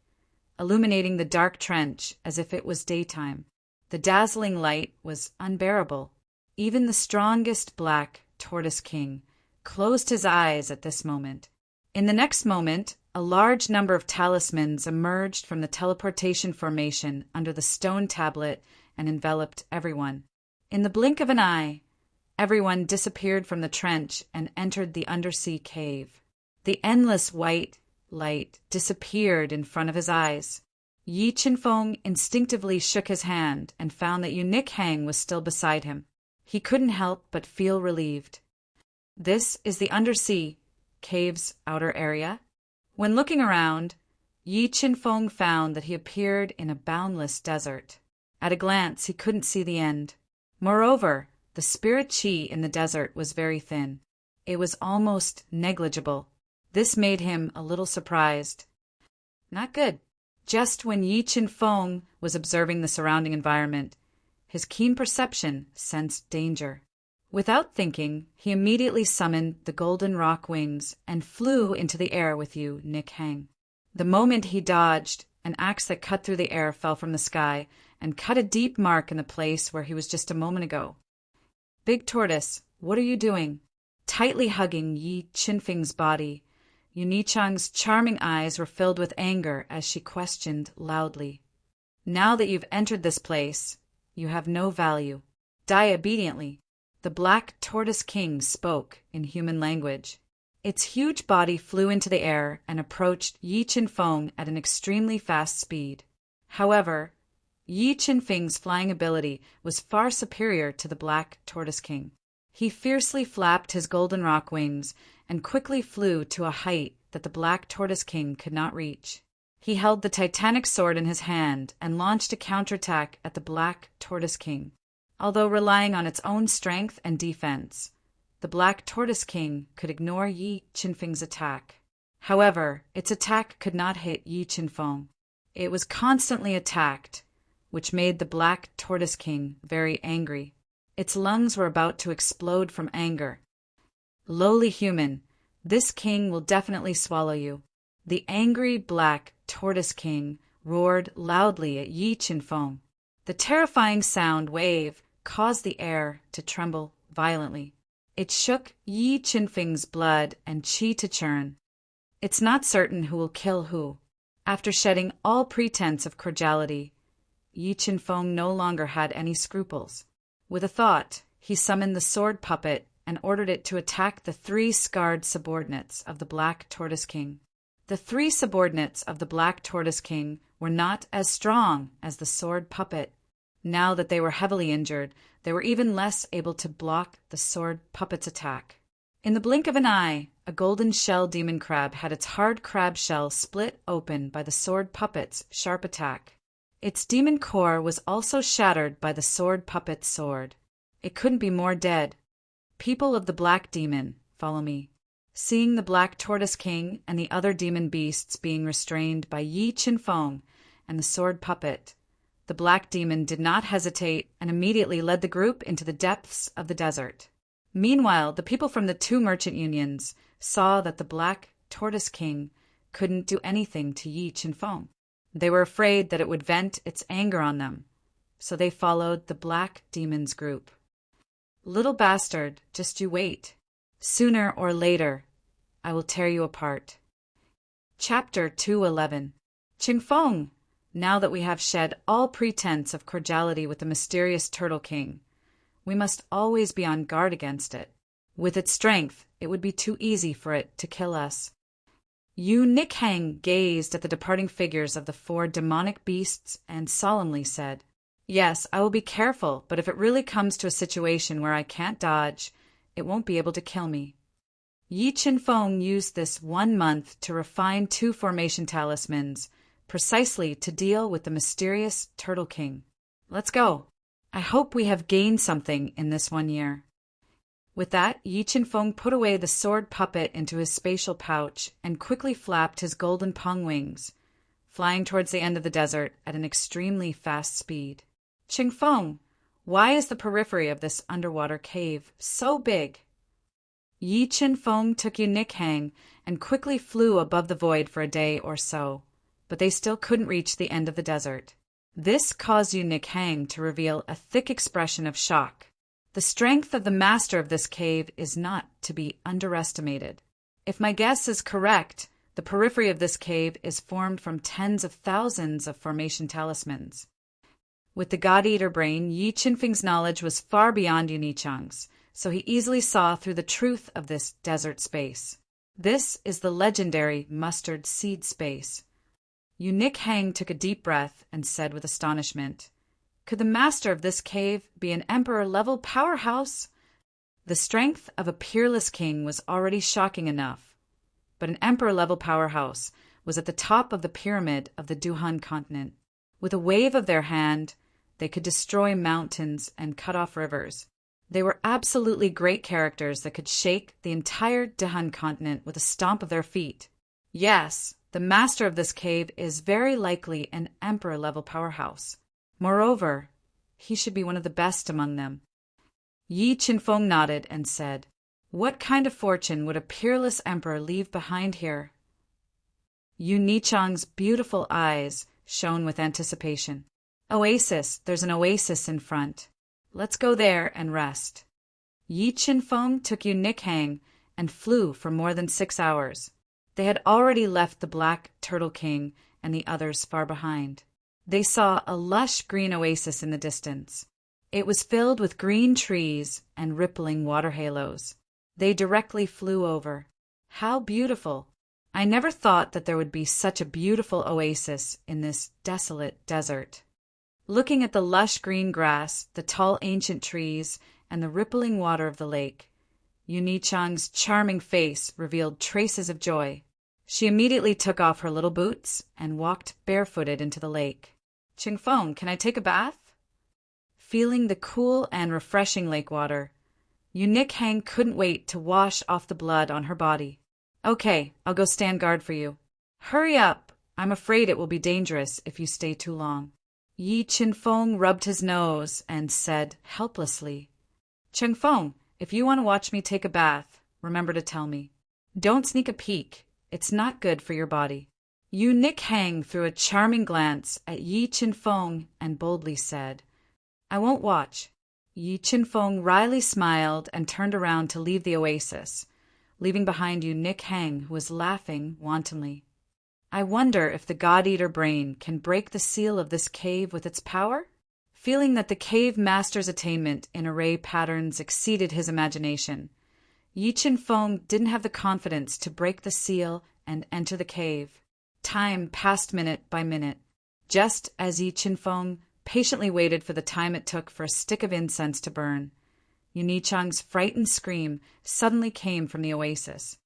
illuminating the dark trench as if it was daytime. The dazzling light was unbearable. Even the strongest Black Tortoise King closed his eyes at this moment. In the next moment, a large number of talismans emerged from the teleportation formation under the stone tablet and enveloped everyone. In the blink of an eye, everyone disappeared from the trench and entered the undersea cave. The endless white light disappeared in front of his eyes. Yi Qinfeng instinctively shook his hand and found that Eunuch Hang was still beside him. He couldn't help but feel relieved. This is the undersea cave's outer area. When looking around, Yi Qinfeng found that he appeared in a boundless desert. At a glance, he couldn't see the end. Moreover, the spirit qi in the desert was very thin. It was almost negligible. This made him a little surprised. Not good. Just when Yi Qinfeng was observing the surrounding environment, his keen perception sensed danger. Without thinking, he immediately summoned the golden rock wings and flew into the air with Eunuch Hang. The moment he dodged, an axe that cut through the air fell from the sky and cut a deep mark in the place where he was just a moment ago. Big Tortoise, what are you doing? Tightly hugging Yi Qinfeng's body, Yunichang's charming eyes were filled with anger as she questioned loudly. Now that you've entered this place, you have no value. Die obediently. The Black Tortoise King spoke in human language. Its huge body flew into the air and approached Yi Qinfeng at an extremely fast speed. However, Yi Qinfeng's flying ability was far superior to the Black Tortoise King. He fiercely flapped his golden rock wings and quickly flew to a height that the Black Tortoise King could not reach. He held the titanic sword in his hand and launched a counterattack at the Black Tortoise King. Although relying on its own strength and defense, the Black Tortoise King could ignore Yi Qinfeng's attack. However, its attack could not hit Yi Qinfeng. It was constantly attacked, which made the Black Tortoise King very angry. Its lungs were about to explode from anger. Lowly human, this king will definitely swallow you. The angry Black Tortoise King roared loudly at Yi Qinfeng. The terrifying sound wave caused the air to tremble violently. It shook Yi Qinfeng's blood and qi to churn. It's not certain who will kill who. After shedding all pretense of cordiality, Yi Qinfeng no longer had any scruples. With a thought, he summoned the sword puppet and ordered it to attack the 3 scarred subordinates of the Black Tortoise King. The 3 subordinates of the Black Tortoise King were not as strong as the sword puppet. Now that they were heavily injured, they were even less able to block the sword puppet's attack. In the blink of an eye, a golden shell demon crab had its hard crab shell split open by the sword puppet's sharp attack. Its demon core was also shattered by the sword puppet's sword. It couldn't be more dead. People of the Black Demon, follow me. Seeing the Black Tortoise King and the other demon beasts being restrained by Yi Qinfeng and the sword puppet, the Black Demon did not hesitate and immediately led the group into the depths of the desert. Meanwhile, the people from the 2 merchant unions saw that the Black Tortoise King couldn't do anything to Yi Qinfeng. They were afraid that it would vent its anger on them, so they followed the Black Demon's group. Little bastard, just you wait. Sooner or later, I will tear you apart. Chapter 211. Qingfeng, now that we have shed all pretense of cordiality with the mysterious Turtle King, we must always be on guard against it. With its strength, it would be too easy for it to kill us. Eunuch Hang gazed at the departing figures of the 4 demonic beasts and solemnly said, "Yes, I will be careful, but if it really comes to a situation where I can't dodge, it won't be able to kill me." Yi Qinfeng used this 1 month to refine 2 formation talismans, precisely to deal with the mysterious Turtle King. Let's go. I hope we have gained something in this 1 year. With that, Yi Qinfeng put away the sword puppet into his spatial pouch and quickly flapped his golden pong wings, flying towards the end of the desert at an extremely fast speed. Qingfeng, why is the periphery of this underwater cave so big? Yi Qinfeng took Eunuch Hang and quickly flew above the void for a day or so, but they still couldn't reach the end of the desert. This caused Eunuch Hang to reveal a thick expression of shock. The strength of the master of this cave is not to be underestimated. If my guess is correct, The periphery of this cave is formed from tens of thousands of formation talismans. With the God-Eater brain, Yi Qinfeng's knowledge was far beyond Yunichang's, so he easily saw through the truth of this desert space. This is the legendary mustard seed space. Yu Hang took a deep breath and said with astonishment, "Could the master of this cave be an emperor-level powerhouse?" The strength of a peerless king was already shocking enough, but an emperor-level powerhouse was at the top of the pyramid of the Duhan continent. With a wave of their hand, they could destroy mountains and cut off rivers. They were absolutely great characters that could shake the entire Duhan continent with a stomp of their feet. Yes, the master of this cave is very likely an emperor-level powerhouse. Moreover, he should be one of the best among them. Yi Qinfeng nodded and said, "What kind of fortune would a peerless emperor leave behind here?" Yu Nichang's beautiful eyes shone with anticipation. "Oasis, there's an oasis in front. Let's go there and rest." Yi Qinfeng took Yu Nikhang and flew for more than 6 hours. They had already left the Black Turtle King and the others far behind. They saw a lush green oasis in the distance. It was filled with green trees and rippling water halos. They directly flew over. How beautiful! I never thought that there would be such a beautiful oasis in this desolate desert. Looking at the lush green grass, the tall ancient trees, and the rippling water of the lake, Yu Nichang's charming face revealed traces of joy. She immediately took off her little boots and walked barefooted into the lake. "Qingfeng, can I take a bath?" Feeling the cool and refreshing lake water, Yu Nikhang couldn't wait to wash off the blood on her body. "Okay, I'll go stand guard for you." "Hurry up! I'm afraid it will be dangerous if you stay too long." Yi Qinfeng rubbed his nose and said helplessly, "Qingfeng, if you want to watch me take a bath, remember to tell me. Don't sneak a peek. It's not good for your body." Yu Nikhang threw a charming glance at Yi Qinfeng and boldly said, "I won't watch." Yi Qinfeng wryly smiled and turned around to leave the oasis, leaving behind Yu Nikhang, who was laughing wantonly. I wonder if the God-Eater brain can break the seal of this cave with its power? Feeling that the cave master's attainment in array patterns exceeded his imagination, Yi Qinfeng didn't have the confidence to break the seal and enter the cave. Time passed minute by minute. Just as Yi Qinfeng patiently waited for the time it took for a stick of incense to burn, Yu Nichang's frightened scream suddenly came from the oasis.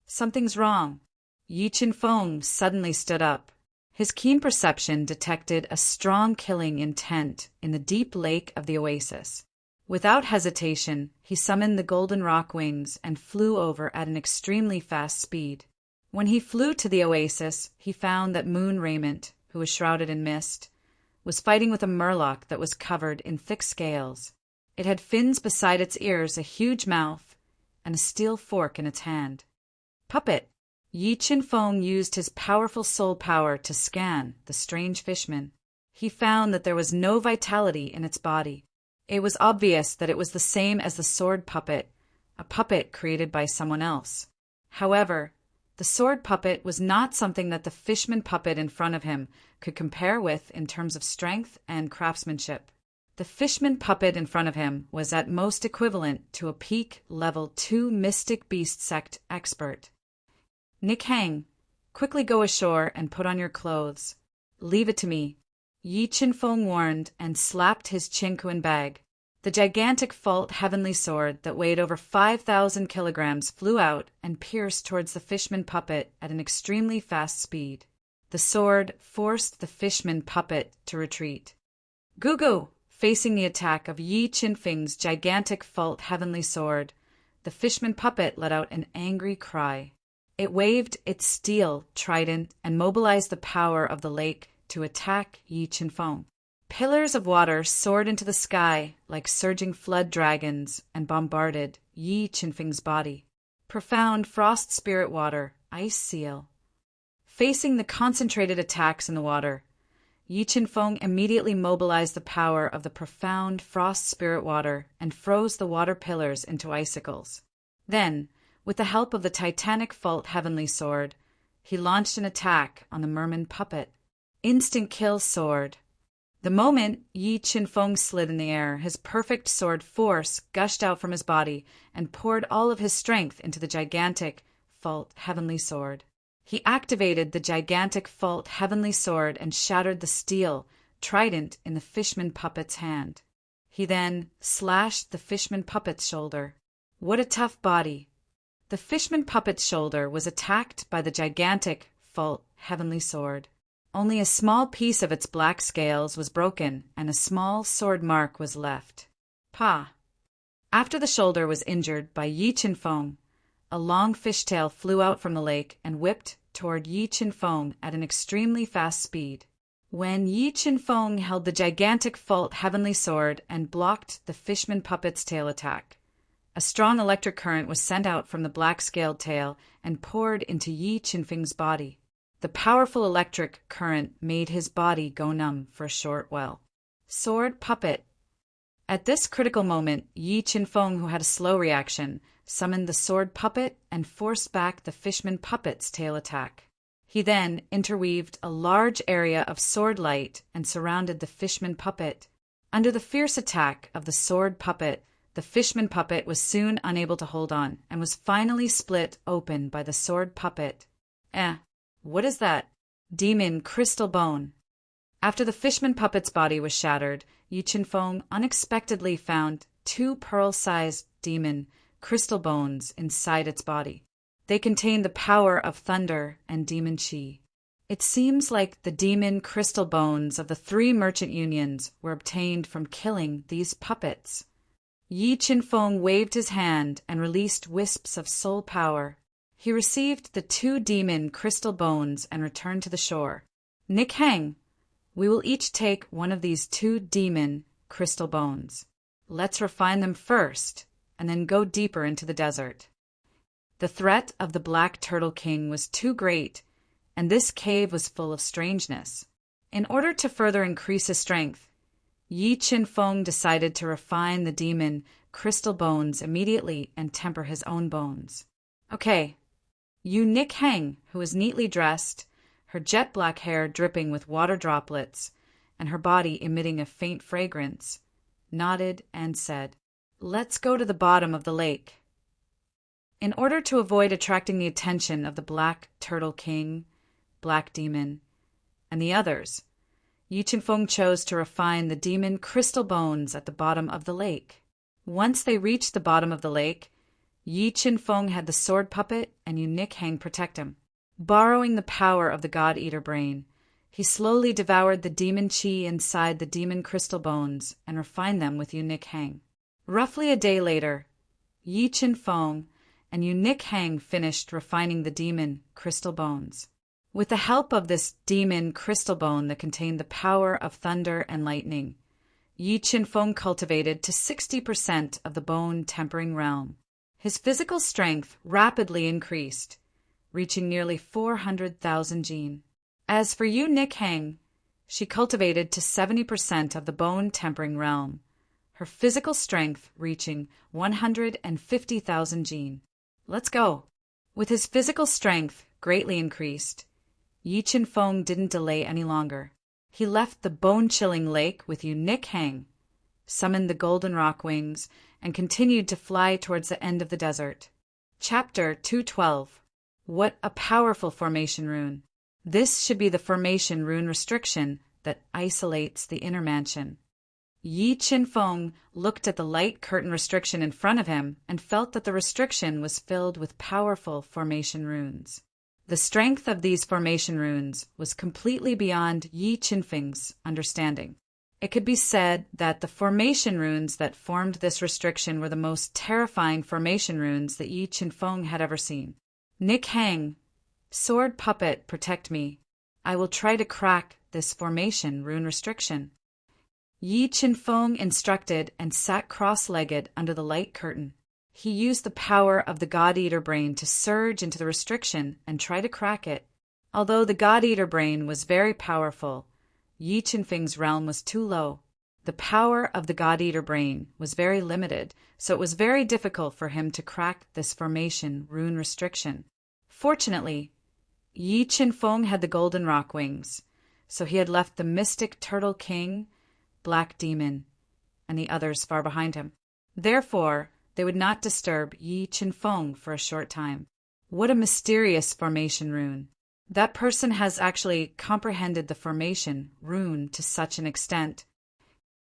"Something's wrong." Yi Qinfeng suddenly stood up. His keen perception detected a strong killing intent in the deep lake of the oasis. Without hesitation, he summoned the golden rock wings and flew over at an extremely fast speed. When he flew to the oasis, he found that Moon Raiment, who was shrouded in mist, was fighting with a murloc that was covered in thick scales. It had fins beside its ears, a huge mouth, and a steel fork in its hand. "Puppet!" Yi Qinfeng used his powerful soul power to scan the strange fishman. He found that there was no vitality in its body. It was obvious that it was the same as the sword puppet, a puppet created by someone else. However, the sword puppet was not something that the fishman puppet in front of him could compare with in terms of strength and craftsmanship. The fishman puppet in front of him was at most equivalent to a peak level 2 mystic beast sect expert. "Nikhang, quickly go ashore and put on your clothes. Leave it to me," Yi Qinfeng warned and slapped his Qinkuan bag. The gigantic fault heavenly sword that weighed over 5,000 kilograms flew out and pierced towards the fishman puppet at an extremely fast speed. The sword forced the fishman puppet to retreat. Gugu! Facing the attack of Yi Qinfeng's gigantic fault heavenly sword, the fishman puppet let out an angry cry. It waved its steel trident and mobilized the power of the lake to attack Yi Qinfeng. Pillars of water soared into the sky like surging flood dragons and bombarded Yi Qinfeng's body. Profound frost spirit water, ice seal. Facing the concentrated attacks in the water, Yi Qinfeng immediately mobilized the power of the profound frost spirit water and froze the water pillars into icicles. Then, with the help of the titanic fault heavenly sword, He launched an attack on the merman puppet. Instant kill sword. The moment Yi Qinfeng slid in the air, his perfect sword force gushed out from his body and poured all of his strength into the gigantic Fault Heavenly Sword. He activated the gigantic Fault Heavenly Sword and shattered the steel trident in the fishman puppet's hand. He then slashed the fishman puppet's shoulder. What a tough body! The fishman puppet's shoulder was attacked by the gigantic Fault Heavenly Sword. Only a small piece of its black scales was broken, and a small sword mark was left. Pa! After the shoulder was injured by Yi Qinfeng, a long fishtail flew out from the lake and whipped toward Yi Qinfeng at an extremely fast speed. When Yi Qinfeng held the gigantic Fault Heavenly Sword and blocked the fishman puppet's tail attack, a strong electric current was sent out from the black-scaled tail and poured into Yi Qinfeng's body. The powerful electric current made his body go numb for a short while. Sword puppet. At this critical moment, Yi Qinfeng, who had a slow reaction, summoned the sword puppet and forced back the fishman puppet's tail attack. He then interweaved a large area of sword light and surrounded the fishman puppet. Under the fierce attack of the sword puppet, the fishman puppet was soon unable to hold on and was finally split open by the sword puppet. What is that? Demon crystal bone. After the fishman puppet's body was shattered, Yi Qinfeng unexpectedly found 2 pearl-sized demon crystal bones inside its body. They contained the power of thunder and demon chi. It seems like the demon crystal bones of the 3 merchant unions were obtained from killing these puppets. Yi Qinfeng waved his hand and released wisps of soul power. He received the 2 demon crystal bones and returned to the shore. Nick Heng, we will each take one of these 2 demon crystal bones. Let's refine them first, and then go deeper into the desert. The threat of the Black Turtle King was too great, and this cave was full of strangeness. In order to further increase his strength, Yi Qinfeng decided to refine the demon crystal bones immediately and temper his own bones. Okay. You Nick Heng, who was neatly dressed, her jet black hair dripping with water droplets, and her body emitting a faint fragrance, nodded and said, "Let's go to the bottom of the lake." In order to avoid attracting the attention of the Black Turtle King, Black Demon, and the others, Yi Qinfeng chose to refine the demon crystal bones at the bottom of the lake. Once they reached the bottom of the lake, Yi Qinfeng had the sword puppet and Yu Nick Heng protect him. Borrowing the power of the God-Eater brain, he slowly devoured the demon chi inside the demon crystal bones and refined them with Yu Nick Heng. Roughly a day later, Yi Qinfeng and Yu Nick Heng finished refining the demon crystal bones. With the help of this demon crystal bone that contained the power of thunder and lightning, Yi Qinfeng cultivated to 60% of the bone-tempering realm. His physical strength rapidly increased, reaching nearly 400,000 jin. As for Yu Nick Heng, she cultivated to 70% of the bone-tempering realm, her physical strength reaching 150,000 jin. Let's go. With his physical strength greatly increased, Yi Qinfeng didn't delay any longer. He left the bone-chilling lake with Yu Nick Heng, summoned the golden rock wings, and continued to fly towards the end of the desert. Chapter 212. What a powerful formation rune. This should be the formation rune restriction that isolates the inner mansion. Yi Qinfeng looked at the light curtain restriction in front of him and felt that the restriction was filled with powerful formation runes. The strength of these formation runes was completely beyond Yi Qinfeng's understanding. It could be said that the formation runes that formed this restriction were the most terrifying formation runes that Yi Qinfeng had ever seen. Nick Heng, sword puppet, protect me. I will try to crack this formation rune restriction. Yi Qinfeng instructed and sat cross-legged under the light curtain. He used the power of the God-Eater brain to surge into the restriction and try to crack it. Although the God-Eater brain was very powerful, Yi Qinfeng's realm was too low. The power of the God-Eater brain was very limited, so it was very difficult for him to crack this formation rune restriction. Fortunately, Yi Qinfeng had the golden rock wings, so he had left the mystic turtle king, Black Demon, and the others far behind him. Therefore, they would not disturb Yi Qinfeng for a short time. What a mysterious formation rune. That person has actually comprehended the formation rune to such an extent.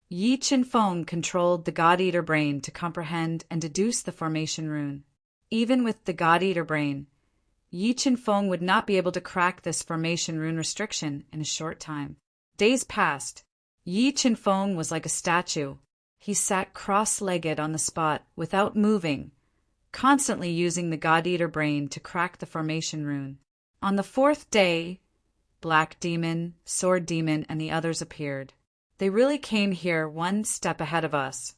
Yi Qinfeng controlled the God-Eater brain to comprehend and deduce the formation rune. Even with the God-Eater brain, Yi Qinfeng would not be able to crack this formation rune restriction in a short time. Days passed. Yi Qinfeng was like a statue. He sat cross-legged on the spot without moving, constantly using the God-Eater brain to crack the formation rune. On the fourth day, Black Demon, Sword Demon, and the others appeared. They really came here one step ahead of us.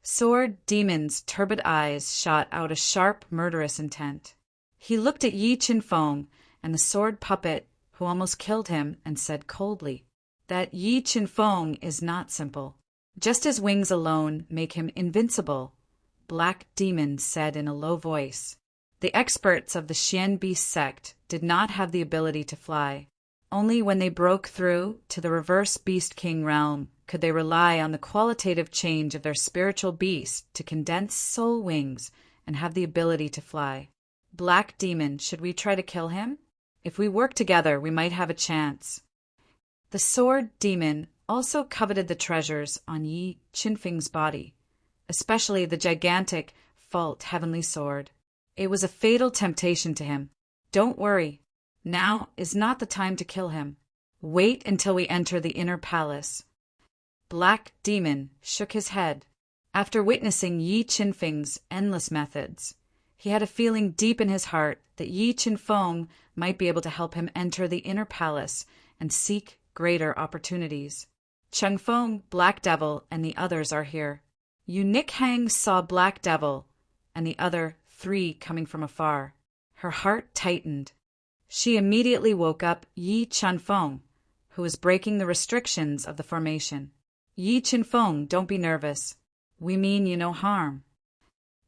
Sword Demon's turbid eyes shot out a sharp, murderous intent. He looked at Yi Qinfeng and the sword puppet who almost killed him and said coldly that Yi Qinfeng is not simple. Just as wings alone make him invincible, Black Demon said in a low voice. The experts of the Xian Beast sect did not have the ability to fly. Only when they broke through to the reverse Beast King realm could they rely on the qualitative change of their spiritual beast to condense soul wings and have the ability to fly. Black Demon, should we try to kill him? If we work together, we might have a chance. The Sword Demon also coveted the treasures on Yi Qinfeng's body, especially the gigantic Fault Heavenly Sword. It was a fatal temptation to him. Don't worry. Now is not the time to kill him. Wait until we enter the inner palace. Black Demon shook his head. After witnessing Yi Qinfeng's endless methods, he had a feeling deep in his heart that Yi Qinfeng might be able to help him enter the inner palace and seek greater opportunities. Chengfeng, Black Devil, and the others are here. Yu Nikhang saw Black Devil and the other three coming from afar. Her heart tightened. She immediately woke up Yi Qinfeng, who was breaking the restrictions of the formation. Yi Qinfeng, don't be nervous. We mean you no harm.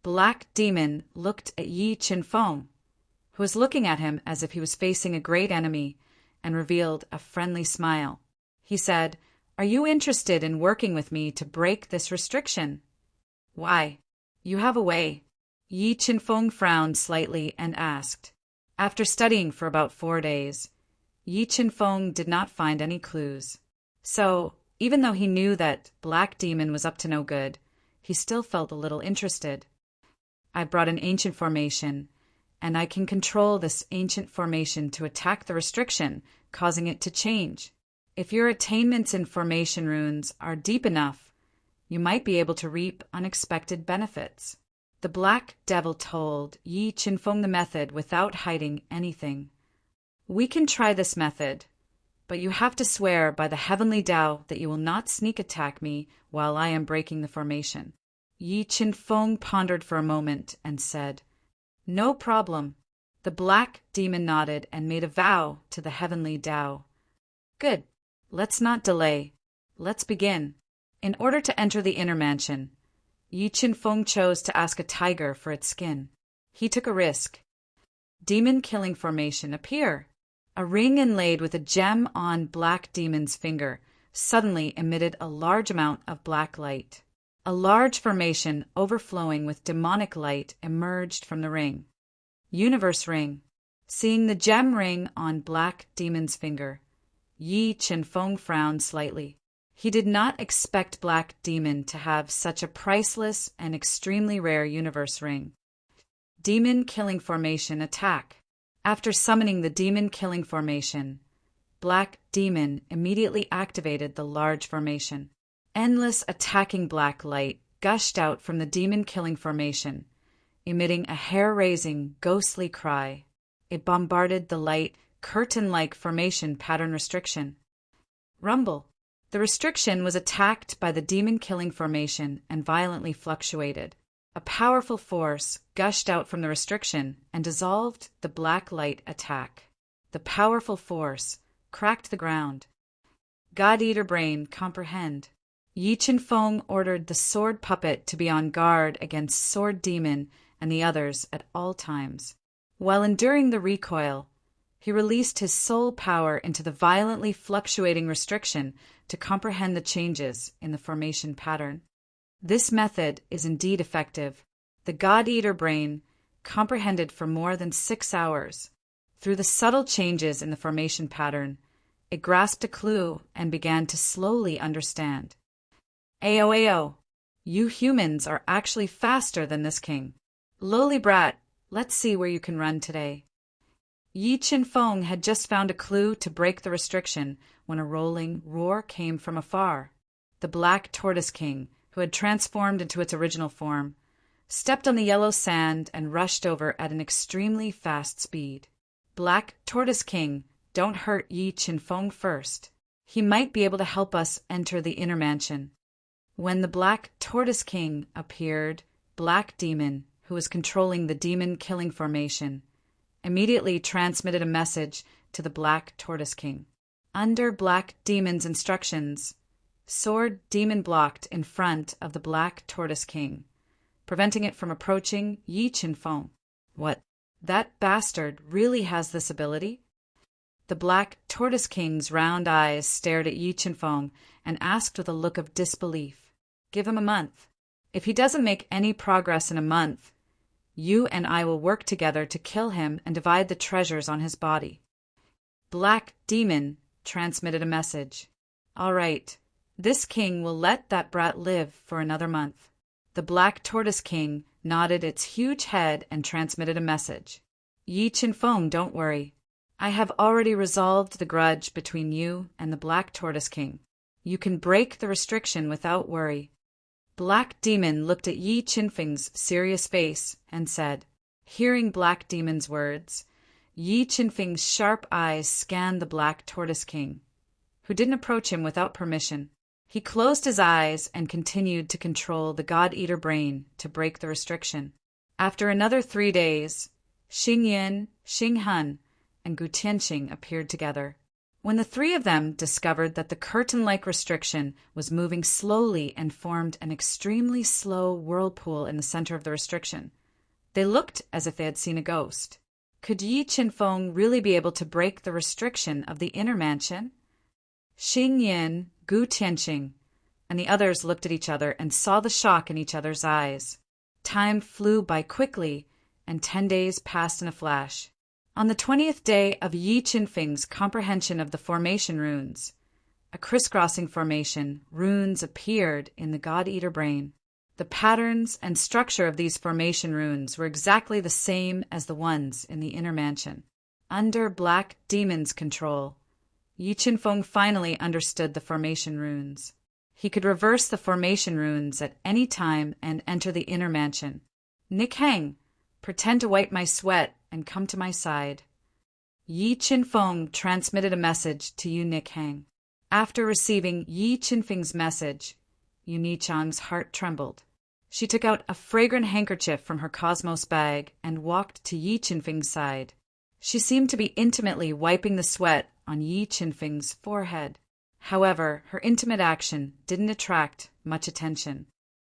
Black Demon looked at Yi Qinfeng, who was looking at him as if he was facing a great enemy, and revealed a friendly smile. He said, "Are you interested in working with me to break this restriction?" "Why? You have a way." Yi Qinfeng frowned slightly and asked. After studying for about 4 days, Yi Qinfeng did not find any clues. So, even though he knew that Black Demon was up to no good, he still felt a little interested. "I brought an ancient formation, and I can control this ancient formation to attack the restriction, causing it to change. If your attainments in formation runes are deep enough, you might be able to reap unexpected benefits." The Black Devil told Yi Qinfeng the method without hiding anything. "We can try this method, but you have to swear by the heavenly Tao that you will not sneak attack me while I am breaking the formation." Yi Qinfeng pondered for a moment and said, "No problem." The Black Demon nodded and made a vow to the heavenly Tao. "Good. Let's not delay. Let's begin." In order to enter the inner mansion, Yi Qinfeng chose to ask a tiger for its skin. He took a risk. Demon-killing formation appear. A ring inlaid with a gem on Black Demon's finger suddenly emitted a large amount of black light. A large formation overflowing with demonic light emerged from the ring. Universe Ring. Seeing the gem ring on Black Demon's finger, Yi Qinfeng frowned slightly. He did not expect Black Demon to have such a priceless and extremely rare universe ring. Demon-killing formation attack. After summoning the demon-killing formation, Black Demon immediately activated the large formation. Endless attacking black light gushed out from the demon-killing formation, emitting a hair-raising, ghostly cry. It bombarded the light, curtain-like formation pattern restriction. Rumble. The restriction was attacked by the demon-killing formation and violently fluctuated. A powerful force gushed out from the restriction and dissolved the black light attack. The powerful force cracked the ground. God-Eater Brain, comprehend. Yi Qinfeng ordered the sword puppet to be on guard against Sword Demon and the others at all times. While enduring the recoil, He released his soul power into the violently fluctuating restriction to comprehend the changes in the formation pattern. This method is indeed effective. The God-Eater brain comprehended for more than 6 hours. Through the subtle changes in the formation pattern, it grasped a clue and began to slowly understand. Ayo, you humans are actually faster than this king. Lowly brat, let's see where you can run today. Yi Qin-feng had just found a clue to break the restriction when a rolling roar came from afar. The Black Tortoise King, who had transformed into its original form, stepped on the yellow sand and rushed over at an extremely fast speed. Black Tortoise King, don't hurt Yi Qin-feng first. He might be able to help us enter the inner mansion. When the Black Tortoise King appeared, Black Demon, who was controlling the demon-killing formation, immediately transmitted a message to the Black Tortoise King. Under Black Demon's instructions, Sword Demon blocked in front of the Black Tortoise King, preventing it from approaching Yi Qin-feng. What? That bastard really has this ability? The Black Tortoise King's round eyes stared at Yi Qin-feng and asked with a look of disbelief. Give him a month. If he doesn't make any progress in a month, you and I will work together to kill him and divide the treasures on his body. Black Demon transmitted a message. All right, this king will let that brat live for another month. The Black Tortoise King nodded its huge head and transmitted a message. Yi Qin-feng, don't worry. I have already resolved the grudge between you and the Black Tortoise King. You can break the restriction without worry. Black Demon looked at Yi Qin-feng's serious face and said. Hearing Black Demon's words, Yi Qin-feng's sharp eyes scanned the Black Tortoise King, who didn't approach him without permission. He closed his eyes and continued to control the God-Eater brain to break the restriction. After another 3 days, Xing Yin, Xing Hun, and Gu Tianqing appeared together. When the three of them discovered that the curtain-like restriction was moving slowly and formed an extremely slow whirlpool in the center of the restriction, they looked as if they had seen a ghost. Could Yi Qin-feng really be able to break the restriction of the inner mansion? Xing Yin, Gu Tianqing, and the others looked at each other and saw the shock in each other's eyes. Time flew by quickly, and 10 days passed in a flash. On the 20th day of Yi Qin-feng's comprehension of the formation runes, a crisscrossing formation, runes appeared in the God-Eater brain. The patterns and structure of these formation runes were exactly the same as the ones in the inner mansion. Under Black Demon's control, Yi Qin-feng finally understood the formation runes. He could reverse the formation runes at any time and enter the inner mansion. Nick Hang, pretend to wipe my sweat and come to my side. Yi Qin-feng transmitted a message to Yu Nick Hang. After receiving Yi Qin-feng's message, Yu Nichang's heart trembled. She took out a fragrant handkerchief from her cosmos bag and walked to Yi Qin-feng's side. She seemed to be intimately wiping the sweat on Yi Qin-feng's forehead. However, her intimate action didn't attract much attention.